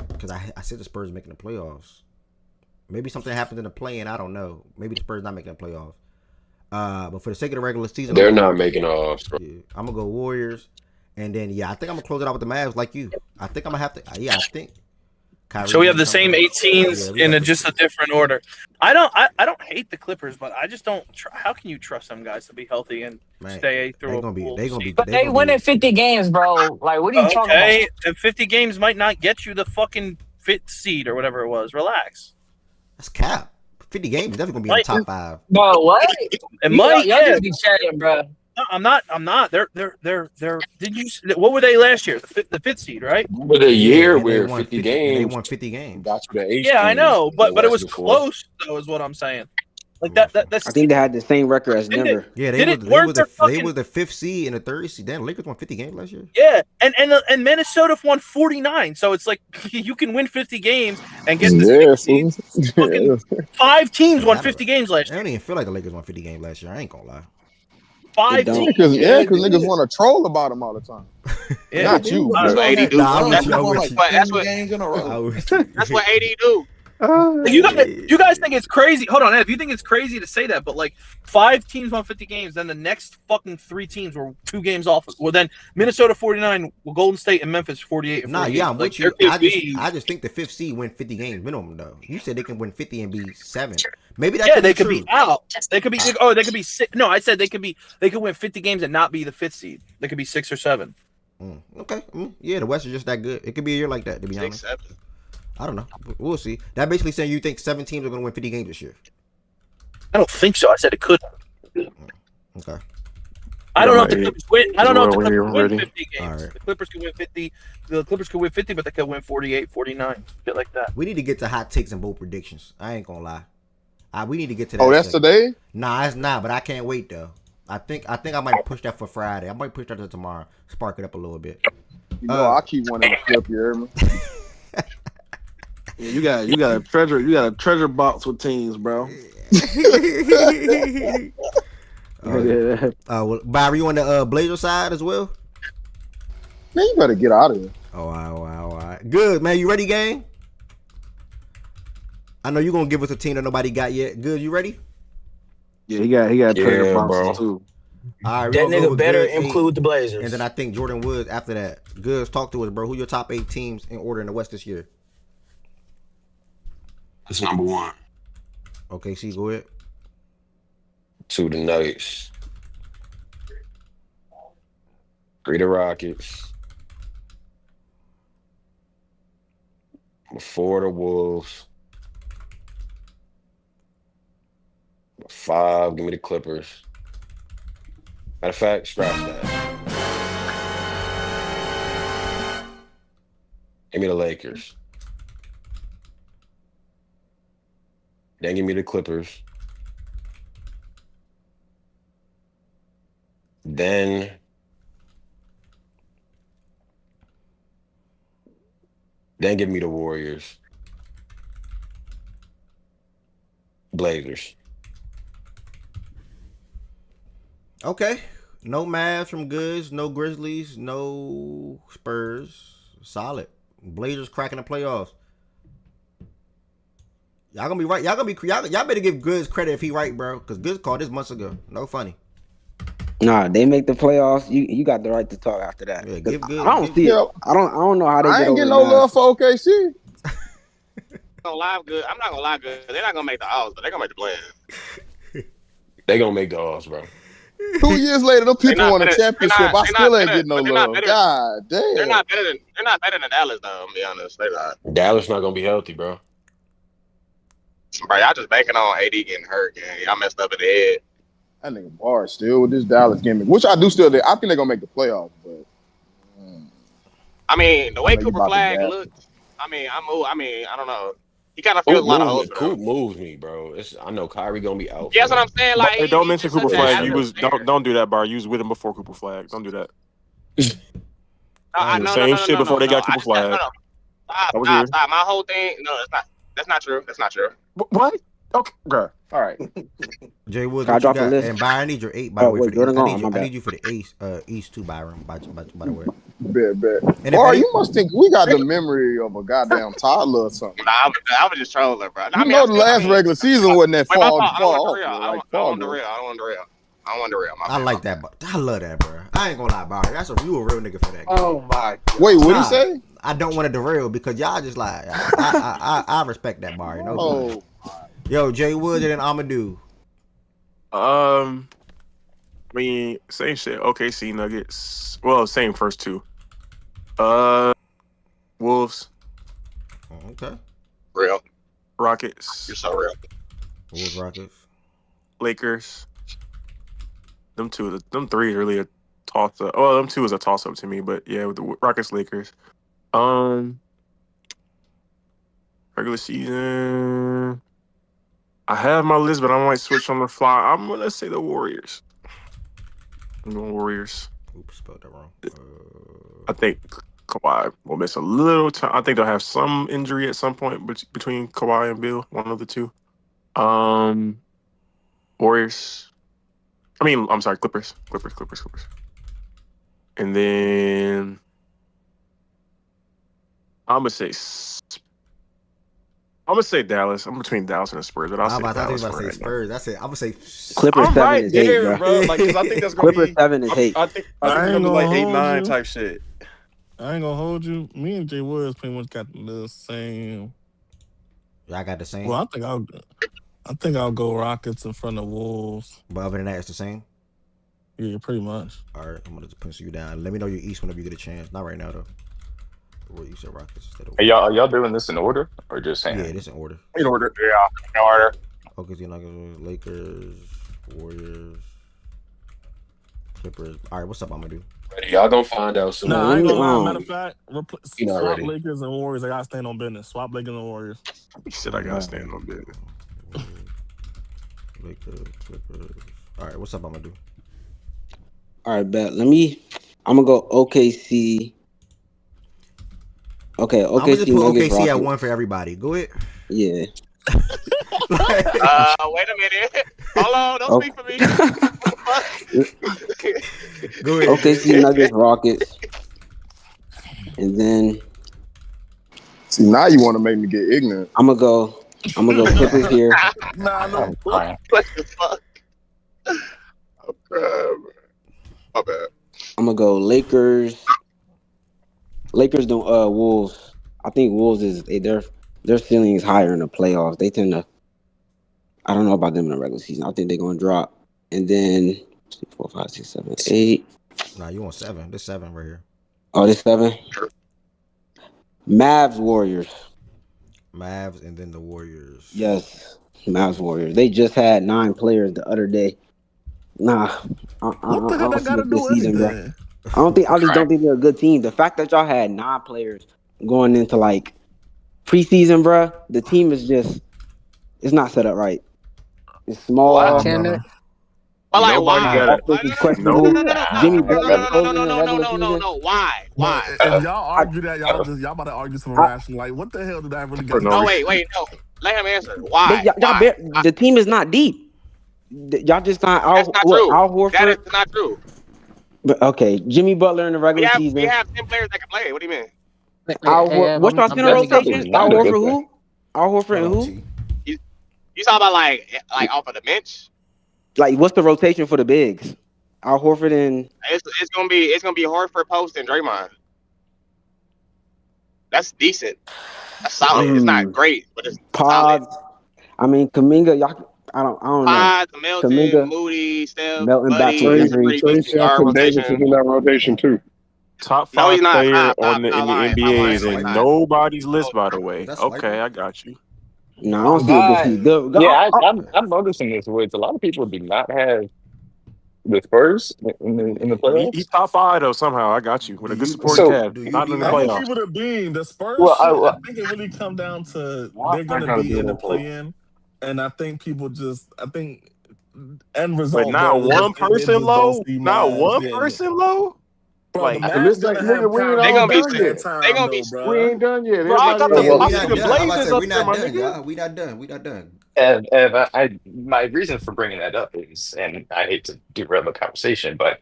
Because I said the Spurs making the playoffs. Maybe something happened in the play-in. I don't know. Maybe the Spurs not making the playoffs. But for the sake of the regular season, They're not making offs. Yeah, I'm gonna go Warriors, and then I think I'm gonna close it out with the Mavs like you. I think I'm gonna have to. I think. Kyrie So we have the comes same back. 8 teams Yeah, in just a different order. I don't hate the Clippers, but I just don't. How can you trust them guys to be healthy and stay through? They gonna be. But they winning 50 games, bro. Like, what are you talking Okay, about? and 50 games might not get you the fucking 5th seed or whatever it was. Relax. That's cap. 50 games is definitely gonna be in the top 5. Bro, what? It might. Y'all Yeah. just be chatting, bro. No, I'm not. They're. Did you? What were they last year? The 5th seed, right? With a year and they where won 50 games, they won 50 games. got you the 8. Yeah, I know, but it was before. close. Though, is what I'm saying. Like that's. I think they had the same record as Denver. Yeah, they Did were it work their they fucking- were the 5th seed and the 3rd seed. Damn, Lakers won 50 games last year. Yeah, and Minnesota won 49, so it's like you can win 50 games and get the 6th seed. Fucking 5 teams won 50 games last I year. don't even feel like the Lakers won 50 games last year. I ain't gonna lie. 5 teams. Because niggas want to troll about them all the time. Yeah. Not you, That's bro. what AD do. Nah, I'm with you, I'm Like with you. 10 That's what- games in a row. I That's what AD do. You guys think it's crazy? Hold on, Ed. You think it's crazy to say that? But like 5 teams won 50 games, then the next fucking 3 teams were 2 games off. Well, then Minnesota 49, Golden State and Memphis 48. And Nah, 48. yeah, I'm Like, with you. there could be- I just think the 5th seed win 50 games minimum though. You said they can win 50 and be 7. Maybe that they could true. be out. They could be. Oh, they could be 6. No, I said they could win 50 games and not be the 5th seed. They could be 6 or 7. Okay. Yeah, the West is just that good. It could be a year like that, to be 6, honest. 7. I don't know. We'll see. That basically saying you think 7 teams are going to win 50 games this year. I don't think so. I said it could. Okay. I don't know if the Clippers win. I don't know if the When you're Clippers win ready. 50 games. All right. The Clippers could win 50. The Clippers could win 50, but they could win 48, 49, shit like that. We need to get to hot takes and bold predictions. I ain't going to lie. We need to get to that. Oh, that's segment. today? Nah, it's not, but I can't wait though. I think I might push that for Friday. I might push that to tomorrow. Spark it up a little bit. You know, I keep wanting to flip you, hear me? Yeah, you got a treasure box with teams, bro. Well, Barry, you on the Blazer side as well? Man, you better get out of here. Oh, all right. Good, man. You ready, gang? I know you're gonna give us a team that nobody got yet. Good, you ready? Yeah, he got treasure boxes bro. too. All right, That we're gonna go nigga with better Good, include 8, the Blazers. and then I think Jordan Woods after that. Goods, talk to us, bro. Who your top 8 teams in order in the West this year? That's number 1. Okay, see, go ahead. 2, the Nuggets. 3, the Rockets. 4, the Wolves. 5, give me the Clippers. Matter of fact, scratch that. Give me the Lakers. Then give me the Clippers. Then give me the Warriors. Blazers. Okay. No Mavs from Goods, no Grizzlies, no Spurs. Solid. Blazers cracking the playoffs. Y'all gonna be right. Y'all better give Goods credit if he right, bro. Because Goods called this months ago. No funny. Nah, they make the playoffs. You got the right to talk after that. Yeah, give Goods. I don't see it. I don't know how they I get ain't over getting the no Mavs. love for OKC. I'm not gonna lie, good. They're not gonna make the odds, but they're gonna make the play. They gonna make the offs, bro. 2 years later, them people won a They're championship. not. I They're not still ain't better. getting no But they're not love. better. God damn. They're not better than. They're not better than Dallas, though. I'm be honest. They're not. Dallas not gonna be healthy, bro. Bro, y'all just banking on AD getting hurt. Man. Y'all messed up in the head. That nigga Barr still with this Dallas gimmick, which I do still. I think they're gonna make the playoffs, but I mean, the way I know you Cooper about to Flag gap. looked. I mean, I don't know. He kind of Coop fills a lot of moves holes me. for them. Coop moves me, bro. I know Kyrie gonna be out Yeah, that's what for. I'm saying. But, Like hey, don't he's mention just such Cooper an Flag. average player. Don't do that, Bar. You was with him before Cooper Flag. Don't do that. No, Same shit before they got I Cooper just got Flag. Stop, I was here. stop. My whole thing. No, that's not. That's not true. That's not true. What? Okay, bro. All right. Jay Woods, Can I what you drop a got? list? And Byron, I need your 8 by the Oh way wait, for the Jordan East. gone. My I bad. need you for the East too, Byron. By the way. Bet. And if Barr, any, you must think we got the memory of a goddamn toddler or something. Nah, I was just trolling, bro. You know, the last regular season wasn't that Wait, my far fault. I don't want the off. real. Like I don't far want the real. I don't want the real. I like that. I love that, bro. I ain't gonna lie, Byron. You a real nigga for that. Oh my God. Wait, what he say? I don't want to derail because y'all just like I respect that, Bar. No, oh, yo, Jay Woods and then Amadou. I mean, same shit. OKC Nuggets. Well, same first two. Wolves. Okay. Real. Rockets. You're so real. Wolves, Rockets. Lakers. Them three is really a toss up. Oh, them two is a toss up to me, but yeah, with the Rockets, Lakers. Regular season. I have my list, but I might switch on the fly. I'm gonna say the Warriors. I'm going Warriors. Oops, spelled that wrong. I think Kawhi will miss a little time. I think they'll have some injury at some point between Kawhi and Bill, one of the two. Warriors. I'm sorry, Clippers. And then I'm gonna say Dallas. I'm between Dallas and the Spurs, but I'll say Dallas. I say Spurs. That's it. I'm gonna say Clippers 7 is hate, bro. bro. Like, cause I think that's gonna Clippers be 7 is hate. I think it's gonna be like 8-9 type shit. I ain't gonna hold you. Me and Jay Woods pretty much got the same. Y'all got the same. Well, I think I'll go Rockets in front of Wolves. But other than that, it's the same. Yeah, pretty much. All right, I'm gonna pencil you down. Let me know your East whenever you get a chance. Not right now though. What you said, Rockets instead of. Hey, are y'all doing this in order or just saying? Yeah, this in order. In order. Yeah, in order. Okay, Nuggets, Lakers, Warriors, Clippers. All right, what's up? I'm gonna do. Y'all gonna find out soon. Nah, I ain't gonna lie. Matter of fact, not swap ready. Lakers and Warriors. I gotta stand on business. Swap Lakers and Warriors. Shit, I gotta stand on business. Lakers, Clippers. All right, what's up? I'm gonna do. All right, bet. I'm gonna go OKC. Okay, OKC. I'm gonna just put Nuggets, OKC at Rockets. 1 for everybody. Go ahead. Yeah. Wait a minute. Hold on. Don't speak for me. Go ahead. OKC Nuggets, Rockets, and then. See, now you want to make me get ignorant. I'm gonna go Clippers here. Nah, no. What the fuck? I'm crying, man. My bad. I'm gonna go Lakers. Lakers don't Wolves. I think Wolves their ceiling is higher in the playoffs. They tend to. I don't know about them in the regular season. I think they're gonna drop. And then 3, 4, 5, 6, 7, 8. Nah, you want 7. There's 7 right here. Oh, this 7. Mavs Warriors. Mavs and then the Warriors. Yes, Mavs Warriors. They just had 9 players the other day. Nah, What the hell I that don't see gotta a do good with season, bro. anything? I just don't think they're a good team. The fact that y'all had 9 players going into like preseason, bro, the team is just it's not set up right. It's small. But like, Nobody why? got it. Offense is questionable. Jimmy Butler frozen in the regular season. No. Why? But if y'all argue that, y'all about to argue some rational. Like, what the hell did that really got? No, wait, no. Let him answer. Why? The team is not deep. Y'all just not That's not true. Al Horford. That is not true. But okay, Jimmy Butler in the regular season. We have 10 players that can play. What do you mean? What's y'all center rotation? Al Horford who? Al Horford and who? You talking about like off of the bench? Like what's the rotation for the bigs? Al Horford and it's gonna be Horford, Post, and Draymond. That's decent. That's solid. It's not great, but it's solid. I mean, Kuminga, I don't know. Pods, Melton, Kaminga, Moody, Steph, Melton back Buddy. from That's a injury. pretty decent guard Jason Davis is rotation. in that rotation too. Top No, he's 5 not. player Stop, on stop, the stop in the lying. Stop NBA lying. is No, he's in not. nobody's list, by the way. That's Okay, I got you. No, I don't see a good feat. Yeah, I'm noticing this. Woods. A lot of people do not have the Spurs in the He's playoffs. top 5 though. Somehow I got you with a good supporting So cast. Not in the I want playoffs. people to be the Spurs well, shit. I think it really come down to they're I gonna gotta be do in the that for. play-in, and I think people I think end But result not though is one they person just don't low. see Not Mavs one getting. person low. Bro, the Like, Mavs Listen, gonna nigga, have we ain't They're all Kyrie gonna be. done playing yet. They're time gonna be. though, We bro. ain't done yet. bro, I Everybody got else the Yeah, got we I to see not the done. I'm about to Blazers say up we there, not my done, nigga. y'all. We not done. We not done. Ev, my reason for bringing that up is, and I hate to derail the conversation, but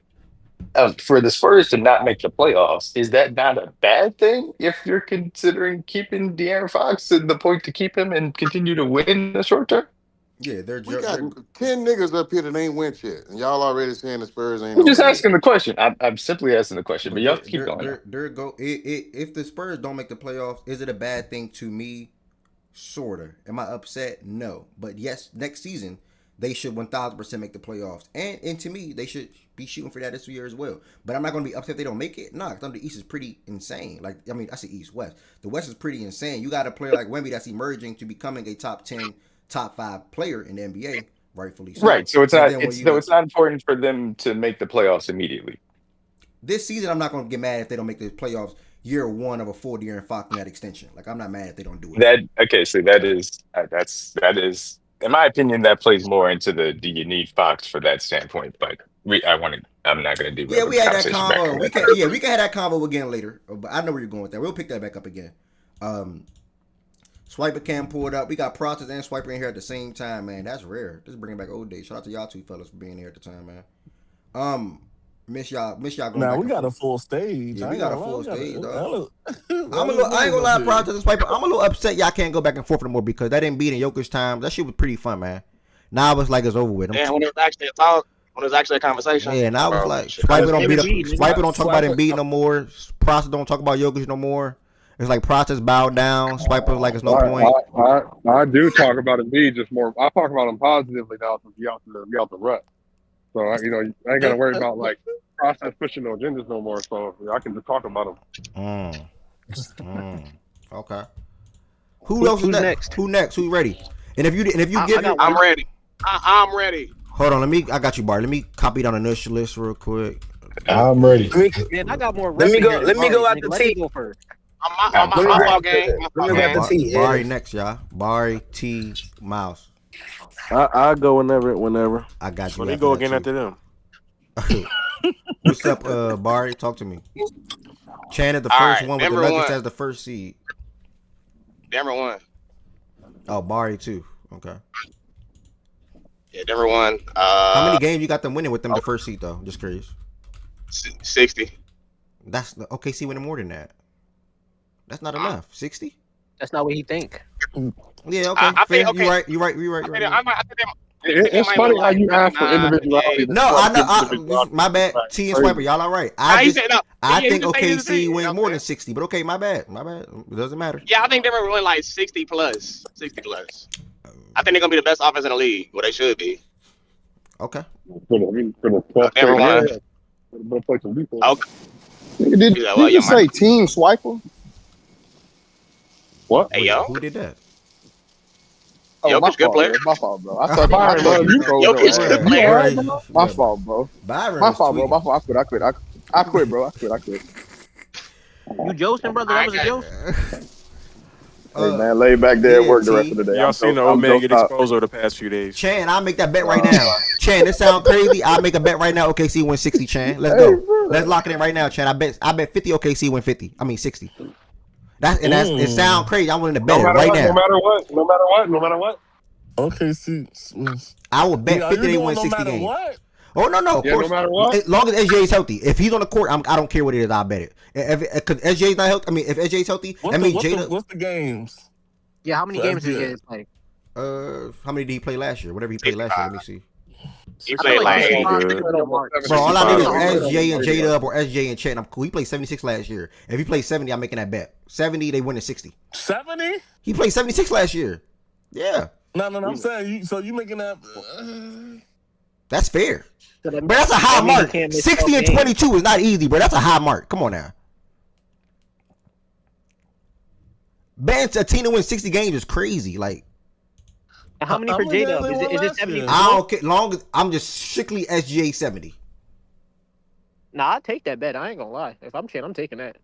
for the Spurs to not make the playoffs, is that not a bad thing if you're considering keeping De'Aaron Fox and the point to keep him and continue to win in the short term? Yeah, We got 10 niggas up here that ain't went yet. And y'all already saying the Spurs ain't I'm just over yet. asking the question. I'm simply asking the question, but But y'all keep going now. there go. If the Spurs don't make the playoffs, is it a bad thing to me? Sorta. Am I upset? No. But yes, next season they should 1000% make the playoffs, and to me they should be shooting for that this year as well. But I'm not going to be upset if they don't make it. Nah, because the East is pretty insane. Like I mean, I say East West. The West is pretty insane. You got a player like Wemby that's emerging to becoming a top 10, top 5 player in the NBA, rightfully so. Right. So it's And not then when it's you so it's not important for them to make the playoffs immediately. this season, I'm not going to get mad if they don't make the playoffs year one of a 4-year and Fox in that extension. Like I'm not mad if they don't do it. So that is in my opinion that plays more into the do you need Fox for that standpoint. But I'm not going to Yeah, derail we the had that conversation back convo. on We that. can have that convo again later. But I know where you're going with that. We'll pick that back up again. Swiper Cam pulled up. We got Process and Swiper in here at the same time, man. That's rare. This is bringing back old days. Shout out to y'all two fellas for being here at the time, man. Miss y'all going Now back we and got a forth. full stage. Yeah, we got a full stage, dog. I ain't Really gonna lie, good. Process and Swiper. I'm a little upset y'all can't go back and forth anymore because that didn't beat in Jokic time. That shit was pretty fun, man. Now it's like it's over with. And when it was actually a talk, when it was actually a conversation. Yeah, and I was bro, like, shit. Swiper don't talk about Embiid no more. Process don't talk about Jokic no more. It's like Process bowed down. Swiper like it's no point. I do talk about Embiid just more. I talk about him positively now since we out the rut. So I ain't gotta worry about like Process pushing no agendas no more. So I can just talk about him. Okay. Who else is next? Who next? Who ready? And if you give me, I'm ready. I'm ready. Hold on, I got you, Bart. Let me copy down the initial list real quick. I'm ready. Man, I got more. Let me go out the Let me T. go first. My football game. Barry next, y'all. Barry T Mouse. I'll go whenever. I got you. When they go again after them. What's up, Barry? Talk to me. Chan is the first one with the Nuggets as the first seed. Denver won. Oh, Barry too. Okay. Yeah, Denver won. How many games you got them winning with them the first seed though? Just curious. 60. That's the OKC winning more than that. That's not enough. 60? That's not what he think. Yeah, okay. I think, okay. You're right. It's funny how you ask for individuality. No, I know. My bad. T and Swiper, y'all all right. I think OKC wins more than 60, but okay, my bad. It doesn't matter. Yeah, I think Denver win like 60 plus. 60 plus. I think they're gonna be the best offense in the league. Well, they should be. Okay. Denver won. Okay. Did you say Team Swiper? What? Hey, yo. Who did that? Oh, Jokic, good player. My fault, bro. I thought Jokic, good player. My fault, bro. My fault, bro. I quit, bro. I quit. You joking, brother? That was a joke. Hey, man, lay back there and work the rest of the day. Y'all seen the old man get exposed over the past few days. Chan, I'll make that bet right now. Chan, this sound crazy. I'll make a bet right now. OKC win 60, Chan. Let's go. Let's lock it in right now, Chan. I bet 50 OKC win 50. I mean 60. It sound crazy. I'm willing to bet it right now. No matter what. Okay, see. I will bet 50 they win 60 games. What? Oh no, of course. No matter what. As long as SJ is healthy. If he's on the court, I don't care what it is. I'll bet it. Because SJ's not healthy. I mean, if SJ's healthy, What's the games? Yeah, how many games did he play? How many did he play last year? Whatever he played last year. Let me see. He played like Bro, all I need is SJ and J-Dub or SJ and Chet. I'm cool. He played 76 last year. If he plays 70, I'm making that bet. 70, they win at 60. 70? He played 76 last year. Yeah. No. I'm saying so you making that. That's fair. So But that's a high means he mark. can't miss 60 and 12 games. 22 is not easy, bro. That's a high mark. Come on now. Bench a team to win 60 games is crazy. Like, How many for J Dub? Is it 70? I don't care. Long as I'm just strictly SGA 70. Nah, I take that bet. I ain't gonna lie. If I'm Chan, I'm taking that.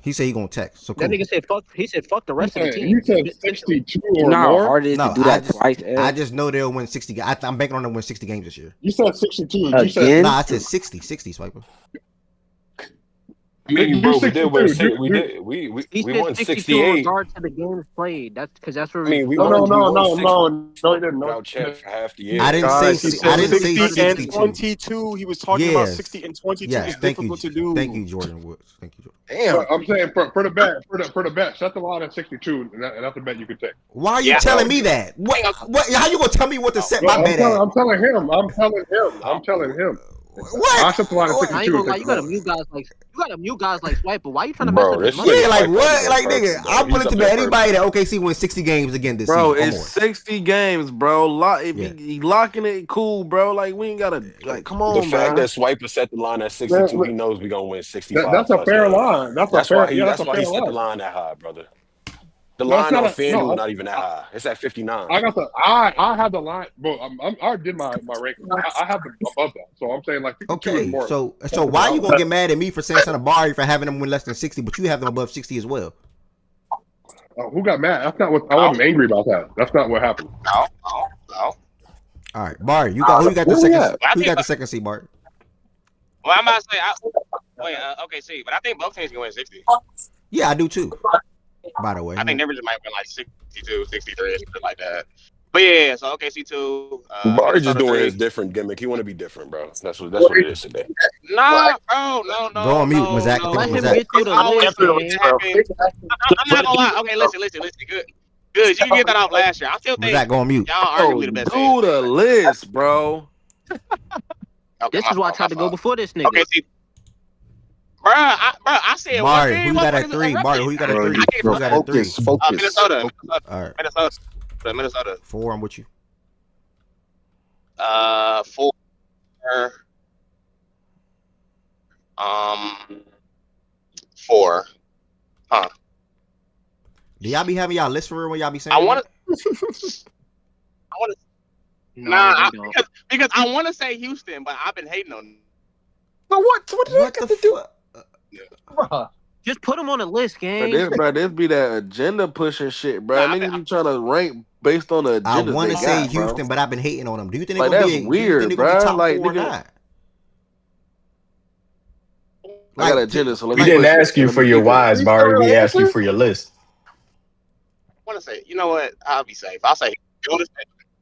He said he gonna text. So That cool. nigga said fuck. He said fuck the rest of the team. You said 62 or know how more. hard it is to do that twice, Ed? I just know they'll win 60 games. I'm banking on them to win 60 games this year. You said 62. You Again? said Nah, I said 60, Swiper. I mean, bro, we did win. He We said won 62 in 68. regard to the games played. That's because that's where I mean, we No, won. no, we won no, 60 no, he didn't. without Chet for half the year. I didn't Guys, say he said I didn't say 60 and 62. 22. He was talking about 60 and 22 Yes, is difficult to do. Thank you, Jordan Woods. Thank you, Jordan. Damn. I'm saying for the bet, for the bet, set the line at 62, and that's the bet you can take. Why are you telling me that? What? How you gonna tell me what to set my bet at? I'm telling him. What? I set the line at I ain't 62. gonna lie. You gotta mute guys like Swiper. Why you trying to Bro, mess this up his money? Yeah, like Swiper what? is Like perfect, nigga, bro. I'm He's willing up to there bet anybody perfect. that OKC wins 60 games again this Bro, season. it's Or more. 60 games, bro. If Yeah. he locking it, cool, bro. Like we ain't gotta come The on, fact bro. that Swiper set the line at 62, he knows we're gonna win 65 That's a plus fair games. line. That's That's a why fair. he. Yeah, That's that's a why he fair set the line. line that high, brother. The No, it's line not on a FanDuel no. not even that high. It's at 59. I got the. I have the line, bro. I already did my ranking. I have the above that, so I'm saying like 52 is Okay, more. so why you gonna get mad at me for saying Santa Bari for having them win less than 60, but you have them above 60 as well? Who got mad? That's not what I wasn't angry about. That. That's not what happened. No. All right, Bari, you got who you got the Where we second? at? Who you got the second seed, Bari? Well, I'm about to say, okay, see, but I think both teams can win 60. Yeah, I do too. By the way, I think Denver might win like 62, 63, or something like that. But yeah, so OKC2. Barry just Minnesota doing 3. his different gimmick. He want to be different, bro. That's what it is today. Nah, bro, no. Go on mute, Mazak. no. Let him Mazak. get through the list, man. I'm not gonna lie. Okay, listen. Good. You can get that off last year. I still think Mazak, go on mute. y'all Oh, arguably the best do team. the list, bro. Okay, This my is why I fault, tried to my go fault. before this nigga. Okay, see. I said one Bari, game. who you got at motherfuckers 3? was Bari, who you got at Bro, 3? you- I can't Who you got at 3? focus. Minnesota. All right, Minnesota. 4. I'm with you. 4. 4. Huh. Do y'all be having y'all list for real when y'all be saying? I want that? to. No, Nah, they don't. because I want to say Houston, but I've been hating on. But what did that got to do? Bruh. Just put him on the list, gang. This be that agenda pushing shit, bro. Nah, Niggas be trying to rank based on the I agendas want to they say got, bro. Houston, but I've been hating on them. Do you think Like, they're gonna that's be? weird, do you think they're gonna be bro. top Like, 4 or nigga, not? I got agendas, so let We me didn't push it. ask you Let for me your keep it. whys, Barry. We asked you for your list. I want to say, you know what? I'll be safe. I'll say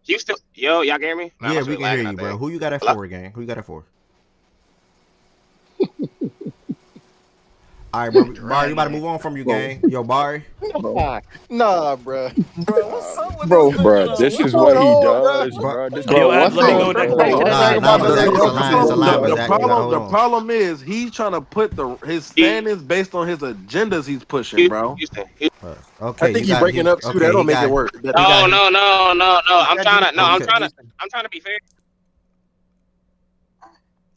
Houston. Yo, y'all can hear me? Nah, Yeah, I'm we can lagging, hear you, I bro. think. Who you got at Hello? 4, gang? Who you got at 4? All right, bro. Barry, you about to move on from you, gang. Yo, Barry. Nah, bro. Bro, this is what he does, Bro. bro. This Yo, is Ab, let me go next. Nah, Mazak, it's a line. It's a line, The Mazak. You got hold the on. problem is he's trying to put his standings based on his agendas he's pushing, bro. Houston. Okay, I think you he's got breaking up too. okay, that he don't make got- it work. he got- No. I'm Okay. trying to be fair.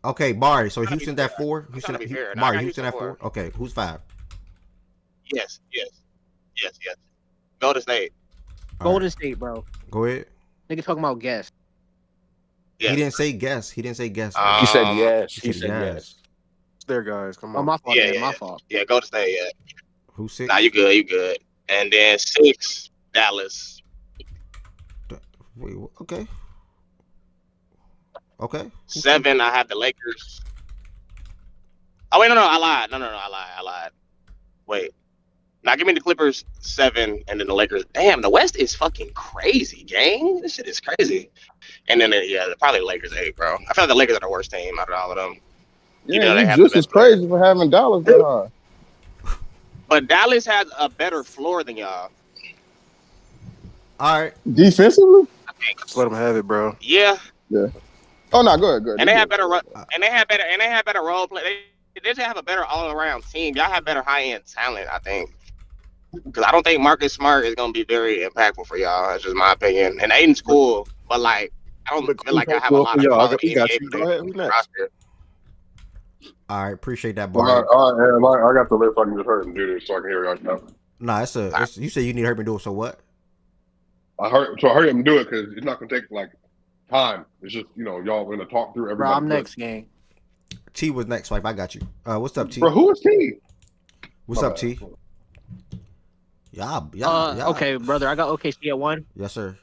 Okay, Barry. So Trying to be Houston's fair. at 4. I'm trying to be fair. I got Barry, Houston Houston at 4. Okay, who's 5? Yes. Golden State. Golden State, bro. Go ahead. Nigga talking about guess. Yes. He didn't say guess. He didn't say guess. He said yes. He said yes. There, guys. Come Oh, on. my fault, Yeah, man. My fault. Yeah, Golden State. Yeah. Who's 6? Nah, you good. And then 6, Dallas. Wait, okay. Okay. 7, I have the Lakers. Oh wait, no, I lied. No, I lied. Wait. Now give me the Clippers 7, and then the Lakers. Damn, the West is fucking crazy, gang. This shit is crazy. And then probably the Lakers 8, bro. I feel like the Lakers are the worst team out of all of them. Even though Yeah, they you have the just as best players. crazy for having Dallas that high. But Dallas has a better floor than y'all. All right. Defensively? Just let him have it, bro. Yeah. Oh no, go ahead. And they have better role play. They just have a better all around team. Y'all have better high end talent, I think. because I don't think Marcus Smart is gonna be very impactful for y'all. That's just my opinion. And Aiden's cool, but like I don't feel like I have a lot of quality We got NBA you. Go players ahead. on Who's the next? roster. All right, appreciate that, All Barry. right, all right, and I got to live so I can just hurt and do this so I can hear y'all now. Nah, it's you say you need help me do it. So what? I heard him do it because it's not gonna take like time. It's just y'all gonna talk through Bro, everybody. I'm next game. T was next, Swipe. I got you. What's up, T? Bro, who is T? What's My up, bad. T? Yeah. Okay, brother, I got OKC at 1. Yes, sir.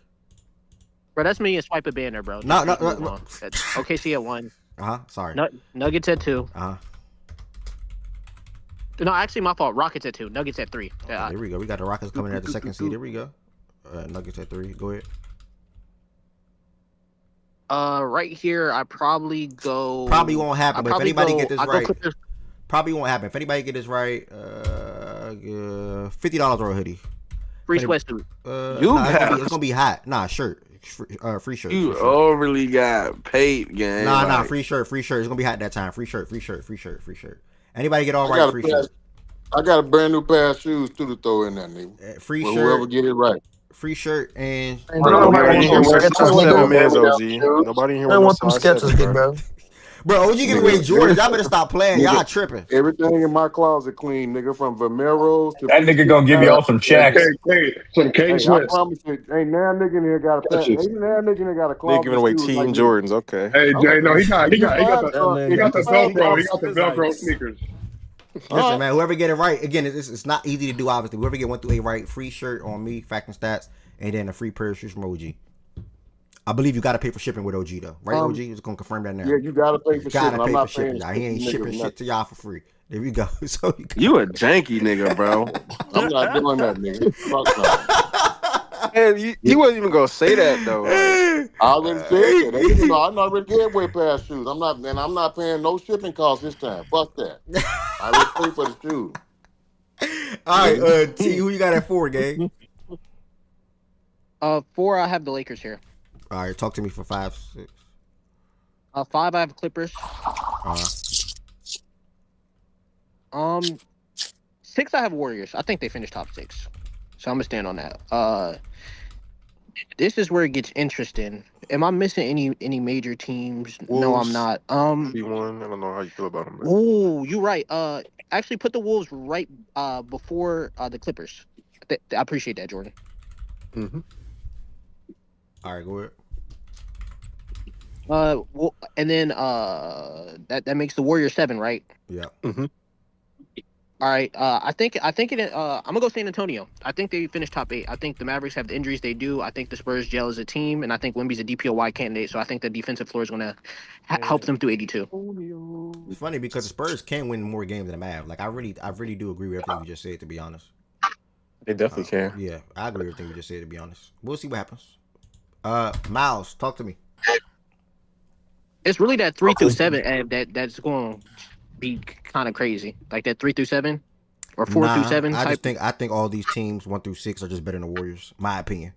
Bro, that's me and Swipe a banner, bro. No. Move on. That's OKC at 1. Sorry. Nuggets at 2. No, actually, my fault. Rockets at 2. Nuggets at 3. There we go. We got the Rockets coming in at the second seed. There we go. Nuggets at 3. Go ahead. Right here, I probably go. Probably won't happen, but if anybody get this right, Clippers. probably won't happen. If anybody get this right, $50 or a hoodie. Free sweatsuit. It's gonna be hot. Nah, shirt. Free shirt. You overly got paid, gang. Nah, free shirt. It's gonna be hot that time. Free shirt. Anybody get all right? Free shirt. I got a brand new pair of shoes too to throw in there, nigga. Free shirt. Whoever get it right. Free shirt and. Nobody in here wears size 7 mans, OG. Nobody in here wears them size sketches, 7, big bro. Bro, OG giving away Jordans. Y'all better stop playing. Y'all tripping. Everything in my closet clean, nigga. From Vomeros to That nigga gonna give y'all some checks. Some K I Swiss. promise you, ain't now nigga in here got a pair. Ain't now nigga in here got a They closet. giving away of shoes Team like Jordans. Okay. Hey Jay, no, he got the Velcro. He got the That Velcro sneakers. Listen, man, whoever get it right, again, it's not easy to do, obviously. Whoever get 1 through 8 right, free shirt on me, Fact and Stats, and then a free pair of shoes from OG. I believe you got to pay for shipping with OG, though. Right, OG? Just going to confirm that now. Yeah, you got to pay for shipping. I'm not paying y'all. He ain't shipping shit to y'all for free. There we go. So you a janky nigga, bro. I'm not doing that, nigga. Fuck no. Man, you wasn't even going to say that, though. I already said that. I'm not really getting away pair of shoes. I'm not paying no shipping costs this time. Fuck that. I already paid for the shoes. All right, T, who you got at 4, gang? 4, I have the Lakers here. All right, talk to me for 5, 6. 5, I have Clippers. 6, I have Warriors. I think they finished top 6, so I'm gonna stand on that. This is where it gets interesting. Am I missing any major teams? Wolves, no, I'm not. B1. I don't know how you feel about them. Oh, you're right. Actually, put the Wolves right before the Clippers. I appreciate that, Jordan. Mm-hmm. All right, go ahead. Well, and then that makes the Warriors 7, right? Yeah. Mm-hmm. All right. I think I'm gonna go San Antonio. I think they finished top 8. I think the Mavericks have the injuries they do. I think the Spurs gel as a team, and I think Wemby's a DPOY candidate. So I think the defensive floor is gonna help them through 82. It's funny because the Spurs can win more games than the Mavs. Like I really do agree with everything you just said. To be honest, they definitely can. Yeah, I agree with everything you just said. To be honest, we'll see what happens. Miles, talk to me. It's really that 3 through 7 that's going to be kind of crazy. Like that 3 through 7 or 4 through 7. I think all these teams 1 through 6 are just better than the Warriors. My opinion.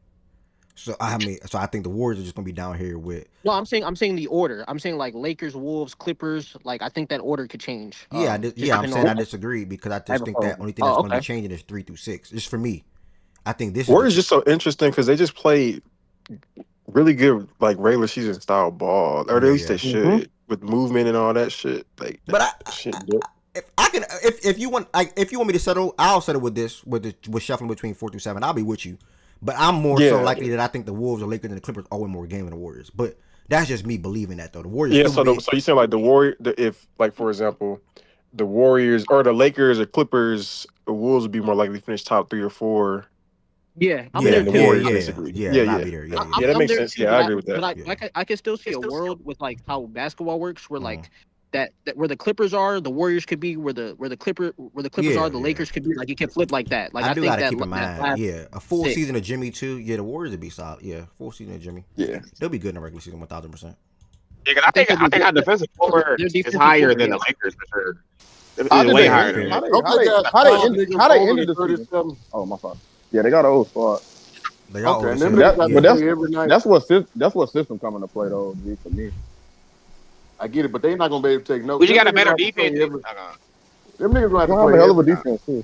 So I think the Warriors are just gonna be down here with. No, I'm saying the order. I'm saying like Lakers, Wolves, Clippers. Like I think that order could change. Yeah, I'm saying I disagree because I just think that only thing that's gonna be changing is 3 through 6. Just for me, I think this Warriors just so interesting because they just play really good like regular season style ball, or at least they should with movement and all that shit. Like, but if you want me to settle, I'll settle with this with shuffling between 4 through 7. I'll be with you. But I'm more so likely that I think the Wolves or Lakers and the Clippers all win more games than the Warriors. But that's just me believing that though. The Warriors. Yeah. So you saying like if like for example, the Warriors or the Lakers or Clippers, the Wolves would be more likely to finish top 3 or 4. Yeah, I'm there too. The Warriors basically. Yeah, that makes sense. Too, I agree with that. But I can still see a world with like how basketball works, where like that where the Clippers are, the Warriors could be where the Clippers are, the Lakers could be. Like you can flip like that. Like I think gotta that keep in mind. A full season of Jimmy too. Yeah, the Warriors would be solid. Yeah, full season of Jimmy. Yeah, they'll be good in the regular season 1000%. Yeah, because I think our defensive floor is higher than the Lakers for sure. It's way higher than How they ended the season? Oh my fault. Yeah, they got an old spot. They got that's what system coming to play though. G, for me, I get it, but they're not gonna be able to take no. We just got a better defense. Them niggas gonna have to have a hell of a defense too.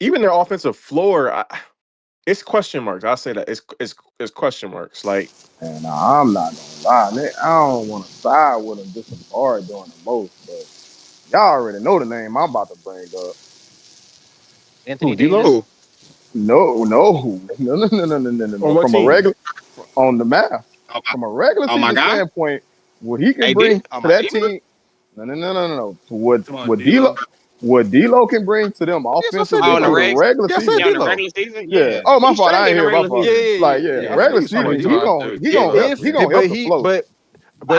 even their offensive floor, It's question marks. I say that it's question marks. Like, And I'm not gonna lie, man, I don't want to side with him just as hard doing the most, but y'all already know the name I'm about to bring up. Anthony who, Davis. D'Lo? No. On what From a team? regular on the math, Oh my, from a regular oh my season guy. standpoint, what he can AD. bring Oh to my that Beamer. team, no. What Come on, what D'Lo, D'Lo. what D'Lo can bring to them Yes, I said offensively Oh, in the through the D'Lo. regs. regular Yeah, I said season. Yeah, in the D'Lo. regular season. Yeah. Yeah, Oh, my he's fault. I straight ain't in the hear. My regular fault. Yeah, season. yeah, Like, yeah, yeah, yeah. I knew regular you was talking about season, He D'Lo. hard too. he Yeah, gonna help. He gonna help But the he, flow. but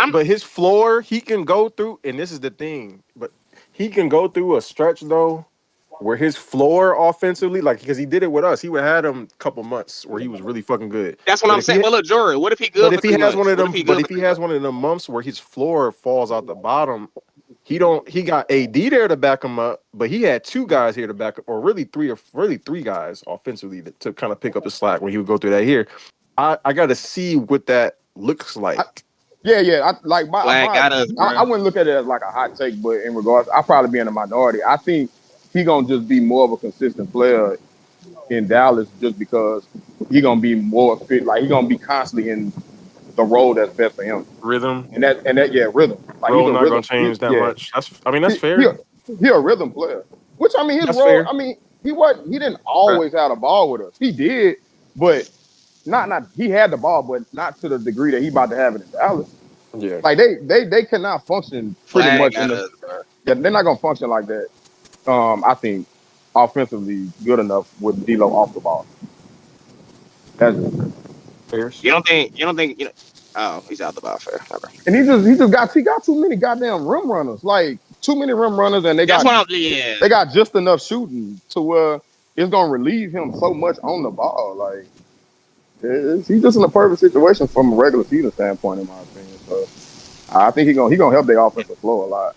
I'm. but his floor, he can go through, and this is the thing. But he can go through a stretch though, where his floor offensively, like because he did it with us, he would have him a couple months where he was really fucking good. That's what But I'm if saying. he But look, Jory, what if he but good for if he 3 months? What if he but good if for he 3 has months? one of them months where his floor falls out the bottom, he don't. He got AD there to back him up, but he had two guys here to back up, or really three guys offensively to kind of pick up the slack when he would go through that here. I got to see what that looks like. Yeah. I like Flag got us, I bro. wouldn't look at it as like a hot take, but in regards, I'll probably be in the minority. I think he gonna just be more of a consistent player in Dallas just because he gonna be more fit. Like he gonna be constantly in the role that's best for him. Rhythm, And that yeah, rhythm. Like he's role a not gonna rhythm. change that Yeah, much. That's he, he, fair. he a rhythm player. Which I mean, his That's role. fair. I mean, he didn't always have the ball with us. He did, but not he had the ball, but not to the degree that he about to have it in Dallas. Yeah. Like they cannot function pretty Flag much in got the us, bro. yeah, they're not gonna function like that. I think offensively good enough with D'Lo off the ball. That's it. Fairs. You don't think you know. Oh, he's out the ball. Fair. Okay. And he got too many goddamn rim runners. Like too many rim runners, and That's what I'm. Yeah. they got just enough shooting to where it's gonna relieve him so much on the ball. Like he's just in a perfect situation from a regular season standpoint, in my opinion. So I think he gonna help their offensive flow a lot.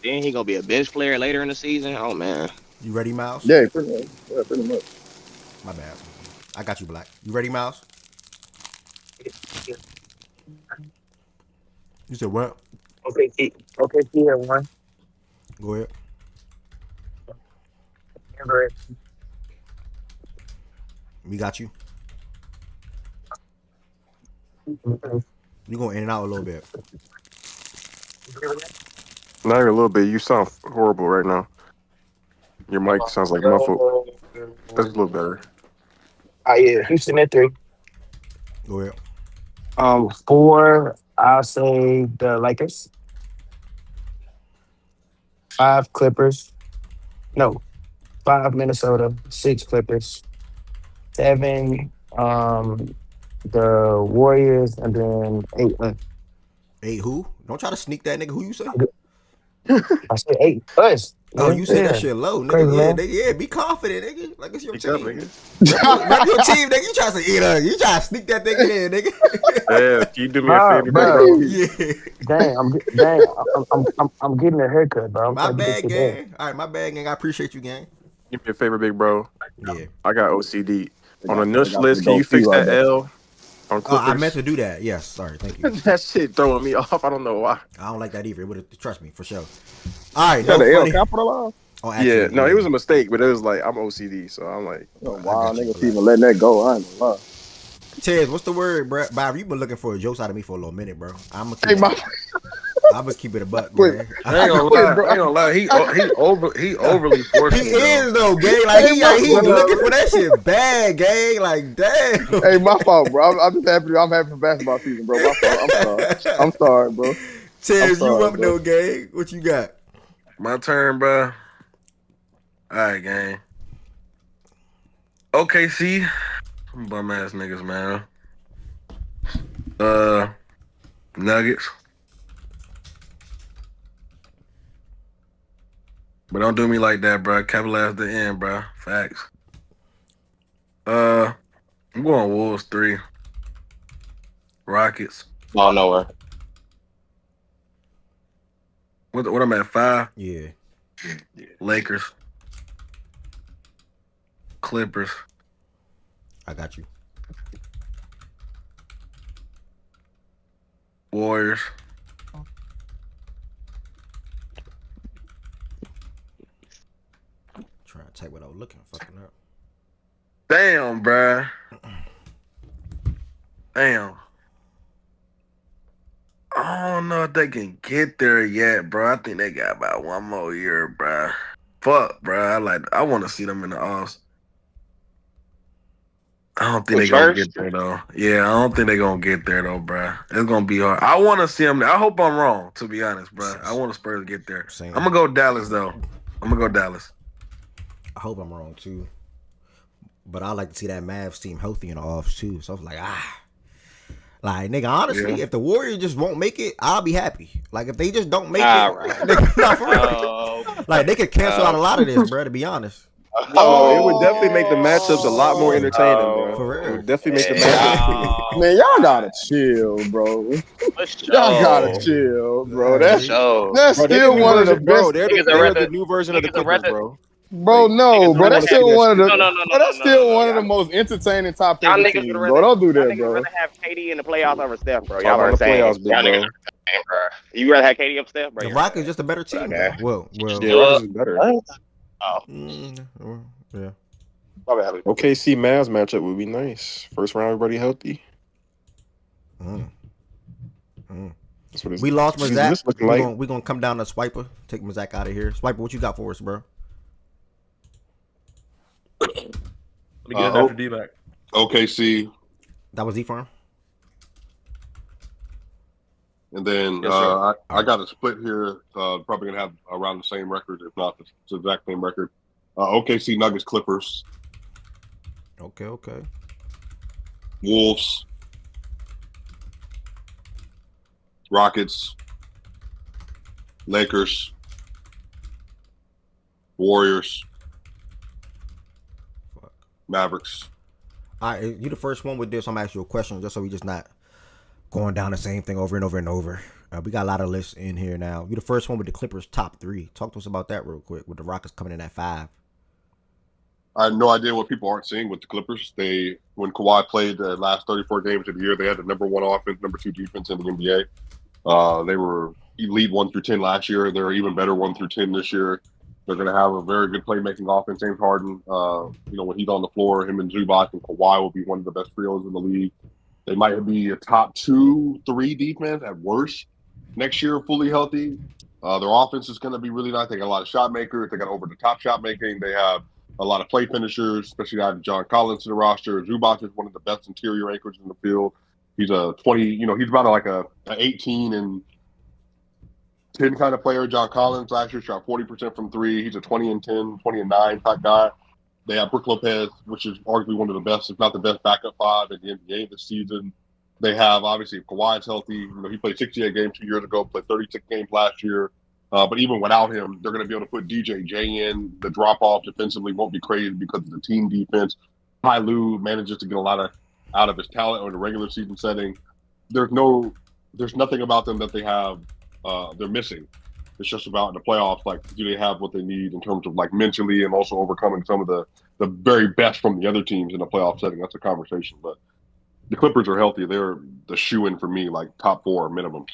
Then he gonna be a bench player later in the season. Oh man. You ready, Miles? Yeah, pretty much. My bad. I got you, Black. You ready, Miles? You said what? Okay, here one. Go ahead. We got you. You going in and out a little bit. Not even a little bit. You sound horrible right now. Your mic sounds like muffled. That's a little better. Yeah, Houston at 3. Go ahead. 4, I'll say the Lakers. 5 Clippers. No, 5 Minnesota. 6 Clippers. 7 the Warriors, and then 8 Hey, who? Don't try to sneak that nigga. Who you say? I said 8 us. Oh, Man. you said that Yeah, shit low, nigga. crazy Yeah, man. yeah. Be confident, nigga. Like it's your Speak up, team. nigga. Rep your team, nigga. You try to you try to sneak that thing in there, nigga. Yeah, can you do me a Bro, favor, big bro. bro? Yeah. Dang, I'm getting a haircut, bro. I'm My trying to get this bad, shit done. gang. All right, my bad, gang. I appreciate you, gang. Do me a favor, big bro. Yeah. I got OCD. On the They Nush got some list, can you dope T fix right that there. L on Oh, I meant Clippers? to do that. Yes. Sorry. Thank you. That shit throwing me off. I don't know why. I don't like that either. It would have trust me for sure. All right. Yeah, No the L funny. capitalized. Oh, Yeah, actually, no, it yeah. was a mistake, but it was like I'm OCD, so I'm like, Oh, I wow, got you, niggas Black. even letting that go. I ain't gonna lie. Tez, what's the word, bro? Bob, you've been looking for jokes out of me for a little minute, bro. I'm Hey, my gonna keep it a buck, quit. gang. I ain't gonna Quit, lie. bro. I ain't gonna lie. He overly He forcing it though. is though, gang. Like Hey, my he looking for that shit bad, gang. Like damn. Hey, my fault, bro. I'm just happy. I'm happy for basketball season, bro. My fault. I'm sorry. I'm sorry, bro. I'm Tez, you sorry, up bro. though, gang? What you got? My turn, bro. All right, gang. OKC, bum ass niggas, man. Nuggets, but don't do me like that, bro. Capitalize the end, bro. Facts. I'm going Wolves 3, Rockets. Ball nowhere. What I'm at 5? Yeah. Lakers, Clippers, I got you. Warriors, Trying to type what I was looking fucking up. Damn, bruh. Damn. I don't know if they can get there yet, bro. I think they got about one more year, bro. Fuck, bro. I want to see them in the offs. I don't think Who, they're gonna Spurs? get there though. Yeah, I don't think they're gonna get there though, bro. It's gonna be hard. I want to see them. I hope I'm wrong, to be honest, bro. I want the Spurs to get there. Same. I'm gonna go Dallas though. I'm gonna go Dallas. I hope I'm wrong too. But I like to see that Mavs team healthy in the offs too. So I was like, nigga, honestly, if the Warriors just won't make it, I'll be happy. Like, if they just don't make it, nigga, no, for real. Like, they could cancel out a lot of this, bro, to be honest. No, it would definitely make the matchups a lot more entertaining, bro. For real. It would definitely make the matchups. Man, y'all gotta chill, bro. Y'all gotta chill, bro. That's still one of the best. They're the new version of the Clippers, bro. Bro, no, bro. That's still one of the. No. That's still one of the most entertaining top Y'all 50 niggas teams, would bro. rather. Don't do Y'all that, niggas bro. rather have KD in the playoffs over Steph, bro. Talk Y'all about are the saying. playoffs, big Y'all niggas bro. are saying, bro. You rather have KD up Steph, bro? The Rockets just a better team, Okay. though. Well. Yeah, Rockets is better. Yeah. OKC Mavs matchup would be nice. First round, everybody healthy. That's what We lost Mazak. looking like. We're gonna come down to Swiper. Take Mazak out of here. Swiper, what you got for us, bro? Let me get it after D-Mac. OKC. That was E-Farm? And then Yes, I got a split here. Probably going to have around the same record, if not the exact same record. OKC, Nuggets, Clippers. Okay. Wolves. Rockets. Lakers. Warriors. Mavericks. All right, you the first one with this. I'm gonna ask you a question just so we just not going down the same thing over and over and over. We got a lot of lists in here now. You the first one with the Clippers top 3. Talk to us about that real quick. With the Rockets coming in at 5. I have no idea what people aren't seeing with the Clippers. When Kawhi played the last 34 games of the year, they had the number 1 offense, number 2 defense in the NBA. They were elite 1 through 10 last year. They're even better 1 through 10 this year. They're going to have a very good playmaking offense. James Harden, when he's on the floor, him and Zubac and Kawhi will be one of the best trios in the league. They might be a top 2-3 defense at worst next year, fully healthy. Their offense is going to be really nice. They got a lot of shot makers. They got over-the-top shot making. They have a lot of play finishers, especially adding John Collins to the roster. Zubac is one of the best interior anchors in the field. He's a 20, he's about like a 18 and 10 kind of player. John Collins last year shot 40% from 3. He's a 20 and 10, 20 and 9 type guy. They have Brook Lopez, which is arguably one of the best, if not the best, backup 5 in the NBA this season. They have, obviously, if Kawhi's healthy, he played 68 games 2 years ago, played 36 games last year. But even without him, they're going to be able to put DJJ in. The drop-off defensively won't be crazy because of the team defense. Ty Lue manages to get a lot out of his talent in the regular season setting. There's nothing about them that they have they're missing. It's just about in the playoffs, like, do they have what they need in terms of like mentally and also overcoming some of the very best from the other teams in the playoff setting. That's a conversation. But the Clippers are healthy. They're the shoe-in for me, like top 4 minimum.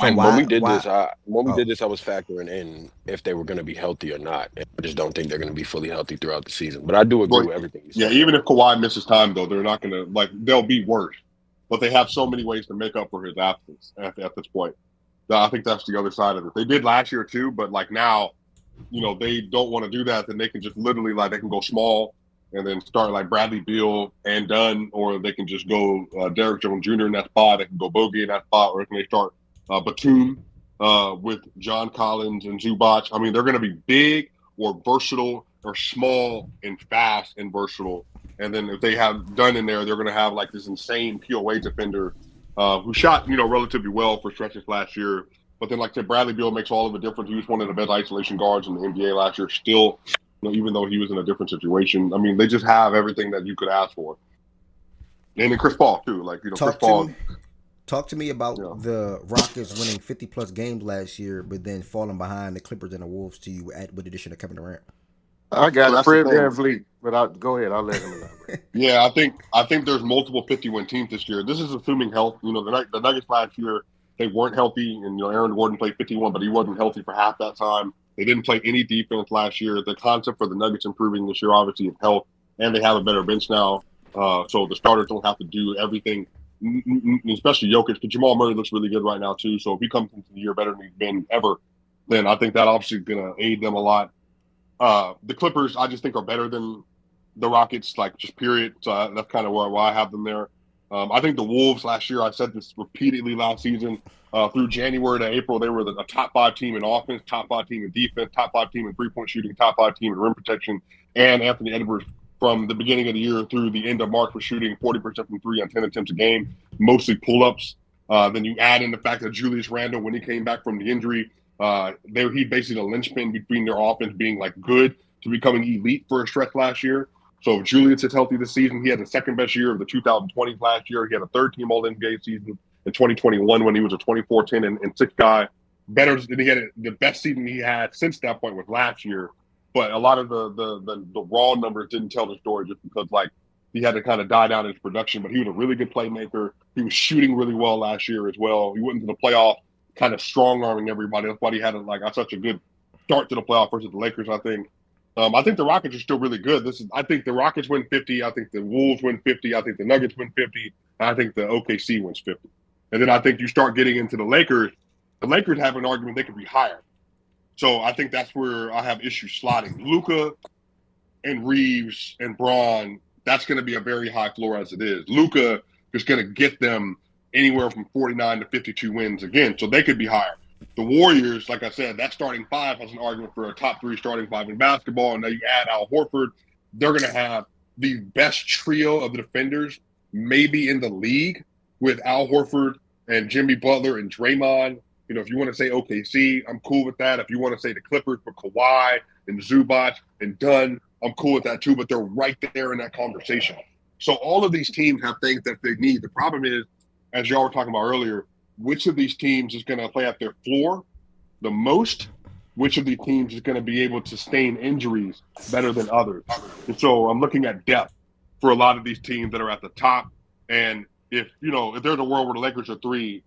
Yeah. When we did this, I was factoring in if they were going to be healthy or not. I just don't think they're going to be fully healthy throughout the season. But I do agree with everything you said. Yeah, even if Kawhi misses time, though, they're not going to they'll be worse. But they have so many ways to make up for his absence at this point. I think that's the other side of it. They did last year too, but now, they don't want to do that. Then they can just literally they can go small and then start like Bradley Beal and Dunn, or they can just go Derek Jones Jr. in that spot. They can go Bogey in that spot, or can they start Batum with John Collins and Zubac? I mean, they're going to be big or versatile or small and fast and versatile. And then if they have Dunn in there, they're going to have like this insane POA defender who shot, relatively well for stretches last year. But then, like I said, Bradley Beal makes all of the difference. He was one of the best isolation guards in the NBA last year still, even though he was in a different situation. I mean, they just have everything that you could ask for. And then Chris Paul, too. Chris Paul. Talk to me about the Rockets winning 50-plus games last year, but then falling behind the Clippers and the Wolves to you with the addition of Kevin Durant. I got it. Fred VanVleet, but go ahead. I'll let him elaborate. Yeah, I think there's multiple 50-win teams this year. This is assuming health. The Nuggets last year, they weren't healthy, and Aaron Gordon played 51, but he wasn't healthy for half that time. They didn't play any defense last year. The concept for the Nuggets improving this year, obviously, is health. and they have a better bench now. So the starters don't have to do everything, especially Jokic, because Jamal Murray looks really good right now too. So if he comes into the year better than he's been ever, then I think that obviously is going to aid them a lot. The Clippers, I just think, are better than the Rockets, like just period. So that's kind of why I have them there. I think the Wolves last year, I said this repeatedly last season, through January to April, they were a top 5 team in offense, top 5 team in defense, top 5 team in 3-point shooting, top 5 team in rim protection. And Anthony Edwards, from the beginning of the year through the end of March, was shooting 40% from 3 on 10 attempts a game, mostly pull-ups. Then you add in the fact that Julius Randle, when he came back from the injury, he basically the linchpin between their offense being like good to becoming elite for a stretch last year. So if Julius is healthy this season, he had the second best year of the 2020s last year. He had a third-team All-NBA season in 2021 when he was a 24-10 and 6 guy. Better than he had the best season he had since that point was last year. But a lot of the raw numbers didn't tell the story just because like he had to kind of die down in his production. But he was a really good playmaker. He was shooting really well last year as well. He went into the playoff kind of strong-arming everybody. That's why he had such a good start to the playoff versus the Lakers, I think. I think the Rockets are still really good. I think the Rockets win 50. I think the Wolves win 50. I think the Nuggets win 50. And I think the OKC wins 50. And then I think you start getting into the Lakers. The Lakers have an argument they could be higher. So I think that's where I have issues slotting. Luka and Reeves and Braun, that's going to be a very high floor as it is. Luka is going to get them anywhere from 49 to 52 wins again. So they could be higher. The Warriors, like I said, that starting 5 has an argument for a top 3 starting 5 in basketball. And now you add Al Horford, they're going to have the best trio of the defenders maybe in the league with Al Horford and Jimmy Butler and Draymond. You know, if you want to say OKC, I'm cool with that. If you want to say the Clippers for Kawhi and Zubac and Dunn, I'm cool with that too. But they're right there in that conversation. So all of these teams have things that they need. The problem is, as y'all were talking about earlier, which of these teams is going to play at their floor the most? Which of these teams is going to be able to sustain injuries better than others? And so I'm looking at depth for a lot of these teams that are at the top. And if there's a world where the Lakers are 3,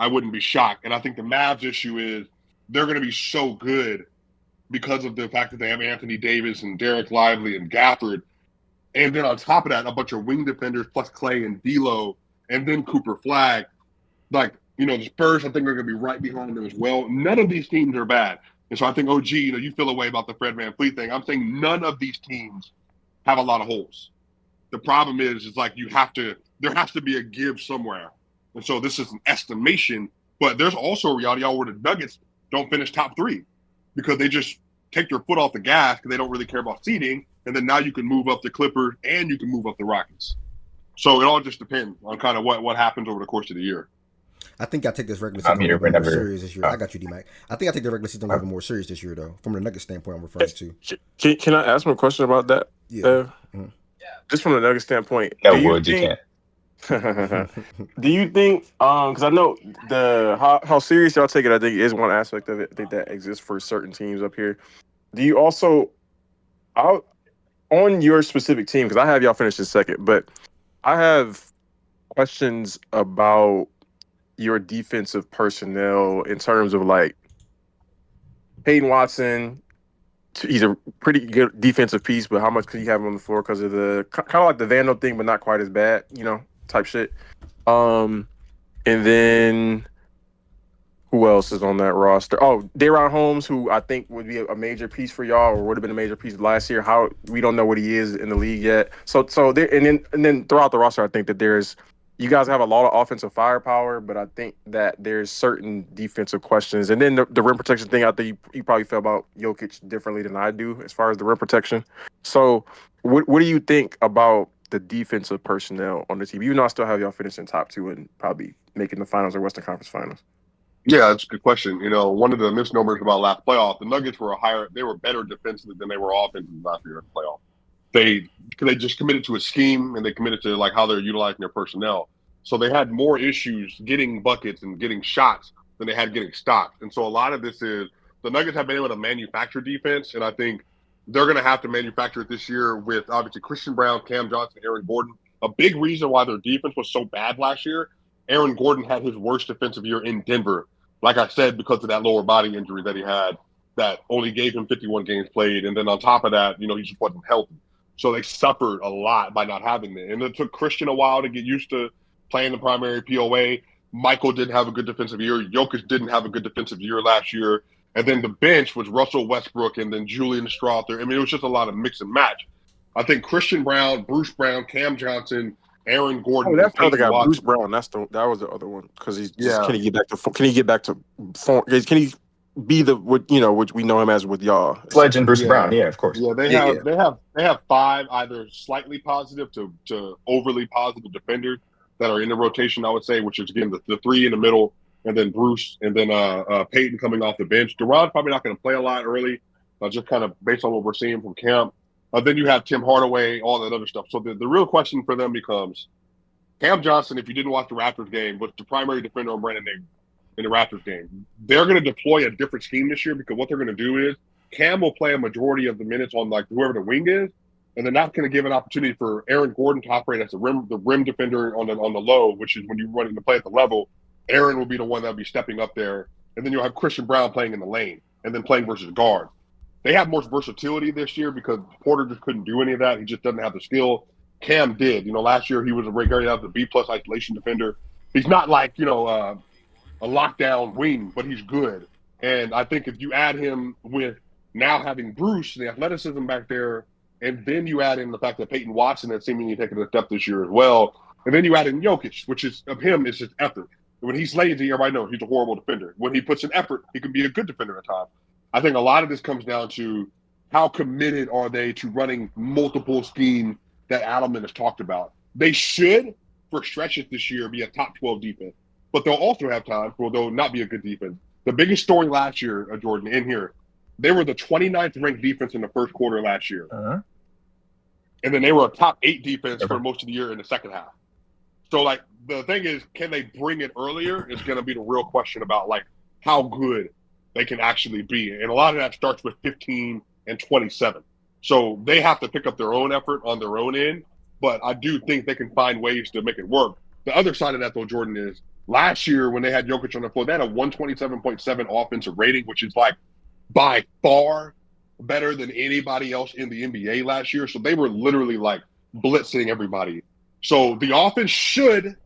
I wouldn't be shocked. And I think the Mavs issue is they're going to be so good because of the fact that they have Anthony Davis and Derek Lively and Gafford. And then on top of that, a bunch of wing defenders plus Clay and D'Lo and then Cooper Flag. Like, the Spurs, I think, are going to be right behind them as well. None of these teams are bad. And so I think, OG, you feel a way about the Fred VanVleet thing. I'm saying none of these teams have a lot of holes. The problem is like there has to be a give somewhere. And so this is an estimation, but there's also a reality where the Nuggets don't finish top 3 because they just take their foot off the gas because they don't really care about seeding. And then now you can move up the Clippers and you can move up the Rockets. So it all just depends on kind of what happens over the course of the year. I think I take this regular season a little bit more serious this year. I got you, D-Mac. I think I take the regular season a little bit more serious this year, though, from the Nuggets standpoint I'm referring to. Can I ask him a question about that? Yeah. Just from the Nuggets standpoint. No, Wood, you can't. Do you think, because I know how serious y'all take it, I think is one aspect of it. I think that exists for certain teams up here. Do you also, on your specific team, because I have y'all finish in second, but I have questions about your defensive personnel in terms of like Peyton Watson. He's a pretty good defensive piece, but how much could you have him on the floor because of the kind of like the Vandal thing, but not quite as bad, type shit. And then who else is on that roster? Oh, Daron Holmes, who I think would be a major piece for y'all, or would have been a major piece last year. How we don't know what he is in the league yet. So there, and then throughout the roster, I think that you guys have a lot of offensive firepower, but I think that there's certain defensive questions. And then the rim protection thing, I think you probably feel about Jokic differently than I do as far as the rim protection. So what do you think about the defensive personnel on the team? Even though I still have y'all finishing top 2 and probably making the finals or Western Conference Finals. Yeah, that's a good question. One of the misnomers about last playoff, the Nuggets were better defensively than they were offensively last year in the playoff. They just committed to a scheme and they committed to like how they're utilizing their personnel. So they had more issues getting buckets and getting shots than they had getting stops. And so a lot of this is the Nuggets have been able to manufacture defense, and I think they're going to have to manufacture it this year with obviously Christian Brown, Cam Johnson, Aaron Gordon. A big reason why their defense was so bad last year, Aaron Gordon had his worst defensive year in Denver. Like I said, because of that lower body injury that he had that only gave him 51 games played. And then on top of that, he just wasn't healthy. So they suffered a lot by not having it. And it took Christian a while to get used to playing the primary POA. Michael didn't have a good defensive year. Jokic didn't have a good defensive year last year. And then the bench was Russell Westbrook and then Julian Strawther. I mean, it was just a lot of mix and match. I think Christian Brown, Bruce Brown, Cam Johnson, Aaron Gordon, that's and the other Peyton guy, Watson. Bruce Brown. That was the other one because he's just Yeah. can he get back to form? Can he be which we know him as with y'all? Legend Bruce Brown, yeah, of course. Yeah, they have 5 either slightly positive to overly positive defenders that are in the rotation, I would say, which is again the 3 in the middle, and then Bruce, and then Peyton coming off the bench. Duran's probably not going to play a lot early, just kind of based on what we're seeing from camp. Then you have Tim Hardaway, all that other stuff. So the real question for them becomes, Cam Johnson, if you didn't watch the Raptors game, was the primary defender on Brandon Ingram in the Raptors game. They're going to deploy a different scheme this year because what they're going to do is Cam will play a majority of the minutes on like whoever the wing is, and they're not going to give an opportunity for Aaron Gordon to operate as the rim defender on the low, which is when you're running to play at the level. Aaron will be the one that'll be stepping up there, and then you'll have Christian Brown playing in the lane and then playing versus guard. They have more versatility this year because Porter just couldn't do any of that. He just doesn't have the skill. Cam did. Last year he was a regular the B+ isolation defender. He's not like a lockdown wing, but he's good. And I think if you add him with now having Bruce, the athleticism back there, and then you add in the fact that Peyton Watson has seemingly taken a step this year as well, and then you add in Jokic, which is of him is just effort. When he's lazy, everybody knows he's a horrible defender. When he puts in effort, he can be a good defender at times. I think a lot of this comes down to how committed are they to running multiple schemes that Adelman has talked about. They should, for stretches this year, be a top 12 defense, but they'll also have times where they'll not be a good defense. The biggest story last year, Jordan, in here, they were the 29th ranked defense in the first quarter last year. And then they were a top 8 defense for most of the year in the second half. So, the thing is, can they bring it earlier is going to be the real question about, how good they can actually be. And a lot of that starts with 15 and 27. So they have to pick up their own effort on their own end. But I do think they can find ways to make it work. The other side of that, though, Jordan, is last year when they had Jokic on the floor, they had a 127.7 offensive rating, which is by far better than anybody else in the NBA last year. So they were literally blitzing everybody. So the offense should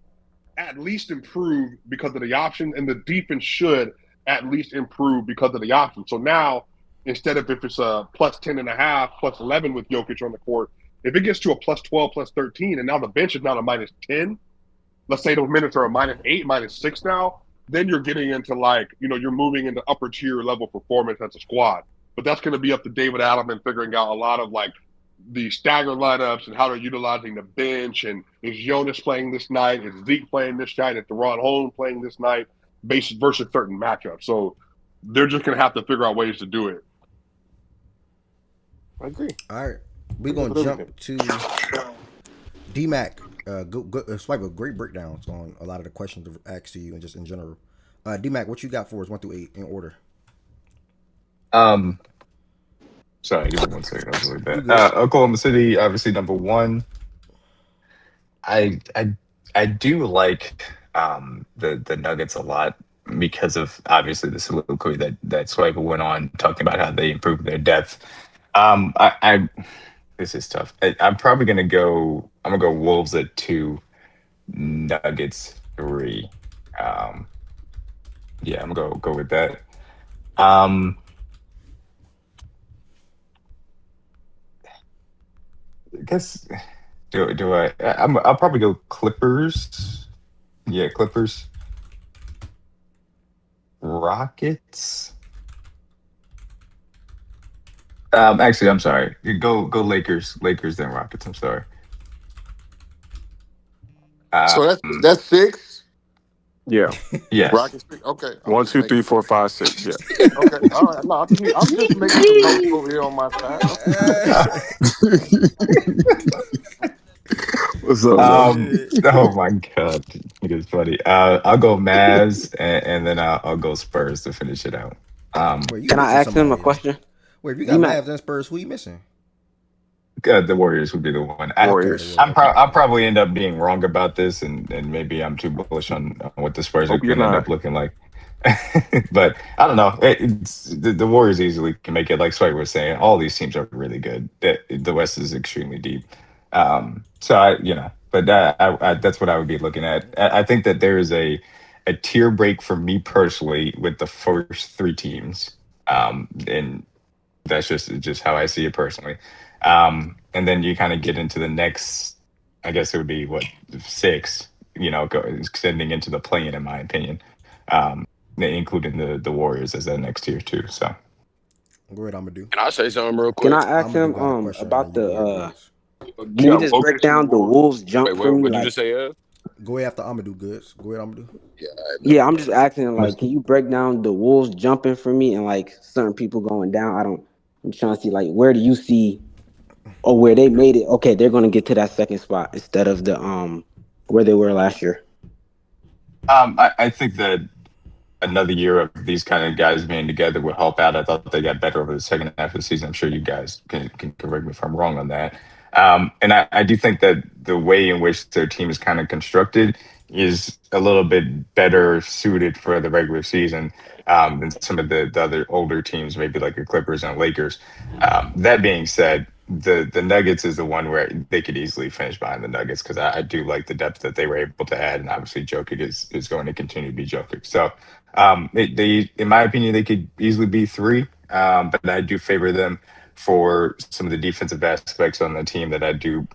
at least improve because of the option, and the defense should at least improve because of the option. So now, instead of if it's a plus 10.5, plus 11 with Jokic on the court, if it gets to a plus 12, plus 13, and now the bench is not a minus 10, let's say those minutes are a minus 8, minus 6 now, then you're getting into you're moving into upper tier level performance as a squad. But that's going to be up to David Adelman figuring out a lot of the stagger lineups and how they're utilizing the bench. And is Jonas playing this night? Is Zeke playing this night? Is Deron Holmes playing this night? Versus certain matchups. So they're just going to have to figure out ways to do it. I agree. All right. We're going to jump to D-Mac. Swipe a great breakdowns on a lot of the questions asked to you and just in general. D-Mac, what you got for us 1 through 8 in order? Sorry, give me 1 second. That was really bad. Oklahoma City, obviously number 1. I do like the Nuggets a lot because of obviously the soliloquy that Swipe went on talking about how they improved their depth. This is tough. I'm probably gonna go. I'm gonna go Wolves at 2, Nuggets 3. Yeah, I'm gonna go with that. I guess do I? I'll probably go Clippers. Yeah, Clippers. Rockets. Actually, I'm sorry. Go Lakers. Lakers then Rockets. I'm sorry. So that's 6. Yeah. Yes. Rockets. Okay. 1, 2, 3, 4, 5, 6. Yeah. Okay. All right. No, I'm just making some notes over here on my side. What's up? Oh my God, it is funny. I'll go Mavs and then I'll go Spurs to finish it out. Can I ask him a question? Wait, if you got Mavs and Spurs, who you missing? The Warriors would be the one. Warriors. I'll probably end up being wrong about this, and maybe I'm too bullish on what the Spurs are going to end up looking like. But I don't know. The Warriors easily can make it. Like Swipe was saying, all these teams are really good. The West is extremely deep. So but that's what I would be looking at. I think that there is a tier break for me personally with the first three teams, and that's just how I see it personally. And then you kind of get into the next. I guess it would be what six. Extending into the play-in, in my opinion. Including the Warriors as that next tier too. So Go ahead, Amadou. Can I say something real Can quick? I ask Amadou him got a question, and then about you go ahead, the Goods. You can you got just break Jokic and down the LeBron. Wolves Wait, jump for what me? would you Like, just say, Ev? Go ahead after Amadou, Goods. Go ahead, Amadou. Yeah, all right, never yeah, I'm mind. just asking, like, can you break down the Wolves jumping for me and like certain people going down? I'm trying to see like where do you see or where they made it? Okay, they're gonna get to that second spot instead of the where they were last year. I think that another year of these kind of guys being together will help out. I thought they got better over the second half of the season. I'm sure you guys can correct me if I'm wrong on that. And I do think that the way in which their team is kind of constructed is a little bit better suited for the regular season than some of the other older teams, maybe like the Clippers and Lakers. That being said, the Nuggets is the one where they could easily finish behind the Nuggets because I do like the depth that they were able to add, and obviously Jokic is going to continue to be Jokic. So in my opinion, they could easily be three, but I do favor them for some of the defensive aspects on the team that I do,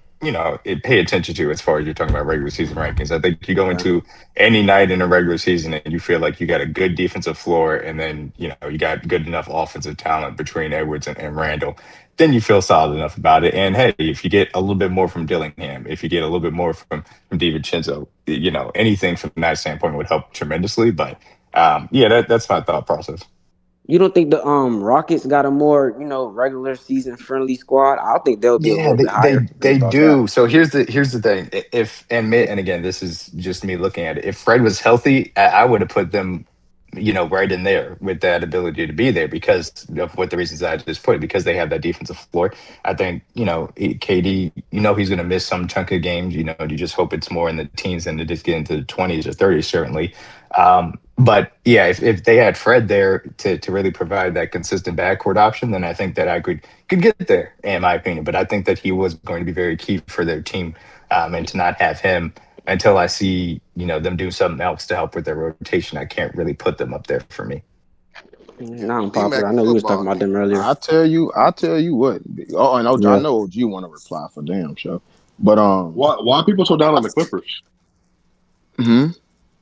pay attention to as far as you're talking about regular season rankings. I think you go Okay. into any night in a regular season and you feel like you got a good defensive floor, and then you got good enough offensive talent between Edwards and Randall. Then you feel solid enough about it. And hey, if you get a little bit more from Dillingham, if you get a little bit more from DiVincenzo, anything from that standpoint would help tremendously. But yeah, that's my thought process. You don't think the Rockets got a more regular season friendly squad? I think they'll be a Yeah, little they, bit they higher they based off that. do. So here's the thing. If and again, this is just me looking at it. If Fred was healthy, I would have put them, right in there with that ability to be there because of what the reasons I just put. Because they have that defensive floor. I think KD. He's going to miss some chunk of games. You just hope it's more in the teens than to just get into the 20s or 30s, certainly. But yeah, if they had Fred there to really provide that consistent backcourt option, then I think that I could get there, in my opinion. But I think that he was going to be very key for their team, and to not have him until I see them do something else to help with their rotation, I can't really put them up there for me. Not D-Mac unpopular. I know we was talking football. about them earlier. I tell you what. Oh, and I Yeah. know OG want to reply for damn sure. But Why are people so down on the Clippers? hmm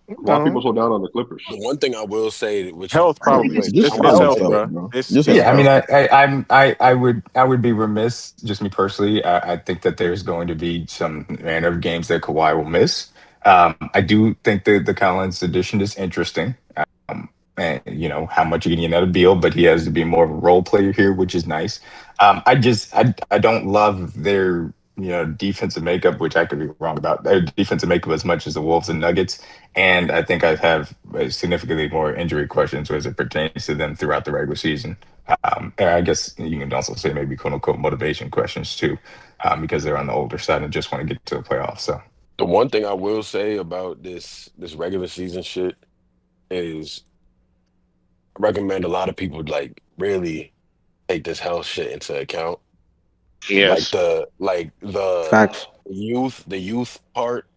Why are people so down on the Clippers? The one thing I will say, which is health real probably, quick, just I'm for gonna It's say health, health, it. bro. bro. It's Just it's for Yeah, I mean, health. health. I would be remiss, just me personally. I think that there's going to be some manner of games that Kawhi will miss. I do think that the Collins edition is interesting. And how much you can get out of Beal, but he has to be more of a role player here, which is nice. I don't love their defensive makeup, which I could be wrong about. Their defensive makeup as much as the Wolves and Nuggets, and I think I have significantly more injury questions as it pertains to them throughout the regular season. And I guess you can also say maybe quote unquote motivation questions too, because they're on the older side and just want to get to the playoffs. So The one thing I will say about this regular season shit is I recommend a lot of people like really take this health shit into account. Like Yes. the Facts. youth part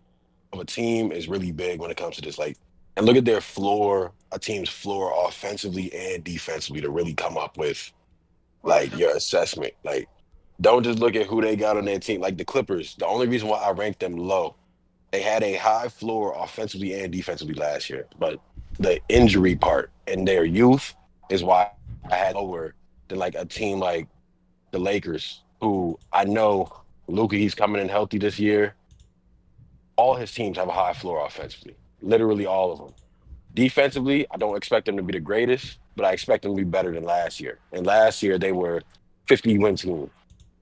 of a team is really big when it comes to this. Like, and look at their floor, a team's floor offensively and defensively to really come up with like your assessment. Like, don't just look at who they got on their team. Like the Clippers, the only reason why I ranked them low, they had a high floor offensively and defensively last year, but the injury part and their youth is why I had lower than like a team like the Lakers, who I know Luka, he's coming in healthy this year. All his teams have a high floor offensively, literally all of them. Defensively, I don't expect them to be the greatest, but I expect them to be better than last year. And last year they were 50 win team.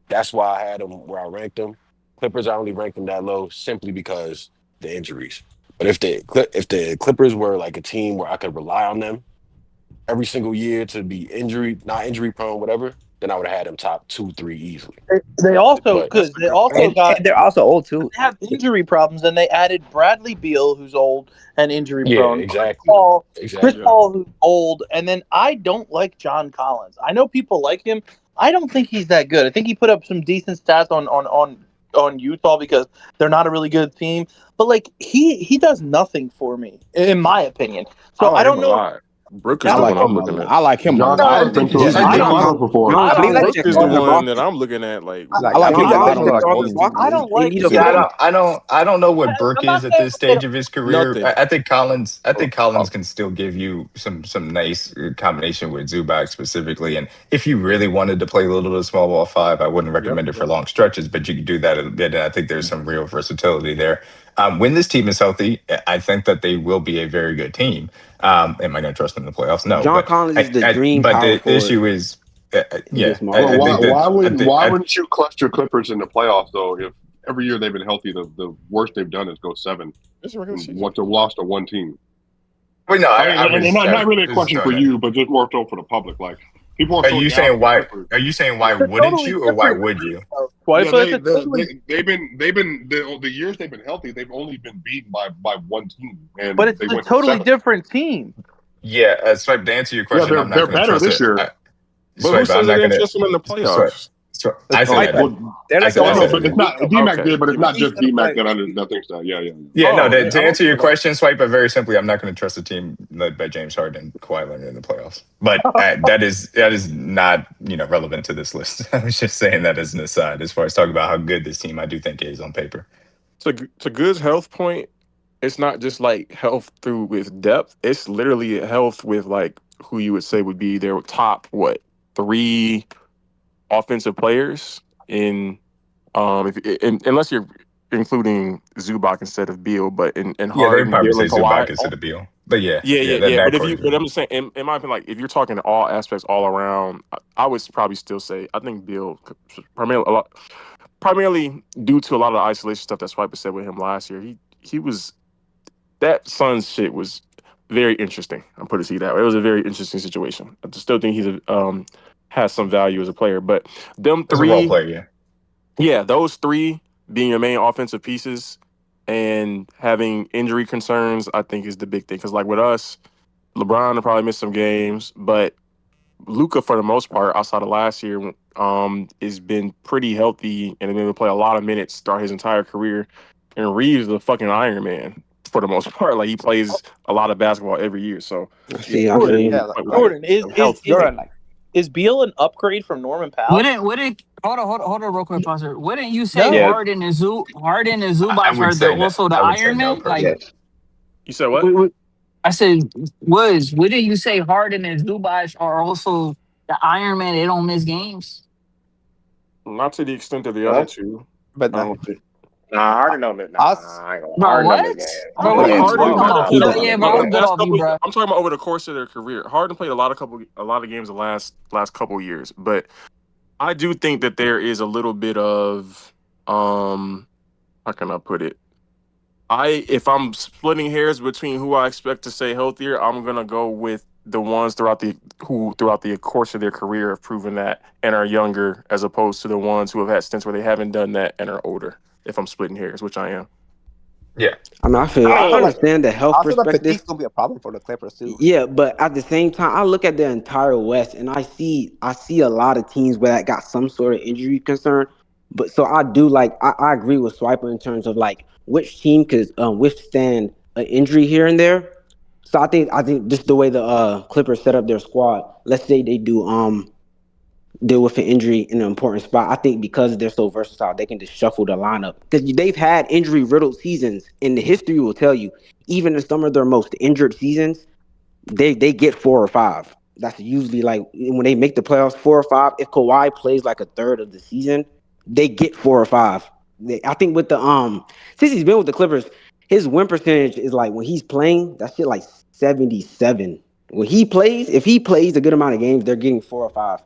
That's why I had them where I ranked them. Clippers, I only ranked them that low simply because the injuries. But if the Clippers were like a team where I could rely on them every single year to be injury, not injury prone, whatever, then I would have had them top 2, 3 easily. They also But because they also And got they're also old too. they have injury problems, and they added Bradley Beal, who's old and injury yeah, prone. exactly, Chris exactly. Paul, who's old, and then I don't like John Collins. I know people like him. I don't think he's that good. I think he put up some decent stats on Utah because they're not a really good team. But like he does nothing for me, in my opinion. I So I like him don't a know. lot. Brook is I the like one I'm him a looking lot. at. I like him a John lot. Collins I been think to he's been to the John, finals before. John I Collins like Brook checked is all the his one that boxes. I'm looking at. Like, Like I I like like him. a I lot like of him. like All all his these boxes. I people. don't like. He is it Yeah, deserves it. I don't know what I'm Burke not is at saying this they stage don't. of his career. nothing? I Oh, think Collins oh, can still give you some nice combination with Zubac specifically. And if you really wanted to play a little bit of small ball five, I wouldn't yep. recommend it for long stretches, but you can do that a bit. And I think there's some real versatility there. When this team is healthy, I think that they will be a very good team. Am I going to trust them in the playoffs? No, John but Collins is the dream but power the forward issue is, in yeah, this market. But I why think that why I wouldn't think why wouldn't you cluster Clippers in the playoffs though? If every year they've been healthy, the worst they've done is go 7 It's a regular and season. what to lost to one team. well, no, I mean, and not really a I was question for throwing that. you, but just more so for the public. Like people are Are so you down on saying the why? Clippers. Are you saying why Yeah, It's a wouldn't totally you, or why different would league, you? though, yeah. But it's a totally. They've been the years they've been healthy. They've only been beaten by one team, But and it's they a went to totally 7. different team. Yeah, Swipe. To answer your Yeah, question, I'm not they're going to better trust this it. year. But who Swipe. I'm says they not going didn't to trust him in the swipe. playoffs? I said I Swipe. did. Well, They're like the no, I no, said I but it's did. not D-Mac Okay. did, but it's not just D-Mac Like, that thinks that. Yeah. Yeah, no. Oh, To I don't answer think your about. question, Swipe, but very simply, I'm not going to trust a team led by James Harden and Kawhi Leonard in the playoffs. But that is not relevant to this list. I was just saying that as an aside, as far as talking about how good this team I do think is on paper. To Good's health point, it's not just like health through with depth. It's literally health with like who you would say would be their top three offensive players in unless you're including Zubac instead of Beal, but in Yeah, they'd Harden, probably Beal, say and Kawhi. Zubac instead of Beal. But yeah, Yeah, yeah, yeah, that yeah. But core is good. I'm just saying, in my opinion, like if you're talking all aspects, all around, I would probably still say I think Beal primarily due to a lot of the isolation stuff that Swiper said with him last year. He was that Suns shit was very interesting. I'm putting it to you that way. It was a very interesting situation. I still think has some value as a player, but them As a role three, player, yeah. yeah, those three being your main offensive pieces and having injury concerns, I think is the big thing. Because like with us, LeBron will probably miss some games, but Luca, for the most part, outside of last year, has been pretty healthy and been able to play a lot of minutes throughout his entire career. And Reeves is a fucking Iron Man for the most part. Like he plays a lot of basketball every year. So yeah, I feel Jordan, you. Jordan health. is Beal an upgrade from Norman Powell? Wouldn't hold on real quick, Pastor. Wouldn't you say No. Harden and I Zubac would are say that. also the I would say Iron no Man? Like, personally. You said what? I said, wouldn't you say Harden and Zubac are also the Iron Man? They don't miss games. Not to the extent of the other two. But I don't think. Nah, Harden on this. Nah, I ain't gonna lie. Bro, Harden on this what? game. Bro, what are you Harden talking about? played Yeah, bro, over I'm the good last off you, bro. I'm talking about over the course of their career. Harden played a lot of games the last couple of years, but I do think that there is a little bit of how can I put it? If I'm splitting hairs between who I expect to stay healthier, I'm gonna go with the ones throughout the course of their career have proven that and are younger, as opposed to the ones who have had stints where they haven't done that and are older. If I'm splitting hairs, which I am. Yeah. I mean, I understand the health I feel like perspective. fatigue's gonna be a problem for the Clippers too. Yeah, but at the same time, I look at the entire West and I see a lot of teams where that got some sort of injury concern. But so I do I agree with Swiper in terms of like which team could withstand an injury here and there. So I think just the way the Clippers set up their squad. Let's say they do deal with an injury in an important spot. I think because they're so versatile, they can just shuffle the lineup because they've had injury riddled seasons, and the history will tell you even in some of their most injured seasons they get 4 or 5. That's usually like when they make the playoffs 4 or 5. If Kawhi plays like a third of the season, they get 4 or 5. I think with the since he's been with the Clippers, his win percentage is like when he's playing, that shit like 77. When if he plays a good amount of games, they're getting 4 or 5.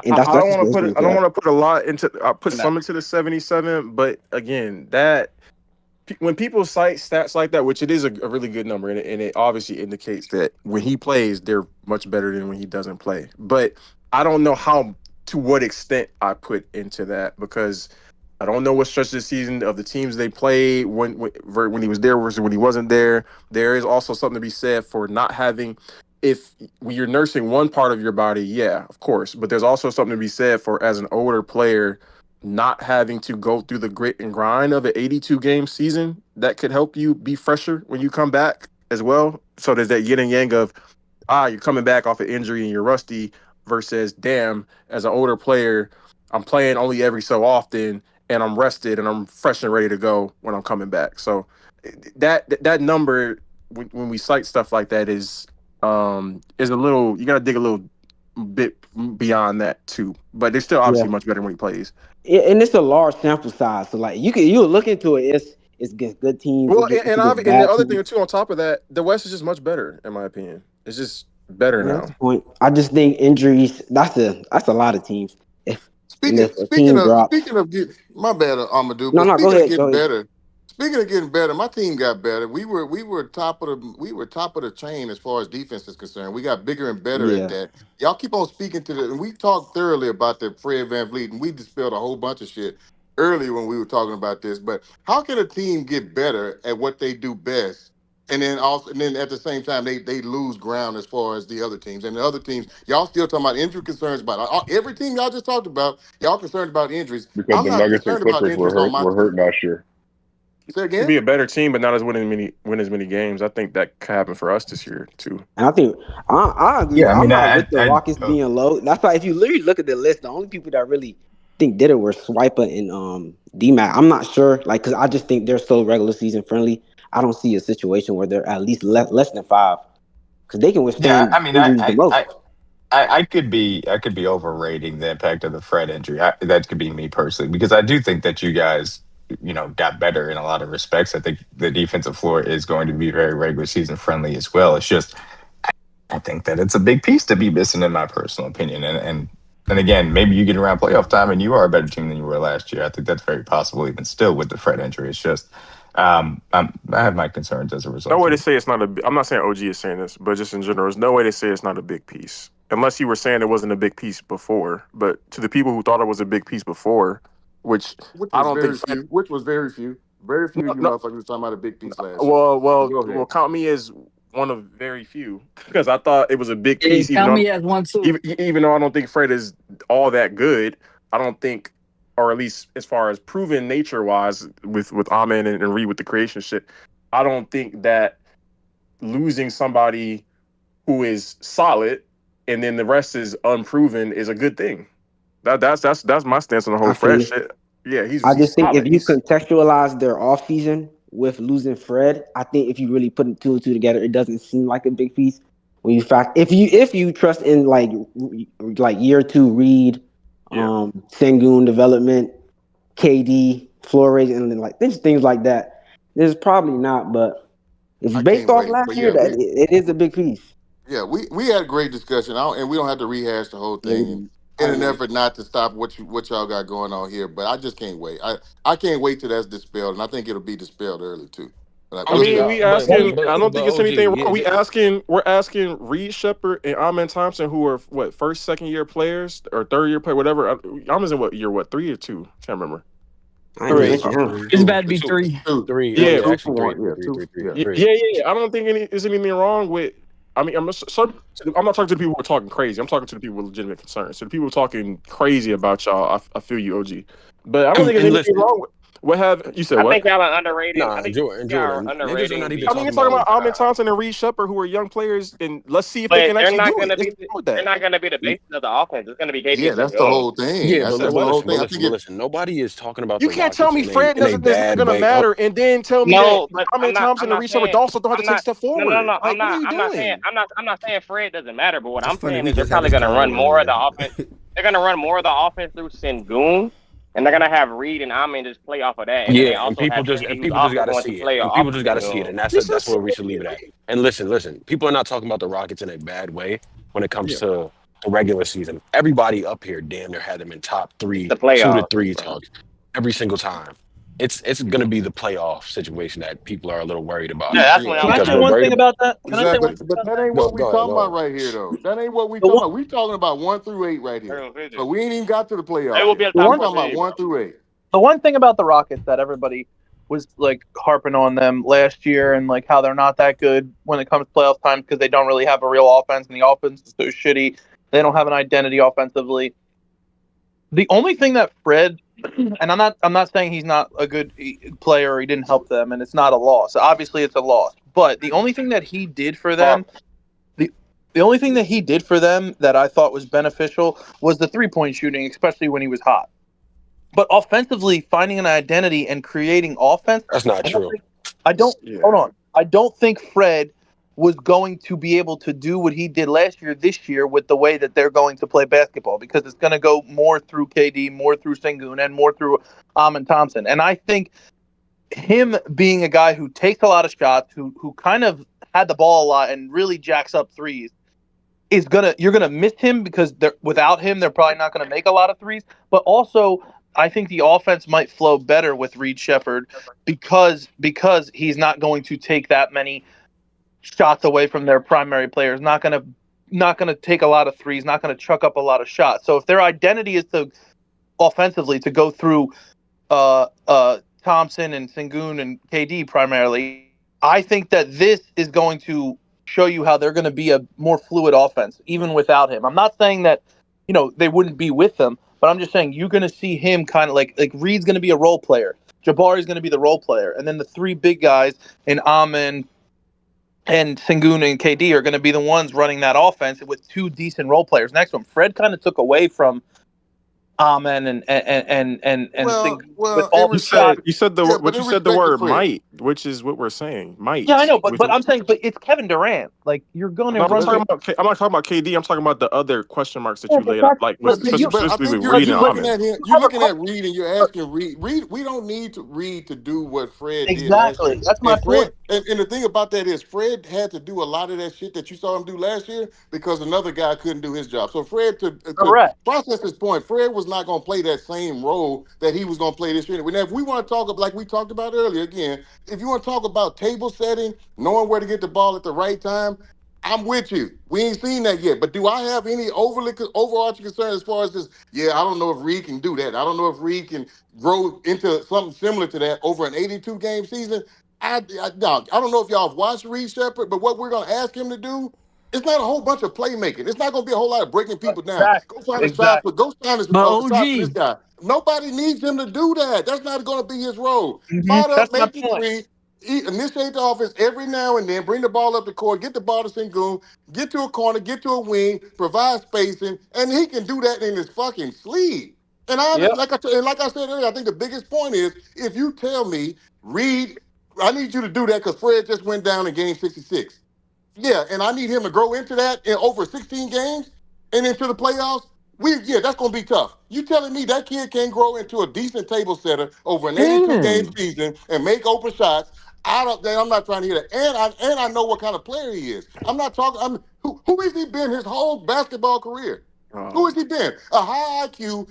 And I that's don't just want what to put history it. will I don't tell. want to put a lot into. I put No. some into the 77, but again, that when people cite stats like that, which it is a really good number, and it obviously indicates that when he plays, they're much better than when he doesn't play. But I don't know how to what extent I put into that, because I don't know what stretch this season of the teams they played when he was there versus when he wasn't there. There is also something to be said for not having, if when you're nursing one part of your body, yeah, of course, but there's also something to be said for, as an older player, not having to go through the grit and grind of an 82 game season. That could help you be fresher when you come back as well. So there's that yin and yang of, you're coming back off an injury and you're rusty, versus, damn, as an older player, I'm playing only every so often and I'm rested and I'm fresh and ready to go when I'm coming back. So that number, when we cite stuff like that, is a little, you got to dig a little bit beyond that too. But they're still Yeah. obviously much better when he plays. And it's a large sample size, so like you'll look into it. It's against good teams, Well, it's and against and the bad other teams. thing too, on top of that, the West is just much better in my opinion. It's just better Yeah, that's now. the point. I just think injuries. That's a lot of teams. If and Speaking if a speaking team of drops, speaking of get my bad, Amadou, no, but no, go speaking of ahead, go getting ahead. better, my team got better. We were top of the chain as far as defense is concerned. We got bigger and better at Yeah, that. Y'all keep on speaking to the, and we talked thoroughly about the Fred Van Vliet, and we dispelled a whole bunch of shit earlier when we were talking about this. But how can a team get better at what they do best? And then at the same time they lose ground as far as the other teams, and the other teams y'all still talking about injury concerns about every team y'all just talked about. Y'all concerned about injuries. because I'm the not Nuggets and concerned about Clippers were injuries on hurt my were hurt team. last year. Say To be again. a better team, but not as win as many games. I think that could happen for us this year too. and I think I agree. Yeah, I I'm mean, not with the Rockets oh, being low. That's why if you literally look at the list, the only people that really think did it were Swiper and DMAC. I'm not sure, like, because I just think they're so regular season friendly. I don't see a situation where they're at least less than 5, because they can yeah. I withstand mean, injuries the most. I could be overrating the impact of the Fred injury. That could be me personally, because I do think that you guys, got better in a lot of respects. I think the defensive floor is going to be very regular season friendly as well. It's just I think that it's a big piece to be missing, in my personal opinion. And again, maybe you get around playoff time and you are a better team than you were last year. I think that's very possible, even still with the Fred injury. It's just I have my concerns as a No result way to of it. say it's not a. I'm not saying OG is saying this, but just in general, there's no way to say it's not a big piece. Unless you were saying it wasn't a big piece before. But to the people who thought it was a big piece before, which Which I was don't think very Fred. few. Which was very few. Very few of No, you no. motherfuckers was talking about a big piece last year. Well, But well, go well. ahead. Count me as one of very few because I thought it was a big Yeah, piece. Even count though, me as one too. even though I don't think Fred is all that good, I don't think, or at least as far as proven nature wise, with Amen and Reed with the creation shit, I don't think that losing somebody who is solid and then the rest is unproven is a good thing. That's my stance on the whole I feel Fred you. shit. Yeah, I he's just think if solid. you He's contextualize their offseason with losing Fred, I think if you really put two and two together, it doesn't seem like a big piece. When you fact, if you trust in like year 2 Reed, yeah. Sengun development, KD, Flores, and then like things like that, there's probably not. But if I based can't off wait. last But year, yeah, that it is a big piece. we had a great discussion. And we don't have to rehash the whole Yeah, we thing do. in I an agree. effort not to stop what y'all got going on here. But I just can't wait. I can't wait till that's dispelled, and I think it'll be dispelled early too. But I we'll mean, see. we One asking. I don't think it's OG, anything wrong. yeah, We're asking Reed Shepard and Amen Thompson, who are what, first, second year players or third year player, whatever. Amen's in what year? What, 3 or 2? Can't remember. I ain't even Three. mention him. it's two, about to be two, 3. Two, three. two, Yeah, Yeah, two actually for three, one. Yeah, three, two. three, three, Yeah. yeah, three. yeah, yeah. I don't think there's anything wrong with. I mean, I'm not talking to the people who are talking crazy. I'm talking to the people with legitimate concerns. So the people talking crazy about y'all, I feel you, OG. But I don't think there's And anything listen, wrong with what have you said. I What? think y'all are underrating. I nah, think y'all are Jordan, niggas are underrating not even I mean, the. you're talking talking about. about Amen Thompson and Reed Shepard, who are young players, and let's see if they But can they're actually not do it. gonna There's be. nothing wrong with They're that. not gonna be the basis of the offense. It's gonna be KD Yeah, and that's the Sengun. whole thing. Yeah, That's but that's the whole thing. I think it. listen. Nobody is talking about You the can't tell Rockets me in Fred a doesn't bad gonna way. matter, and then tell me that No, but I'm Amen not. Thompson I'm and not Reed Shepard saying. also don't have to I'm take a not. step No, no, forward. no. Like, what are you I'm not saying. doing? I'm not saying Fred doesn't matter. But what It's I'm funny. saying We is they're just had probably this gonna run convo more of earlier. the offense. They're gonna run more of the offense through Sengun, and they're gonna have Reed and Amin just play off of that, and then they Yeah, also have KD, who's people just also got to going to see it, play and off people of just got to see it, Sengun. and This that's is where we should leave it at. And listen, people are not talking about the Rockets in a bad way when it comes yeah. to the regular season. Everybody up here, damn near had them in top three, The 2 to playoffs. 3 talks every single time. it's going to be the playoff situation that people are a little worried about Yeah, that's what Yeah, I'm Can I because say we're one worried thing about. about that? Can I say one exactly. thing But about that that? ain't Go what we go ahead, talking go about ahead. right here, though. That ain't what we The talking one, about. We talking about 1 through 8 right here. So we ain't even got to the They playoffs will yet. be at the the top We one, four talking about seed, bro. 1 through 8. the one thing about the Rockets that everybody was like harping on them last year and like how they're not that good when it comes to playoff time because they don't really have a real offense and the offense is so shitty. They don't have an identity offensively. The only thing that Fred and I'm not saying he's not a good player or he didn't help them and it's not a loss. Obviously it's a loss. But the only thing that he did for them, the the only thing that he did for them that I thought was beneficial was the 3-point shooting, especially when he was hot. But offensively, finding an identity and creating offense, That's not I don't true. think I don't hold Yeah. on. I don't think Fred was going to be able to do what he did last year this year with the way that they're going to play basketball because it's going to go more through KD, more through Sengun, and more through Amon Thompson. And I think him being a guy who takes a lot of shots, who kind of had the ball a lot and really jacks up threes, is gonna you're gonna miss him because without him they're probably not gonna make a lot of threes. But also, I think the offense might flow better with Reed Shepard because he's not going to take that many shots away from their primary players. Not gonna take a lot of threes. Not gonna chuck up a lot of shots. So if their identity is to offensively to go through Thompson and Sengun and KD primarily, I think that this is going to show you how they're going to be a more fluid offense even without him. I'm not saying that they wouldn't be with them, but I'm just saying you're going to see him kind of like Reed's going to be a role player, Jabari's going to be the role player, and then the three big guys in Amen and Sengun and KD are going to be the ones running that offense with two decent role players next to him. Fred kind of took away from Amen and Well, Sengun with well, in all You the said shots. respect, you said yeah, but but in you said the respect to word Fred, might, which is what we're saying. Yeah, I Might know, but with but I'm saying, but it's Kevin Durant. Like you're going to no, I'm not run. but talking about I'm not talking about KD. I'm talking about the other question marks that Yeah, you but laid out, that's like with but you but I specifically think with you're Reed but and you're but looking Ahmed. at him. you You're have a looking at Reed, and you're asking Reed. Reed, we don't need to Reed to do what Fred did last exactly. year. That's my And point. Fred, and the thing about that is, Fred had to do a lot of that shit that you saw him do last year because another guy couldn't do his job. So Fred, to Correct. process this point, Fred was not going to play that same role that he was going to play this year. Now, if we want to talk like we talked about earlier, again, if you want to talk about table setting, knowing where to get the ball at the right time, I'm with you. We ain't seen that yet. But do I have any overarching concern as far as this? Yeah, I don't know if Reed can do that. I don't know if Reed can grow into something similar to that over an 82 game season. Dog, I don't know if y'all have watched Reed Shepard, but what we're going to ask him to do, it's not a whole bunch of playmaking. It's not going to be a whole lot of breaking people down. Go Exactly. find a shot for, Exactly. go find But a shot for this OG, guy. Nobody needs him to do that. That's not going to be his role. Spot up, That's my make the point. three, initiate the offense every now and then, bring the ball up the court, get the ball to Sengun, get to a corner, get to a wing, provide spacing, and he can do that in his fucking sleep. And I Yep. understand, like I said earlier, I think the biggest point is if you tell me, Reed, I need you to do that because Fred just went down in game 66. Yeah, and I need him to grow into that in over 16 games and into the playoffs. That's gonna be tough. You telling me that kid can't grow into a decent table setter over an 82 game damn. season and make open shots? I'm not trying to hear that. And I know what kind of player he is. I'm not talking. Who has he been his whole basketball career? Who Oh, has he been? A high IQ,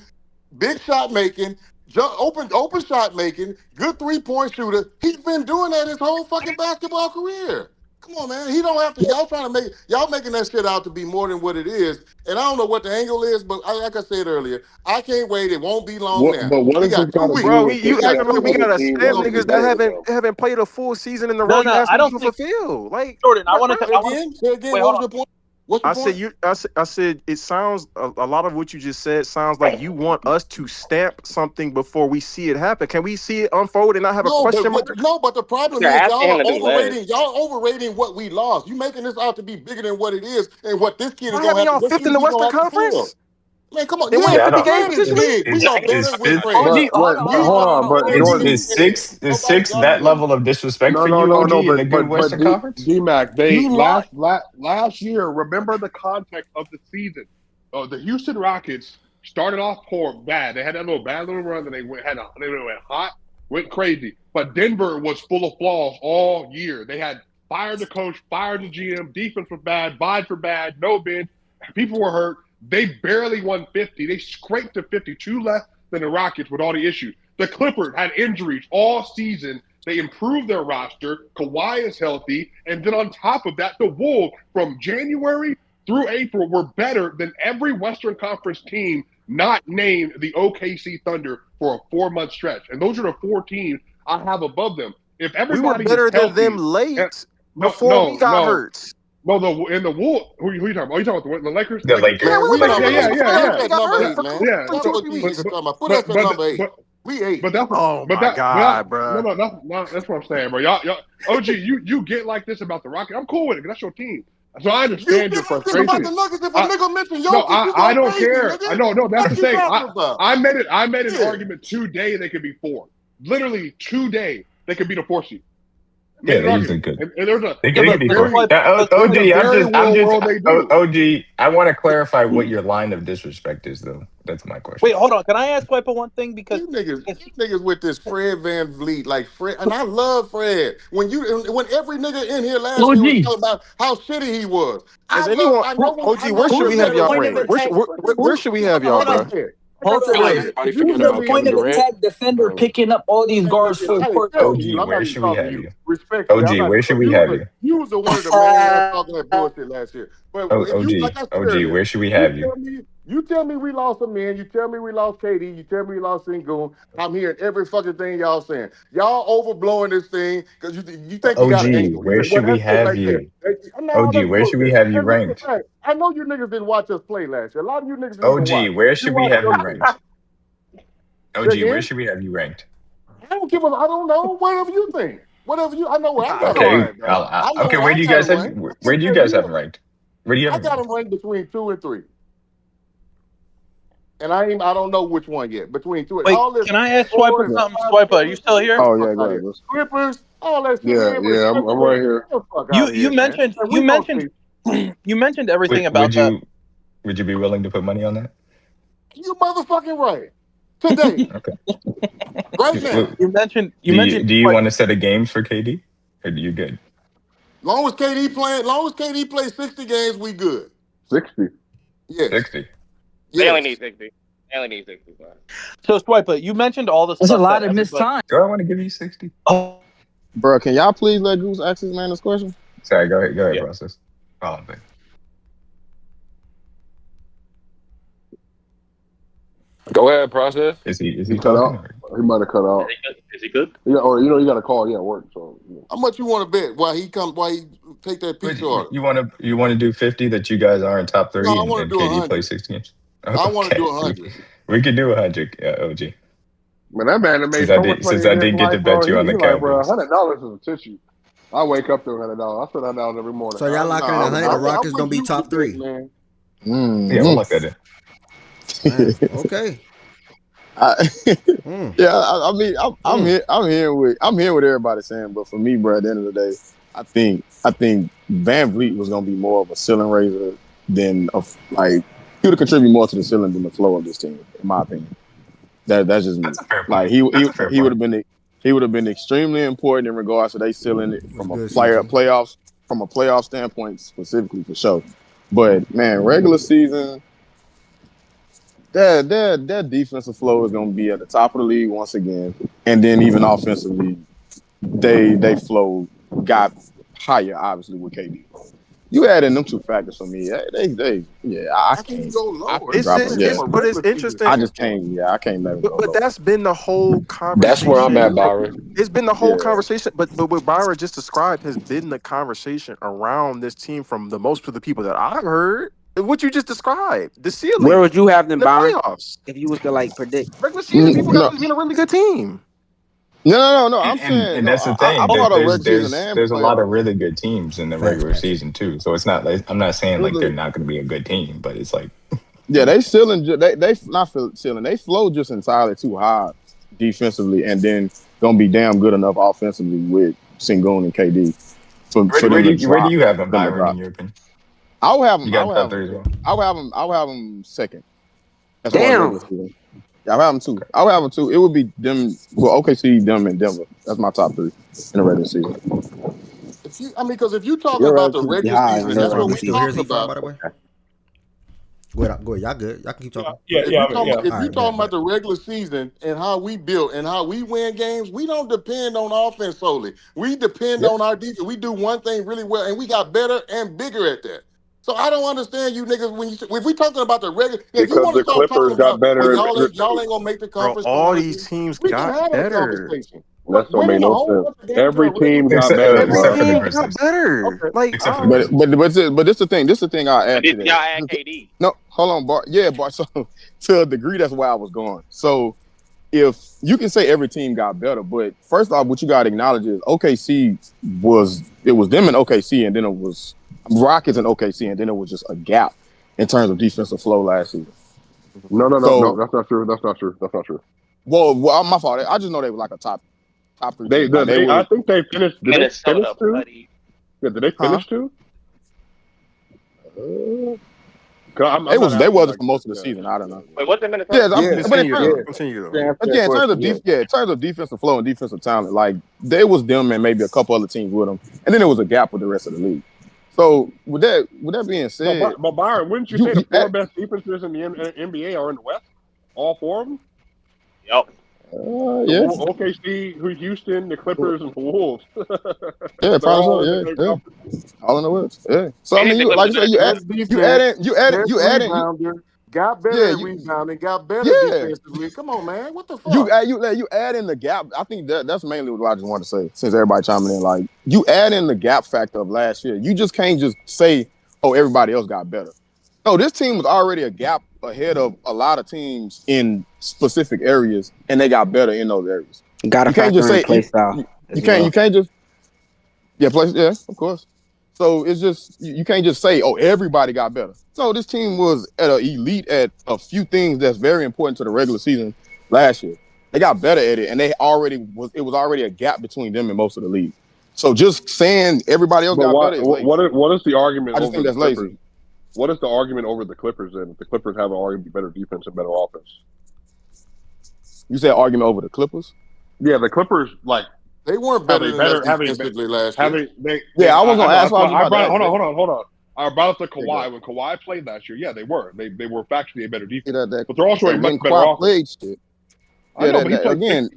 big shot making, open shot making, good 3-point shooter. He's been doing that his whole fucking basketball career. Come on, man. He don't have to. Y'all making that shit out to be more than what it is. And I don't know what the angle is, but like I said earlier, I can't wait. It won't be long What? now. But what We does this got got two to weeks. do Bro, with you We got acting success two like we of weeks. got the to team We're stab gonna versus be niggas that good. Fred, haven't though? haven't played a full season in the role. No, You no, I asking don't people to think fulfill? Like Jordan. I what, want bro? to. Say I want to. again. Say again. Wait, What hold was on. your point? What's your I said point? you. I said it sounds a lot of what you just said sounds like you want us to stamp something before we see it happen. Can we see it unfold and not have a No, question mark? but the problem They're is asking him to do less. y'all overrating what we lost. You making this out to be bigger than what it is and what this kid is Why gonna having have to y'all what fifth in shoes the he's gonna Western have to fill. Conference Man, come on. and Yeah, winning Yeah, I fifty don't. Fred games is potentially? big. We Is are is better with fifth? Fred. OG, But hold wait, on, but hold on, We hold hold on, are hold on. on. But better OG, with Is Jordan, Fred. six is Nobody, six y'all that niggas. level of disrespect no, for no, you, no, OG, no. in a good But Western Conference? D-Mac, they you lost. last year. Remember the context of the season. The Houston Rockets started off poor, bad. They had that bad little run, and they went hot, went crazy. But Denver was full of flaws all year. They had fired the coach, fired the GM. Defense was bad, vibes were bad, no bench. People were hurt. They barely won 50. They scraped to 52 less than the Rockets with all the issues. The Clippers had injuries all season. They improved their roster. Kawhi is healthy. And then on top of that, the Wolves from January through April were better than every Western Conference team not named the OKC Thunder for a 4-month stretch. And those are the 4 teams I have above them. If We were everybody is better than them healthy, late no, before we no, got no, hurt. no. In the Wolves, who are you talking about? Oh, you talking about the Lakers? The Lakers? Yeah, Lakers. we Man, were we better than number them Yeah, 8. before yeah, Put us yeah, everybody at got number hurt yeah, 8, for man. yeah. like That's two or So, what 3 you need but to weeks. come up. Put us but at but number 8. but We 8. but that's Oh my but God, bro. that's what I'm saying, bro. Y'all, OG, you get like this about the Rockets. I'm cool with it because that's your team. So I You understand your get like this about frustration. the Nuggets. If a I, nigga mention no, Jokic, you I go don't crazy, care. nigga. No, that's the What you thing. talking about? I made an Yeah. argument today they could be 4. Literally today they could be the 4 seed. Yeah, Made an they easily argument, could. and there's a They there's could a be but four. very Swipe, but there's OG, a Swiper, very real world they do. OG. I want to clarify what your line of disrespect is, though. That's my question. wait, hold on. Can I ask Swiper one thing? Because You niggas, if you niggas with this Fred Van Vliet, like Fred, and I love Fred. When every nigga in here last year was OG. talking about how shitty he was, Is anyone I know OG? I Where know should you Who's we the have better y'all than point of ranked? Fred. Where, attack? where should we have y'all, Hold on. bro? Fred. Like I Hold said on. earlier, Wait. Everybody if you forgetting Who's tell the about me, point Kevin of Durant. attack defender picking up all these guards full I ain't court telling press? you, I'm OG, not even where talking should to we you. have you? Respectfully, I'm OG, not. where should Because we have you? you was the one of the main ones talking that bullshit last year. But if you, like I said OG, earlier, where should we have you? you tell me we lost a man. You tell me we lost KD. You tell me we lost Sengun. I'm hearing every fucking thing y'all saying. Y'all overblowing this thing because you think you got an OG, angle. You where say, well, should we that's it have right there. you? Now OG, let's where go should we there. have you And listen, ranked? hey, I know you niggas didn't watch us play last year. A lot of you niggas didn't even watch. OG, where You should we watched have your you team. ranked? Say OG, where again? should we have you ranked? I don't give a. I don't know. Whatever you think. Whatever you. I know where I got them Okay, ranked. I know okay. where Where I do you got guys them have? ranked. I Where can do you tell guys have them you. ranked? Where do you I have them got ranked? them ranked between 2 and 3. And I don't know which one yet. Between 2 and wait, all this can I ask 4 Swiper and Yeah. 5 something? Swiper, are you still get here? the Oh fuck yeah, go out of ahead, here. Bruce. Clippers, all that shit, Yeah, man. yeah, I'm right Respectfully, here. get the fuck out You of you here, man. mentioned And you we gonna mentioned see. you mentioned everything about Would that. you be willing to put money on that? You motherfucking right. Today, Okay. right now. You mentioned Do you want to set a games for KD? Or do you good? Long as KD plays 60 games, we good. 60. Yes. 60. They only Yes. need 60. They only need 60. Bro. So Swiper, you mentioned all the That's a stuff that lot of missed everybody. time. Do I want to give you 60? Oh, Bro, can y'all please let Goose ask this man this question? Sorry, go ahead. Go ahead, yeah. process. Follow me. Go ahead, process. Is He he cut talking? out. Or? He might have cut out. Is he good? Yeah, or you got a call. Yeah, work. So How much you want to bet? Why he take that pizza order? You want to do 50 that you guys are in top No, 30 I want and to do KD 100. plays 60 games? I want to do Okay, 100. we could do 100, OG. man, that man that made Since I so much did money since in I his did get to life, bro. bet you on He the like, bro, Cowboys. $100 is a tissue. I wake up to $100. I spend $100 every morning. So y'all locking in 100. The I'm Rockets with gonna be you top with this, 3. man. Yeah, we'll Mm-hmm. lock that in. Man, okay. Yeah, I mean, I'm Mm. here. I'm here with everybody saying, but for me, bro, at the end of the day, I think Van Vliet was gonna be more of a ceiling raiser than like he would contribute more to the ceiling than the flow of this team, in my opinion. That's just me. That's a fair Like point. That's a fair he would point. have been extremely important in regards to they ceiling it What's from a good, CG? playoff standpoint specifically for sure. But man, regular season. Their defensive flow is going to be at the top of the league once again, and then even offensively, they flow got higher obviously with KD. You add in them 2 factors for me, they yeah I I can can't go I lower. can't It's drop I'm them. just saying Yeah, it's from a but it's regular season interesting. I just standpoint. can't. Yeah, I can't let them go But lower. that's been the whole That's where I'm at, conversation. Byron. It's been the whole Yeah, conversation. But what Byron just described has been the conversation around this team from the most of the people that I've heard. What you just described, the Where ceiling, would you have them, the Byron? playoffs, If you was to like predict. regular season. People got no, this being a really good team. no. I'm saying And no. that's the I thing. brought up regular season and There's a lot of playoffs. really good teams in the Facts, regular facts. season too. So it's not like I'm not saying like they're Really? not going to be a good team, but it's like Yeah, they ceiling. They not ceiling. They flow just entirely too high defensively, and then gonna be damn good enough offensively with Sengun and KD for them to where do drop you have them, them to Byron? In drop. your opinion, I will have you them. I got will top have three them. as well. I will have them second as far as Damn. regular season. Yeah, I will have them two. I will have them two. It would be them. Well, OKC, them, and Denver. That's my top 3 in the regular season. Because if you talking You're about the relatively regular high season, on Z the that's Farm, what you regular we still season. here, talking Z Farm, by about. the way? Go ahead. Y'all good. Y'all can keep talking. If you talking, if All you right, talking about bet. the regular season and how we built and how we win games, we don't depend on offense solely. We depend Yep. on our defense. We do one thing really well, and we got better and bigger at that. So I don't understand you niggas when if we talking about the regular. If you Because want to the start talking Clippers got about, well, better. y'all ain't gonna make the Bro, conference all finals, these teams we can got have that better. conversation. That But don't make winning a no whole sense. bunch of games in a Every regular team got season, better, Every bro. Except for the team got Grizzlies. better. okay, Like, Except for the But Grizzlies. this the thing. This the thing I But add to did y'all that. add KD? No, hold on, Bart. Yeah, Bart. So to a degree, that's where I was going. So if you can say every team got better, but first off, what you got to acknowledge is OKC was them and OKC, and then it was Rockets and OKC, and then it was just a gap in terms of defensive flow last season. No. So, That's not true. That's not true. That's not true. well, my fault. I just know they were like a top three team. Like they I were, think they finished. Did they finish Minnesota, two? buddy. Yeah, did they huh? finish two? I'm They not was they asking wasn't like for most of the season. I don't know. Wait, what's in Minnesota? Yeah, Yeah, but in continue terms, though. yeah. Continue though. To answer but that yeah, in terms question, of yeah. in terms of defensive flow and defensive talent, like they was them and maybe a couple other teams with them, and then there was a gap with the rest of the league. So with that being said, But Byron, wouldn't you say the you four best defenses in the NBA are in the West? All four of them? Yep. yeah, OKC, Houston, the Clippers, and the Wolves. yeah, They're probably so, all in the same yeah, conference. all in the West, yeah. So I Ain't it mean, the you like Clippers you are say, the best defense, best you add in, rebounder, got better yeah, at rebounding, got better yeah. defensively. Come on, man, what the fuck? You add in the gap. I think that's mainly what I just wanted to say. Since everybody chiming in, like you add in the gap factor of last year. You just can't just say, "Oh, everybody else got better." No, this team was already a gap ahead of a lot of teams in specific areas, and they got better in those areas. Got to You can't just factor in say play style as you well. can't just yeah, of course. So it's just you can't just say, "Oh, everybody got better." No, this team was at an elite at a few things that's very important to the regular season last year. They got better at it, and it was already a gap between them and most of the league. So just saying everybody else But got better is lazy. what is the argument I just over think the that's Clippers? lazy. What is the argument over the Clippers then? If the Clippers have an arguably better defense and better offense. You said argument over the Clippers? Yeah, the Clippers They weren't have better a than us better defensively last year. Yeah, I was I gonna know ask that's what I why was I about to brought ask. hold on. I brought up the Yeah, go ahead. Kawhi. When Kawhi played last year, yeah, they were. They were factually a better See defense. that But they're also a much when better Kawhi offense. played shit. I Yeah, know, but he played again.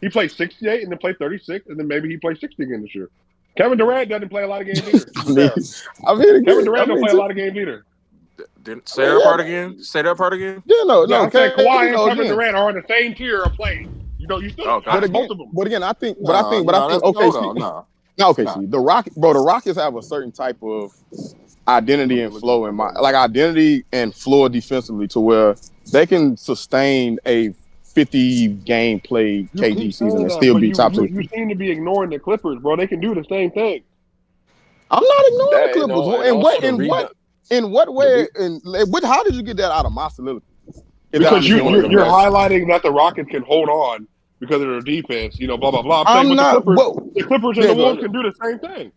he played 68 and then played 36, and then maybe he played 60 again this year. Kevin Durant doesn't play a lot of games either. To be fair. Kevin Durant don't play a lot of games either. Say that part again. Say that part again. Yeah, Yeah, I'm saying Kawhi and Kevin again. Durant are on the same tier of playing. You still Okay. both of them. But again, I think Hold OKC. on, no. No, OKC. The Rockets have a certain type of identity and flow in my identity and floor defensively to where they can sustain a 50 game played You KD keep season saying and that, still but be top two. you seem to be ignoring the Clippers, bro. They can do the same thing. I'm not ignoring the That Clippers. and also the In what the way? re- How did you get that out of my soliloquy? Because one of the you're best. highlighting that the Rockets can hold on because of their defense, blah blah blah. I'm saying, I'm but not. the Clippers and Yeah, the go Wolves ahead. can do the same thing.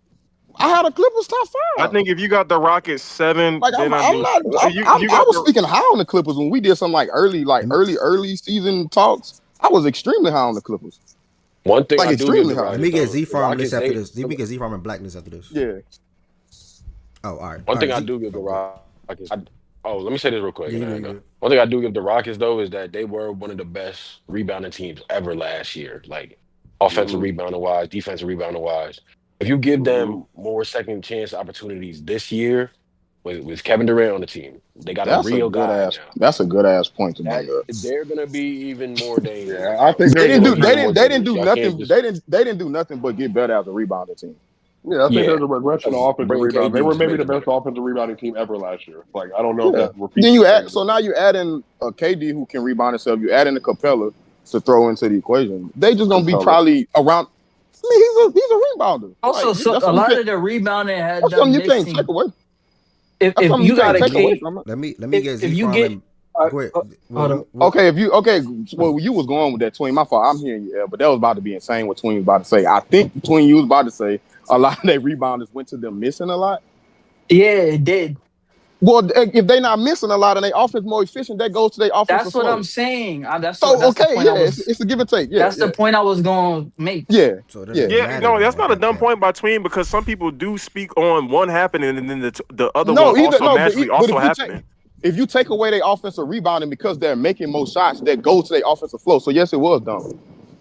I had a Clippers top I five. think if you got the Rockets 7, Like then I I'm do. not. You I got was the. speaking high on the Clippers when we did some early season talks. I was extremely high on the Clippers. one thing Like I do give extremely the high. Let Rockets me get though, Z the Farm list Rockets after they this. Let me get Z Farm and Blacklist after this. Yeah. Oh, all right. one All thing right, I Z. do give the Oh, good. Rockets. Let me say this real quick, Yeah, and you then good, I you go. good. One thing I do give the Rockets though is that they were one of the best rebounding teams ever last year, like offensive Mm-hmm. rebounding wise, defensive rebounding wise. If you give them more second chance opportunities this year with Kevin Durant on the team, they got a That's a real good guy ass. now. That's a good ass point to That bring up. they're gonna be even more Yeah, dangerous, I bro. think They there's They're a didn't gonna do. be They even more didn't. They didn't dangerous. do Y'all can't nothing. just They didn't do nothing but get better as a rebounding team. Yeah, I think yeah, there's a regression of because offensive bringing rebound. They KD were just maybe made the it best better. offensive rebounding team ever last year. Like I don't know if Yeah. that repeats Then the you same add. this So now year. you add in a KD who can rebound himself. You add in a Capella to throw into the equation. They just gonna be Capella. probably around. I mean, he's a rebounder. Also, Like so that's a something lot of the rebounding had that's something them you can't take missing. away. That's If something you you got can't a take away K, from it. Let me get if Z you Farm get, and go ahead. hold up. Okay, well, you was going with that Tween. My fault. I'm hearing you, but that was about to be insane. What Tween was about to say. I think Tween you was about to say a lot of their rebounders went to them missing a lot. Yeah, it did. Well, if they not missing a lot and they offense more efficient, that goes to their offensive That's what I'm flow. saying. So That's the okay, point I yeah, was. it's a give and take. Yeah, That's the point I was going to make. yeah, So it yeah. doesn't Yeah, matter no, then that's at not a that dumb point. point by Tween because some people do speak on one happening and then the other one No, either also no, magically but also if you take happening. if you take away their offensive rebounding because they're making more shots that go to their offensive flow. So yes, it was dumb.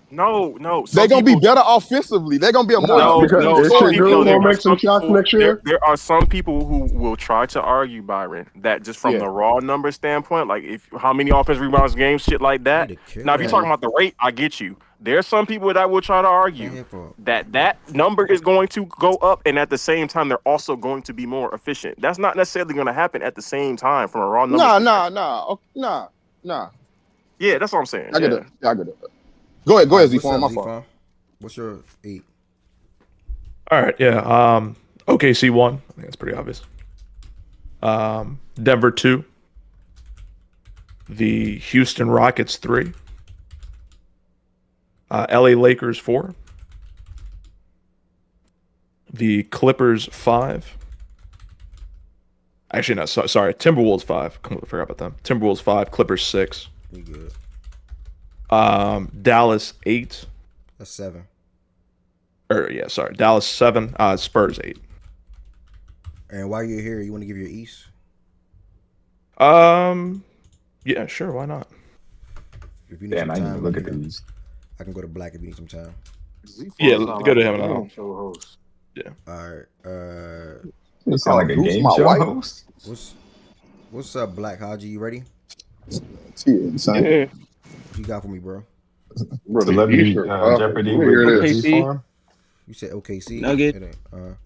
No. They're Some gonna be people. better offensively. They're gonna be a more Nah, efficient because No. is Some people. No. Shedeur scoring There gonna are make some some shots people. next year? There are some people who will try to argue, Byron, that just from yeah. the raw number standpoint, like if how many offense rebounds games, shit like I that. need to kill Now, if you're that. talking about the rate, I get you. There's some people that will try to Man, argue hip hop. that number is going to go up, and at the same time, they're also going to be more efficient. That's not necessarily going to happen at the same time from a raw numbers perspective. Nah. Yeah, that's what I'm saying. I get it. Yeah. I get it. Go All ahead, right, Z what's Farm. up, My Z fault. Farm? What's your 8? All right, yeah. OKC 1. I think that's pretty obvious. Denver 2. The Houston Rockets 3. LA Lakers 4. The Clippers 5. Actually, no, sorry. Timberwolves 5. Completely forgot about them. Timberwolves 5. Clippers 6. We good. Dallas 8. That's 7. Dallas 7. Spurs 8. And while you're here, you want to give your East? Yeah, sure. Why not? If you need Damn, some I didn't time, even let look me at know. these. I can go to Black if you need some time. Yeah, sound go like to a him and game I'll. show host. Yeah. All right. You sound like a Goose game my show wife. host. What's up, Black Haji? You ready? Insane. What you got for me, bro? Bro, the Celebrity Eastern Conference. Jeopardy Let me hear with this. Z OKC, Farm. You said OKC. Nuggets, It ain't.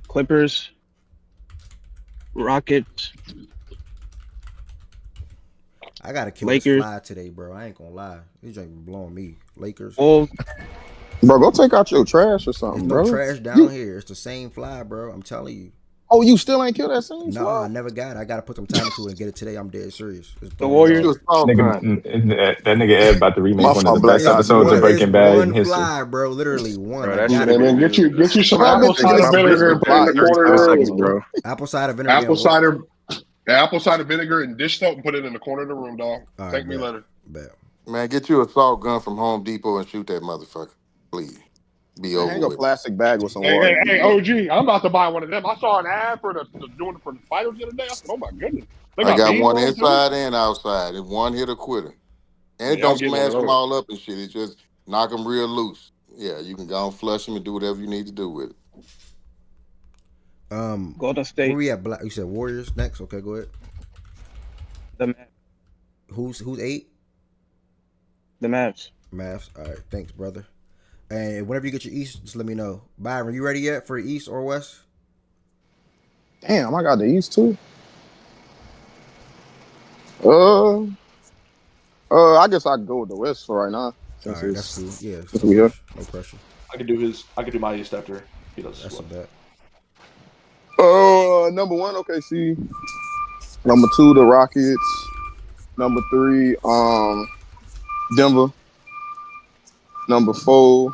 Clippers, Rockets, I gotta kill this Lakers, fly today, bro. I ain't gonna lie. This drink been blowing me. Lakers. Wolves. Bro, go take out your trash or There's something, no bro. trash down here. It's the same fly, bro. I'm telling you. Oh, you still ain't killed that same Nah, I fly? never got it. I gotta put some time into it and get it today. I'm dead serious. It's The blowing me Get Warriors. you off. a salt gun. That nigga Ed about to My remake one of the fault, Black best It's Eyed episodes of Boy. Breaking Bad in one history. fly, bro. Literally one. Bro, I that got shit it. would Hey be man, good. get you some Bro, I've apple been thinking cider about putting vinegar some and put it in fly the ears corner of for the days, room. bro. Apple cider vinegar Apple and what? cider, apple cider vinegar and dish soap and put it in the corner of the room, dog. All right, Thank me bet. later. Bet. Man, get you a salt gun from Home Depot and shoot that motherfucker. Please. Be Man, over hang a with. plastic bag with some water. Hey, OG, I'm about to buy one of them. I saw an ad for doing it for the spiders the other day. I said, oh my goodness, they I got got beans one on them too. inside and outside, and one hit a quitter. And it Yeah, I'm don't getting one of smash them those. all up and shit. It just knock them real loose. Yeah, you can go and flush them and do whatever you need to do with it. Golden Where State. we at? Black. You said Warriors next. Okay, go ahead. The Mavs. Who's 8? The Mavs. Mavs. All right, thanks, brother. And whenever you get your East, just let me know. Byron, you ready yet for East or West? Damn, I got the East too. I guess I can go with the West for right now. All right, that's cool. Yeah, Since no we here. pressure. No pressure. I could do my East after he does That's a bet. Number 1, OKC. Number 2, the Rockets. Number 3, Denver. Number 4,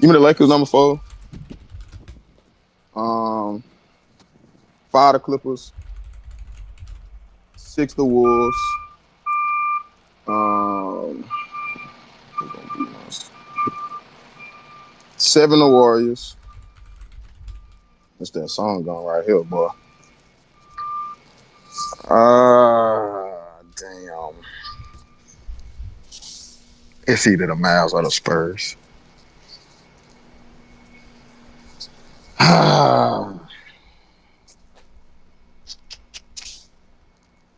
give me the Lakers. Number 4. 5, the Clippers. 6, the Wolves. 7, the Warriors. That's that song going right here, boy. Damn. It's either the Mavs or the Spurs.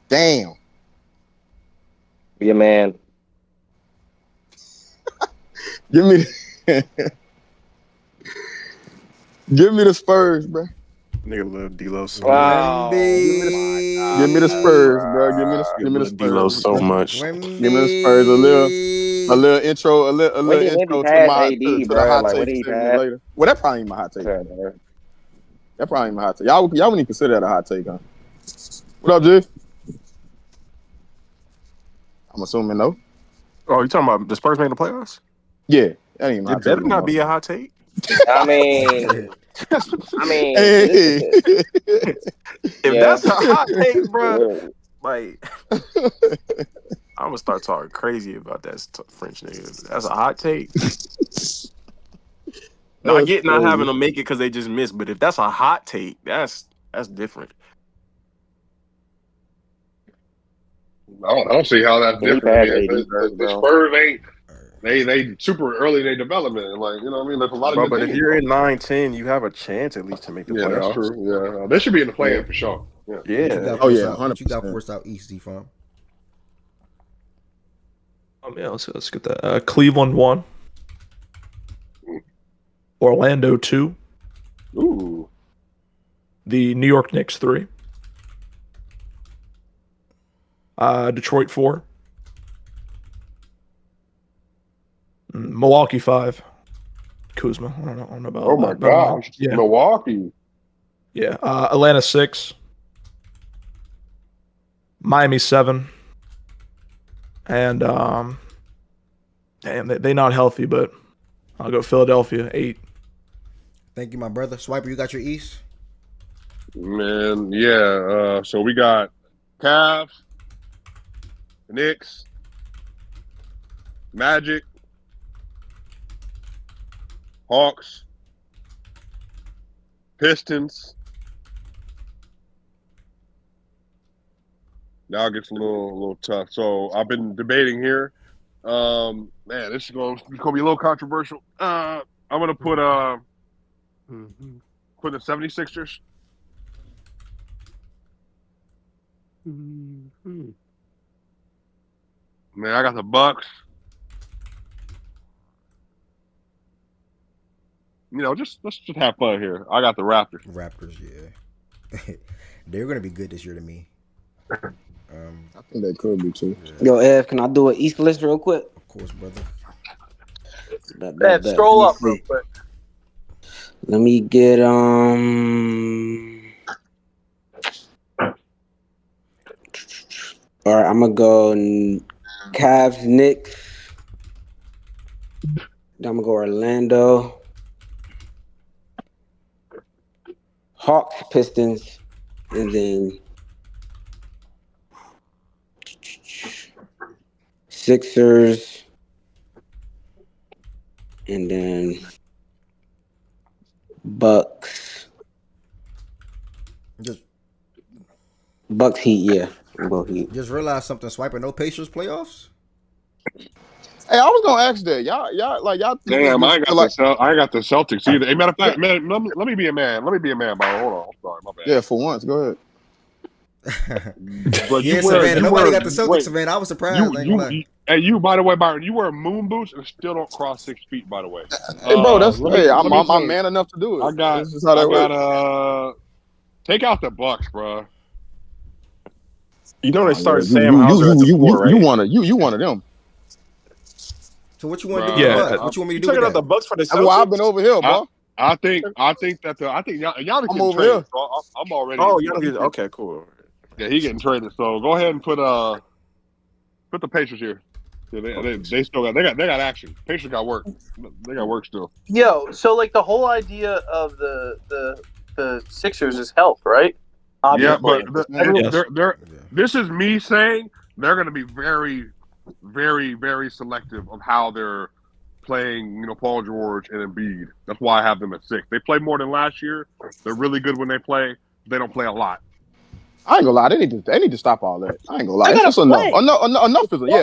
Damn. Be a man. Give me give me the Spurs, bro. Nigga love D-Lo so much. Wow. Give me the Spurs, bro. Give me the Love D-Lo Spurs. so much. Give me the Spurs. A little intro, a little When did intro he to pass my AD, to the bro? hot Like, when take did he segment pass? later. Well, that probably ain't my hot take. Okay, That probably ain't my hot take. Y'all wouldn't even consider that a hot take, huh? What up, G? I'm assuming no. Oh, you talking about the Spurs making the playoffs? Yeah, that ain't my It hot better take. not be a hot take. I mean, Hey. If yeah. that's a hot take, bro, like I'm gonna start talking crazy about that French nigga. That's a hot take. No, I That's get not having crazy. them make it because they just missed, but if that's a hot take, that's different. I don't see how that's He different. I passed mean, 80 verse, the bro. Spurs ain't they super early in their development. Like, you know what I mean? There's a lot of Bro, good but if teams, you're bro. in 9-10, you have a chance at least to make the Yeah, that's playoffs. true. Yeah, they should be in the Yeah. play-in for sure. Yeah. What you Yeah. got Oh for us yeah, out? What you got 100%. for us out east, Z-Farm? Yeah, let's get that. Cleveland 1, Orlando 2, Ooh. the New York Knicks 3, Detroit 4, Milwaukee 5, Kuzma. I don't know Oh my about him, man. gosh, Yeah, Milwaukee. yeah. Atlanta 6, Miami 7, and damn, they not healthy, but I'll go Philadelphia 8. Thank you, my brother. Swiper, you got your east? Man, yeah. So we got Cavs, Knicks, Magic, Hawks, Pistons. Now it gets a little tough. So I've been debating here. Man, this is going to be a little controversial. I'm gonna put the 76ers. Man, I got the Bucks. You know, let's just have fun here. I got the Raptors. Raptors, yeah. They're gonna be good this year to me. I think they could be too. Yeah, Yo, Ev, can I do an East list real quick? of course, brother. Ed, Let scroll me up real see. quick. Let me get All right, I'm gonna go Cavs, Knicks. Then I'm gonna go Orlando, Hawks, Pistons, and then Sixers, and then Bucks. Bucks Heat, yeah. I'm going Heat. Just realized something, Swiper. No Pacers playoffs? Hey, I was gonna ask that. Y'all think Damn, I this ain't feel got like I ain't got the Celtics either. Hey, matter of fact, man, let me be a man. Let me be a man, bro. Hold on. I'm sorry, my bad. yeah, for once. Go ahead. But Yeah, Savannah. Nobody got the Celtics, wait, Savannah. I was surprised. I ain't gonna lie. hey, you, by the way, Byron, you wear moon boots and still don't cross 6 feet, by the way. Hey, bro, that's Let hey, me I'm tell you, man enough to do I it. got This is how that works. take out the Bucks, bro. You know they Oh yeah, started Sam Hauser at the 4, right? you one of them. So what you want to do Bro, with the Yeah, Bucks? What you want me You to do with taking out that? the Bucks for the That's why I've been Celtics? over here, bro. I think Giannis I'm getting over traded. here. So I'm already. Oh, You know, you okay, cool. yeah, he getting traded. So go ahead and put the Pacers here. Yeah, they still got action. Pacers got work. They got work still. Yo, so like the whole idea of the Sixers is health, right? Yeah, Obviously. but Yes. this is me saying they're going to be very, very, very selective of how they're playing. You know, Paul George and Embiid. That's why I have them at 6. They play more than last year. They're really good when they play. They don't play a lot. I ain't gonna lie, they need to stop all that. I ain't gonna lie, They it's gotta just enough. play.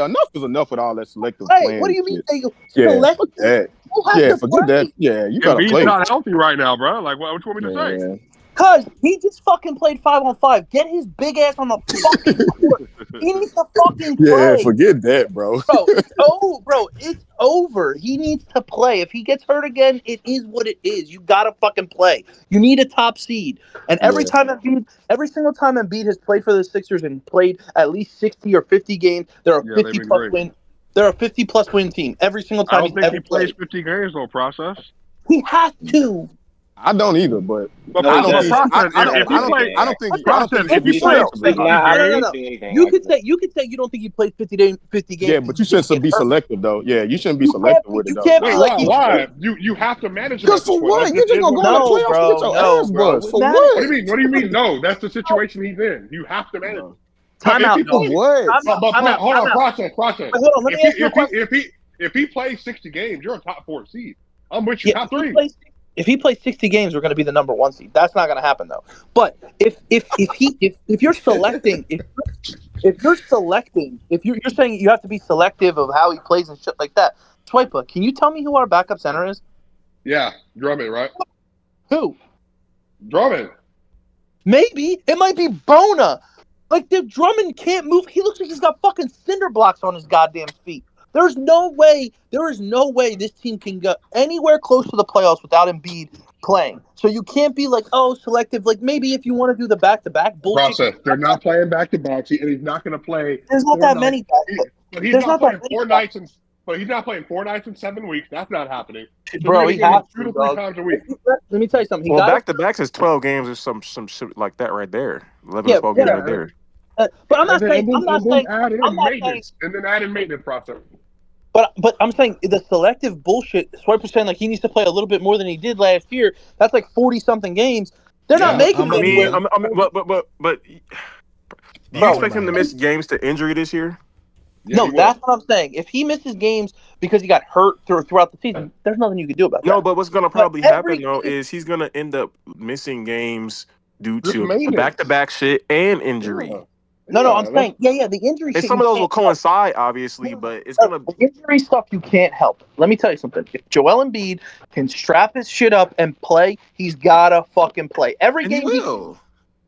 Enough is enough with all that selective Hey, what do playing you mean shit. they Yeah, select? fuck that. We'll have Yeah, to forget that. play. Yeah, you gotta Embiid's play. not healthy right now, bro. Like, what you want me to say? Yeah. Cause he just fucking played 5-on-5. Get his big ass on the fucking court. He needs to fucking Yeah, play. forget that, bro. Bro, it's over. He needs to play. If he gets hurt again, it is what it is. You gotta fucking play. You need a top seed. And every Yeah. single time Embiid has played for the Sixers and played at least 60 or 50 games, they're a Yeah, they've 50 been plus great. win. They're a 50 plus win team every single I time don't he's think he ever plays played. 50 games though. Process. He has to. I don't either, but No, I he don't think doesn't. Process. He doesn't play 50 I games. don't think If he'll he be plays selective He's enough. fifty not games, averaging anything, You could actually. say you don't think he played 50 games. Yeah, but you shouldn't be hurt. selective though. Yeah, you shouldn't be You can't selective with it you though. can't be wait, like why? he Why? You have to manage him Cause at this for point. what? That You just just is gonna what go it in the is. playoffs and get your ass bust. For What what? do you mean? What do you mean? No, that's the situation he's in. You have to manage him. But Time if out. he No. plays, What? hold on, process. Wait, hold on. Let me ask you a question. If he plays 60 games, you're a top 4 seed. I'm with you. Yeah, Top 3. if he plays 60 games, we're going to be the number 1 seed. That's not going to happen though. But if you're selecting if you're saying you have to be selective of how he plays and shit like that. Swipa, can you tell me who our backup center is? Yeah, Drummond, right? Who? Drummond. Maybe it might be Bona. Like the Drummond can't move. He looks like he's got fucking cinder blocks on his goddamn feet. There is no way this team can go anywhere close to the playoffs without Embiid playing. So you can't be like, oh, selective. Like maybe if you want to do the back-to-back bullshit. Process. They're not playing back-to-back, and he's not going to play. There's not that many. But he's not playing 4 nights and. But he's not playing 4 nights in 7 weeks. That's not happening. So bro, he has 2 to 3 times a week. Let me tell you something. Well, back-to-backs is 12 games or some shit like that right there. 11 12 games right there. But I'm not saying. I'm not saying. And then add in maintenance process. But I'm saying the selective bullshit. Swiper's saying like he needs to play a little bit more than he did last year. That's like 40-something games. They're not making it anywhere. But do you expect him to miss games to injury this year? Yeah, no, that's what I'm saying. If he misses games because he got hurt throughout the season, there's nothing you can do about that. No, but what's going to probably happen though is he's going to end up missing games due to back-to-back shit and injury. Yeah. No, I'm saying, the injury. And some of those will coincide, obviously, but it's gonna. The injury stuff you can't help. Let me tell you something. If Joel Embiid can strap his shit up and play, he's gotta fucking play every game. He will.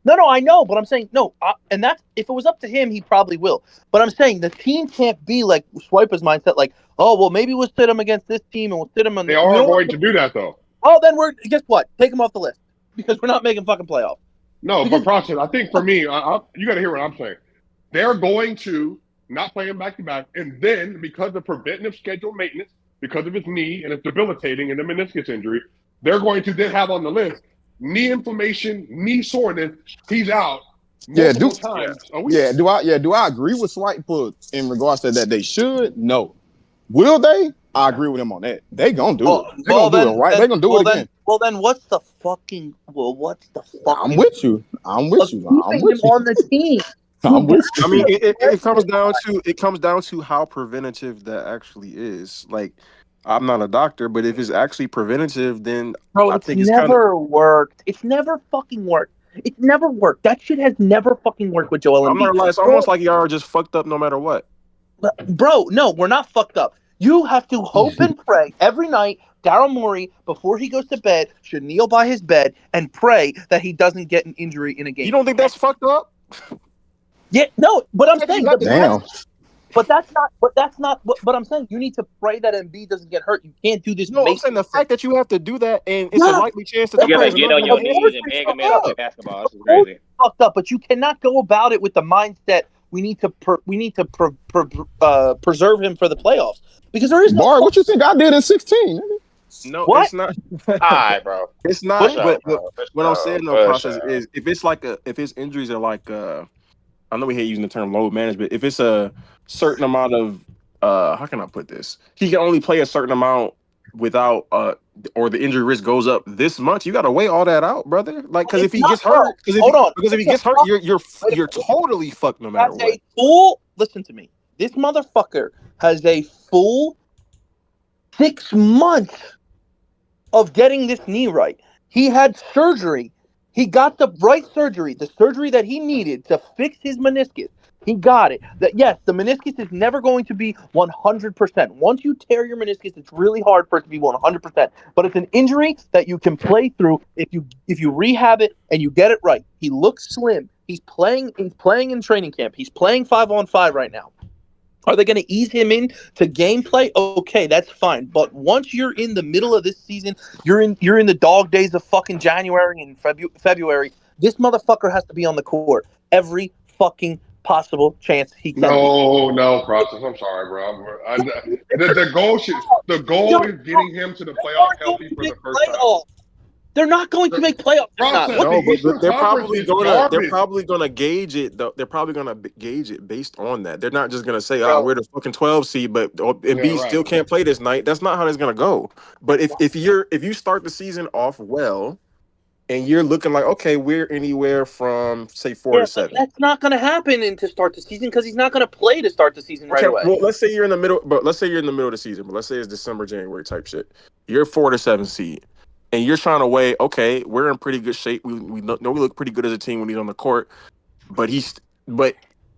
No, I know, but I'm saying no, and that's if it was up to him, he probably will. But I'm saying the team can't be like Swiper's mindset, like, oh well, maybe we'll sit him against this team and we'll sit him on. They are going to do that though. Oh, then guess what? Take him off the list because we're not making fucking playoffs. No, but process. I think for me, you got to hear what I'm saying. They're going to not play him back-to-back, and then because of preventative schedule maintenance, because of his knee and it's debilitating and the meniscus injury, they're going to then have on the list knee inflammation, knee soreness. He's out multiple times a week. Do I agree with Swiper in regards to that? They should. No. Will they? I agree with him on that. They gonna do it. They gonna do it right. They gonna do it again. Well, then what's the fucking? I'm with you. I'm with you on the team. I'm with you. I mean, it comes down to how preventative that actually is. Like, I'm not a doctor, but if it's actually preventative, then I think it's never worked. It's never fucking worked. It's never worked. That shit has never fucking worked with Joel Embiid. I'm not lying. It's almost like y'all are just fucked up no matter what. Bro, no, we're not fucked up. You have to hope and pray every night. Daryl Morey, before he goes to bed, should kneel by his bed and pray that he doesn't get an injury in a game. You don't think that's fucked up? Yeah, no, but I'm saying, damn. But I'm saying you need to pray that Embiid doesn't get hurt. You can't do this. No, I'm saying the fact that you have to do that and it's a likely chance that you gotta get on your knees and beg a man to play basketball. This is crazy. Fucked up, but you cannot go about it with the mindset we need to preserve him for the playoffs because there is no. Bar, what you think I did in 16? No, what? It's not. All right, bro. It's not. But what I'm saying though, process is if his injuries are like I know we hate using the term load management. If it's a certain amount of how can I put this? He can only play a certain amount without or the injury risk goes up this much. You got to weigh all that out, brother. Like because if he gets hurt, because if he gets hurt, you're totally fucked no matter what. Listen to me. This motherfucker has a full 6 months of getting this knee right. He had surgery. He got the right surgery, the surgery that he needed to fix his meniscus. He got it. Yes, the meniscus is never going to be 100%. Once you tear your meniscus, it's really hard for it to be 100%. But it's an injury that you can play through if you rehab it and you get it right. He looks slim. He's playing in training camp. He's playing 5-on-5 right now. Are they going to ease him in to gameplay? Okay, that's fine. But once you're in the middle of this season, you're in the dog days of fucking January and February. This motherfucker has to be on the court every fucking possible chance he can. No, process. I'm sorry, bro. The goal is getting him to the playoffs healthy for the first time. They're not going to make playoffs. No, but they're probably gonna gauge it. They're probably gonna gauge it based on that. They're not just gonna say, "Oh, we're the fucking 12 seed," but Embiid still can't play this night. That's not how it's gonna go. But if you start the season off well, and you're looking like, okay, we're anywhere from say 4 Yeah, to but 7. that's not going to happen to start the season because he's not going to play to start the season right Okay, away. well, let's say you're in the middle, but let's say you're in the middle of the season, but let's say it's December, January type shit. You're 4 to 7 seed, and you're trying to weigh, okay, we're in pretty good shape. We know we look pretty good as a team when he's on the court, but is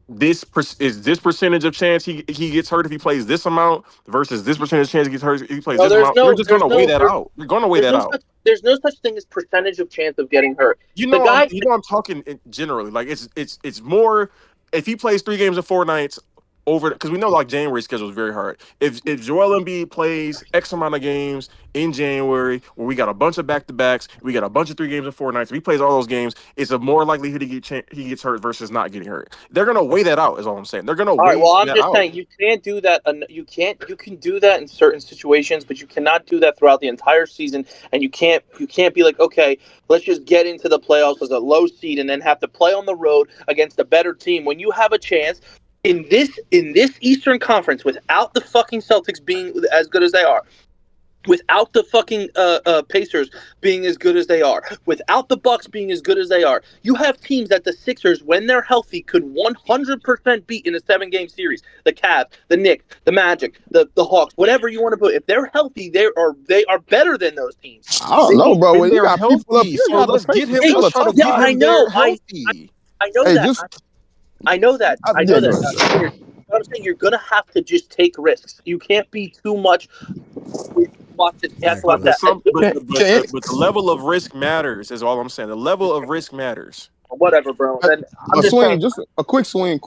this percentage of chance he gets hurt if he plays this amount versus this percentage chance he gets hurt if he plays No, this amount. You're just gonna weigh that out. You're gonna weigh that out. There's no such thing as percentage of chance of getting hurt. You The know, guy, I'm talking generally. Like it's more if he plays 3 games in 4 nights over because we know like January schedule is very hard. If Joel Embiid plays X amount of games in January, where we got a bunch of back-to-backs, we got a bunch of 3 games in 4 nights. If he plays all those games, it's a more likelihood he gets hurt versus not getting hurt. They're gonna weigh that out. Is all I'm saying. They're gonna all weigh right. Well, I'm that just out. saying you can't do that. You can do that in certain situations, but you cannot do that throughout the entire season. And you can't be like, okay, let's just get into the playoffs as a low seed and then have to play on the road against a better team when you have a chance in this Eastern Conference without the fucking Celtics being as good as they are. Without the fucking Pacers being as good as they are, without the Bucks being as good as they are, you have teams that the Sixers, when they're healthy, could 100% beat in a 7-game series. The Cavs, the Knicks, the Magic, the Hawks, whatever you want to put. If they're healthy, they are better than those teams. I don't know, bro. When When you they're got people up healthy, here, so got the let's get Pacers him. still Let's a try to tough get Yeah, out. him I there know. healthy. I know Hey, that. just I know that. I know yeah, that. go ahead. I'm saying you're gonna have to just take risks. You can't be too much. Watch it. You have Hey, to watch But that. let's the level of risk matters. Is all I'm saying. The level of risk matters. Whatever, bro. And I'm A just saying. swing, just a quick swing.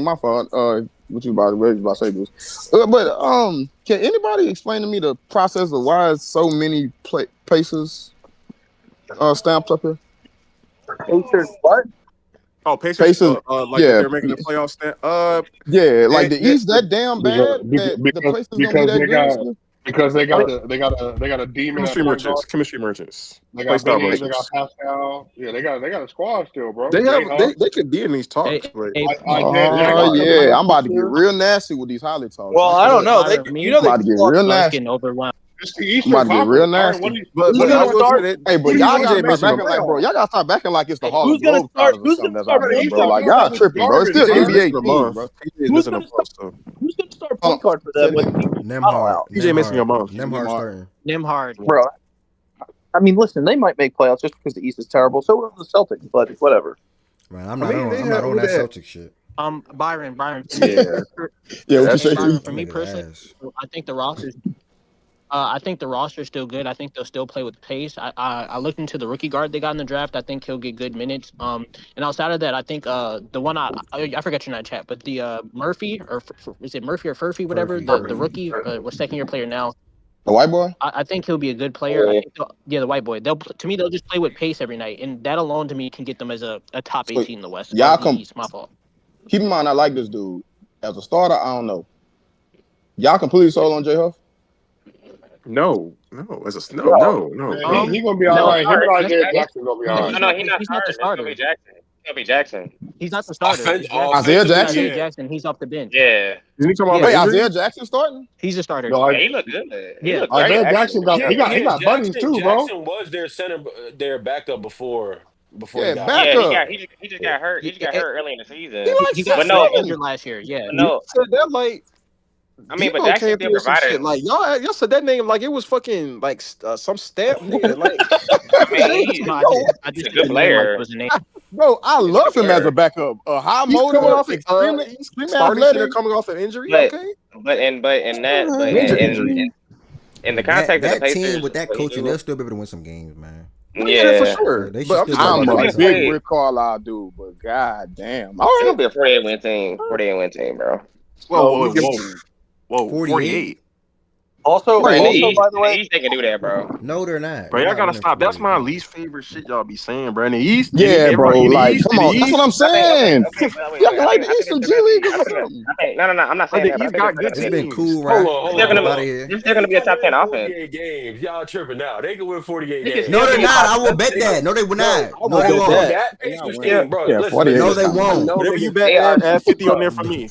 My fault. What you about to say this? But can anybody explain to me the process of why is so many Pacers stamped up here? Pacers, what? Oh, Pacers, Pacers, like that yeah, they're making the playoff stand. yeah. Like They, the they, East that damn bad that the Pacers gonna be because that they good got still? because they I got mean, the they got a demon at chemistry point guard. merchants. Chemistry merchants. They Play got style Big, they got merchants. Pascal. Yeah, they got a squad still, bro. They Jay have Huff, they could be in these Hey, talks, but hey, Isaiah they Oh got Jackson. yeah, chemistry. I'm about to get real nasty with these Holly talks. well, I I can't. don't know. Byron, You me, know I'm they about to just get lost. real I was nasty. getting overwhelmed. It's the I'm Eastern about to get real Conference, Byron. nasty. But Who's but I gonna will say start? that Hey, What but do you y'all want gotta to PJ make stop the missing a acting like, bro. playoffs? Y'all gotta stop acting like it's the Hey, Harlem who's gonna start? Globetrotters or Who's something gonna that's start out Bro, there, the point bro. Eastern guard? Like y'all Conference is tripping, bro. It's garbage, still PJ bro. missing NBA a teams, month. bro. PJ is Who's missing a gonna month. start? So Who's gonna start point guard for them with Toronto out? PJ missing a month. Nemhard starting. Nimhard. Bro, I mean, listen, they might make playoffs just because the East is terrible. So will the Celtics, but whatever. Man, I mean, they I'm not had on who that that. Celtic shit. Byron, Yeah, Yeah, what you that's say, true. T? For Them me niggas personally, ass. I think the roster's. I think the roster's still good. I think they'll still play with pace. I looked into the rookie guard they got in the draft. I think he'll get good minutes. And outside of that, I think the one I forgot your not chat, but the Murphy or is it Murphy or Furphy, whatever the rookie was 2nd-year player now. The white boy? I think he'll be a good player. I think the white boy. They'll just play with pace every night, and that alone to me can get them as a top So 18 in the West or y'all the come East. My fault. keep in mind I like this dude. As a starter, I don't know. Y'all completely sold on J Huff? No. As a no. Man, he gonna be all No, right. Him and Isaiah that's Jackson gonna be no, all No, right. no, he's not he's not the starting. It's gonna be starter. Jackson. It's gonna be Jackson. He's not the starter. It's Jackson. Isaiah It's Jackson? Isaiah Yeah. Jackson. He's off the bench. Yeah. Did he come off Yeah. an Wait, injury? Isaiah Jackson starting? He's a starter. No, Yeah, he looked good. He Yeah. looked great. Isaiah Actually. Jackson got Yeah, he got buddies too, bro. Jackson was their center, their backup before he Yeah, got hurt. Yeah, backup. he just got hurt. He just got hurt early in the He season. like He got But no, injured last year. Yeah. but You no. said that like I mean, but Debo Jackson came still through with some provided. shit. Like y'all said that name like it was fucking like some stamp nigga. Like I mean, No, I he's just a said good the name like it player. was a name. Bro, I He's a good love him as player. a backup. High he's coming motor, off extremely starting center athletic. coming off an injury. But Okay, major injury. in the That context of the that team Pacers, with that what he coaching, do, they'll still be able to win some games, man. No, yeah, for yeah, sure. They should But I'm still just be talking I'm able about to a win like some big games. Rick Carlisle dude, but god damn. All it's right. gonna be a 48-win team. 48-win team, bro. whoa, 48. 48. Also, Bro, in the also, East, by the way, they can do that, bro. No, they're not. Bro, They're y'all not gotta winning stop. That's 48 my games. least favorite shit y'all be saying, bro. In the East, Yeah, bro. in the Like, East, come on. That's what I'm saying. Okay. But wait, Y'all like I the think it's Eastern still G gonna League be. or something. No. I'm not Like saying the that. But I East think got it's good still It's gonna be. been teams. cool, right? Hold It's on, still hold gonna Up on. out be. of here. It's still gonna be a top 10 offense. 48 games. Y'all tripping now. They can win 48 They can No, still games. they're be a not. top. I will bet that. No, they will not. I No, will they bet Bro, won't. that. that They're not Pacers winning. team, bro. Yeah, Listen, 48 is listen. not I winning. know Whatever niggas. you bet, They are. add 50 on there for me.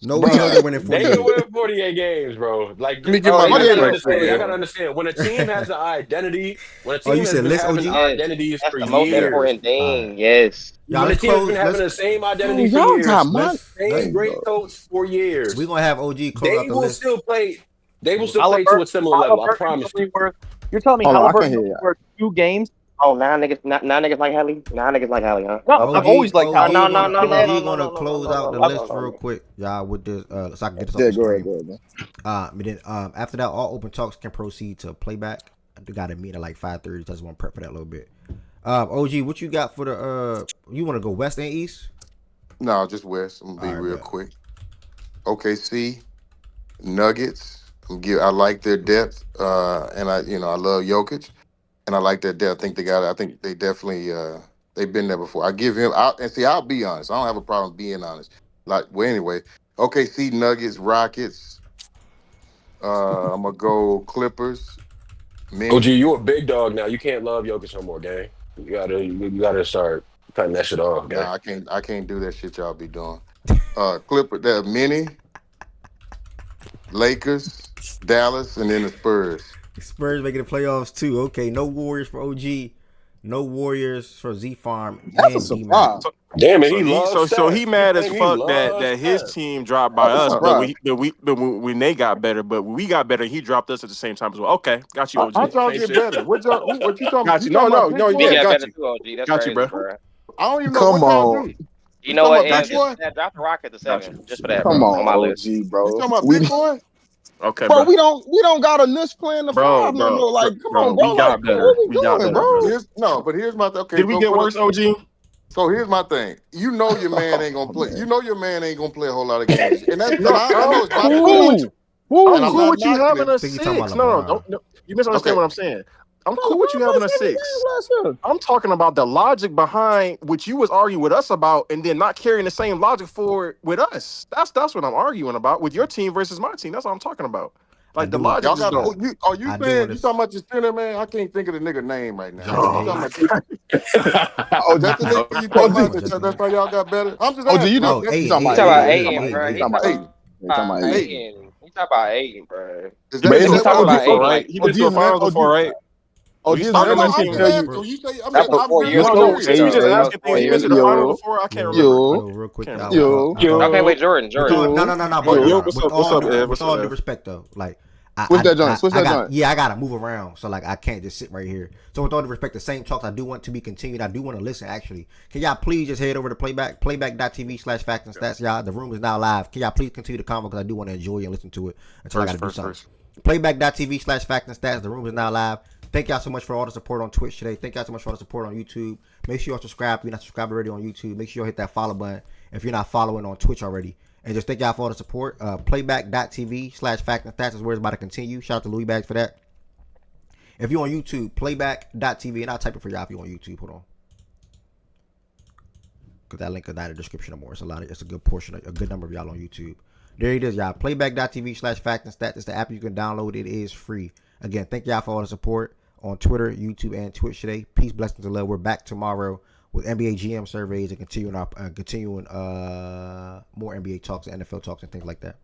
No Bro, Yoda winning they can 48. win 48 games, bro. Like, Let me get bro, my y'all money gotta back understand. Y'all for gotta understand. When a team has an identity, when a Oh, team you has said been list having OG? Yes, identities that's for the most years, important All right. thing. Yes. Y'all, when a let's team has been close. having the same you. identity for Y'all got years, my same hey, great bro. coach for We're years, gonna have OG close out they the will list. still play. They will still play to a Halliburton, similar level. I Halliburton's promise you. only worth. You're telling me Hold on, I can't Halliburton's hear only you. worth 2 games? Oh, now niggas like Hallie. Now niggas like Hallie, huh? No, Okay. I've OG, always liked No, OG Hallie. no, no, gonna no, I've no, never. no, OG no, gonna no, no, no, close no, out no, the no, I've, no, list no, real no. quick, y'all, with this so I can get this off Yeah, the go ahead, screen. go ahead, man. But then after that, all open talks can proceed to playback. I got to meet at like 5:30. So I just want to prep for that a little bit. OG, what you got for the you want to go west and east? No, just West. I'm gonna All be right, real bet. quick. OKC, Nuggets. I like their depth, and I love Jokic, and I like their depth. I think they definitely they've been there before. I give him out, and see, I'll be honest. I don't have a problem being honest. Anyway, OKC, Nuggets, Rockets. I'm gonna go Clippers, OG, Mini. you a big dog now. You can't love Jokic no more, gang. You gotta start cutting that shit off, gang. Nah, I can't do that shit y'all be doing. Clipper, the Mini, Lakers, Dallas, and then the Spurs. Spurs making the playoffs too. Okay, no Warriors for OG, no Warriors for Z Farm That's a and D Mac. surprise. Damn it, So he he loves so he Steph. He mad as claimed he fuck that loves his Steph. team dropped by That's a us, but surprise. when they got better, but when we got better, he dropped us at the same time as well. Okay, got you, How OG. y'all Same get shit. better? What you talking? Got You you. No, talking about no, pick no. We Yeah, one? got got better you. too, OG. That's Got you, crazy, bro. bro. I don't even know Come what y'all on. do. You You know talking what, about M? pick Got you. Just one? drop the Rockets to Got you. 7, just for that, Come bro. on, On my list. OG, You bro. talking about pick one? Okay, Bro, bro. we don't got a niche playing the Bro, five no bro, more. bro, Like, come on, bro. bro. We Like, got what better. we We got doing, better, bro? bro. Here's my okay. Did we get worse, OG? So here's my thing. You know your man ain't gonna Oh play. You man. know your man ain't gonna play a whole lot of games, and No, I know it's I'm about cool opinion, with Who? you. I'm and I'm Who? cool not with you knocking having him. a I think you talking six. about No, no, LeBron. no. You misunderstand Okay, what I'm saying. I'm Bro, cool with LeBron you having played a 70 six. games last year. I'm talking about the logic behind what you was arguing with us about, and then not carrying the same logic forward with us. That's what I'm arguing about with your team versus my team. That's what I'm talking about. I Like the do want. logic y'all just got. don't. Are you I do saying want you to. talking about your center man? I can't think of the nigga name right now. Jackson You Oh talking my Hayes. about? god. Oh, that's the nigga you talking OG, Talking about. about Jackson That's Hayes. how y'all got better. I'm just OG, you asking. know, No, That's you Aiden, talking He about talking Aiden, about Aiden. You Aiden, talking Aiden, about Aiden, bro. Aiden. You He talking Aiden. about talking Aiden. Aiden. You talking about about Aiden. Aiden. Aiden. He talking about Aiden, bro. Is But that He is isn't been that that to what the OG? y'all finals Talking before, about saying? right? Aiden. He OG, been to the isn't that finals OG? before, right? OG, We isn't I that started know. that OG I'm team. just tell you? asking. That was I'm 4 very years No, ago, no. curious Since we Jordan. just now. That was asking things, 4 he years been to the ago, bro. finals Yo, before. I can't remember. yo, Yo, real quick, yo, Okay, yo, wait, Jordan. no, yo, no, no, no, but Yo, yo. what's with up? What's up, Ed? with What's up, all due Ed? respect though, like Switch that joint. Switch I that got joint. I gotta move around, so like I can't just sit right here. So with all due respect, the same talks I do want to be continued. I do want to listen. Actually, can y'all please just head over to playback.tv/facts and stats, y'all. The room is now live. Can y'all please continue the convo because I do want to enjoy and listen to it until I got to do something. First. Playback.tv/facts and stats. The room is now live. Thank y'all so much for all the support on Twitch today. Thank y'all so much for all the support on YouTube. Make sure y'all subscribe if you're not subscribed already on YouTube. Make sure y'all hit that follow button if you're not following on Twitch already. And just thank y'all for all the support. Playback.tv/facts and stats is where it's about to continue. Shout out to Louis Bags for that. If you're on YouTube, playback.tv, and I'll type it for y'all if you're on YouTube. Hold on. Because that link is not in the description no more. It's a good portion, a good number of y'all on YouTube. There it is, y'all. Playback.tv/facts and stats. It's the app you can download. It is free. Again, thank y'all for all the support on Twitter, YouTube, and Twitch today. Peace, blessings, and love. We're back tomorrow with NBA GM surveys and continuing more NBA talks and NFL talks and things like that.